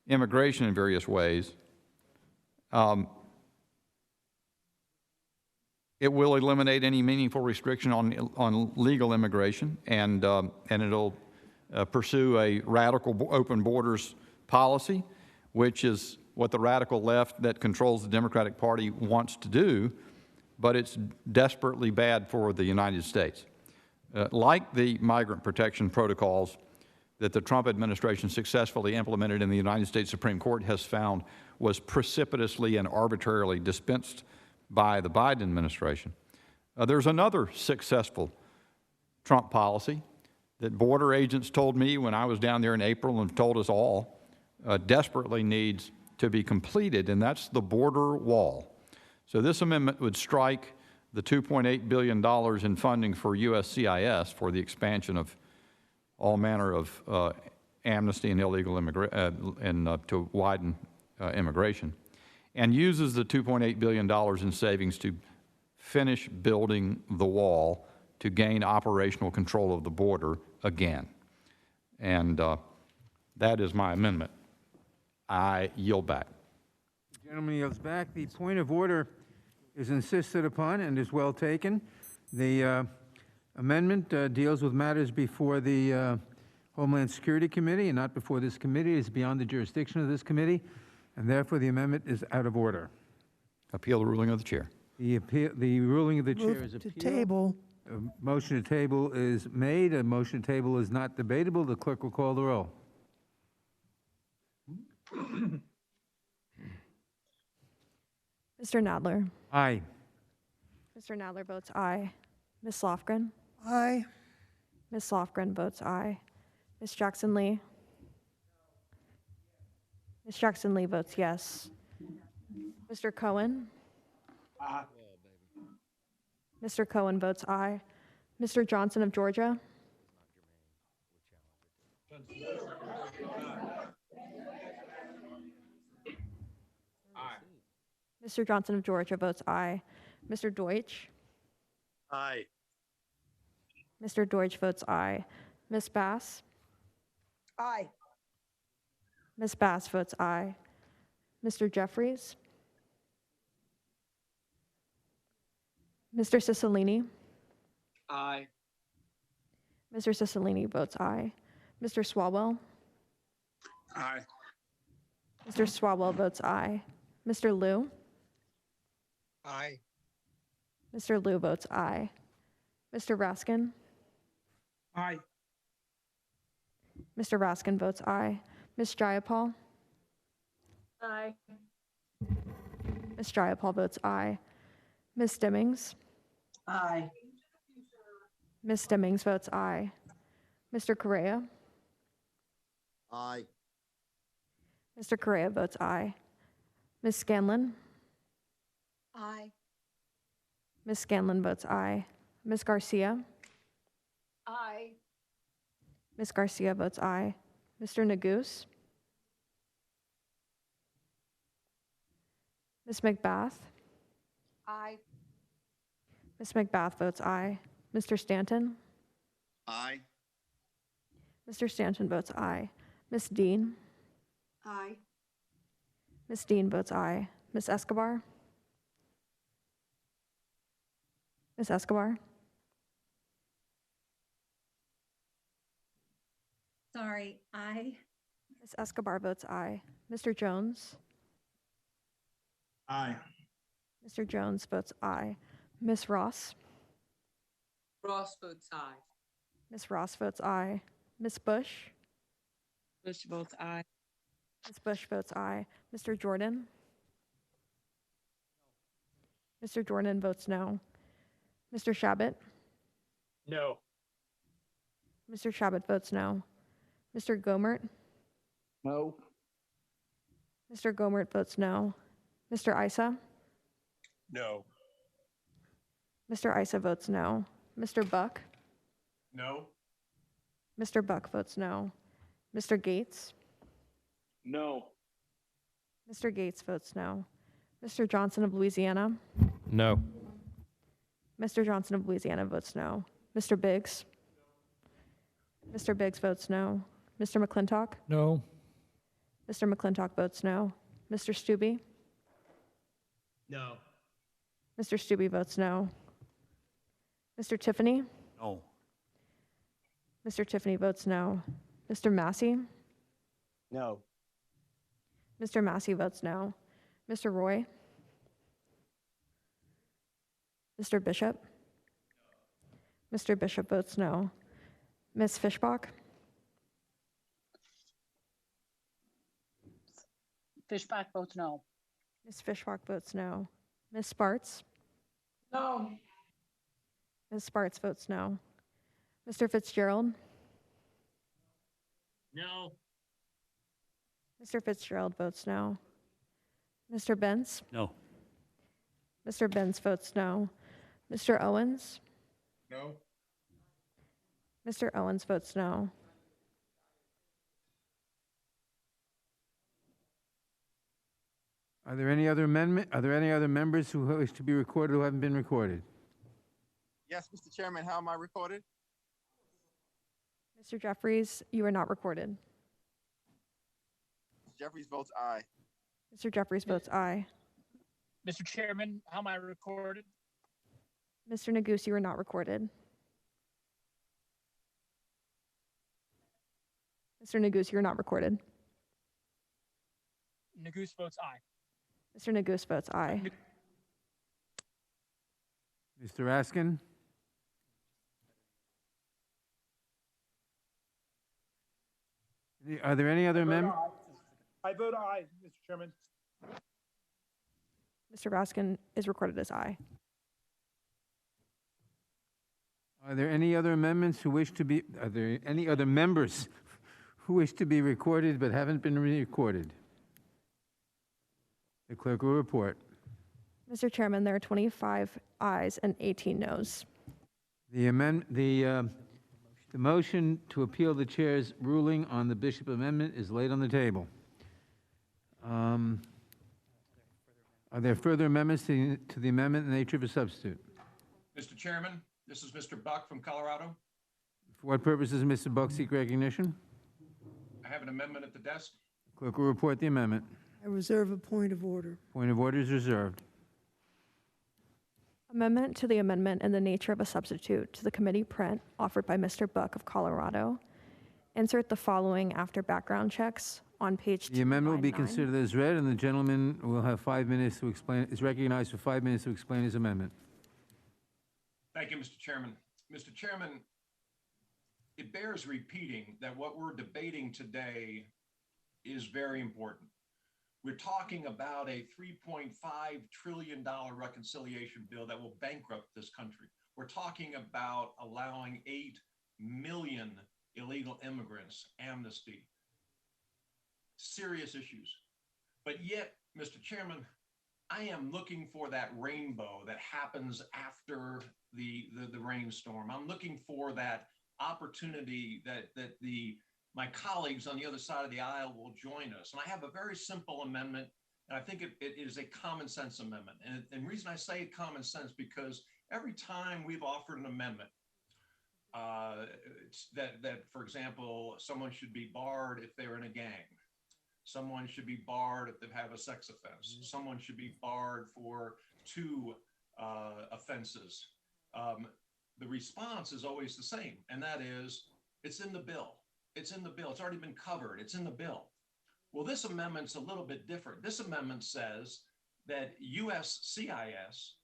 immigration in various ways, it will eliminate any meaningful restriction on legal immigration, and it'll pursue a radical open borders policy, which is what the radical left that controls the Democratic Party wants to do, but it's desperately bad for the United States. Like the migrant protection protocols that the Trump administration successfully implemented and the United States Supreme Court has found was precipitously and arbitrarily dispensed by the Biden administration. There's another successful Trump policy that border agents told me when I was down there in April and told us all desperately needs to be completed, and that's the border wall. So this amendment would strike the $2.8 billion in funding for USCIS for the expansion of all manner of amnesty and illegal to widen immigration, and uses the $2.8 billion in savings to finish building the wall to gain operational control of the border again. And that is my amendment. I yield back. The gentleman yields back. The point of order is insisted upon and is well taken. The amendment deals with matters before the Homeland Security Committee and not before this committee. It is beyond the jurisdiction of this committee, and therefore the amendment is out of order. Appeal the ruling of the chair. The ruling of the chair Move is to appealed. table. A motion to table is made. A motion to table is not debatable. The clerk will call the roll. Mr. Nadler. Aye. Mr. Nadler votes aye. Ms. Lofgren. Aye. Ms. Lofgren votes aye. Ms. Jackson Lee. Ms. Jackson Lee votes yes. Mr. Cohen. Aye. Mr. Cohen votes aye. Mr. Johnson of Georgia. Mr. Johnson of Georgia votes aye. Mr. Deutsch. Aye. Mr. Deutsch votes aye. Ms. Bass. Aye. Ms. Bass votes aye. Mr. Jeffries. Mr. Cicilline. Aye. Mr. Cicilline votes aye. Mr. Swalwell. Aye. Mr. Swalwell votes aye. Mr. Liu. Aye. Mr. Liu votes aye. Mr. Raskin. Aye. Mr. Raskin votes aye. Ms. Jayapal. Aye. Ms. Jayapal votes aye. Ms. Stimmings. Aye. Ms. Stimmings votes aye. Mr. Correa. Aye. Mr. Correa votes aye. Ms. Scanlon. Aye. Ms. Scanlon votes aye. Ms. Garcia. Aye. Ms. Garcia votes aye. Mr. Nagus. Ms. McBath. Aye. Ms. McBath votes aye. Mr. Stanton. Aye. Mr. Stanton votes aye. Ms. Dean. Aye. Ms. Dean votes aye. Ms. Escobar. Ms. Escobar. Sorry, aye. Ms. Escobar votes aye. Mr. Jones. Aye. Mr. Jones votes aye. Ms. Ross. Ross votes aye. Ms. Ross votes aye. Ms. Bush. Bush votes aye. Ms. Bush votes aye. Mr. Jordan. Mr. Jordan votes no. Mr. Shabbat. No. Mr. Shabbat votes no. Mr. Gomert. No. Mr. Gomert votes no. Mr. Issa. No. Mr. Issa votes no. Mr. Buck. No. Mr. Buck votes no. Mr. Gates. No. Mr. Gates votes no. Mr. Johnson of Louisiana. No. Mr. Johnson of Louisiana votes no. Mr. Biggs. Mr. Biggs votes no. Mr. McClintock. No. Mr. McClintock votes no. Mr. Stubbe. No. Mr. Stubbe votes no. Mr. Tiffany. No. Mr. Tiffany votes no. Mr. Massey. No. Mr. Massey votes no. Mr. Roy. Mr. Bishop. Mr. Bishop votes no. Ms. Fishbach. Fishback votes no. Ms. Fishbach votes no. Ms. Sparts. No. Ms. Sparts votes no. Mr. Fitzgerald. No. Mr. Fitzgerald votes no. Mr. Benz? No. Mr. Benz votes no. Mr. Owens? No. Mr. Owens votes no. Are there any other members who wish to be recorded who haven't been recorded? Yes, Mr. Chairman, how am I recorded? Mr. Jeffries, you are not recorded. Jeffries votes aye. Mr. Jeffries votes aye. Mr. Chairman, how am I recorded? Mr. Neguse, you are not recorded. Mr. Neguse, you're not recorded. Neguse votes aye. Mr. Neguse votes aye. Mr. Raskin? Are there any other members? I vote aye, Mr. Chairman. Mr. Raskin is recorded as aye. Are there any other amendments who wish to be, are there any other members who wish to be recorded but haven't been recorded? The clerk will report. Mr. Chairman, there are 25 ayes and 18 noes. The motion to appeal the chair's ruling on the Bishop Amendment is laid on the table. Are there further amendments to the amendment in the nature of a substitute? Mr. Chairman, this is Mr. Buck from Colorado. For what purposes does Mr. Buck seek recognition? I have an amendment at the desk. Clerk will report the amendment. I reserve a point of order. Point of order is reserved. Amendment to the amendment in the nature of a substitute to the committee print offered by Mr. Buck of Colorado. Insert the following after background checks on page 2. The amendment will be considered as read, and the gentleman will have 5 minutes to explain, is recognized for 5 minutes to explain his amendment. Thank you, Mr. Chairman. Mr. Chairman, it bears repeating that what we're debating today is very important. We're talking about a $3.5 trillion reconciliation bill that will bankrupt this country. We're talking about allowing 8 million illegal immigrants amnesty. Serious issues. But yet, Mr. Chairman, I am looking for that rainbow that happens after the rainstorm. I'm looking for that opportunity that my colleagues on the other side of the aisle will join us. And I have a very simple amendment, and I think it is a common sense amendment. And the reason I say common sense, because every time we've offered an amendment, that, for example, someone should be barred if they're in a gang. Someone should be barred if they have a sex offense. Someone should be barred for 2 offenses. The response is always the same, and that is, it's in the bill. It's in the bill. It's already been covered. It's in the bill. Well, this amendment's a little bit different. This amendment says that USCIS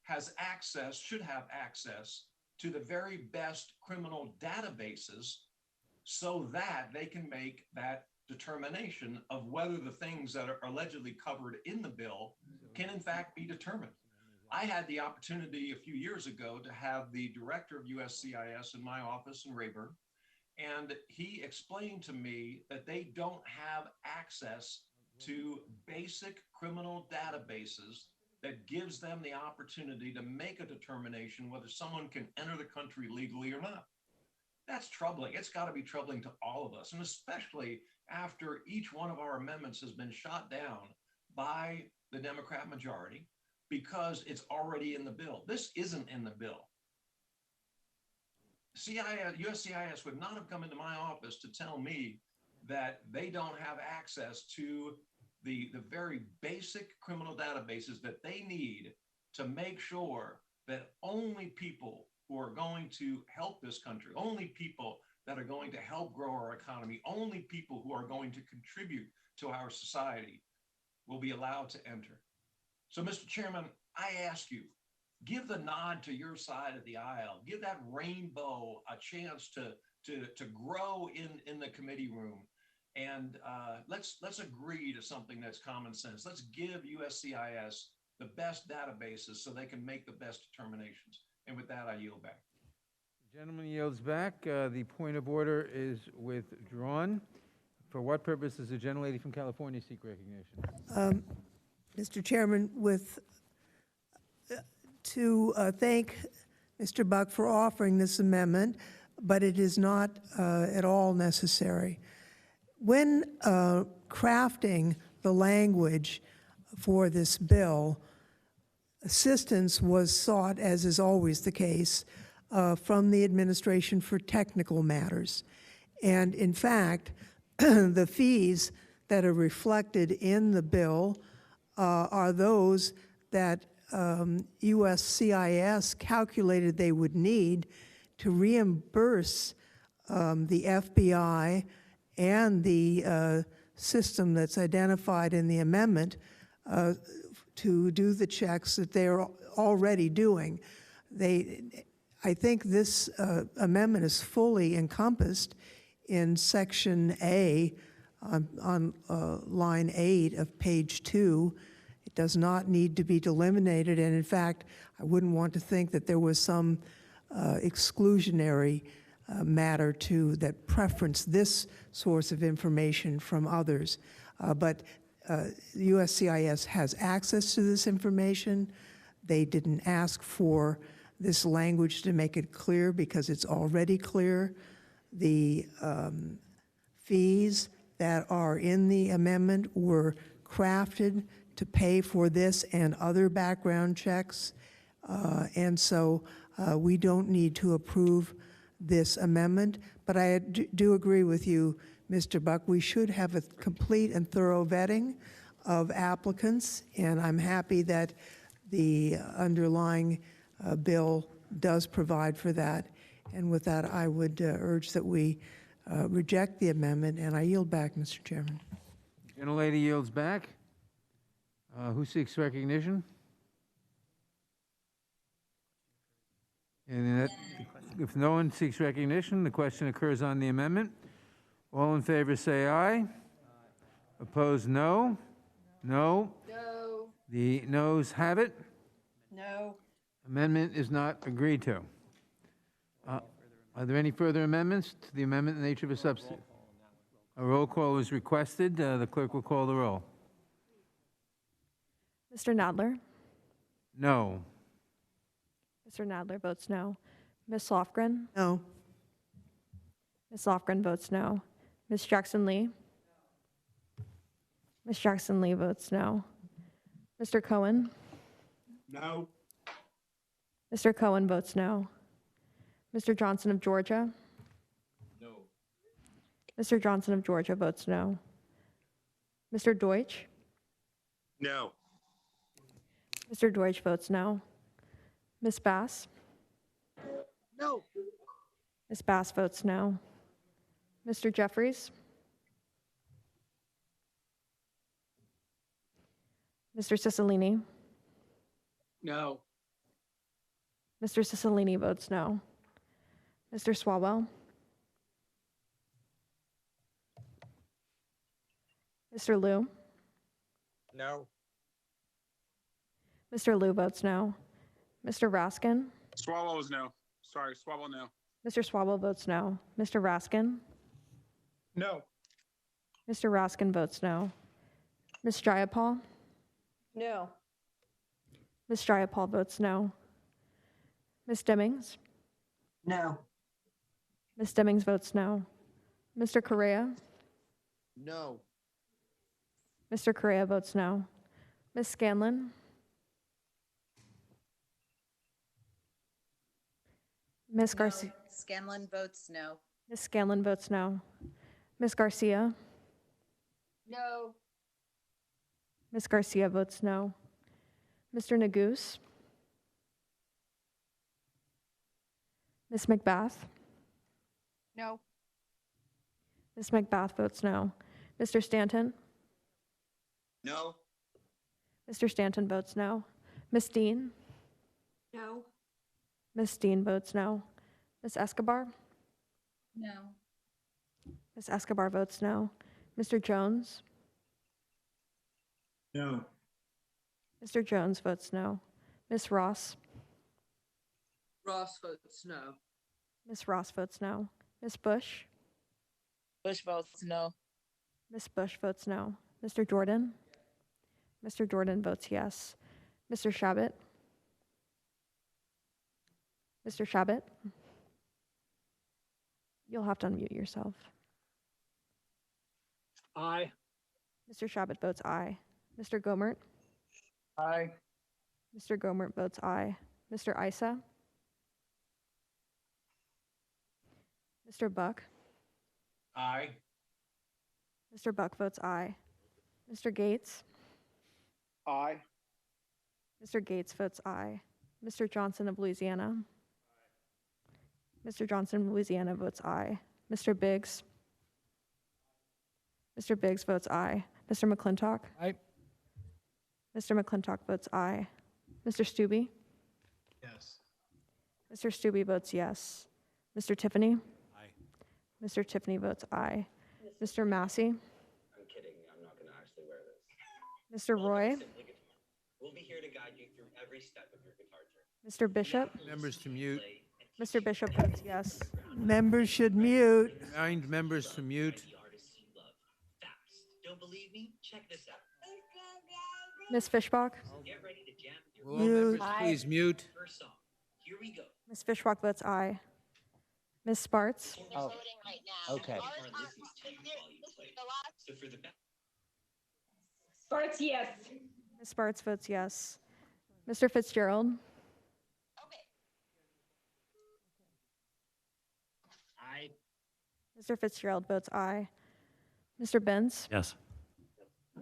has access, should have access to the very best criminal databases so that they can make that determination of whether the things that are allegedly covered in the bill can in fact be determined. I had the opportunity a few years ago to have the director of USCIS in my office in Rayburn, and he explained to me that they don't have access to basic criminal databases that gives them the opportunity to make a determination whether someone can enter the country legally or not. That's troubling. It's got to be troubling to all of us, and especially after each one of our amendments has been shot down by the Democrat majority because it's already in the bill. This isn't in the bill. USCIS would not have come into my office to tell me that they don't have access to the very basic criminal databases that they need to make sure that only people who are going to help this country, only people that are going to help grow our economy, only people who are going to contribute to our society will be allowed to enter. So, Mr. Chairman, I ask you, give the nod to your side of the aisle. Give that rainbow a chance to grow in the committee room. And let's agree to something that's common sense. Let's give USCIS the best databases so they can make the best determinations. And with that, I yield back. Gentleman yields back. The point of order is withdrawn. For what purpose does the gentlelady from California seek recognition? Mr. Chairman, to thank Mr. Buck for offering this amendment, but it is not at all necessary. When crafting the language for this bill, assistance was sought, as is always the case, from the administration for technical matters. And in fact, the fees that are reflected in the bill are those that USCIS calculated they would need to reimburse the FBI and the system that's identified in the amendment to do the checks that they're already doing. I think this amendment is fully encompassed in Section A on line 8 of page 2. It does not need to be delimited, and in fact, I wouldn't want to think that there was some exclusionary matter that preference this source of information from others. But USCIS has access to this information. They didn't ask for this language to make it clear because it's already clear. The fees that are in the amendment were crafted to pay for this and other background checks. And so we don't need to approve this amendment. But I do agree with you, Mr. Buck. We should have a complete and thorough vetting of applicants, and I'm happy that the underlying bill does provide for that. And with that, I would urge that we reject the amendment, and I yield back, Mr. Chairman. Gentlelady yields back. Who seeks recognition? And if no one seeks recognition, the question occurs on the amendment. All in favor say aye. Opposed, no. No. No. The noes have it. No. Amendment is not agreed to. Are there any further amendments to the amendment in the nature of a substitute? A roll call is requested. The clerk will call the roll. Mr. Nadler? No. Mr. Nadler votes no. Ms. Lofgren? No. Ms. Lofgren votes no. Ms. Jackson-Lee? Ms. Jackson-Lee votes no. Mr. Cohen? No. Mr. Cohen votes no. Mr. Johnson of Georgia? No. Mr. Johnson of Georgia votes no. Mr. Deutsch? No. Mr. Deutsch votes no. Ms. Bass? No. Ms. Bass votes no. Mr. Jeffries? Mr. Cicilline? No. Mr. Cicilline votes no. Mr. Swalwell? Mr. Liu? No. Mr. Liu votes no. Mr. Raskin? Swallow is no. Sorry, Swallow no. Mr. Swalwell votes no. Mr. Raskin? No. Mr. Raskin votes no. Ms. Jayapal? No. Ms. Jayapal votes no. Ms. Demmings? No. Ms. Demmings votes no. Mr. Correa? No. Mr. Correa votes no. Ms. Scanlon? Ms. Garcia? Scanlon votes no. Ms. Scanlon votes no. Ms. Garcia? No. Ms. Garcia votes no. Mr. Nagoose? Ms. McBath? No. Ms. McBath votes no. Mr. Stanton? No. Mr. Stanton votes no. Ms. Dean? No. Ms. Dean votes no. Ms. Escobar? No. Ms. Escobar votes no. Mr. Jones? No. Mr. Jones votes no. Ms. Ross? Ross votes no. Ms. Ross votes no. Ms. Bush? Bush votes no. Ms. Bush votes no. Mr. Jordan? Mr. Jordan votes yes. Mr. Shabbat? Mr. Shabbat? You'll have to unmute yourself. Aye. Mr. Shabbat votes aye. Mr. Gomert? Aye. Mr. Gomert votes aye. Mr. Isa? Mr. Buck? Aye. Mr. Buck votes aye. Mr. Gates? Aye. Mr. Gates votes aye. Mr. Johnson of Louisiana? Mr. Johnson of Louisiana votes aye. Mr. Biggs? Mr. Biggs votes aye. Mr. McClintock? Aye. Mr. McClintock votes aye. Mr. Stubbe? Yes. Mr. Stubbe votes yes. Mr. Tiffany? Aye. Mr. Tiffany votes aye. Mr. Massey? I'm kidding. I'm not going to actually wear this. Mr. Roy? We'll be here to guide you through every step of your guitar trip. Mr. Bishop? Members to mute. Mr. Bishop votes yes. Members should mute. Remind members to mute. Don't believe me? Check this out. Ms. Fishbach? Get ready to jam your Will all members please mute? first song. Here we go. Ms. Fishbach votes aye. Ms. Sparts? Oh, okay. So for the Sparks, yes. Ms. Sparts votes yes. Mr. Fitzgerald? Aye. Mr. Fitzgerald votes aye. Mr. Benz? Yes.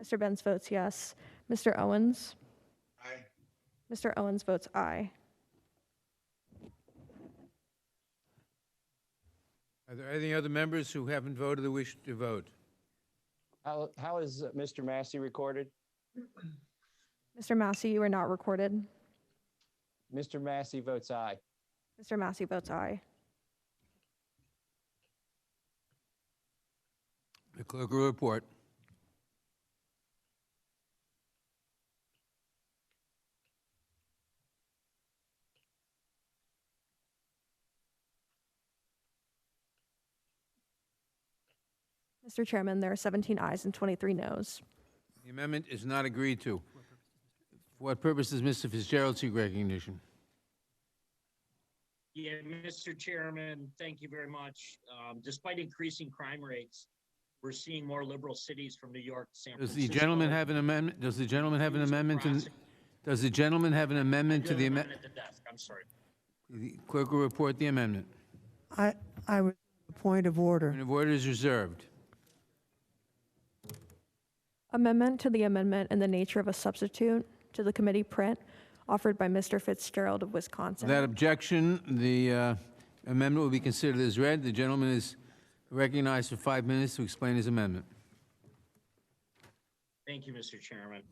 Mr. Benz votes yes. Mr. Owens? Aye. Mr. Owens votes aye. Are there any other members who haven't voted or wish to vote? How is Mr. Massey recorded? Mr. Massey, you are not recorded. Mr. Massey votes aye. Mr. Massey votes aye. The clerk will report. Mr. Chairman, there are 17 ayes and 23 noes. The amendment is not agreed to. For what purpose does Mr. Fitzgerald seek recognition? Yeah, Mr. Chairman, thank you very much. Despite increasing crime rates, we're seeing more liberal cities from New York, San Does Francisco. the gentleman have an amendment? Does the gentleman have an amendment? Does the gentleman have an amendment to the amendment? At the desk, I'm sorry. The clerk will report the amendment. I would, point of order. Point of order is reserved. Amendment to the amendment in the nature of a substitute to the committee print offered by Mr. Fitzgerald of Wisconsin. Without objection, the amendment will be considered as read. The gentleman is recognized for 5 minutes to explain his amendment. Thank you, Mr. Chairman.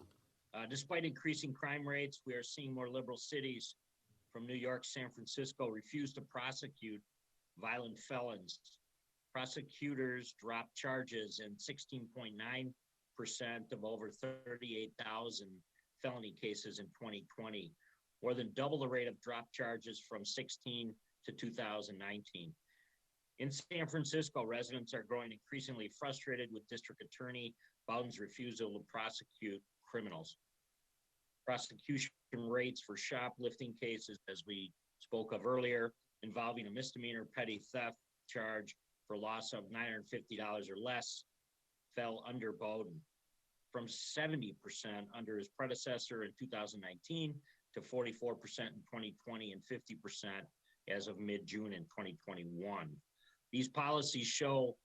Despite increasing crime rates, we are seeing more liberal cities from New York, San Francisco refuse to prosecute violent felons. Prosecutors dropped charges in 16.9% of over 38,000 felony cases in 2020, more than double the rate of drop charges from 16 to 2019. In San Francisco, residents are growing increasingly frustrated with District Attorney Bowden's refusal to prosecute criminals. Prosecution rates for shoplifting cases, as we spoke of earlier, involving a misdemeanor petty theft charge for loss of $950 or less, fell under Bowden, from 70% under his predecessor in 2019 to 44% in 2020 and 50% as of mid-June in 2021. These policies show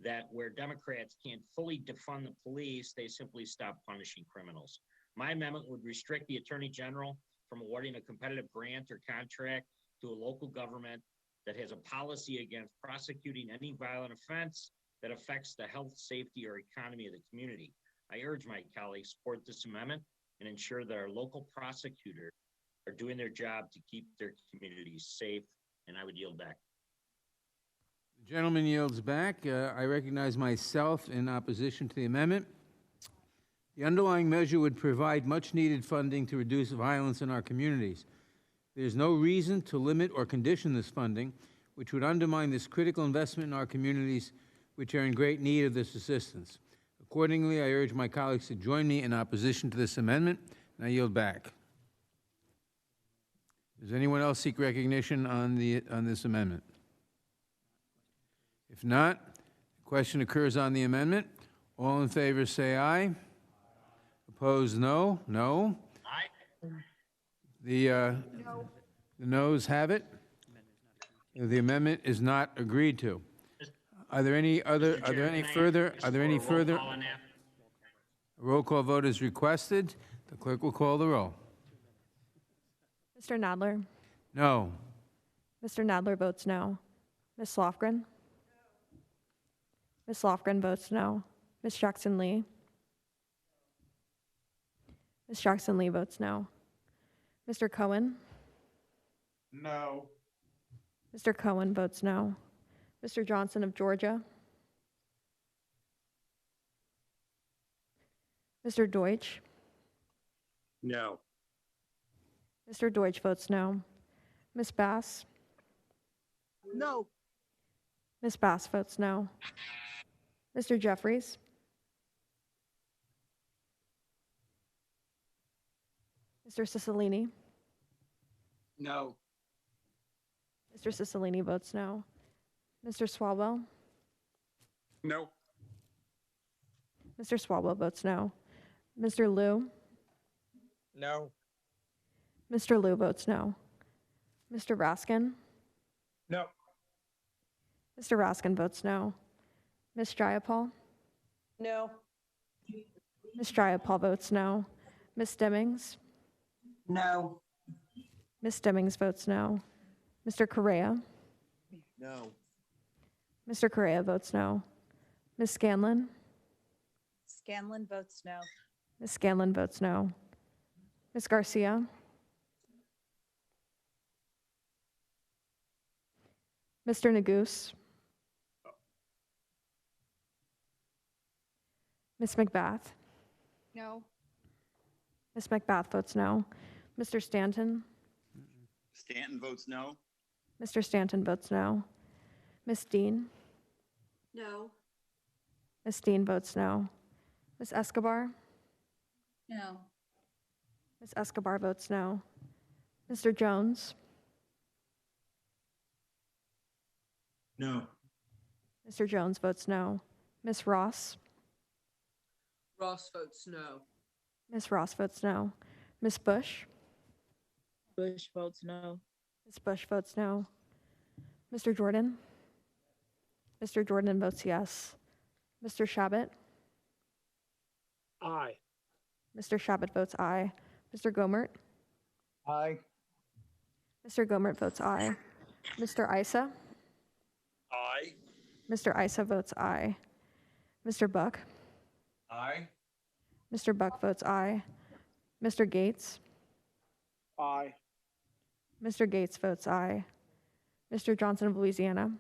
that where Democrats can't fully defund the police, they simply stop punishing criminals. My amendment would restrict the Attorney General from awarding a competitive grant or contract to a local government that has a policy against prosecuting any violent offense that affects the health, safety, or economy of the community. I urge my colleagues support this amendment and ensure that our local prosecutors are doing their job to keep their communities safe, and I would yield back. The gentleman yields back. I recognize myself in opposition to the amendment. The underlying measure would provide much-needed funding to reduce violence in our communities. There's no reason to limit or condition this funding. which would undermine this critical investment in our communities, which are in great need of this assistance. Accordingly, I urge my colleagues to join me in opposition to this amendment, and I yield back. Does anyone else seek recognition on this amendment? If not, the question occurs on the amendment. All in favor say aye. Opposed, no. No. Aye. The noes have it. The amendment is not agreed to. Are there any further? A roll call vote is requested. The clerk will call the roll. Mr. Nadler? No. Mr. Nadler votes no. Ms. Lofgren? Ms. Lofgren votes no. Ms. Jackson-Lee? Ms. Jackson-Lee votes no. Mr. Cohen? No. Mr. Cohen votes no. Mr. Johnson of Georgia? Mr. Deutsch? No. Mr. Deutsch votes no. Ms. Bass? No. Ms. Bass votes no. Mr. Jeffries? Mr. Cicilline? No. Mr. Cicilline votes no. Mr. Swalwell? No. Mr. Swalwell votes no. Mr. Liu? No. Mr. Liu votes no. Mr. Raskin? No. Mr. Raskin votes no. Ms. Jayapal? No. Ms. Jayapal votes no. Ms. Stemmings? No. Ms. Stemmings votes no. Mr. Correa? No. Mr. Correa votes no. Ms. Scanlon? Scanlon votes no. Ms. Scanlon votes no. Ms. Garcia? Mr. Neguse? Ms. McBath? No. Ms. McBath votes no. Mr. Stanton? Stanton votes no. Mr. Stanton votes no. Ms. Dean? No. Ms. Dean votes no. Ms. Escobar? No. Ms. Escobar votes no. Mr. Jones? No. Mr. Jones votes no. Ms. Ross? Ross votes no. Ms. Ross votes no. Ms. Bush? Bush votes no. Ms. Bush votes no. Mr. Jordan? Mr. Jordan votes yes. Mr. Shabbat? Aye. Mr. Shabbat votes aye. Mr. Gomert? Aye. Mr. Gomert votes aye. Mr. Isa? Aye. Mr. Isa votes aye. Mr. Buck? Aye. Mr. Buck votes aye. Mr. Gates? Aye. Mr. Gates votes aye. Mr. Johnson of Louisiana?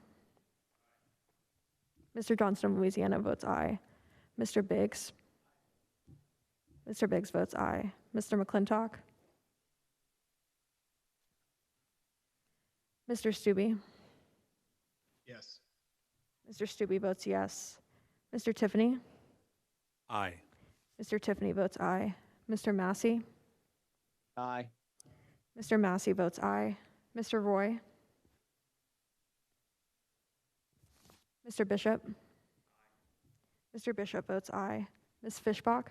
Mr. Johnson of Louisiana votes aye. Mr. Biggs? Mr. Biggs votes aye. Mr. McClintock? Mr. Stubbe? Yes. Mr. Stubbe votes yes. Mr. Tiffany? Aye. Mr. Tiffany votes aye. Mr. Massey? Aye. Mr. Massey votes aye. Mr. Roy? Mr. Bishop? Mr. Bishop votes aye. Ms. Fishbach?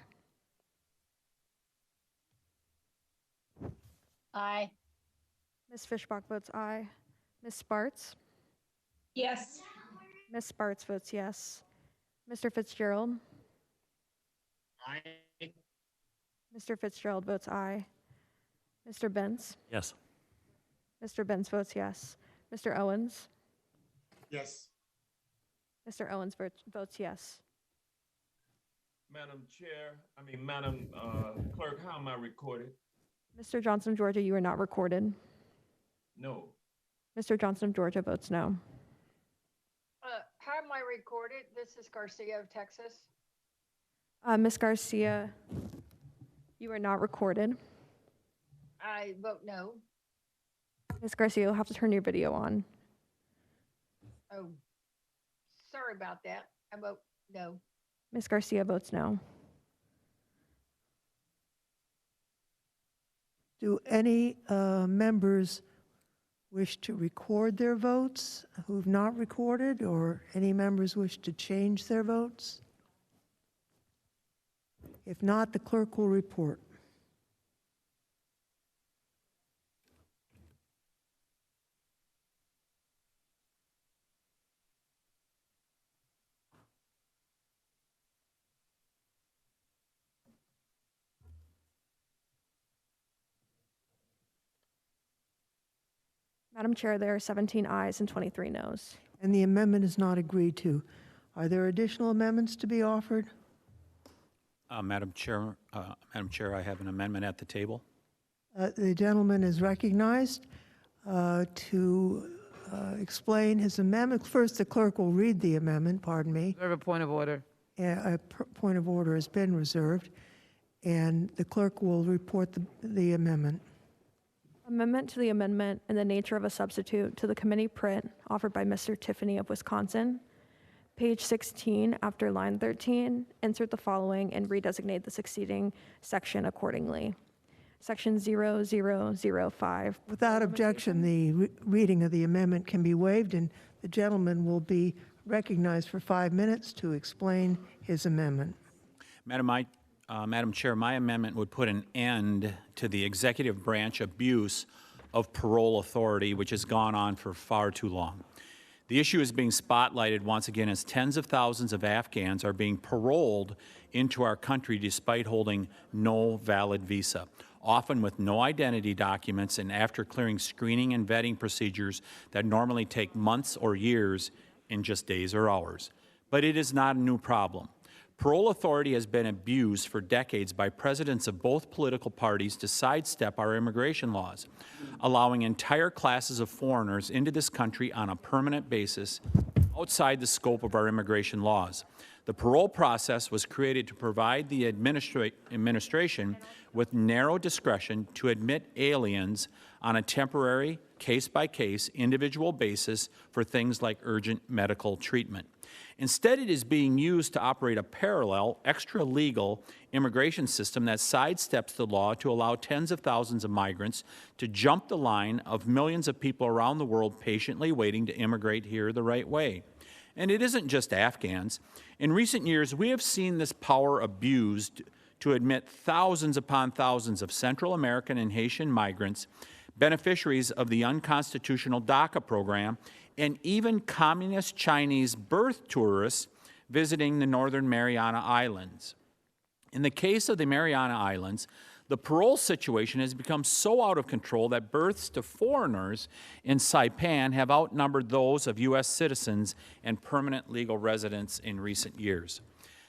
Aye. Ms. Fishbach votes aye. Ms. Sparts? Yes. Ms. Sparts votes yes. Mr. Fitzgerald? Aye. Mr. Fitzgerald votes aye. Mr. Benz? Yes. Mr. Benz votes yes. Mr. Owens? Yes. Mr. Owens votes yes. Madam Clerk, how am I recorded? Mr. Johnson of Georgia, you are not recorded. No. Mr. Johnson of Georgia votes no. How am I recorded? This is Garcia of Texas. Ms. Garcia, you are not recorded. I vote no. Ms. Garcia, you'll have to turn your video on. Oh, sorry about that. I vote no. Ms. Garcia votes no. Do any members wish to record their votes who've not recorded, or any members wish to change their votes? If not, the clerk will report. Madam Chair, there are 17 ayes and 23 noes. And the amendment is not agreed to. Are there additional amendments to be offered? Madam Chair, I have an amendment at the table. The gentleman is recognized to explain his amendment. First, the clerk will read the amendment, pardon me. I have a point of order. A point of order has been reserved, and the clerk will report the amendment. Amendment to the amendment in the nature of a substitute to the committee print offered by Mr. Tiffany of Wisconsin. Page 16, after line 13, insert the following and redesignate the succeeding section accordingly. Section 0005. Without objection, the reading of the amendment can be waived, and the gentleman will be recognized for 5 minutes to explain his amendment. Madam Chair, my amendment would put an end to the executive branch abuse of parole authority, which has gone on for far too long. The issue is being spotlighted once again as tens of thousands of Afghans are being paroled into our country despite holding no valid visa, often with no identity documents and after clearing screening and vetting procedures that normally take months or years in just days or hours. But it is not a new problem. Parole authority has been abused for decades by presidents of both political parties to sidestep our immigration laws, allowing entire classes of foreigners into this country on a permanent basis outside the scope of our immigration laws. The parole process was created to provide the administration with narrow discretion to admit aliens on a temporary, case-by-case, individual basis for things like urgent medical treatment. Instead, it is being used to operate a parallel, extra-legal immigration system that sidesteps the law to allow tens of thousands of migrants to jump the line of millions of people around the world patiently waiting to immigrate here the right way. And it isn't just Afghans. In recent years, we have seen this power abused to admit thousands upon thousands of Central American and Haitian migrants, beneficiaries of the unconstitutional DACA program, and even communist Chinese birth tourists visiting the Northern Mariana Islands. In the case of the Mariana Islands, the parole situation has become so out of control that births to foreigners in Saipan have outnumbered those of U.S. citizens and permanent legal residents in recent years.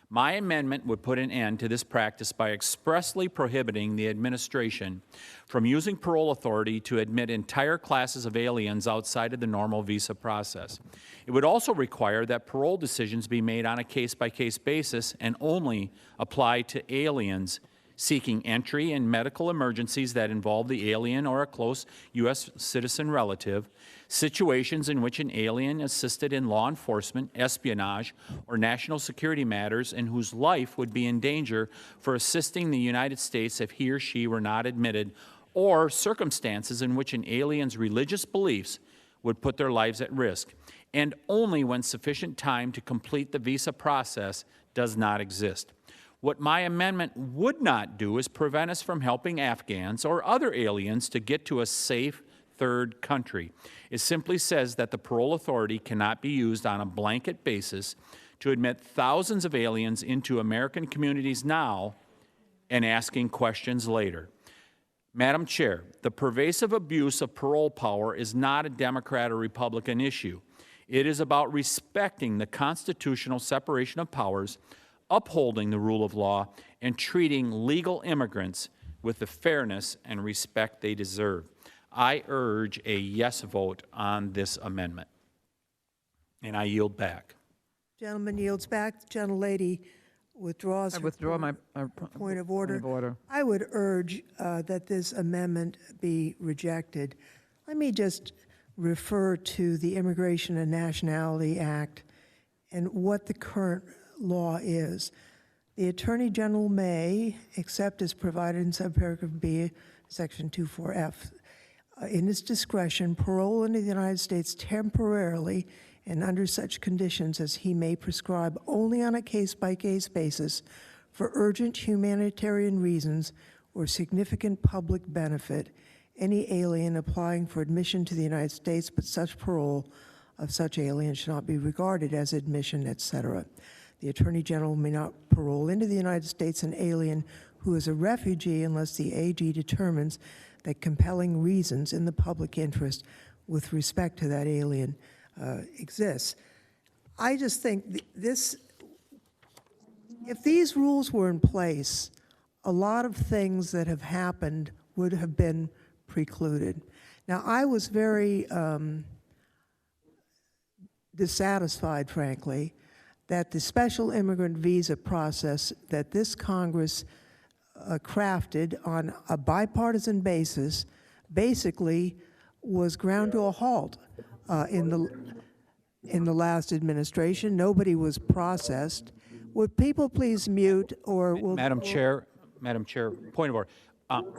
My amendment would put an end to this practice by expressly prohibiting the administration from using parole authority to admit entire classes of aliens outside of the normal visa process. It would also require that parole decisions be made on a case-by-case basis and only apply to aliens seeking entry in medical emergencies that involve the alien or a close U.S. citizen relative, situations in which an alien assisted in law enforcement, espionage, or national security matters and whose life would be in danger for assisting the United States if he or she were not admitted, or circumstances in which an alien's religious beliefs would put their lives at risk, and only when sufficient time to complete the visa process does not exist. What my amendment would not do is prevent us from helping Afghans or other aliens to get to a safe third country. It simply says that the parole authority cannot be used on a blanket basis to admit thousands of aliens into American communities now and asking questions later. Madam Chair, the pervasive abuse of parole power is not a Democrat or Republican issue. It is about respecting the constitutional separation of powers, upholding the rule of law, and treating legal immigrants with the fairness and respect they deserve. I urge a yes vote on this amendment. And I yield back. Gentleman yields back. The gentlelady withdraws. I withdraw my point of order. I would urge that this amendment be rejected. Let me just refer to the Immigration and Nationality Act and what the current law is. The Attorney General may, except as provided in subparagraph B, section 24F, in its discretion, parole into the United States temporarily and under such conditions as he may prescribe only on a case-by-case basis for urgent humanitarian reasons or significant public benefit, any alien applying for admission to the United States, but such parole of such alien should not be regarded as admission, etc. The Attorney General may not parole into the United States an alien who is a refugee unless the AG determines that compelling reasons in the public interest with respect to that alien exists. I just think this, if these rules were in place, a lot of things that have happened would have been precluded. Now, I was very dissatisfied, frankly, that the special immigrant visa process that this Congress crafted on a bipartisan basis basically was ground to a halt in the last administration. Nobody was processed. Would people please mute or will... Madam Chair, point of order.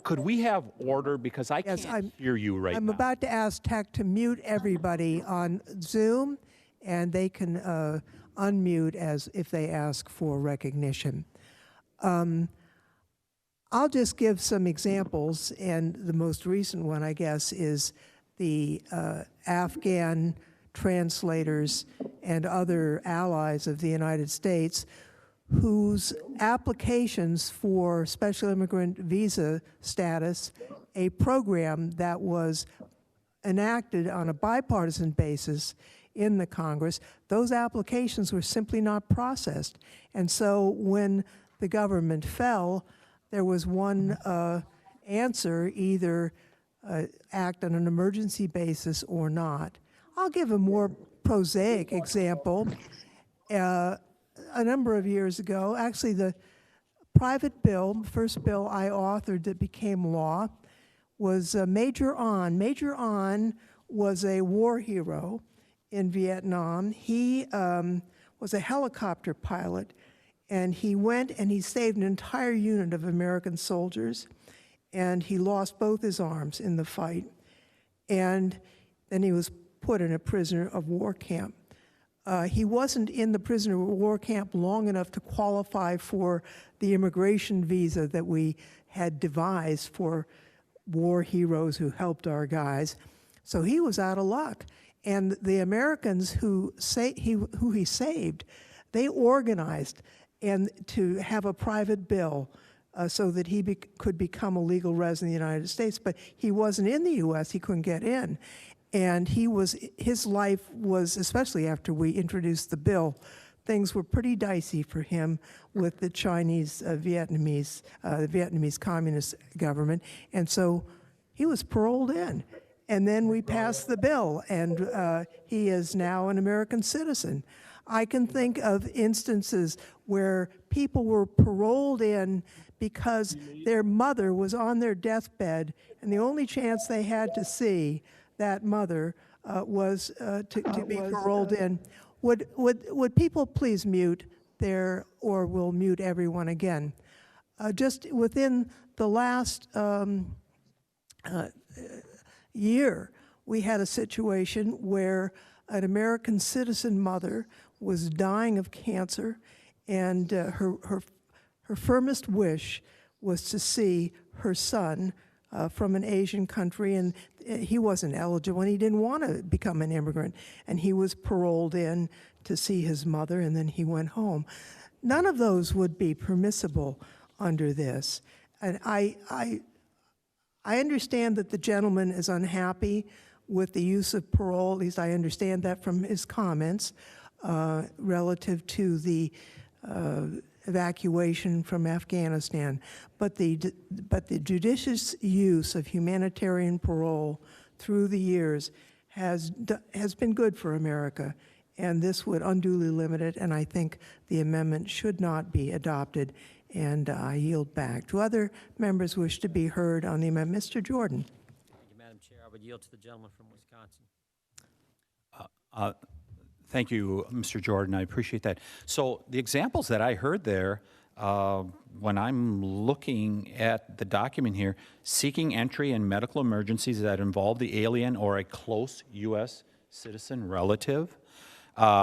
Could we have order, because I can't hear you right now. I'm about to ask Tech to mute everybody on Zoom, and they can unmute as if they ask for recognition. I'll just give some examples, and the most recent one, I guess, is the Afghan translators and other allies of the United States whose applications for special immigrant visa status, a program that was enacted on a bipartisan basis in the Congress, those applications were simply not processed. And so when the government fell, there was one answer, either act on an emergency basis or not. I'll give a more prosaic example. A number of years ago, actually the private bill, first bill I authored that became law, was Major On. Major On was a war hero in Vietnam. He was a helicopter pilot, and he went and he saved an entire unit of American soldiers, and he lost both his arms in the fight. And then he was put in a prisoner of war camp. He wasn't in the prisoner of war camp long enough to qualify for the immigration visa that we had devised for war heroes who helped our guys. So he was out of luck. And the Americans who he saved, they organized and to have a private bill so that he could become a legal resident of the United States. But he wasn't in the U.S., he couldn't get in. And his life was, especially after we introduced the bill, things were pretty dicey for him with the Chinese, the Vietnamese Communist government. And so he was paroled in. And then we passed the bill, and he is now an American citizen. I can think of instances where people were paroled in because their mother was on their deathbed, and the only chance they had to see that mother was to be paroled in. Would people please mute there, or we'll mute everyone again? Just within the last year, we had a situation where an American citizen mother was dying of cancer, and her firmest wish was to see her son from an Asian country, and he wasn't eligible, and he didn't want to become an immigrant, and he was paroled in to see his mother, and then he went home. None of those would be permissible under this. And I understand that the gentleman is unhappy with the use of parole, at least I understand that from his comments, relative to the evacuation from Afghanistan. But the judicious use of humanitarian parole through the years has been good for America, and this would unduly limit it, and I think the amendment should not be adopted, and I yield back. Do other members wish to be heard on the amendment? Mr. Jordan. Thank you, Madam Chair. I would yield to the gentleman from Wisconsin. Thank you, Mr. Jordan. I appreciate that. So the examples that I heard there, when I'm looking at the document here, seeking entry in medical emergencies that involve the alien or a close U.S. citizen relative,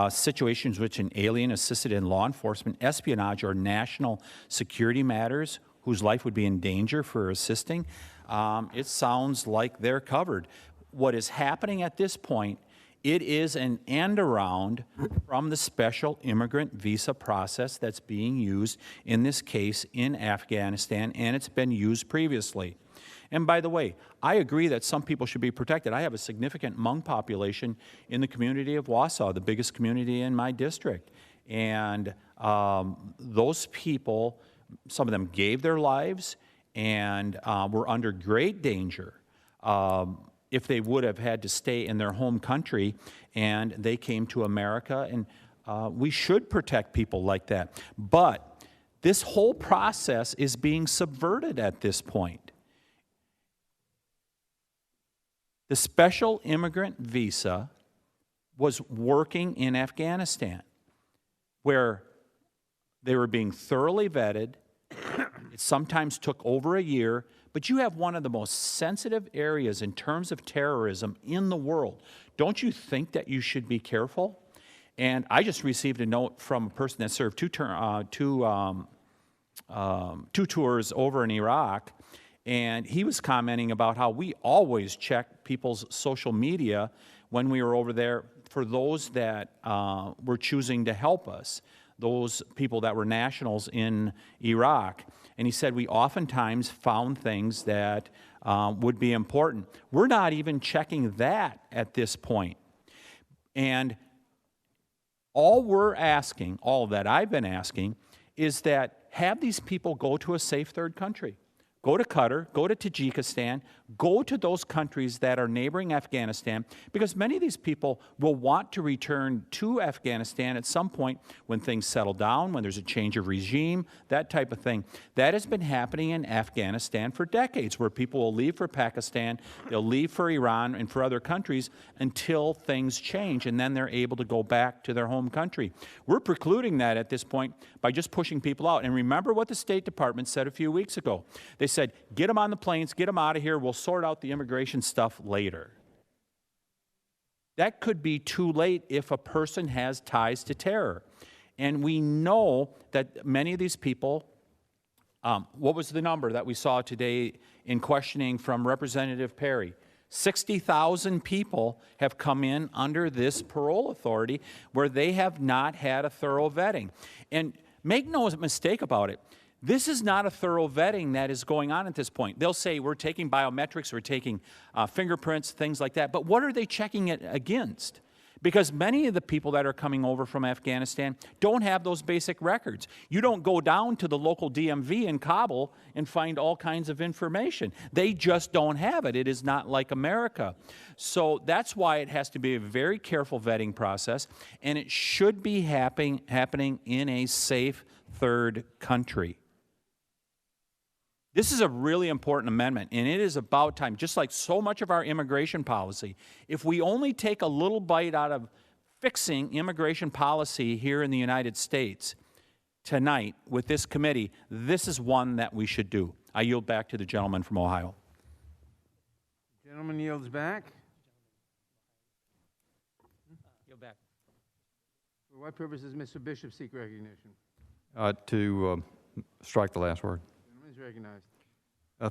situations which an alien assisted in law enforcement, espionage, or national security matters whose life would be in danger for assisting, it sounds like they're covered. What is happening at this point, it is an end around from the special immigrant visa process that's being used in this case in Afghanistan, and it's been used previously. And by the way, I agree that some people should be protected. I have a significant Hmong population in the community of Wausau, the biggest community in my district. And those people, some of them gave their lives and were under great danger if they would have had to stay in their home country, and they came to America, and we should protect people like that. But this whole process is being subverted at this point. The special immigrant visa was working in Afghanistan, where they were being thoroughly vetted. It sometimes took over a year, but you have one of the most sensitive areas in terms of terrorism in the world. Don't you think that you should be careful? And I just received a note from a person that served two tours over in Iraq, and he was commenting about how we always check people's social media when we were over there for those that were choosing to help us, those people that were nationals in Iraq. And he said we oftentimes found things that would be important. We're not even checking that at this point. And all we're asking, all that I've been asking, is that have these people go to a safe third country. Go to Qatar, go to Tajikistan, go to those countries that are neighboring Afghanistan, because many of these people will want to return to Afghanistan at some point when things settle down, when there's a change of regime, that type of thing. That has been happening in Afghanistan for decades, where people will leave for Pakistan, they'll leave for Iran and for other countries until things change, and then they're able to go back to their home country. We're precluding that at this point by just pushing people out. And remember what the State Department said a few weeks ago. They said, get them on the planes, get them out of here, we'll sort out the immigration stuff later. That could be too late if a person has ties to terror. And we know that many of these people, what was the number that we saw today in questioning from Representative Perry? 60,000 people have come in under this parole authority where they have not had a thorough vetting. And make no mistake about it, this is not a thorough vetting that is going on at this point. They'll say, we're taking biometrics, we're taking fingerprints, things like that. But what are they checking it against? Because many of the people that are coming over from Afghanistan don't have those basic records. You don't go down to the local DMV in Kabul and find all kinds of information. They just don't have it. It is not like America. So that's why it has to be a very careful vetting process, and it should be happening in a safe third country. This is a really important amendment, and it is about time, just like so much of our immigration policy. If we only take a little bite out of fixing immigration policy here in the United States tonight with this committee, this is one that we should do. I yield back to the gentleman from Ohio. Gentleman yields back. Yield back. For what purpose does Mr. Bishop seek recognition? To strike the last word. Gentleman is recognized.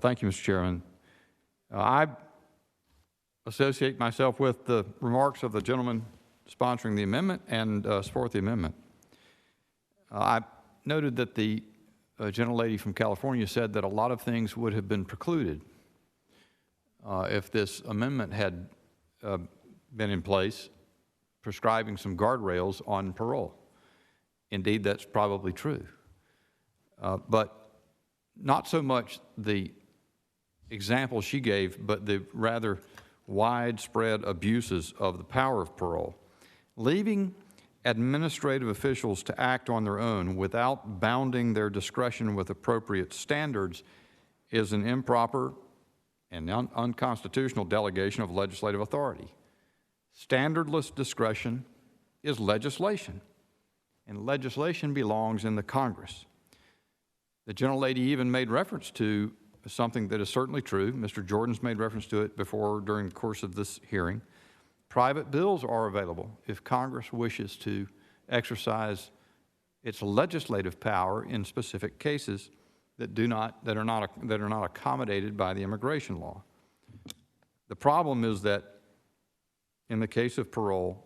Thank you, Mr. Chairman. I associate myself with the remarks of the gentleman sponsoring the amendment and support the amendment. I noted that the gentlelady from California said that a lot of things would have been precluded if this amendment had been in place, prescribing some guardrails on parole. Indeed, that's probably true. But not so much the example she gave, but the rather widespread abuses of the power of parole. Leaving administrative officials to act on their own without bounding their discretion with appropriate standards is an improper and unconstitutional delegation of legislative authority. Standardless discretion is legislation, and legislation belongs in the Congress. The gentlelady even made reference to something that is certainly true. Mr. Jordan's made reference to it before during the course of this hearing. Private bills are available if Congress wishes to exercise its legislative power in specific cases that are not accommodated by the immigration law. The problem is that in the case of parole,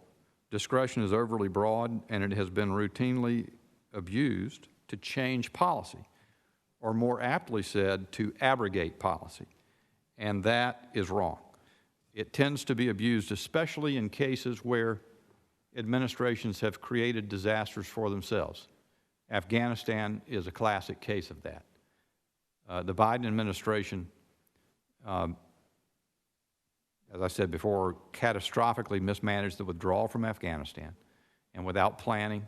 discretion is overly broad, and it has been routinely abused to change policy, or more aptly said, to abrogate policy, and that is wrong. It tends to be abused, especially in cases where administrations have created disasters for themselves. Afghanistan is a classic case of that. The Biden administration, as I said before, catastrophically mismanaged the withdrawal from Afghanistan, and without planning,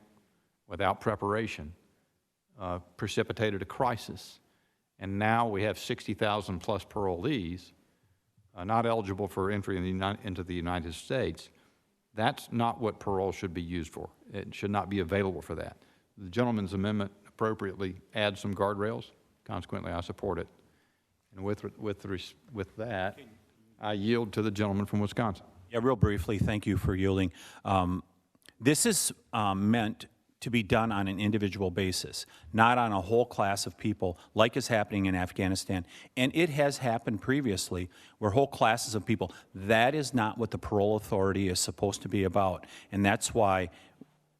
without preparation, precipitated a crisis. And now we have 60,000 plus parolees not eligible for entry into the United States. That's not what parole should be used for. It should not be available for that. The gentleman's amendment appropriately adds some guardrails. Consequently, I support it. And with that, I yield to the gentleman from Wisconsin. Yeah, real briefly, thank you for yielding. This is meant to be done on an individual basis, not on a whole class of people like is happening in Afghanistan. And it has happened previously where whole classes of people, that is not what the parole authority is supposed to be about. And that's why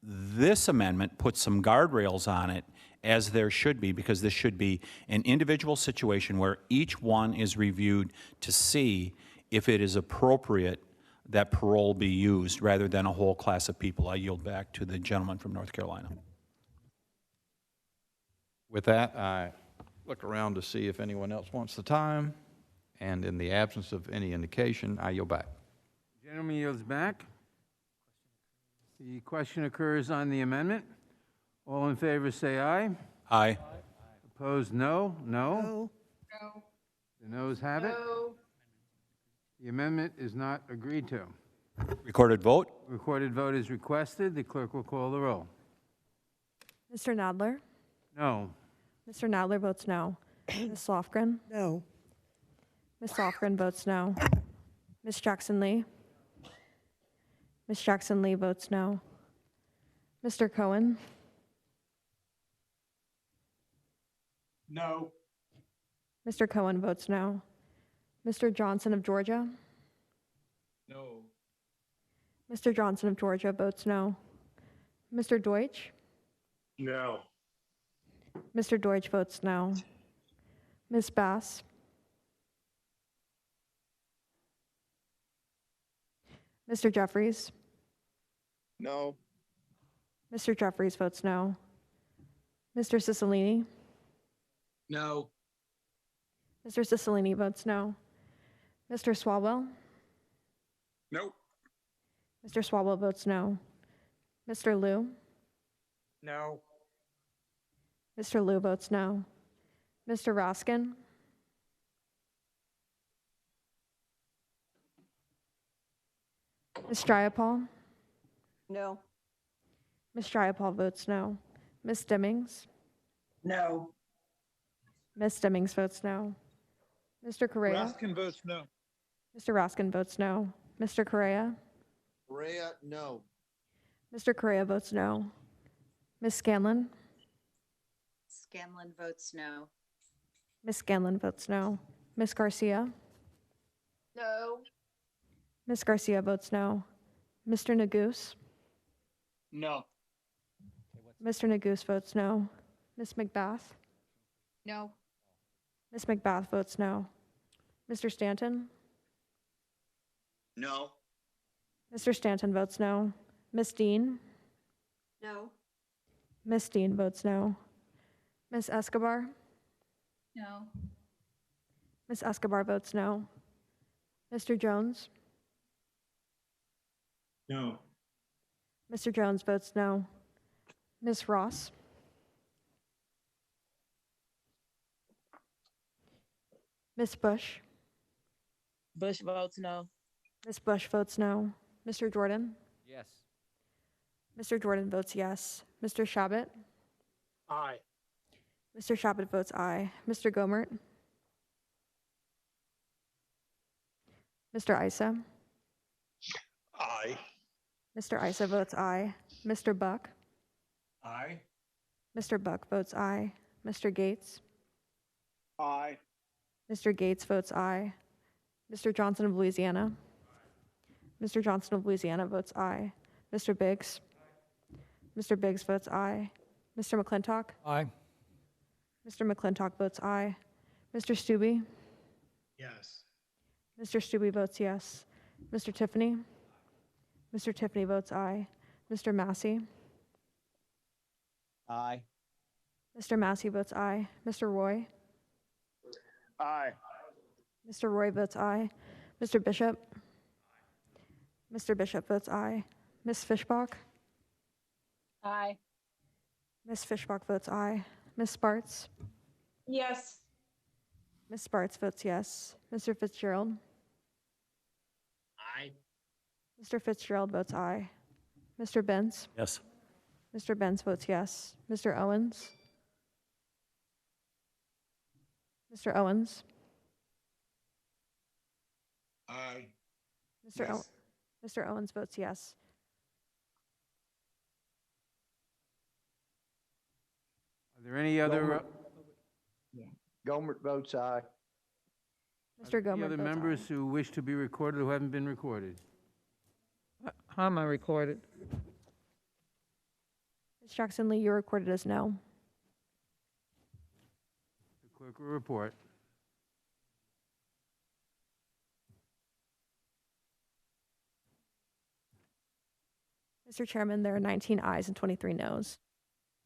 this amendment puts some guardrails on it, as there should be, because this should be an individual situation where each one is reviewed to see if it is appropriate that parole be used rather than a whole class of people. I yield back to the gentleman from North Carolina. With that, I look around to see if anyone else wants the time, and in the absence of any indication, I yield back. Gentleman yields back. The question occurs on the amendment. All in favor say aye. Aye. Opposed, no. No. No. No. The noes have it. No. The amendment is not agreed to. Recorded vote? Recorded vote is requested. The clerk will call the roll. Mr. Nadler? No. Mr. Nadler votes no. Ms. Lofgren? No. Ms. Lofgren votes no. Ms. Jackson-Lee? Ms. Jackson-Lee votes no. Mr. Cohen? No. Mr. Cohen votes no. Mr. Johnson of Georgia? No. Mr. Johnson of Georgia votes no. Mr. Deutsch? No. Mr. Deutsch votes no. Ms. Bass? Mr. Jeffries? No. Mr. Jeffries votes no. Mr. Cicilline? No. Mr. Cicilline votes no. Mr. Swalwell? Nope. Mr. Swalwell votes no. Mr. Liu? No. Mr. Liu votes no. Mr. Raskin? Ms. Jayapal? No. Ms. Jayapal votes no. Ms. Stimmings? No. Ms. Stimmings votes no. Mr. Correa? Raskin votes no. Mr. Raskin votes no. Mr. Correa? Correa, no. Mr. Correa votes no. Ms. Scanlon? Scanlon votes no. Ms. Scanlon votes no. Ms. Garcia? No. Ms. Garcia votes no. Mr. Neguse? No. Mr. Neguse votes no. Ms. McBath? No. Ms. McBath votes no. Mr. Stanton? No. Mr. Stanton votes no. Ms. Dean? No. Ms. Dean votes no. Ms. Escobar? No. Ms. Escobar votes no. Mr. Jones? No. Mr. Jones votes no. Ms. Ross? Ms. Bush? Bush votes no. Ms. Bush votes no. Mr. Jordan? Yes. Mr. Jordan votes yes. Mr. Shabbat? Aye. Mr. Shabbat votes aye. Mr. Gomert? Mr. Isa? Aye. Mr. Isa votes aye. Mr. Buck? Aye. Mr. Buck votes aye. Mr. Gates? Aye. Mr. Gates votes aye. Mr. Johnson of Louisiana? Mr. Johnson of Louisiana votes aye. Mr. Biggs? Mr. Biggs votes aye. Mr. McClintock? Aye. Mr. McClintock votes aye. Mr. Stubbe? Yes. Mr. Stubbe votes yes. Mr. Tiffany? Mr. Tiffany votes aye. Mr. Massey? Aye. Mr. Massey votes aye. Mr. Roy? Aye. Mr. Roy votes aye. Mr. Bishop? Mr. Bishop votes aye. Ms. Fishbach? Aye. Ms. Fishbach votes aye. Ms. Sparts? Yes. Ms. Sparts votes yes. Mr. Fitzgerald? Aye. Mr. Fitzgerald votes aye. Mr. Benz? Yes. Mr. Benz votes yes. Mr. Owens? Mr. Owens? Aye. Mr. Owens votes yes. Are there any other, Gomer votes aye. Mr. any Gomer other votes members aye. who wish to be recorded who haven't been recorded? How am I recorded? Ms. Jackson Lee, you're recorded as no. The clerk will report. Mr. Chairman, there are 19 ayes and 23 noes.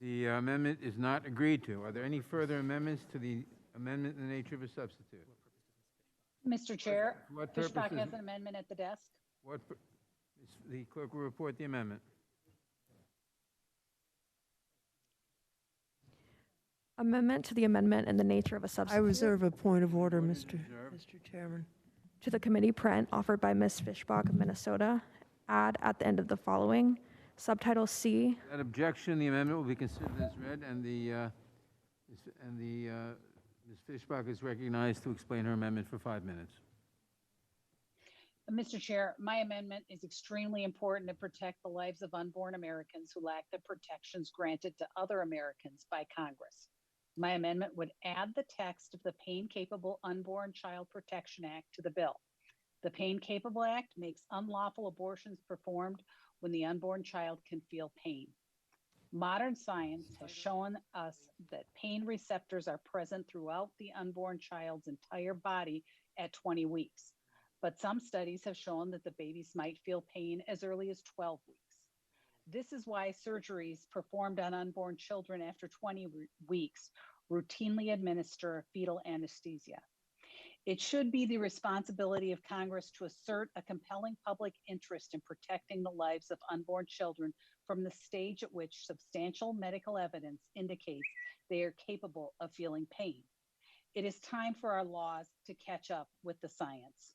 The amendment is not agreed to. Are there any further amendments to the amendment in the nature of a substitute? Mr. Chair, For what Fishbach purposes? has an amendment at the desk. The clerk will report the amendment. Amendment to the amendment in the nature of a I substitute. reserve a point of order, Mr. Chairman. To the committee print offered by Ms. Fishbach of Minnesota. Add at the end of the following. Subtitle C. That objection, the amendment will be considered as read, and Ms. Fishbach is recognized to explain her amendment for 5 minutes. Mr. Chair, my amendment is extremely important to protect the lives of unborn Americans who lack the protections granted to other Americans by Congress. My amendment would add the text of the Pain Capable Unborn Child Protection Act to the bill. The Pain Capable Act makes unlawful abortions performed when the unborn child can feel pain. Modern science has shown us that pain receptors are present throughout the unborn child's entire body at 20 weeks. But some studies have shown that the babies might feel pain as early as 12 weeks. This is why surgeries performed on unborn children after 20 weeks routinely administer fetal anesthesia. It should be the responsibility of Congress to assert a compelling public interest in protecting the lives of unborn children from the stage at which substantial medical evidence indicates they are capable of feeling pain. It is time for our laws to catch up with the science.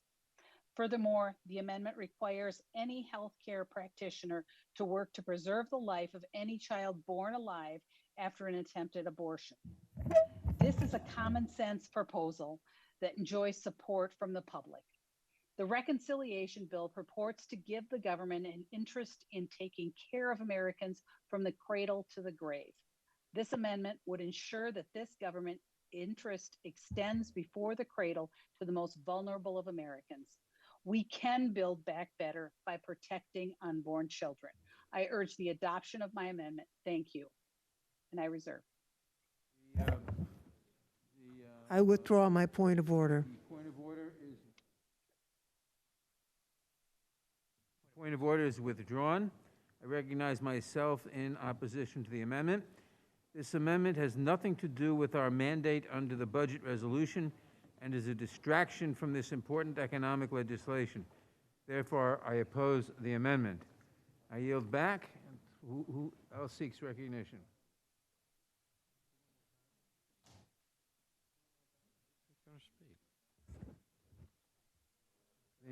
Furthermore, the amendment requires any healthcare practitioner to work to preserve the life of any child born alive after an attempted abortion. This is a common sense proposal that enjoys support from the public. The reconciliation bill purports to give the government an interest in taking care of Americans from the cradle to the grave. This amendment would ensure that this government interest extends before the cradle to the most vulnerable of Americans. We can build back better by protecting unborn children. I urge the adoption of my amendment. Thank you. And I reserve. I withdraw my point of order. Point of order is withdrawn. I recognize myself in opposition to the amendment. This amendment has nothing to do with our mandate under the budget resolution and is a distraction from this important economic legislation. Therefore, I oppose the amendment. I yield back. Who else seeks recognition?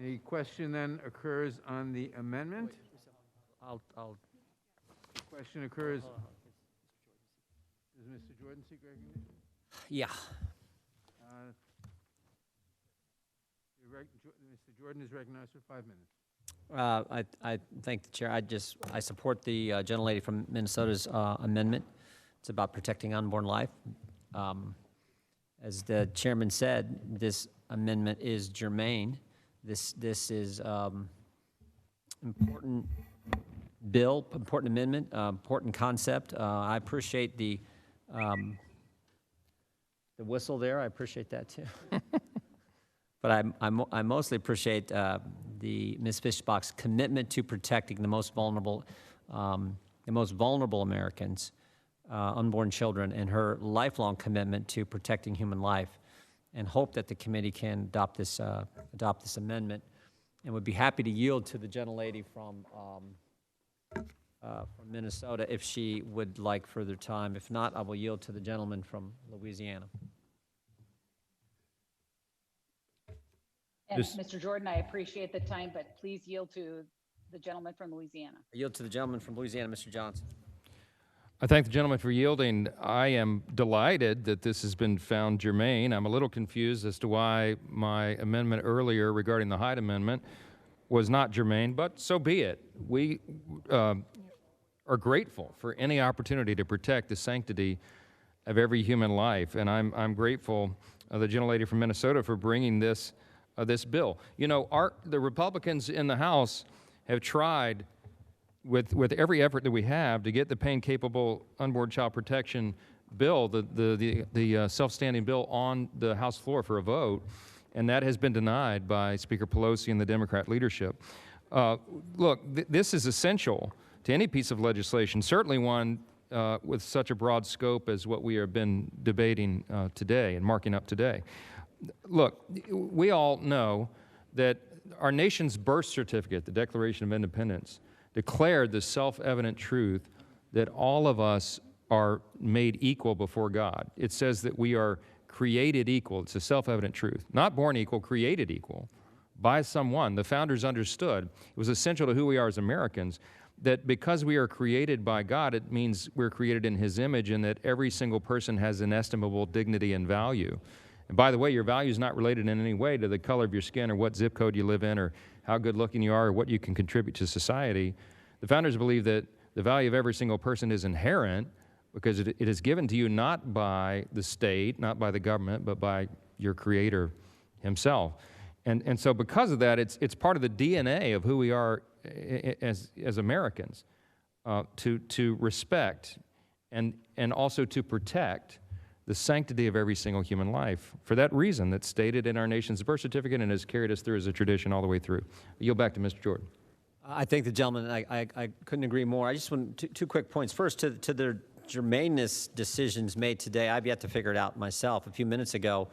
Any question then occurs on the amendment? I'll, Question occurs. Does Mr. Jordan seek recognition? yeah. Mr. Jordan is recognized for 5 minutes. I thank the chair. I support the gentlelady from Minnesota's amendment. It's about protecting unborn life. As the chairman said, this amendment is germane. This is important bill, important amendment, important concept. I appreciate the whistle there. I appreciate that too. But I mostly appreciate the Ms. Fishbach's commitment to protecting the most vulnerable Americans, unborn children, and her lifelong commitment to protecting human life, and hope that the committee can adopt this amendment, and would be happy to yield to the gentlelady from Minnesota if she would like further time. If not, I will yield to the gentleman from Louisiana. And Mr. Jordan, I appreciate the time, but please yield to the gentleman from Louisiana. I yield to the gentleman from Louisiana, Mr. Johnson. I thank the gentleman for yielding. I am delighted that this has been found germane. I'm a little confused as to why my amendment earlier regarding the Hyde Amendment was not germane, but so be it. We are grateful for any opportunity to protect the sanctity of every human life, and I'm grateful the gentlelady from Minnesota for bringing this bill. You know, the Republicans in the House have tried with every effort that we have to get the pain-capable unborn child protection bill, the self-standing bill, on the House floor for a vote, and that has been denied by Speaker Pelosi and the Democrat leadership. Look, this is essential to any piece of legislation, certainly one with such a broad scope as what we have been debating today and marking up today. Look, we all know that our nation's birth certificate, the Declaration of Independence, declared the self-evident truth that all of us are made equal before God. It says that we are created equal. It's a self-evident truth. Not born equal, created equal by someone. The founders understood, it was essential to who we are as Americans, that because we are created by God, it means we're created in His image, and that every single person has inestimable dignity and value. And by the way, your value is not related in any way to the color of your skin or what zip code you live in or how good looking you are or what you can contribute to society. The founders believe that the value of every single person is inherent because it is given to you not by the state, not by the government, but by your Creator Himself. And so because of that, it's part of the DNA of who we are as Americans, to respect and also to protect the sanctity of every single human life. For that reason, that's stated in our nation's birth certificate and has carried us through as a tradition all the way through. I yield back to Mr. Jordan. I thank the gentleman. I couldn't agree more. I just want two quick points. First, to their germaneness decisions made today, I've yet to figure it out myself. A few minutes ago,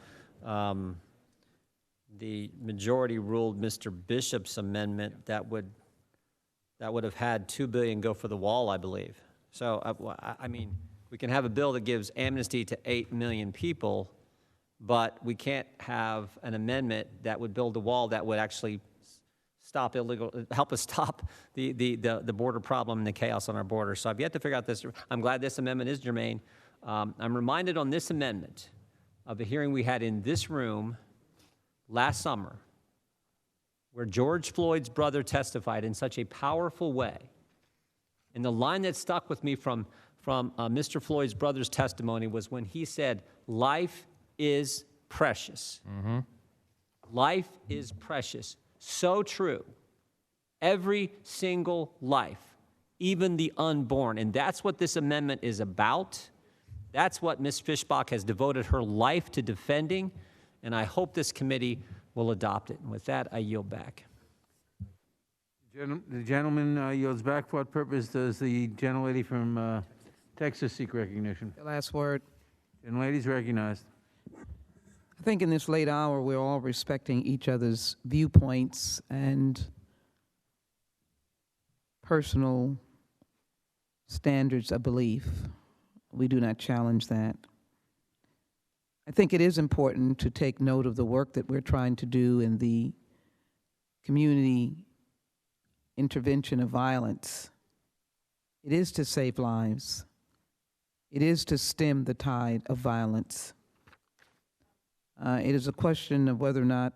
the majority ruled Mr. Bishop's amendment that would have had $2 billion go for the wall, I believe. So, I mean, we can have a bill that gives amnesty to 8 million people, but we can't have an amendment that would build a wall that would actually help us stop the border problem and the chaos on our border. So I've yet to figure out this. I'm glad this amendment is germane. I'm reminded on this amendment of the hearing we had in this room last summer, where George Floyd's brother testified in such a powerful way. And the line that stuck with me from Mr. Floyd's brother's testimony was when he said, "Life is precious." Mm-hmm. Life is precious. So true. Every single life, even the unborn. And that's what this amendment is about. That's what Ms. Fishbach has devoted her life to defending. And I hope this committee will adopt it. And with that, I yield back. The gentleman yields back. For what purpose does the gentlelady from Texas seek recognition? The last word. Gentlelady's recognized. I think in this late hour, we're all respecting each other's viewpoints and personal standards of belief. We do not challenge that. I think it is important to take note of the work that we're trying to do in the community intervention of violence. It is to save lives. It is to stem the tide of violence. It is a question of whether or not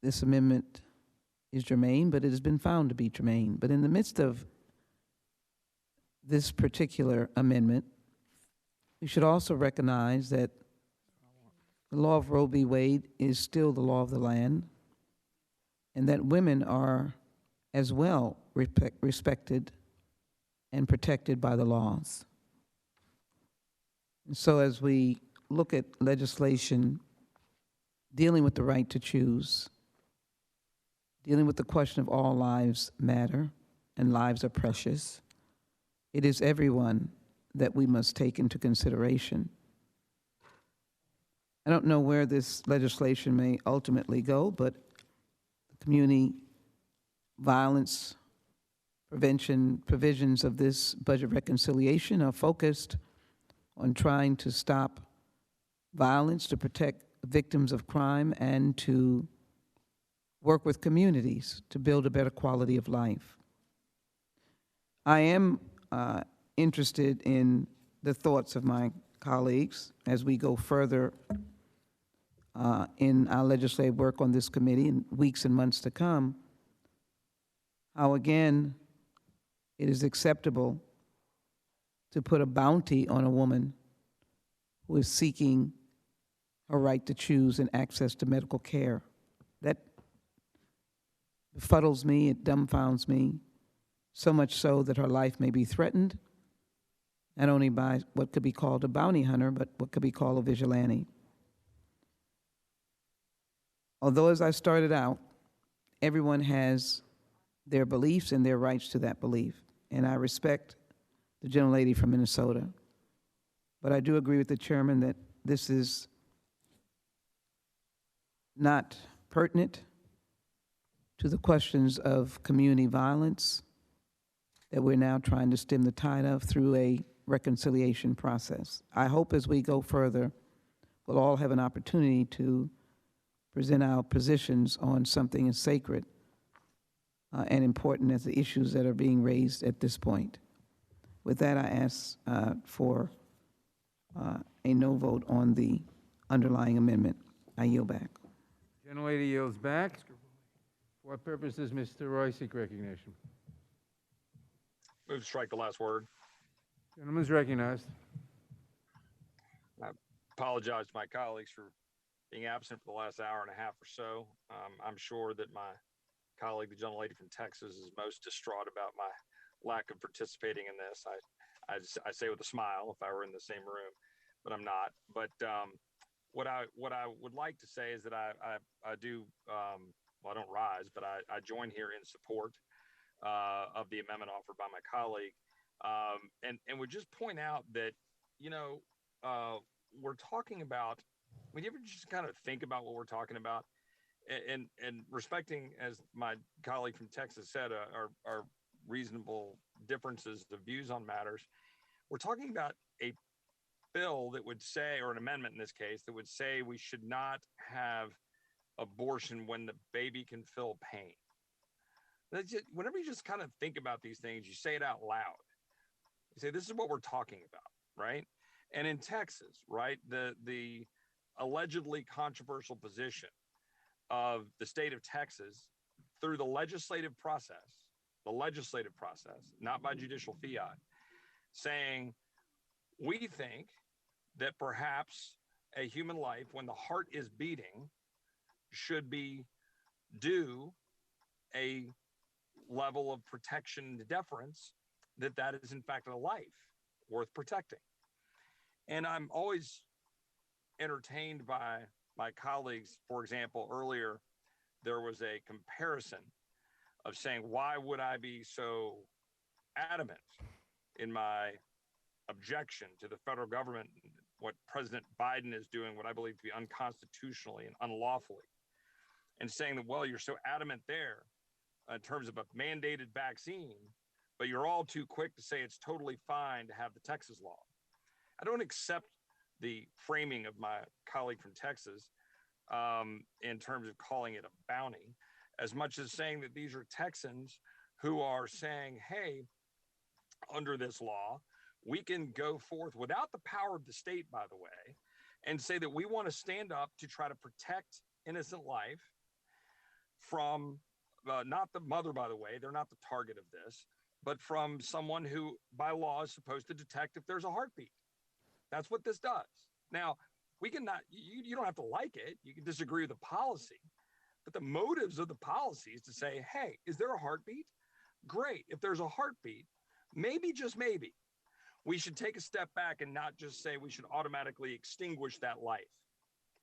this amendment is germane, but it has been found to be germane. But in the midst of this particular amendment, we should also recognize that the law of Roe v. Wade is still the law of the land, and that women are as well respected and protected by the laws. And so as we look at legislation dealing with the right to choose, dealing with the question of all lives matter and lives are precious, it is everyone that we must take into consideration. I don't know where this legislation may ultimately go, but the community violence prevention provisions of this budget reconciliation are focused on trying to stop violence, to protect victims of crime, and to work with communities to build a better quality of life. I am interested in the thoughts of my colleagues as we go further in our legislative work on this committee in weeks and months to come, how again it is acceptable to put a bounty on a woman who is seeking her right to choose and access to medical care. That befuddles me, it dumbfounds me, so much so that her life may be threatened, not only by what could be called a bounty hunter, but what could be called a vigilante. Although, as I started out, everyone has their beliefs and their rights to that belief, and I respect the gentlelady from Minnesota, but I do agree with the chairman that this is not pertinent to the questions of community violence that we're now trying to stem the tide of through a reconciliation process. I hope as we go further, we'll all have an opportunity to present our positions on something as sacred and important as the issues that are being raised at this point. With that, I ask for a no vote on the underlying amendment. I yield back. Gentlelady yields back. For what purpose does Mr. Roy seek recognition? Move to strike the last word. Gentleman's recognized. I apologize to my colleagues for being absent for the last hour and a half or so. I'm sure that my colleague, the gentlelady from Texas, is most distraught about my lack of participating in this. I say with a smile if I were in the same room, but I'm not. But what I would like to say is that I do, well, I don't rise, but I join here in support of the amendment offered by my colleague, and would just point out that, you know, we're talking about, when you ever just kind of think about what we're talking about, and respecting, as my colleague from Texas said, our reasonable differences of views on matters, we're talking about a bill that would say, or an amendment in this case, that would say we should not have abortion when the baby can feel pain. That's just, whenever you just kind of think about these things, you say it out loud. You say, this is what we're talking about, right? And in Texas, right, the allegedly controversial position of the state of Texas through the legislative process, not by judicial fiat, saying, we think that perhaps a human life, when the heart is beating, should be due a level of protection and deference, that is in fact a life worth protecting. And I'm always entertained by my colleagues. For example, earlier there was a comparison of saying, why would I be so adamant in my objection to the federal government, what President Biden is doing, what I believe to be unconstitutionally and unlawfully, and saying that, well, you're so adamant there in terms of a mandated vaccine, but you're all too quick to say it's totally fine to have the Texas law. I don't accept the framing of my colleague from Texas in terms of calling it a bounty. as much as saying that these are Texans who are saying, hey, under this law, we can go forth without the power of the state, by the way, and say that we want to stand up to try to protect innocent life from not the mother, by the way, they're not the target of this, but from someone who by law is supposed to detect if there's a heartbeat. That's what this does. Now, we can not, you don't have to like it. You can disagree with the policy, but the motives of the policy is to say, hey, is there a heartbeat? Great. If there's a heartbeat, maybe, just maybe, we should take a step back and not just say we should automatically extinguish that life,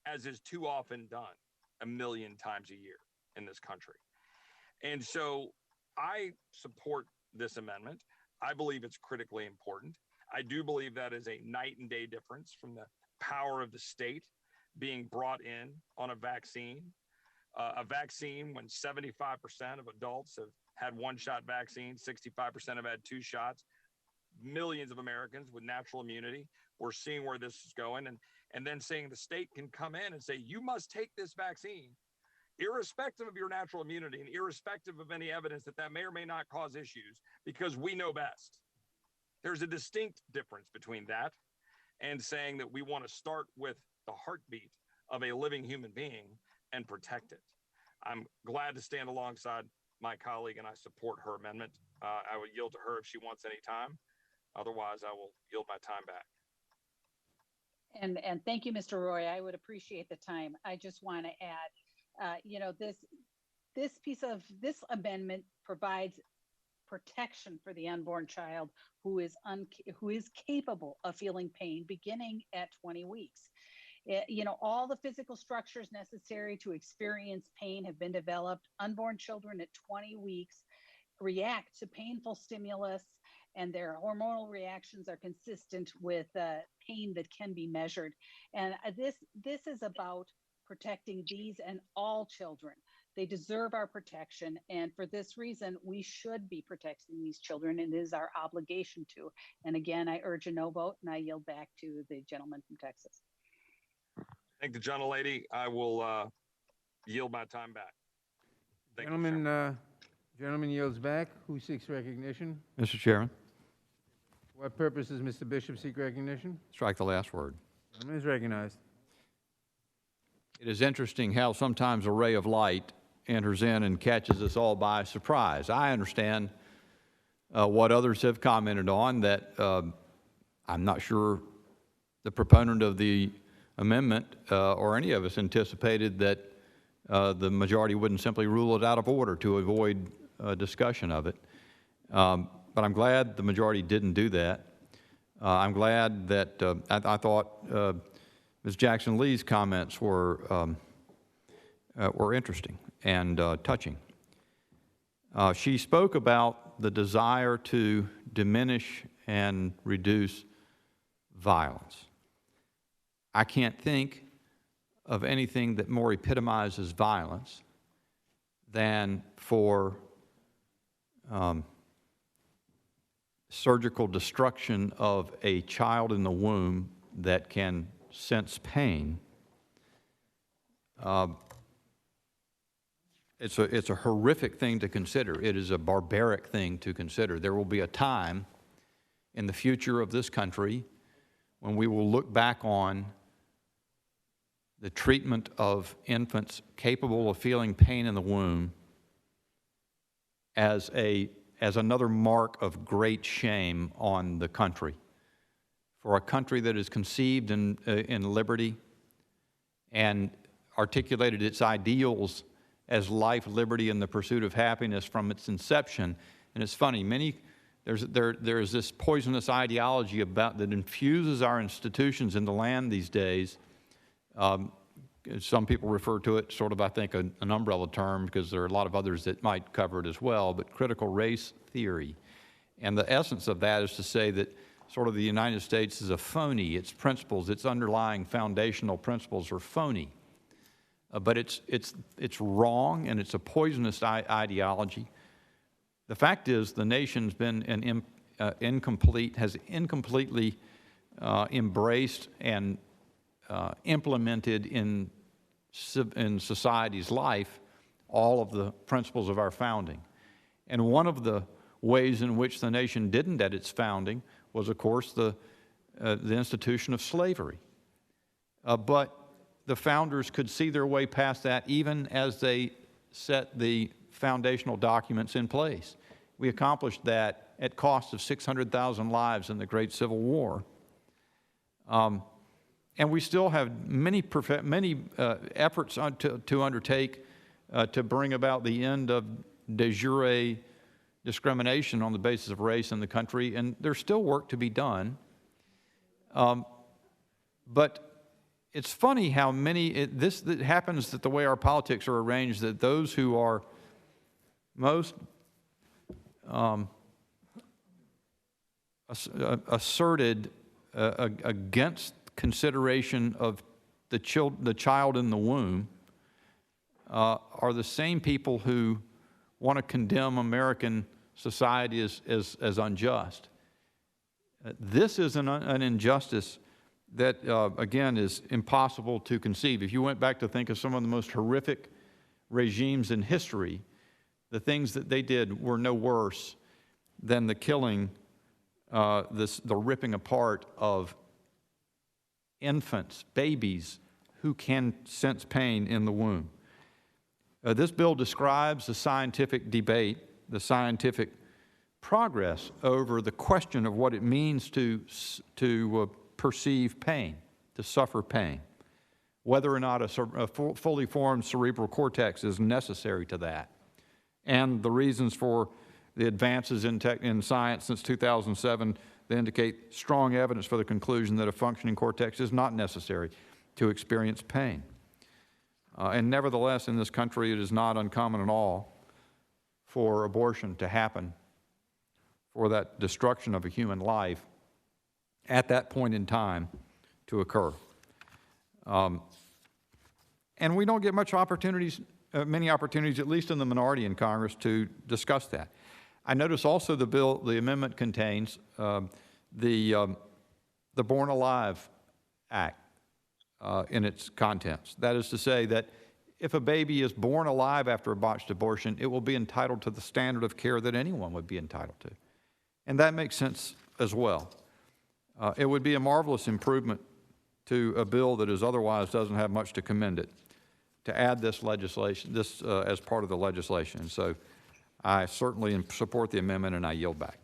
as is too often done 1 million times a year in this country. And so I support this amendment. I believe it's critically important. I do believe that is a night and day difference from the power of the state being brought in on a vaccine. A vaccine when 75% of adults have had one-shot vaccines, 65% have had 2 shots, millions of Americans with natural immunity. We're seeing where this is going. And then saying the state can come in and say, you must take this vaccine, irrespective of your natural immunity and irrespective of any evidence that that may or may not cause issues, because we know best. There's a distinct difference between that and saying that we want to start with the heartbeat of a living human being and protect it. I'm glad to stand alongside my colleague and I support her amendment. I would yield to her if she wants any time. Otherwise, I will yield my time back. And thank you, Mr. Roy. I would appreciate the time. I just want to add, this amendment provides protection for the unborn child who is capable of feeling pain beginning at 20 weeks. All the physical structures necessary to experience pain have been developed. Unborn children at 20 weeks react to painful stimulus, and their hormonal reactions are consistent with pain that can be measured. And this is about protecting these and all children. They deserve our protection. And for this reason, we should be protecting these children, and it is our obligation to. And again, I urge a no vote, and I yield back to the gentleman from Texas. Thank the gentlelady. I will yield my time back. Thank you, Gentleman yields back. Who seeks recognition? Mr. Chairman, For what purpose does Mr. Bishop seek recognition? strike the last word. Gentleman is recognized. It is interesting how sometimes a ray of light enters in and catches us all by surprise. I understand what others have commented on, that I'm not sure the proponent of the amendment or any of us anticipated that the majority wouldn't simply rule it out of order to avoid discussion of it. But I'm glad the majority didn't do that. I'm glad that I thought Ms. Jackson-Lee's comments were interesting and touching. She spoke about the desire to diminish and reduce violence. I can't think of anything that more epitomizes violence than for surgical destruction of a child in the womb that can sense pain. It's a horrific thing to consider. It is a barbaric thing to consider. There will be a time in the future of this country when we will look back on the treatment of infants capable of feeling pain in the womb as another mark of great shame on the country. For a country that is conceived in liberty and articulated its ideals as life, liberty, and the pursuit of happiness from its inception. And it's funny, there's this poisonous ideology that infuses our institutions in the land these days. Some people refer to it sort of, I think, an umbrella term, because there are a lot of others that might cover it as well, but critical race theory. And the essence of that is to say that sort of the United States is a phony. Its principles, its underlying foundational principles are phony. But it's wrong, and it's a poisonous ideology. The fact is the nation's been has incompletely embraced and implemented in society's life all of the principles of our founding. And one of the ways in which the nation didn't at its founding was, of course, the institution of slavery. But the founders could see their way past that even as they set the foundational documents in place. We accomplished that at cost of 600,000 lives in the Great Civil War. And we still have many efforts to undertake to bring about the end of de jure discrimination on the basis of race in the country, and there's still work to be done. But it's funny how this happens that the way our politics are arranged, that those who are most asserted against consideration of the child in the womb are the same people who want to condemn American society as unjust. This is an injustice that, again, is impossible to conceive. If you went back to think of some of the most horrific regimes in history, the things that they did were no worse than the killing, the ripping apart of infants, babies, who can sense pain in the womb. This bill describes the scientific debate, the scientific progress over the question of what it means to perceive pain, to suffer pain, whether or not a fully formed cerebral cortex is necessary to that, and the reasons for the advances in science since 2007 that indicate strong evidence for the conclusion that a functioning cortex is not necessary to experience pain. And nevertheless, in this country, it is not uncommon at all for abortion to happen, for that destruction of a human life at that point in time to occur. And we don't get many opportunities, at least in the minority in Congress, to discuss that. I notice also the amendment contains the Born Alive Act in its contents. That is to say that if a baby is born alive after a botched abortion, it will be entitled to the standard of care that anyone would be entitled to. And that makes sense as well. It would be a marvelous improvement to a bill that otherwise doesn't have much to commend it, to add this legislation, as part of the legislation. So I certainly support the amendment, and I yield back.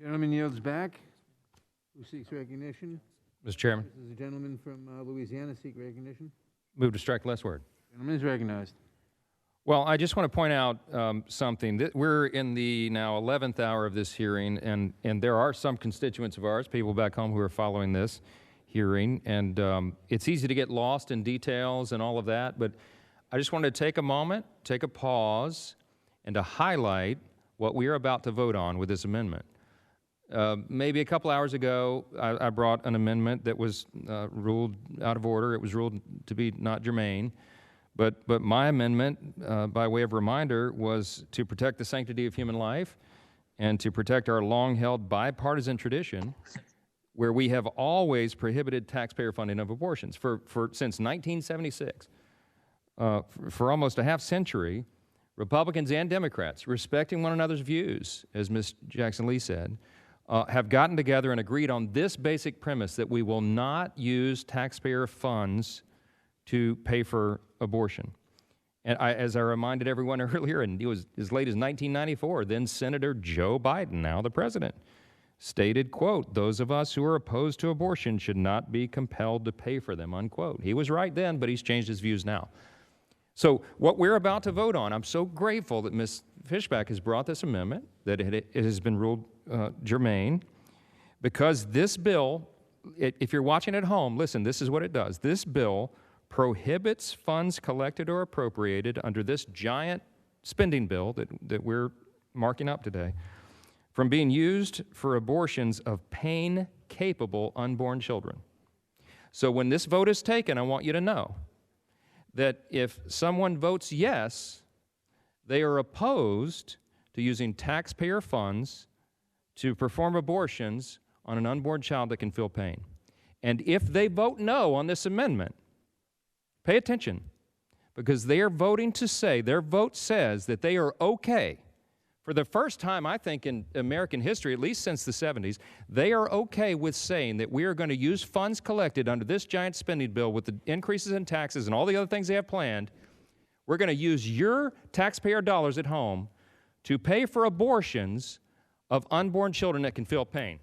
Gentleman yields back. Who seeks recognition? Mr. Chairman. This is a gentleman from Louisiana seek recognition. Move to strike last word. Gentleman is recognized. Well, I just want to point out something. We're in the now 11th hour of this hearing, and there are some constituents of ours, people back home, who are following this hearing, and it's easy to get lost in details and all of that, but I just wanted to take a moment, take a pause, and to highlight what we are about to vote on with this amendment. Maybe a couple hours ago, I brought an amendment that was ruled out of order. It was ruled to be not germane. But my amendment, by way of reminder, was to protect the sanctity of human life and to protect our long-held bipartisan tradition where we have always prohibited taxpayer funding of abortions since 1976. For almost a half century, Republicans and Democrats, respecting one another's views, as Ms. Jackson-Lee said, have gotten together and agreed on this basic premise that we will not use taxpayer funds to pay for abortion. And as I reminded everyone earlier, and it was as late as 1994, then Senator Joe Biden, now the president, stated, quote, "Those of us who are opposed to abortion should not be compelled to pay for them," unquote. He was right then, but he's changed his views now. So what we're about to vote on, I'm so grateful that Ms. Fishback has brought this amendment, that it has been ruled germane, because this bill, if you're watching at home, listen, this is what it does. This bill prohibits funds collected or appropriated under this giant spending bill that we're marking up today from being used for abortions of pain-capable unborn children. So when this vote is taken, I want you to know that if someone votes yes, they are opposed to using taxpayer funds to perform abortions on an unborn child that can feel pain. And if they vote no on this amendment, pay attention. because they are voting to say, their vote says that they are okay. For the first time, I think, in American history, at least since the 70s, they are okay with saying that we are going to use funds collected under this giant spending bill with the increases in taxes and all the other things they have planned. We're going to use your taxpayer dollars at home to pay for abortions of unborn children that can feel pain.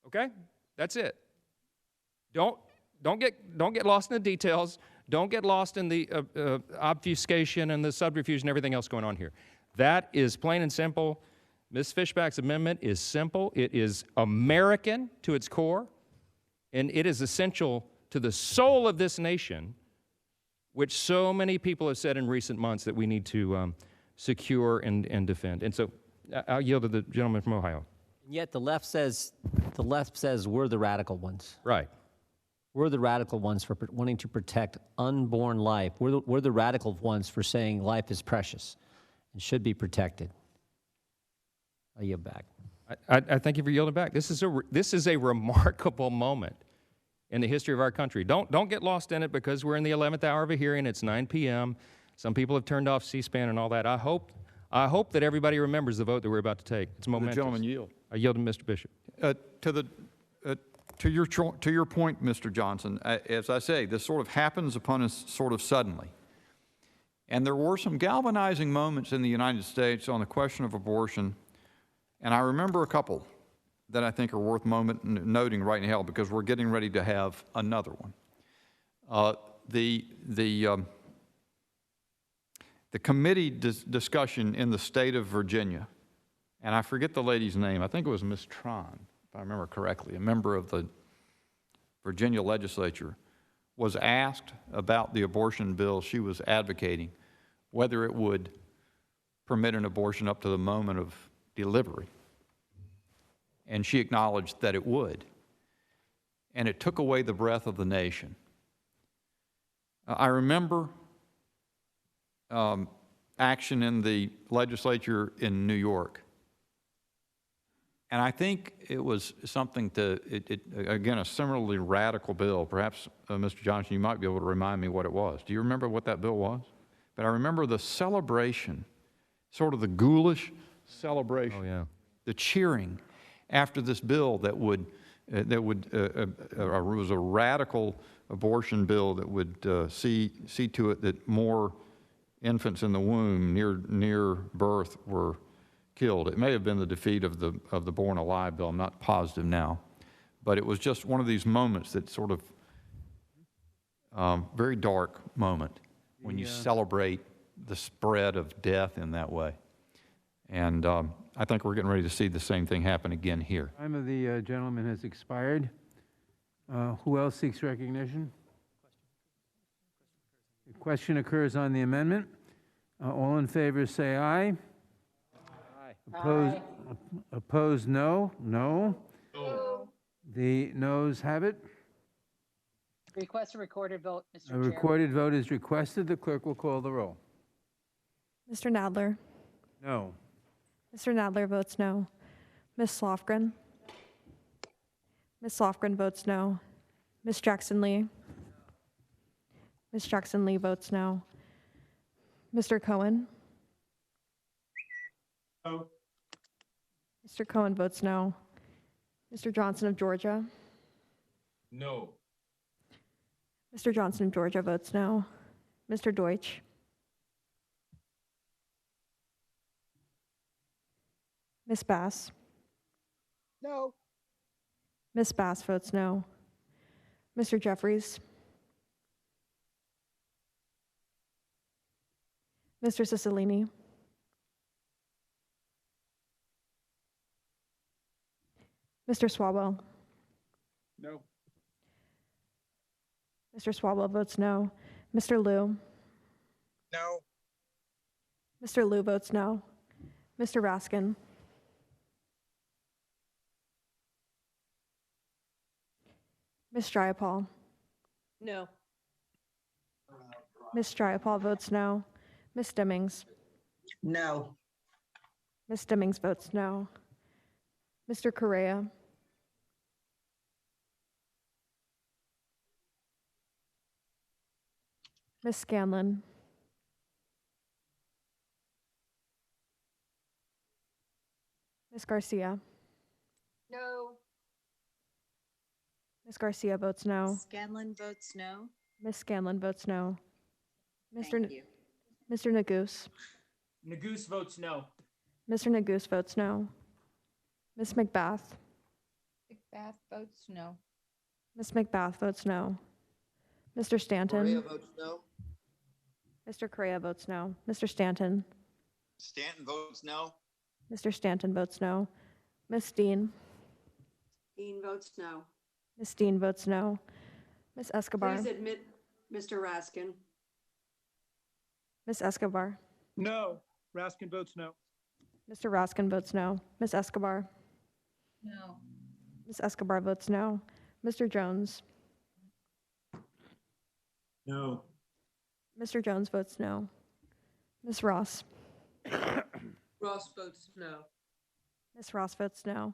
Okay? That's it. Don't get lost in the details. Don't get lost in the obfuscation and the subterfuge and everything else going on here. That is plain and simple. Ms. Fishback's amendment is simple. It is American to its core, and it is essential to the soul of this nation, which so many people have said in recent months that we need to secure and defend. And so I'll yield to the gentleman from Ohio. Yet the left says we're the radical ones. Right. We're the radical ones for wanting to protect unborn life. We're the radical ones for saying life is precious and should be protected. I yield back. I thank you for yielding back. This is a remarkable moment in the history of our country. Don't get lost in it because we're in the 11th hour of a hearing. It's 9 p.m. Some people have turned off C-SPAN and all that. I hope that everybody remembers the vote that we're about to take. It's momentous. The gentleman yield. I yield to Mr. Bishop. To your point, Mr. Johnson, as I say, this sort of happens upon us sort of suddenly. And there were some galvanizing moments in the United States on the question of abortion, and I remember a couple that I think are worth noting right now because we're getting ready to have another one. The committee discussion in the state of Virginia, and I forget the lady's name, I think it was Ms. Tron, if I remember correctly, a member of the Virginia legislature, was asked about the abortion bill she was advocating, whether it would permit an abortion up to the moment of delivery. And she acknowledged that it would. And it took away the breath of the nation. I remember action in the legislature in New York. And I think it was something again, a similarly radical bill. Perhaps, Mr. Johnson, you might be able to remind me what it was. Do you remember what that bill was? But I remember the celebration, sort of the ghoulish celebration, oh, yeah. The cheering after this bill that was a radical abortion bill that would see to it that more infants in the womb near birth were killed. It may have been the defeat of the Born Alive bill. I'm not positive now, but it was just one of these moments that sort of very dark moment when you celebrate the spread of death in that way. And I think we're getting ready to see the same thing happen again here. Time of the gentleman has expired. Who else seeks recognition? The question occurs on the amendment. All in favor say aye. Opposed, no. No. The noes have it. Request a recorded vote, Mr. A Chair. recorded vote is requested. The clerk will call the roll. Mr. Nadler. No. Mr. Nadler votes no. Ms. Lofgren. Ms. Lofgren votes no. Ms. Jackson-Lee. Ms. Jackson-Lee votes no. Mr. Cohen. No. Mr. Cohen votes no. Mr. Johnson of Georgia. No. Mr. Johnson of Georgia votes no. Mr. Deutsch. Ms. Bass. No. Ms. Bass votes no. Mr. Jeffries. Mr. Cicilline. Mr. Swalwell. No. Mr. Swalwell votes no. Mr. Liu. No. Mr. Liu votes no. Mr. Raskin. Ms. Jayapal. No. Ms. Jayapal votes no. Ms. Stimmings. No. Ms. Stimmings votes no. Mr. Correa. Ms. Scanlon. Ms. Garcia. No. Ms. Garcia votes no. Scanlon votes no. Ms. Scanlon votes no. Thank you. Mr. Nagoose. Nagoose votes no. Mr. Nagoose votes no. Ms. McBath. McBath votes no. Ms. McBath votes no. Mr. Stanton. Correa votes no. Mr. Correa votes no. Mr. Stanton. Stanton votes no. Mr. Stanton votes no. Ms. Dean. Dean votes no. Ms. Dean votes no. Ms. Escobar. Please admit Mr. Raskin. Ms. Escobar. No. Raskin votes no. Mr. Raskin votes no. Ms. Escobar. No. Ms. Escobar votes no. Mr. Jones. No. Mr. Jones votes no. Ms. Ross. Ross votes no. Ms. Ross votes no.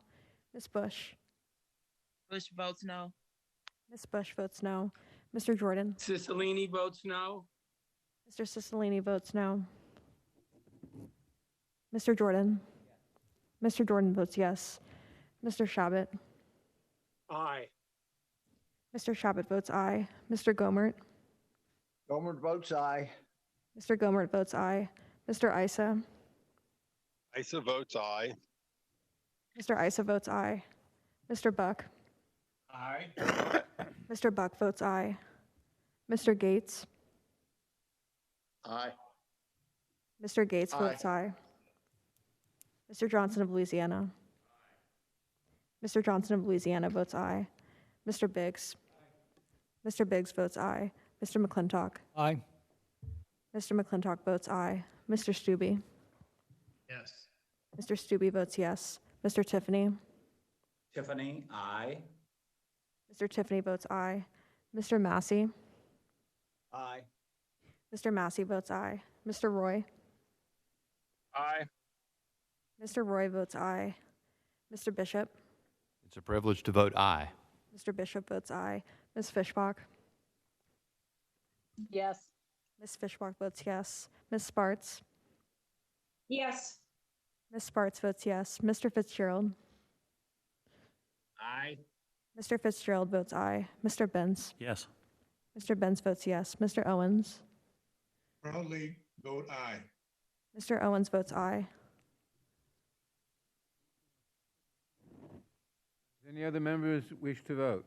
Ms. Bush. Bush votes no. Ms. Bush votes no. Mr. Jordan. Cicilline votes no. Mr. Cicilline votes no. Mr. Jordan. Mr. Jordan votes yes. Mr. Shabbat. Aye. Mr. Shabbat votes aye. Mr. Gomert. Gomer votes aye. Mr. Gomert votes aye. Mr. Isa. Isa votes aye. Mr. Isa votes aye. Mr. Buck. Aye. Mr. Buck votes aye. Mr. Gates. Aye. Mr. Gates votes aye. Mr. Johnson of Louisiana. Mr. Johnson of Louisiana votes aye. Mr. Biggs. Mr. Biggs votes aye. Mr. McClintock. Aye. Mr. McClintock votes aye. Mr. Stube. Yes. Mr. Stube votes yes. Mr. Tiffany. Tiffany, aye. Mr. Tiffany votes aye. Mr. Massey. Aye. Mr. Massey votes aye. Mr. Roy. Aye. Mr. Roy votes aye. Mr. Bishop. It's a privilege to vote aye. Mr. Bishop votes aye. Ms. Fishbach. Yes. Ms. Fishbach votes yes. Ms. Sparts. Yes. Ms. Sparts votes yes. Mr. Fitzgerald. Aye. Mr. Fitzgerald votes aye. Mr. Benz. Yes. Mr. Benz votes yes. Mr. Owens. Proudly vote aye. Mr. Owens votes aye. Any other members wish to vote?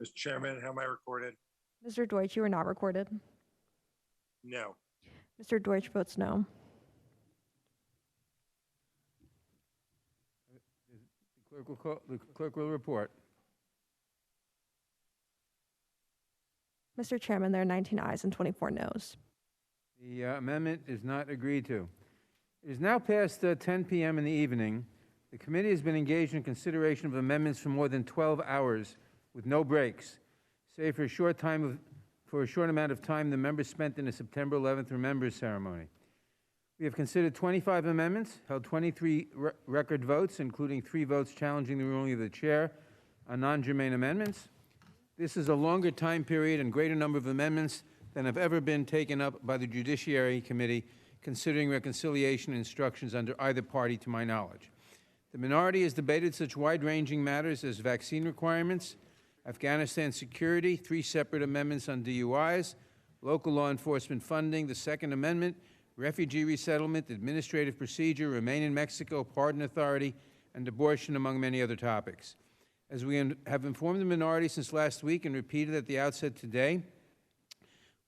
Mr. Chairman, how am I recorded? Mr. Deutsch, you are not recorded. No. Mr. Deutsch votes no. The clerk will report. Mr. Chairman, there are 19 ayes and 24 noes. The amendment is not agreed to. It is now past 10 p.m. in the evening. The committee has been engaged in consideration of amendments for more than 12 hours with no breaks, save for a short amount of time the members spent in the September 11th Remembrance Ceremony. We have considered 25 amendments, held 23 record votes, including 3 votes challenging the ruling of the chair on non-germane amendments. This is a longer time period and greater number of amendments than have ever been taken up by the Judiciary Committee, considering reconciliation instructions under either party to my knowledge. The minority has debated such wide-ranging matters as vaccine requirements, Afghanistan security, 3 separate amendments on DUIs, local law enforcement funding, the Second Amendment, refugee resettlement, administrative procedure, remain in Mexico, pardon authority, and abortion, among many other topics. As we have informed the minority since last week and repeated at the outset today,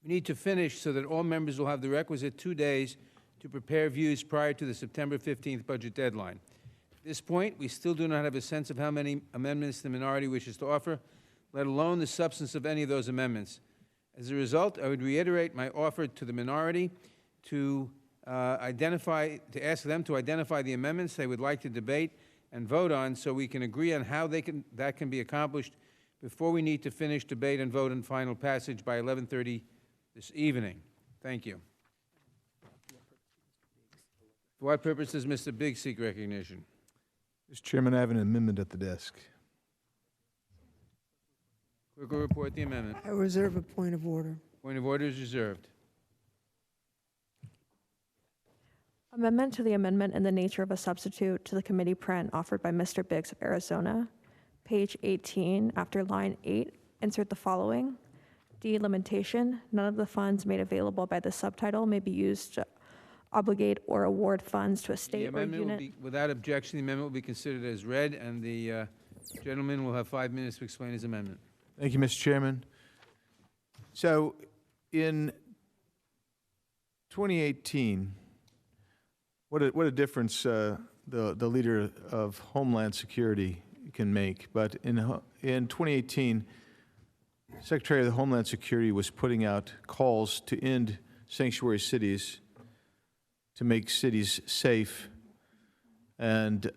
we need to finish so that all members will have the requisite 2 days to prepare views prior to the September 15th budget deadline. At this point, we still do not have a sense of how many amendments the minority wishes to offer, let alone the substance of any of those amendments. As a result, I would reiterate my offer to the minority to ask them to identify the amendments they would like to debate and vote on so we can agree on how that can be accomplished before we need to finish debate and vote on final passage by 11:30 this evening. Thank you. For what purpose does Mr. Biggs seek recognition? Mr. Chairman, I have an amendment at the desk. Clerk will report the amendment. I reserve a point of order. Point of order is reserved. Amendment to the amendment in the nature of a substitute to the committee print offered by Mr. Biggs of Arizona. Page 18, after line 8, insert the following. Delimitation, none of the funds made available by the subtitle may be used to obligate or award funds to a The state or amendment will unit. be, without objection, the amendment will be considered as read, and the gentleman will have 5 minutes to explain his amendment. Thank you, Mr. Chairman. So in 2018, what a difference the leader of Homeland Security can make. But in 2018, Secretary of the Homeland Security was putting out calls to end sanctuary cities, to make cities safe, and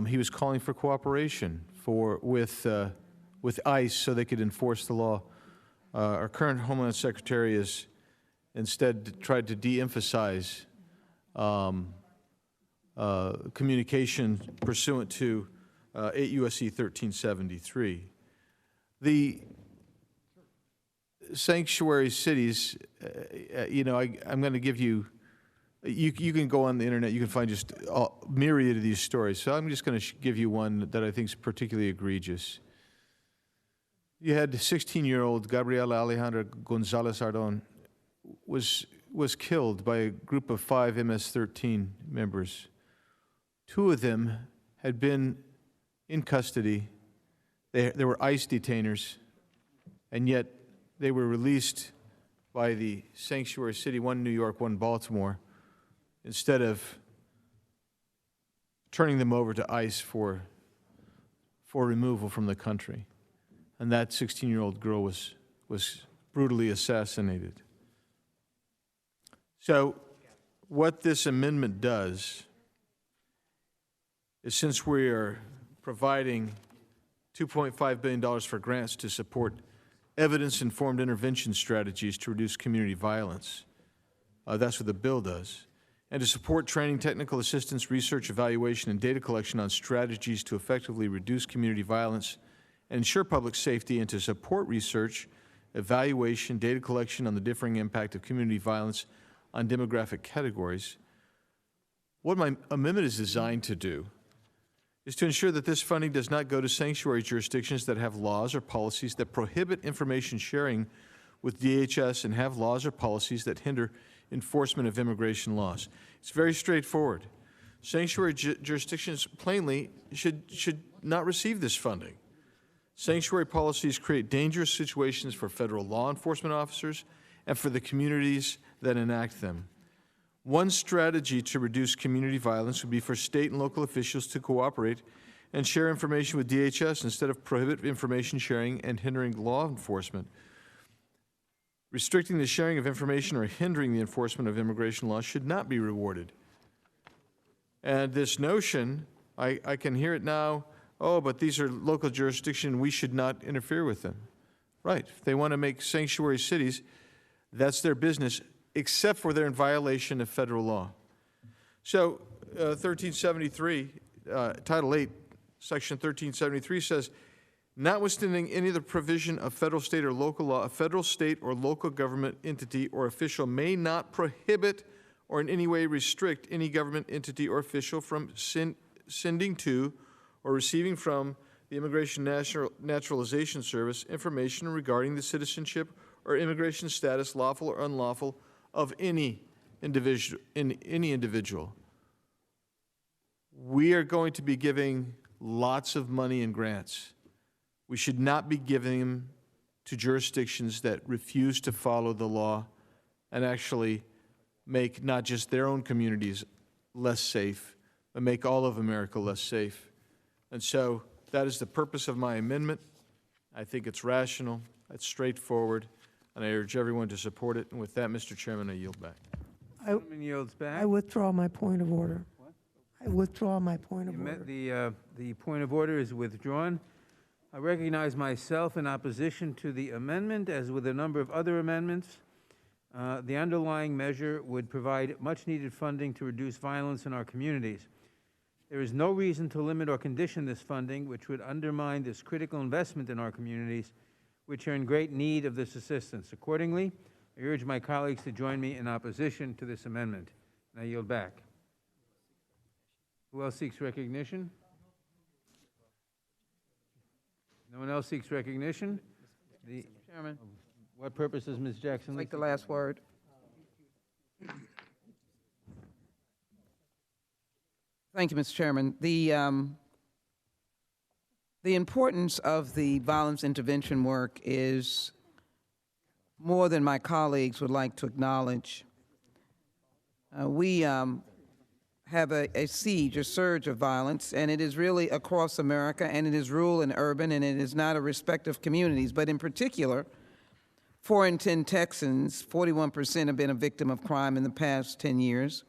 he was calling for cooperation with ICE so they could enforce the law. Our current Homeland Secretary has instead tried to de-emphasize communication pursuant to 8 U.S.C. 1373. The sanctuary cities, I'm going to give you, you can go on the internet, you can find just a myriad of these stories. So I'm just going to give you one that I think is particularly egregious. You had 16-year-old Gabriela Alejandra Gonzalez Ardon was killed by a group of 5 MS-13 members. 2 of them had been in custody. They were ICE detainers, and yet they were released by the sanctuary city, one New York, one Baltimore, instead of turning them over to ICE for removal from the country. And that 16-year-old girl was brutally assassinated. So what this amendment does is, since we are providing $2.5 billion for grants to support evidence-informed intervention strategies to reduce community violence, that's what the bill does, and to support training, technical assistance, research, evaluation, and data collection on strategies to effectively reduce community violence and ensure public safety, and to support research, evaluation, data collection on the differing impact of community violence on demographic categories. What my amendment is designed to do is to ensure that this funding does not go to sanctuary jurisdictions that have laws or policies that prohibit information sharing with DHS and have laws or policies that hinder enforcement of immigration laws. It's very straightforward. Sanctuary jurisdictions plainly should not receive this funding. Sanctuary policies create dangerous situations for federal law enforcement officers and for the communities that enact them. One strategy to reduce community violence would be for state and local officials to cooperate and share information with DHS instead of prohibit information sharing and hindering law enforcement. Restricting the sharing of information or hindering the enforcement of immigration laws should not be rewarded. And this notion, I can hear it now, oh, but these are local jurisdictions, we should not interfere with them. Right, if they want to make sanctuary cities, that's their business, except for they're in violation of federal law. So 1373, Title 8, Section 1373 says, notwithstanding any of the provision of federal, state, or local law, a federal, state, or local government entity or official may not prohibit or in any way restrict any government entity or official from sending to or receiving from the Immigration Naturalization Service information regarding the citizenship or immigration status, lawful or unlawful, of any individual. We are going to be giving lots of money in grants. We should not be giving them to jurisdictions that refuse to follow the law and actually make not just their own communities less safe, but make all of America less safe. And so that is the purpose of my amendment. I think it's rational, it's straightforward, and I urge everyone to support it. And with that, Mr. Chairman, I yield back. Gentleman yields back. I withdraw my point of order. I withdraw my point of order. The point of order is withdrawn. I recognize myself in opposition to the amendment. As with a number of other amendments, the underlying measure would provide much-needed funding to reduce violence in our communities. There is no reason to limit or condition this funding, which would undermine this critical investment in our communities, which are in great need of this assistance. Accordingly, I urge my colleagues to join me in opposition to this amendment, and I yield back. Who else seeks recognition? No one else seeks recognition? Chairman, What purpose is Ms. Jackson? like the last word. Thank you, Mr. Chairman. The importance of the violence intervention work is more than my colleagues would like to acknowledge. We have a siege, a surge of violence, and it is really across America, and it is rural and urban, and it is not a respect of communities. But in particular, 4 in 10 Texans, 41%, have been a victim of crime in the past 10 years.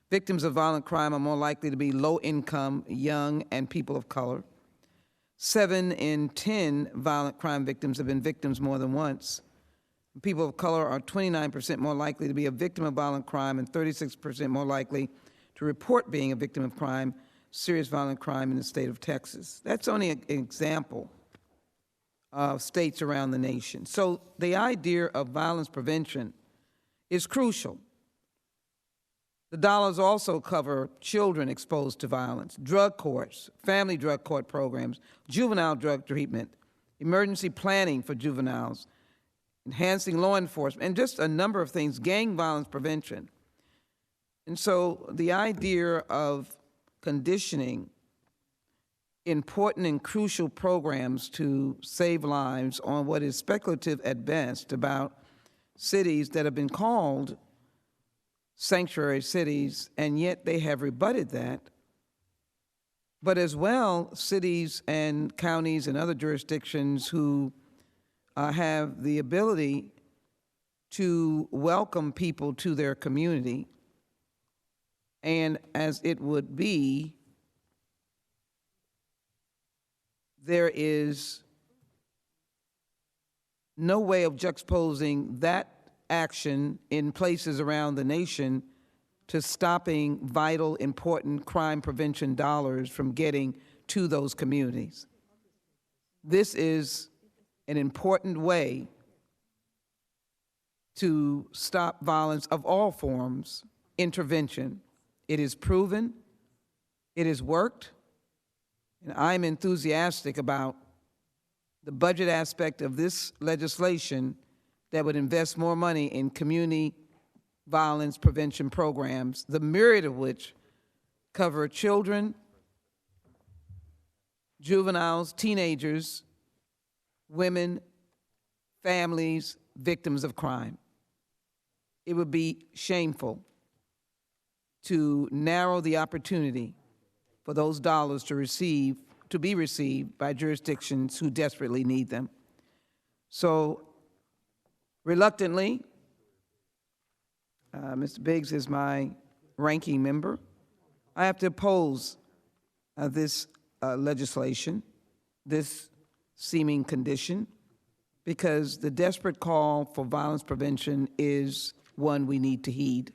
Victims of violent crime are more likely to be low income, young, and people of color. 7 in 10 violent crime victims have been victims more than once. People of color are 29% more likely to be a victim of violent crime and 36% more likely to report being a victim of crime, serious violent crime in the state of Texas. That's only an example of states around the nation. So the idea of violence prevention is crucial. The dollars also cover children exposed to violence, drug courts, family drug court programs, juvenile drug treatment, emergency planning for juveniles, enhancing law enforcement, and just a number of things, gang violence prevention. And so the idea of conditioning important and crucial programs to save lives on what is speculative at best about cities that have been called sanctuary cities, and yet they have rebutted that. But as well, cities and counties and other jurisdictions who have the ability to welcome people to their community, and as it would be, there is no way of juxtaposing that action in places around the nation to stopping vital, important crime prevention dollars from getting to those communities. This is an important way to stop violence of all forms, intervention. It is proven, it has worked, and I'm enthusiastic about the budget aspect of this legislation that would invest more money in community violence prevention programs, the myriad of which cover children, juveniles, teenagers, women, families, victims of crime. It would be shameful to narrow the opportunity for those dollars to be received by jurisdictions who desperately need them. So, reluctantly, Mr. Biggs is my ranking member. I have to oppose this legislation, this seeming condition, because the desperate call for violence prevention is one we need to heed.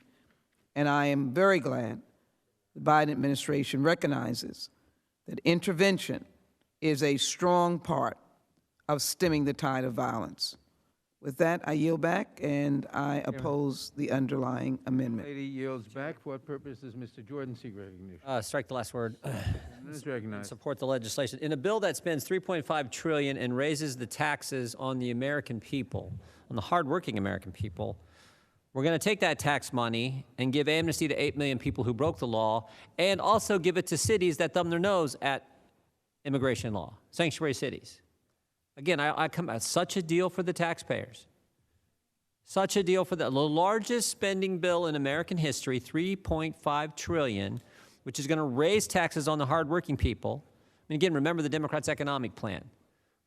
And I am very glad the Biden administration recognizes that intervention is a strong part of stemming the tide of violence. With that, I yield back, and I oppose the underlying amendment. Lady yields back. For what purpose does Mr. Jordan seek recognition? Strike the last word. Is recognized. Support the legislation. In a bill that spends $3.5 trillion and raises the taxes on the American people, on the hardworking American people, we're going to take that tax money and give amnesty to 8 million people who broke the law, and also give it to cities that thumb their nose at immigration law, sanctuary cities. Again, I come at such a deal for the taxpayers. Such a deal for the largest spending bill in American history, $3.5 trillion, which is going to raise taxes on the hardworking people. And again, remember the Democrats' economic plan.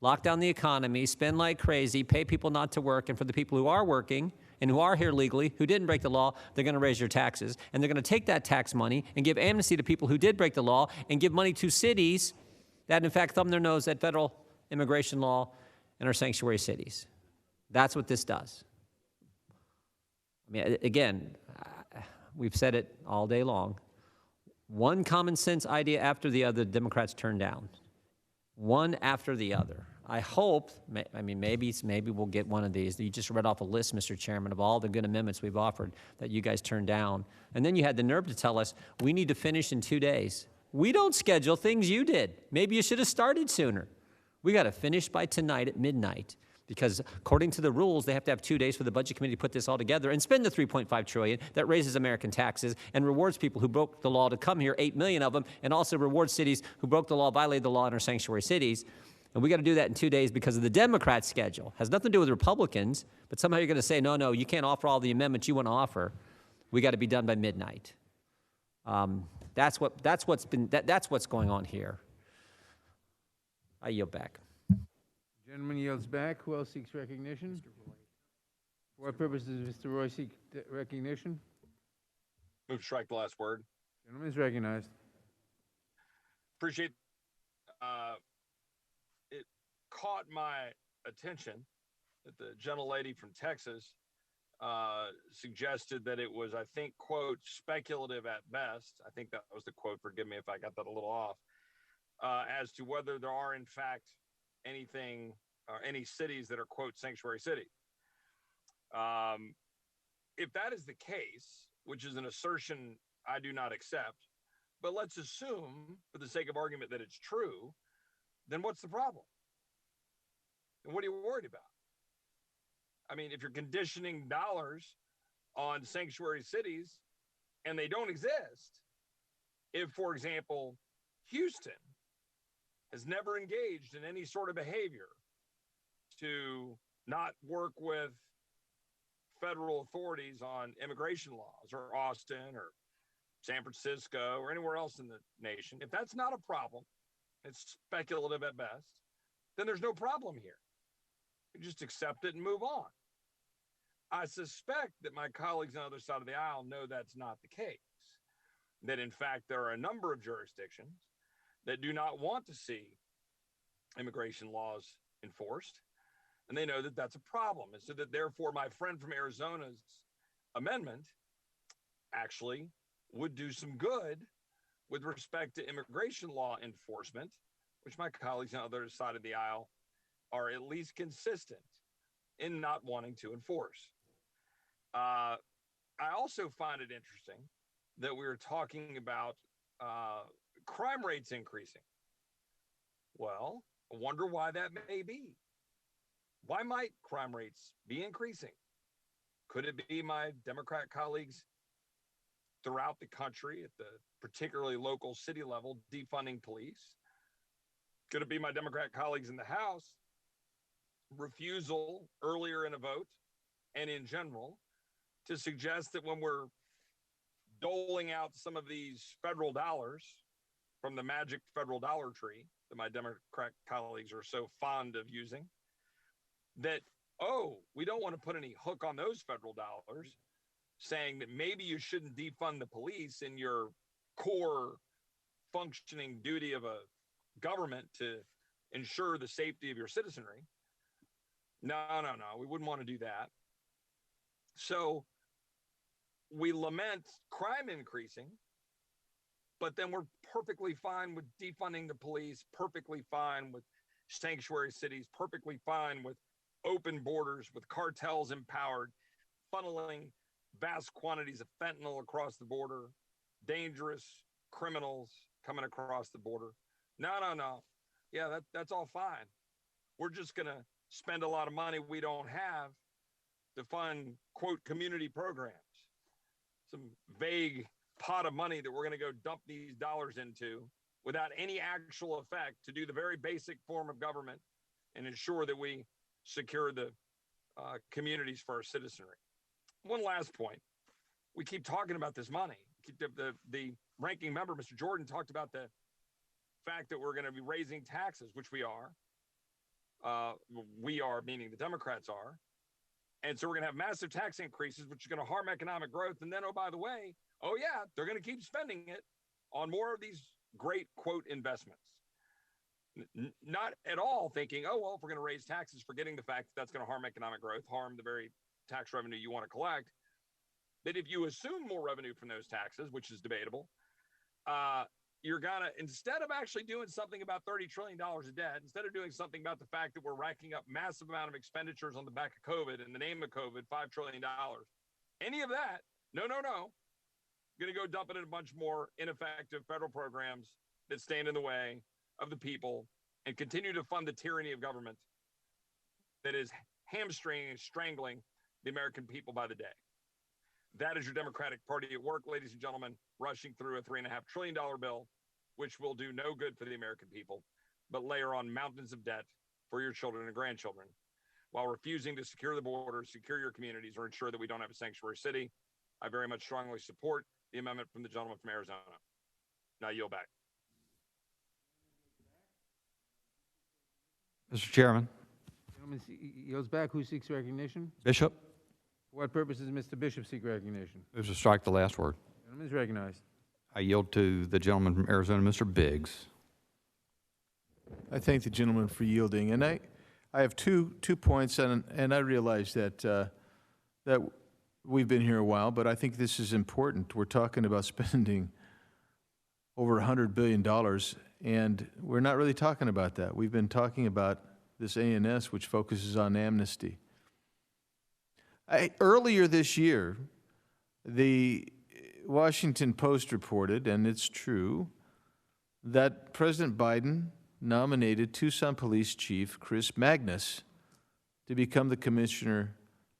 Lock down the economy, spend like crazy, pay people not to work, and for the people who are working and who are here legally, who didn't break the law, they're going to raise your taxes. And they're going to take that tax money and give amnesty to people who did break the law, and give money to cities that, in fact, thumb their nose at federal immigration law and our sanctuary cities. That's what this does. I mean, again, we've said it all day long. One common sense idea after the other, the Democrats turn down. One after the other. I hope, I mean, maybe we'll get one of these. You just read off a list, Mr. Chairman, of all the good amendments we've offered that you guys turned down. And then you had the nerve to tell us, we need to finish in 2 days. We don't schedule things, you did. Maybe you should have started sooner. We got to finish by tonight at midnight, because according to the rules, they have to have 2 days for the Budget Committee to put this all together and spend the $3.5 trillion that raises American taxes and rewards people who broke the law to come here, 8 million of them, and also rewards cities who broke the law, violated the law, and are sanctuary cities. And we got to do that in 2 days because of the Democrat schedule. Has nothing to do with Republicans, but somehow you're going to say, no, you can't offer all the amendments you want to offer. We got to be done by midnight. That's what's going on here. I yield back. Gentleman yields back. Who else seeks recognition? For what purpose does Mr. Roy seek recognition? Move to strike the last word. Gentleman is recognized. Appreciate it caught my attention that the gentlelady from Texas suggested that it was, I think, quote, speculative at best. I think that was the quote. Forgive me if I got that a little off. As to whether there are, in fact, anything or any cities that are, quote, sanctuary cities. If that is the case, which is an assertion I do not accept, but let's assume, for the sake of argument, that it's true, then what's the problem? And what are you worried about? I mean, if you're conditioning dollars on sanctuary cities and they don't exist, if, for example, Houston has never engaged in any sort of behavior to not work with federal authorities on immigration laws, or Austin or San Francisco or anywhere else in the nation, if that's not a problem, it's speculative at best, then there's no problem here. You just accept it and move on. I suspect that my colleagues on the other side of the aisle know that's not the case, that in fact there are a number of jurisdictions that do not want to see immigration laws enforced, and they know that that's a problem. And so that therefore my friend from Arizona's amendment actually would do some good with respect to immigration law enforcement, which my colleagues on the other side of the aisle are at least consistent in not wanting to enforce. I also find it interesting that we were talking about crime rates increasing. Well, I wonder why that may be. Why might crime rates be increasing? Could it be my Democrat colleagues throughout the country at the particularly local city level defunding police? Could it be my Democrat colleagues in the House refusal earlier in a vote and in general to suggest that when we're doling out some of these federal dollars from the magic federal dollar tree that my Democrat colleagues are so fond of using, that, oh, we don't want to put any hook on those federal dollars, saying that maybe you shouldn't defund the police in your core functioning duty of a government to ensure the safety of your citizenry. No, we wouldn't want to do that. So we lament crime increasing, but then we're perfectly fine with defunding the police, perfectly fine with sanctuary cities, perfectly fine with open borders, with cartels empowered, funneling vast quantities of fentanyl across the border, dangerous criminals coming across the border. No. Yeah, that's all fine. We're just going to spend a lot of money we don't have to fund, quote, community programs. Some vague pot of money that we're going to go dump these dollars into without any actual effect to do the very basic form of government and ensure that we secure the communities for our citizenry. One last point. We keep talking about this money. The ranking member, Mr. Jordan, talked about the fact that we're going to be raising taxes, which we are. We are, meaning the Democrats are. And so we're going to have massive tax increases, which are going to harm economic growth. And then, oh, by the way, oh, yeah, they're going to keep spending it on more of these great, quote, investments. Not at all thinking, oh, well, if we're going to raise taxes, forgetting the fact that that's going to harm economic growth, harm the very tax revenue you want to collect, that if you assume more revenue from those taxes, which is debatable, you're gonna, instead of actually doing something about $30 trillion of debt, instead of doing something about the fact that we're racking up massive amount of expenditures on the back of COVID, in the name of COVID, $5 trillion, any of that, no. Gonna go dump it in a bunch more ineffective federal programs that stand in the way of the people and continue to fund the tyranny of government that is hamstringing and strangling the American people by the day. That is your Democratic Party at work, ladies and gentlemen, rushing through a $3.5 trillion bill, which will do no good for the American people, but layer on mountains of debt for your children and grandchildren, while refusing to secure the borders, secure your communities, or ensure that we don't have a sanctuary city. I very much strongly support the amendment from the gentleman from Arizona. Now yield back. Mr. Chairman. Gentleman yields back. Who seeks recognition? Bishop. For what purpose does Mr. Bishop seek recognition? Moves to strike the last word. Gentleman is recognized. I yield to the gentleman from Arizona, Mr. Biggs. I thank the gentleman for yielding, and I have two points, and I realize that that we've been here a while, but I think this is important. We're talking about spending over $100 billion, and we're not really talking about that. We've been talking about this ANS, which focuses on amnesty. Earlier this year, the Washington Post reported, and it's true, that President Biden nominated Tucson Police Chief Chris Magnus to become the Commissioner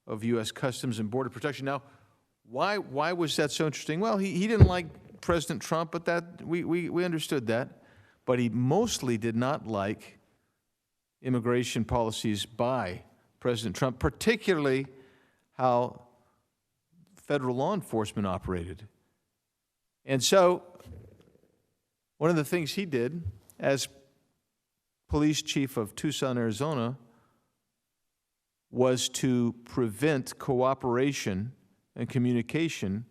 of U.S. Customs and Border Protection. Now, why was that so interesting? Well, he didn't like President Trump, but that we understood that. But he mostly did not like immigration policies by President Trump, particularly how federal law enforcement operated. And so one of the things he did as police chief of Tucson, Arizona, was to prevent cooperation and communication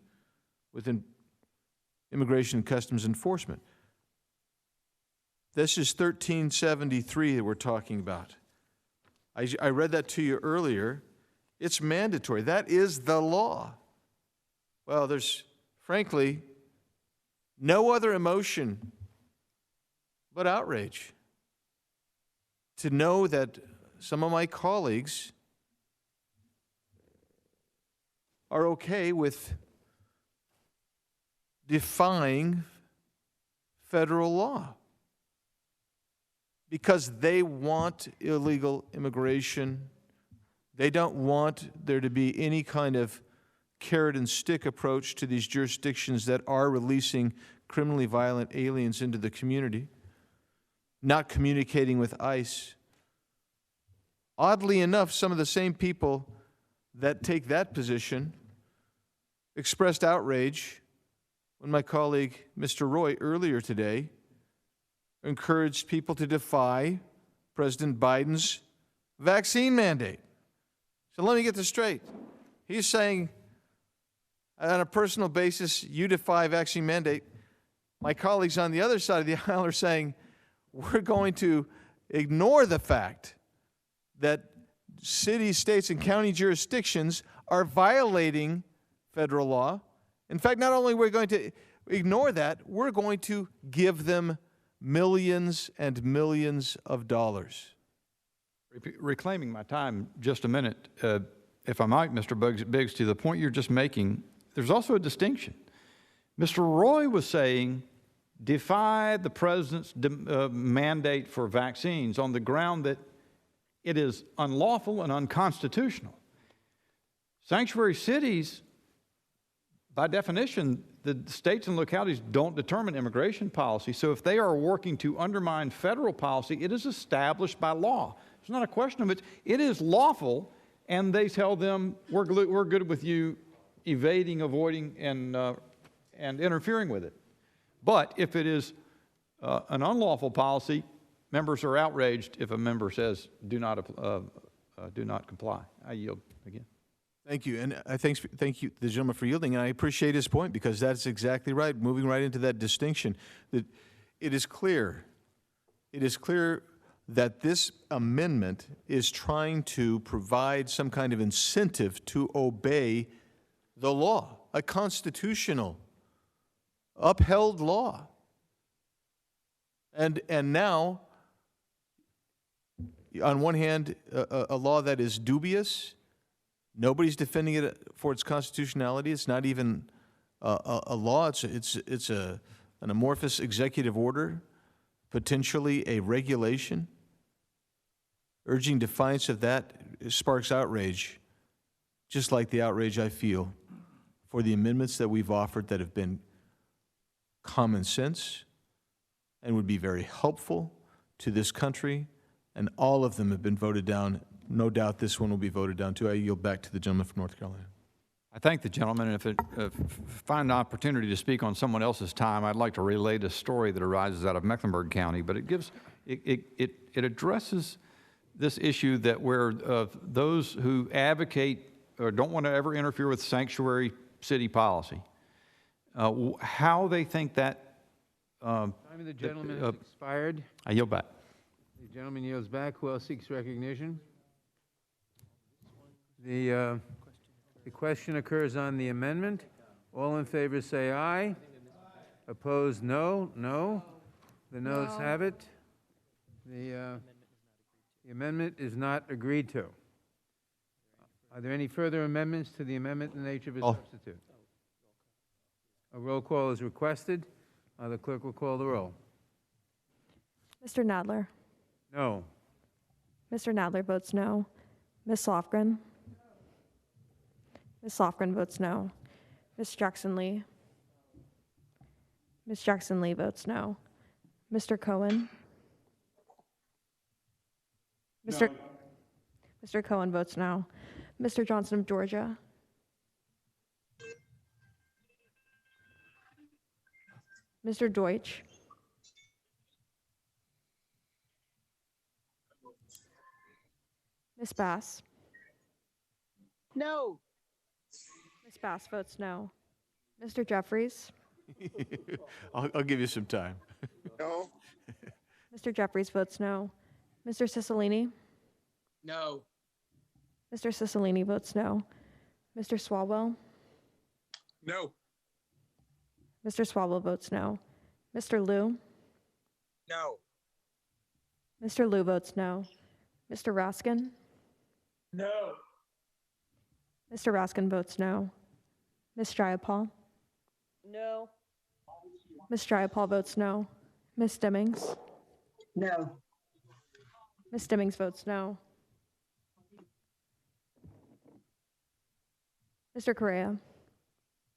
with Immigration and Customs Enforcement. This is 1373 that we're talking about. I read that to you earlier. It's mandatory. That is the law. Well, there's, frankly, no other emotion but outrage to know that some of my colleagues are okay with defying federal law because they want illegal immigration. They don't want there to be any kind of carrot and stick approach to these jurisdictions that are releasing criminally violent aliens into the community, not communicating with ICE. Oddly enough, some of the same people that take that position expressed outrage when my colleague, Mr. Roy, earlier today encouraged people to defy President Biden's vaccine mandate. So let me get this straight. He's saying, on a personal basis, you defy vaccine mandate. My colleagues on the other side of the aisle are saying, we're going to ignore the fact that cities, states, and county jurisdictions are violating federal law. In fact, not only are we going to ignore that, we're going to give them millions and millions of dollars. Reclaiming my time just a minute, if I might, Mr. Biggs, to the point you're just making, there's also a distinction. Mr. Roy was saying, defy the president's mandate for vaccines on the ground that it is unlawful and unconstitutional. Sanctuary cities, by definition, the states and localities don't determine immigration policy. So if they are working to undermine federal policy, it is established by law. It's not a question of it. It is lawful, and they tell them, we're good with you evading, avoiding, and interfering with it. But if it is an unlawful policy, members are outraged if a member says, do not comply. I yield again. Thank you, and thank you, the gentleman, for yielding, and I appreciate his point because that's exactly right. Moving right into that distinction, that it is clear that this amendment is trying to provide some kind of incentive to obey the law, a constitutional, upheld law. And now, on one hand, a law that is dubious, nobody's defending it for its constitutionality. It's not even a law. It's an amorphous executive order, potentially a regulation. Urging defiance of that sparks outrage, just like the outrage I feel for the amendments that we've offered that have been common sense and would be very helpful to this country, and all of them have been voted down. No doubt this one will be voted down too. I yield back to the gentleman from North Carolina. I thank the gentleman, and if I find an opportunity to speak on someone else's time, I'd like to relate a story that arises out of Mecklenburg County, but it addresses this issue that where those who advocate or don't want to ever interfere with sanctuary city policy, how they think that. Time of the gentleman has expired. I yield back. The gentleman yields back. Who else seeks recognition? The question occurs on the amendment. All in favor say aye. Opposed, no. No. The noes have it. The amendment is not agreed to. Are there any further amendments to the amendment in the nature of a substitute? A roll call is requested. The clerk will call the roll. Mr. Nadler. No. Mr. Nadler votes no. Ms. Lofgren. Ms. Lofgren votes no. Ms. Jackson-Lee. Ms. Jackson-Lee votes no. Mr. Cohen. Mr. Cohen votes no. Mr. Johnson of Georgia. Mr. Deutsch. Ms. Bass. No. Ms. Bass votes no. Mr. Jeffries. I'll give you some time. No. Mr. Jeffries votes no. Mr. Cicilline. No. Mr. Cicilline votes no. Mr. Swalwell. No. Mr. Swalwell votes no. Mr. Liu. No. Mr. Liu votes no. Mr. Raskin. No. Mr. Raskin votes no. Ms. Jayapal. No. Ms. Jayapal votes no. Ms. Stimmings. No. Ms. Stimmings votes no. Mr. Correa.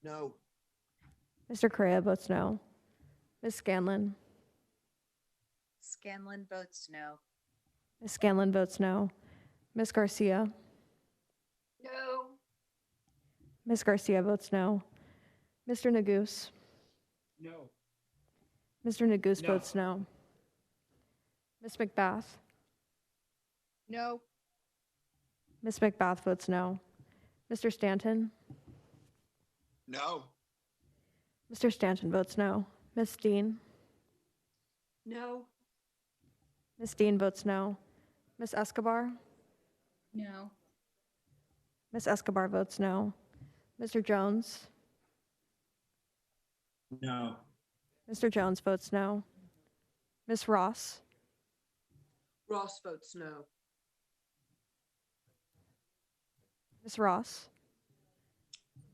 No. Mr. Correa votes no. Ms. Scanlon. Scanlon votes no. Ms. Scanlon votes no. Ms. Garcia. No. Ms. Garcia votes no. Mr. Neguse. No. Mr. Neguse No. votes no. Ms. McBath. No. Ms. McBath votes no. Mr. Stanton. No. Mr. Stanton votes no. Ms. Dean. No. Ms. Dean votes no. Ms. Escobar. No. Ms. Escobar votes no. Mr. Jones. No. Mr. Jones votes no. Ms. Ross. Ross votes no. Ms. Ross.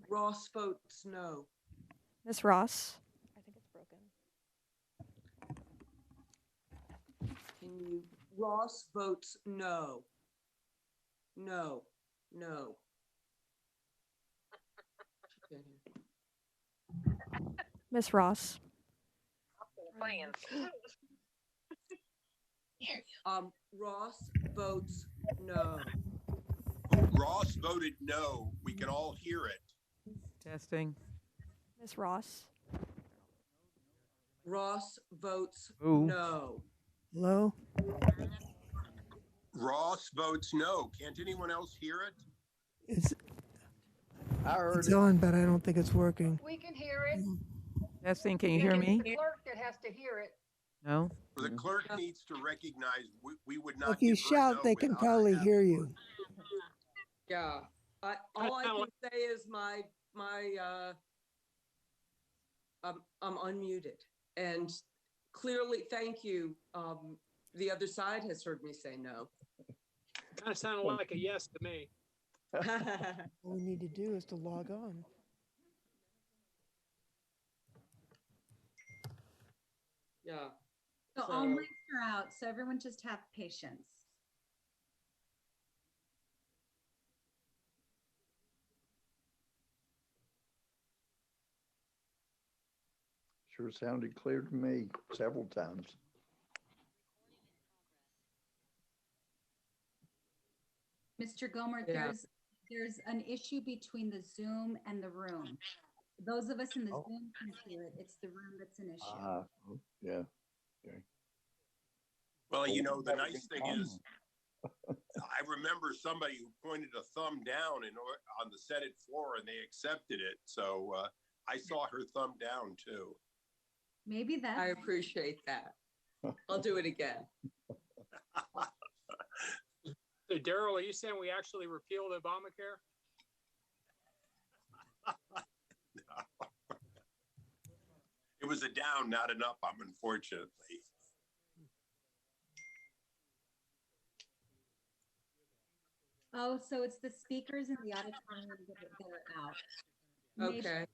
Ross votes no. Ms. Ross. I think it's broken. Can you? Ross votes no. No. No. Ms. Ross. Ross votes no. Ross voted no. We can all hear it. Testing. Ms. Ross. Ross votes Ooh. no. Hello? Ross votes no. Can't anyone else hear it? I heard It's it. on, but I don't think it's working. We can hear it. Testing, can you hear me? The clerk that has to hear it. No? The clerk needs to recognize we would not. If you give her a shout, no they can without her probably having hear one. you. Yeah. All I can say is I'm unmuted and clearly, thank you. The other side has heard me say no. Kind of sounded like a yes to me. All we need to do is to log on. Yeah. So all mics are out, so everyone just have patience. Sure sounded clear to me several times. Mr. Gomer, Yeah. there's an issue between the Zoom and the room. Those of us in the Zoom can hear it. It's the room that's an issue. Yeah. Okay. Well, you know, the nice thing is, I remember somebody who pointed a thumb down on the Senate floor and they accepted it. So I saw her thumb down too. Maybe that's. I appreciate that. I'll do it again. So Daryl, are you saying we actually repealed Obamacare? No. It was a down, not an up, unfortunately. Oh, so it's the speakers in the auditorium that are out. Maybe, Okay.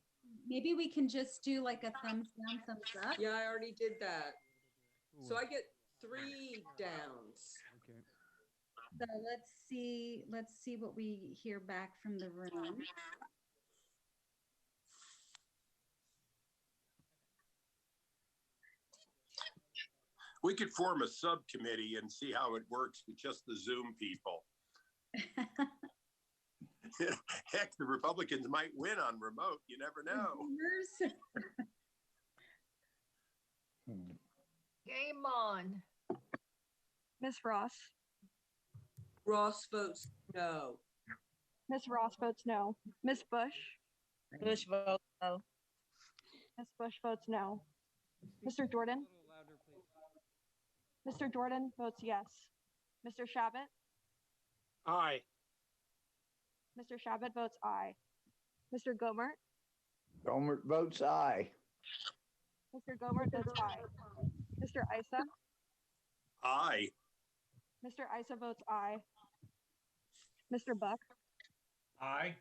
maybe we can just do like a thumbs down, thumbs up. Yeah, I already did that. So I get 3 downs. Okay. So let's see what we hear back from the room. We could form a subcommittee and see how it works with just the Zoom people. Heck, the Republicans might win on remote. You never know. Game on. Ms. Ross. Ross votes no. Ms. Ross votes no. Ms. Bush. Bush votes no. Ms. Bush votes no. Mr. Jordan. Mr. Jordan votes yes. Mr. Shabbat. Aye. Mr. Shabbat votes aye. Mr. Gomer. Gomer votes aye. Mr. Gomer votes aye. Mr. Isa. Aye. Mr. Isa votes aye. Mr. Buck. Aye.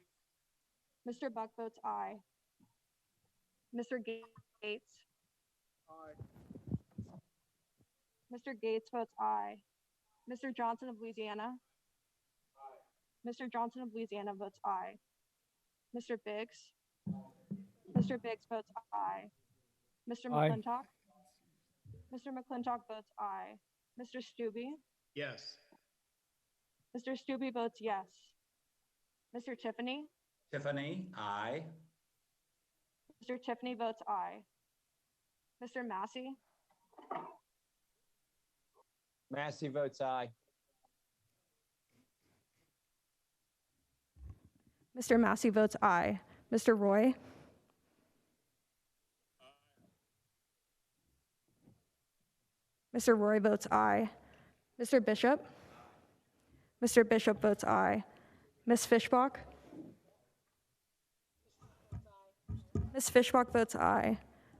Mr. Buck votes aye. Mr. Gates. Aye. Mr. Gates votes aye. Mr. Johnson of Louisiana. Aye. Mr. Johnson of Louisiana votes aye. Mr. Biggs. Mr. Biggs votes aye. Mr. Aye. McClintock. Mr. McClintock votes aye. Mr. Stubbe. Yes. Mr. Stubbe votes yes. Mr. Tiffany. Tiffany, aye. Mr. Tiffany votes aye. Mr. Massey. Massey votes aye. Mr. Massey votes aye. Mr. Roy. Mr. Roy votes aye. Mr. Bishop. Mr. Bishop votes aye. Ms. Fishbach. Ms. Fishbach votes aye.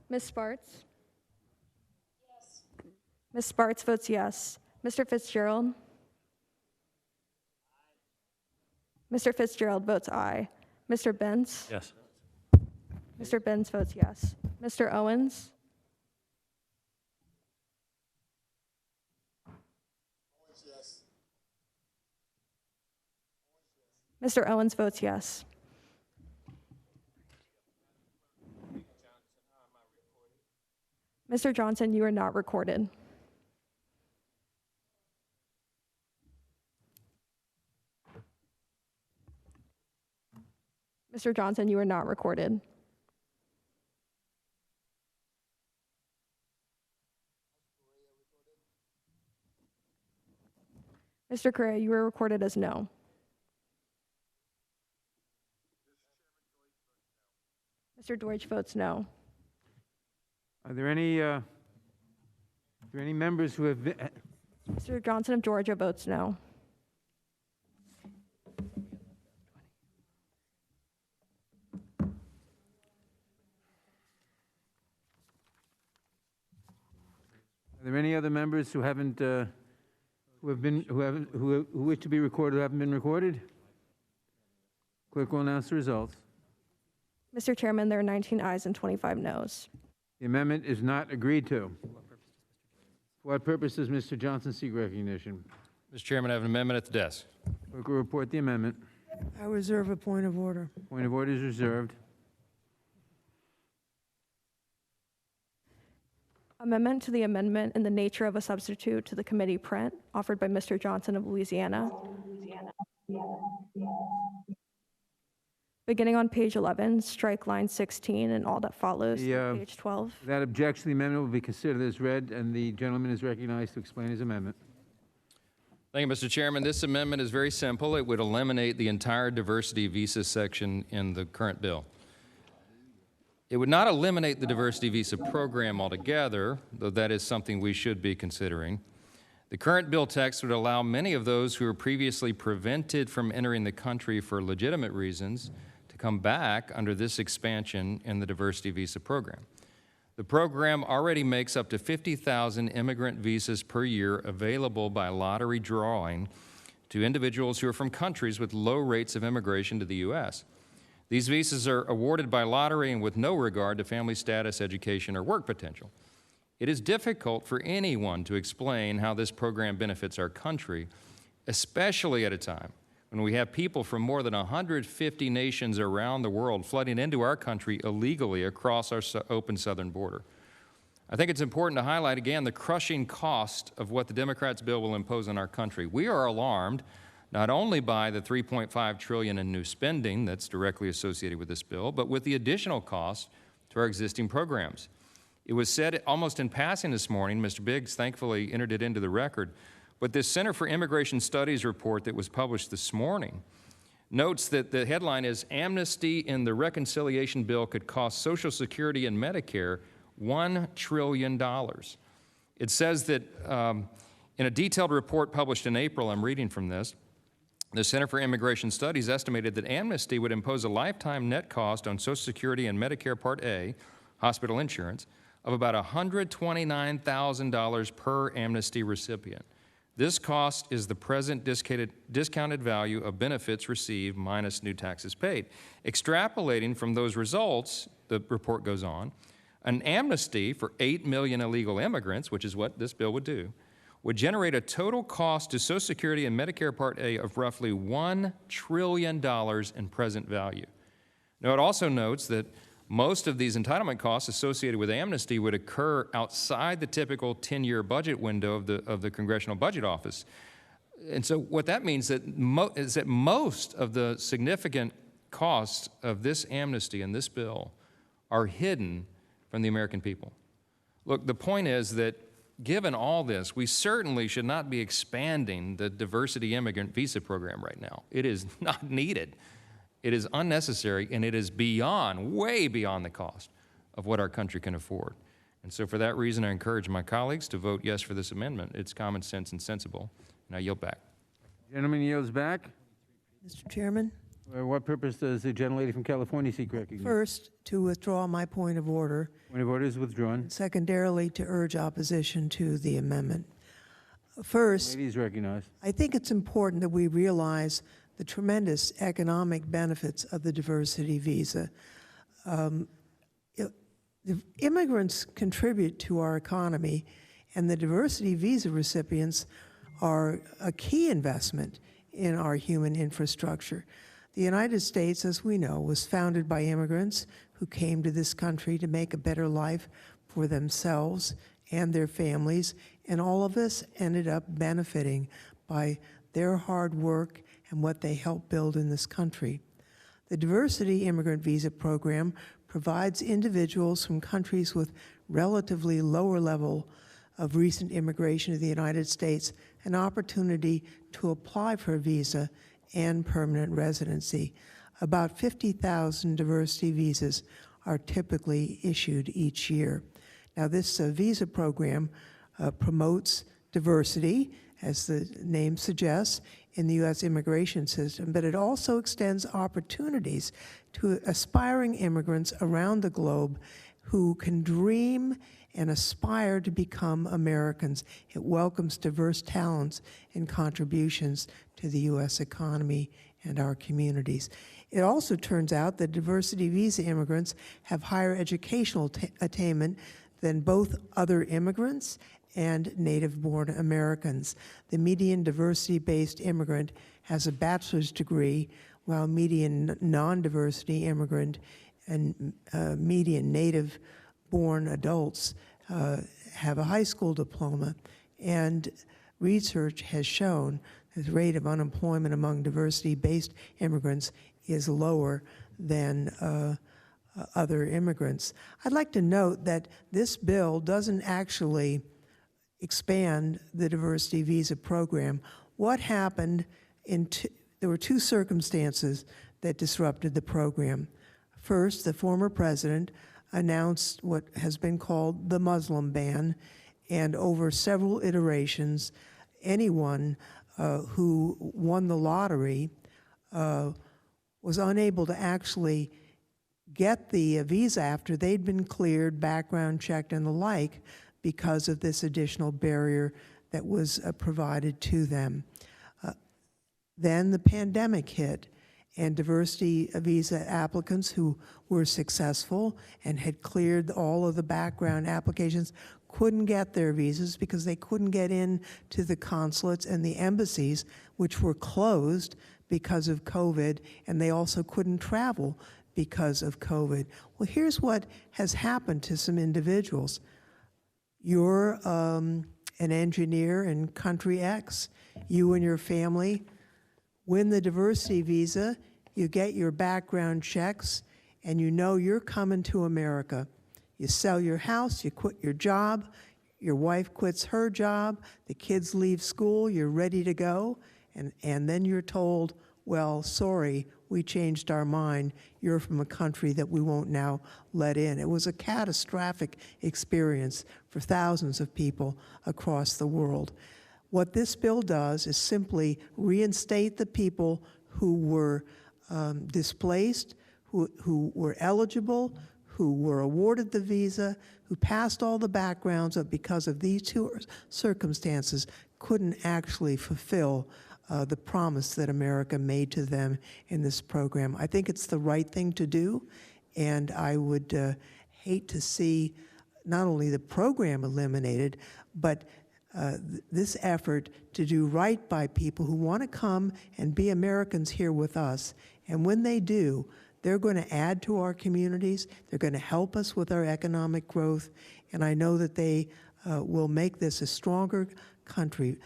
Ms. Sparts. Yes. Ms. Sparts votes yes. Mr. Fitzgerald. Mr. Fitzgerald votes aye. Mr. Benz. Yes. Mr. Benz votes yes. Mr. Owens. Mr. Owens votes yes. Mr. Johnson, you are not recorded. Mr. Johnson, you are not recorded. Mr. Correa, you are recorded as no. Mr. Deutsch votes no. Are there any members who have, Mr. Johnson of Georgia votes no. Are there any other members who haven't, who wish to be recorded, who haven't been recorded? Clerk will announce the results. Mr. Chairman, there are 19 ayes and 25 noes. The amendment is not agreed to. For what purpose does Mr. Johnson seek recognition? Mr. Chairman, I have an amendment at the desk. Clerk will report the amendment. I reserve a point of order. Point of order is reserved. Amendment to the amendment in the nature of a substitute to the committee print offered by Mr. Johnson of Louisiana. Beginning on page 11, strike line 16 and all that follows through page 12. Without objection, the amendment will be considered as read, and the gentleman is recognized to explain his amendment. Thank you, Mr. Chairman. This amendment is very simple. It would eliminate the entire diversity visa section in the current bill. It would not eliminate the diversity visa program altogether, though that is something we should be considering. The current bill text would allow many of those who were previously prevented from entering the country for legitimate reasons to come back under this expansion in the diversity visa program. The program already makes up to 50,000 immigrant visas per year available by lottery drawing to individuals who are from countries with low rates of immigration to the U.S. These visas are awarded by lottery and with no regard to family status, education, or work potential. It is difficult for anyone to explain how this program benefits our country, especially at a time when we have people from more than 150 nations around the world flooding into our country illegally across our open southern border. I think it's important to highlight again the crushing cost of what the Democrats' bill will impose on our country. We are alarmed not only by the $3.5 trillion in new spending that's directly associated with this bill, but with the additional cost to our existing programs. It was said almost in passing this morning, Mr. Biggs thankfully entered it into the record, but this Center for Immigration Studies report that was published this morning notes that the headline is, Amnesty in the Reconciliation Bill could cost Social Security and Medicare $1 trillion. It says that in a detailed report published in April, I'm reading from this, the Center for Immigration Studies estimated that amnesty would impose a lifetime net cost on Social Security and Medicare Part A, hospital insurance, of about $129,000 per amnesty recipient. This cost is the present discounted value of benefits received minus new taxes paid. Extrapolating from those results, the report goes on, an amnesty for 8 million illegal immigrants, which is what this bill would do, would generate a total cost to Social Security and Medicare Part A of roughly $1 trillion in present value. Now, it also notes that most of these entitlement costs associated with amnesty would occur outside the typical 10-year budget window of the Congressional Budget Office. And so what that means is that most of the significant costs of this amnesty and this bill are hidden from the American people. Look, the point is that given all this, we certainly should not be expanding the diversity immigrant visa program right now. It is not needed. It is unnecessary, and it is beyond, way beyond the cost of what our country can afford. And so for that reason, I encourage my colleagues to vote yes for this amendment. It's common sense and sensible. And I yield back. Gentleman yields back. Mr. Chairman? For what purpose does the gentlelady from California seek recognition? First, to withdraw my point of order. Point of order is withdrawn. Secondarily, to urge opposition to the amendment. First, Lady is recognized. I think it's important that we realize the tremendous economic benefits of the diversity visa. The immigrants contribute to our economy, and the diversity visa recipients are a key investment in our human infrastructure. The United States, as we know, was founded by immigrants who came to this country to make a better life for themselves and their families, and all of us ended up benefiting by their hard work and what they helped build in this country. The Diversity Immigrant Visa Program provides individuals from countries with relatively lower level of recent immigration to the United States an opportunity to apply for a visa and permanent residency. About 50,000 diversity visas are typically issued each year. Now, this visa program promotes diversity, as the name suggests, in the U.S. immigration system, but it also extends opportunities to aspiring immigrants around the globe who can dream and aspire to become Americans. It welcomes diverse talents and contributions to the U.S. economy and our communities. It also turns out that diversity visa immigrants have higher educational attainment than both other immigrants and native-born Americans. The median diversity-based immigrant has a bachelor's degree, while median non-diversity immigrant and median native-born adults have a high school diploma. And research has shown that the rate of unemployment among diversity-based immigrants is lower than other immigrants. I'd like to note that this bill doesn't actually expand the diversity visa program. What happened there were two circumstances that disrupted the program. First, the former president announced what has been called the Muslim ban, and over several iterations, anyone who won the lottery was unable to actually get the visa after they'd been cleared, background checked, and the like because of this additional barrier that was provided to them. Then the pandemic hit, and diversity visa applicants who were successful and had cleared all of the background applications couldn't get their visas because they couldn't get in to the consulates and the embassies, which were closed because of COVID, and they also couldn't travel because of COVID. Well, here's what has happened to some individuals. You're an engineer in country X. You and your family win the diversity visa, you get your background checks, and you know you're coming to America. You sell your house, you quit your job, your wife quits her job, the kids leave school, you're ready to go, and then you're told, well, sorry, we changed our mind. You're from a country that we won't now let in. It was a catastrophic experience for thousands of people across the world. What this bill does is simply reinstate the people who were displaced, who were eligible, who were awarded the visa, who passed all the backgrounds, but because of these two circumstances couldn't actually fulfill the promise that America made to them in this program. I think it's the right thing to do, and I would hate to see not only the program eliminated, but this effort to do right by people who want to come and be Americans here with us. And when they do, they're going to add to our communities, they're going to help us with our economic growth, and I know that they will make this a stronger country.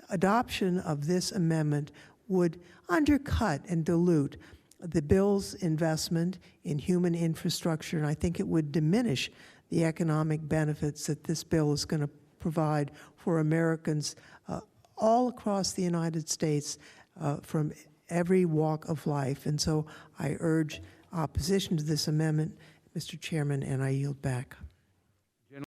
Adoption of this amendment would undercut and dilute the bill's investment in human infrastructure, and I think it would diminish the economic benefits that this bill is going to provide for Americans all across the United States from every walk of life. And so I urge opposition to this amendment, Mr. Chairman, and I yield back.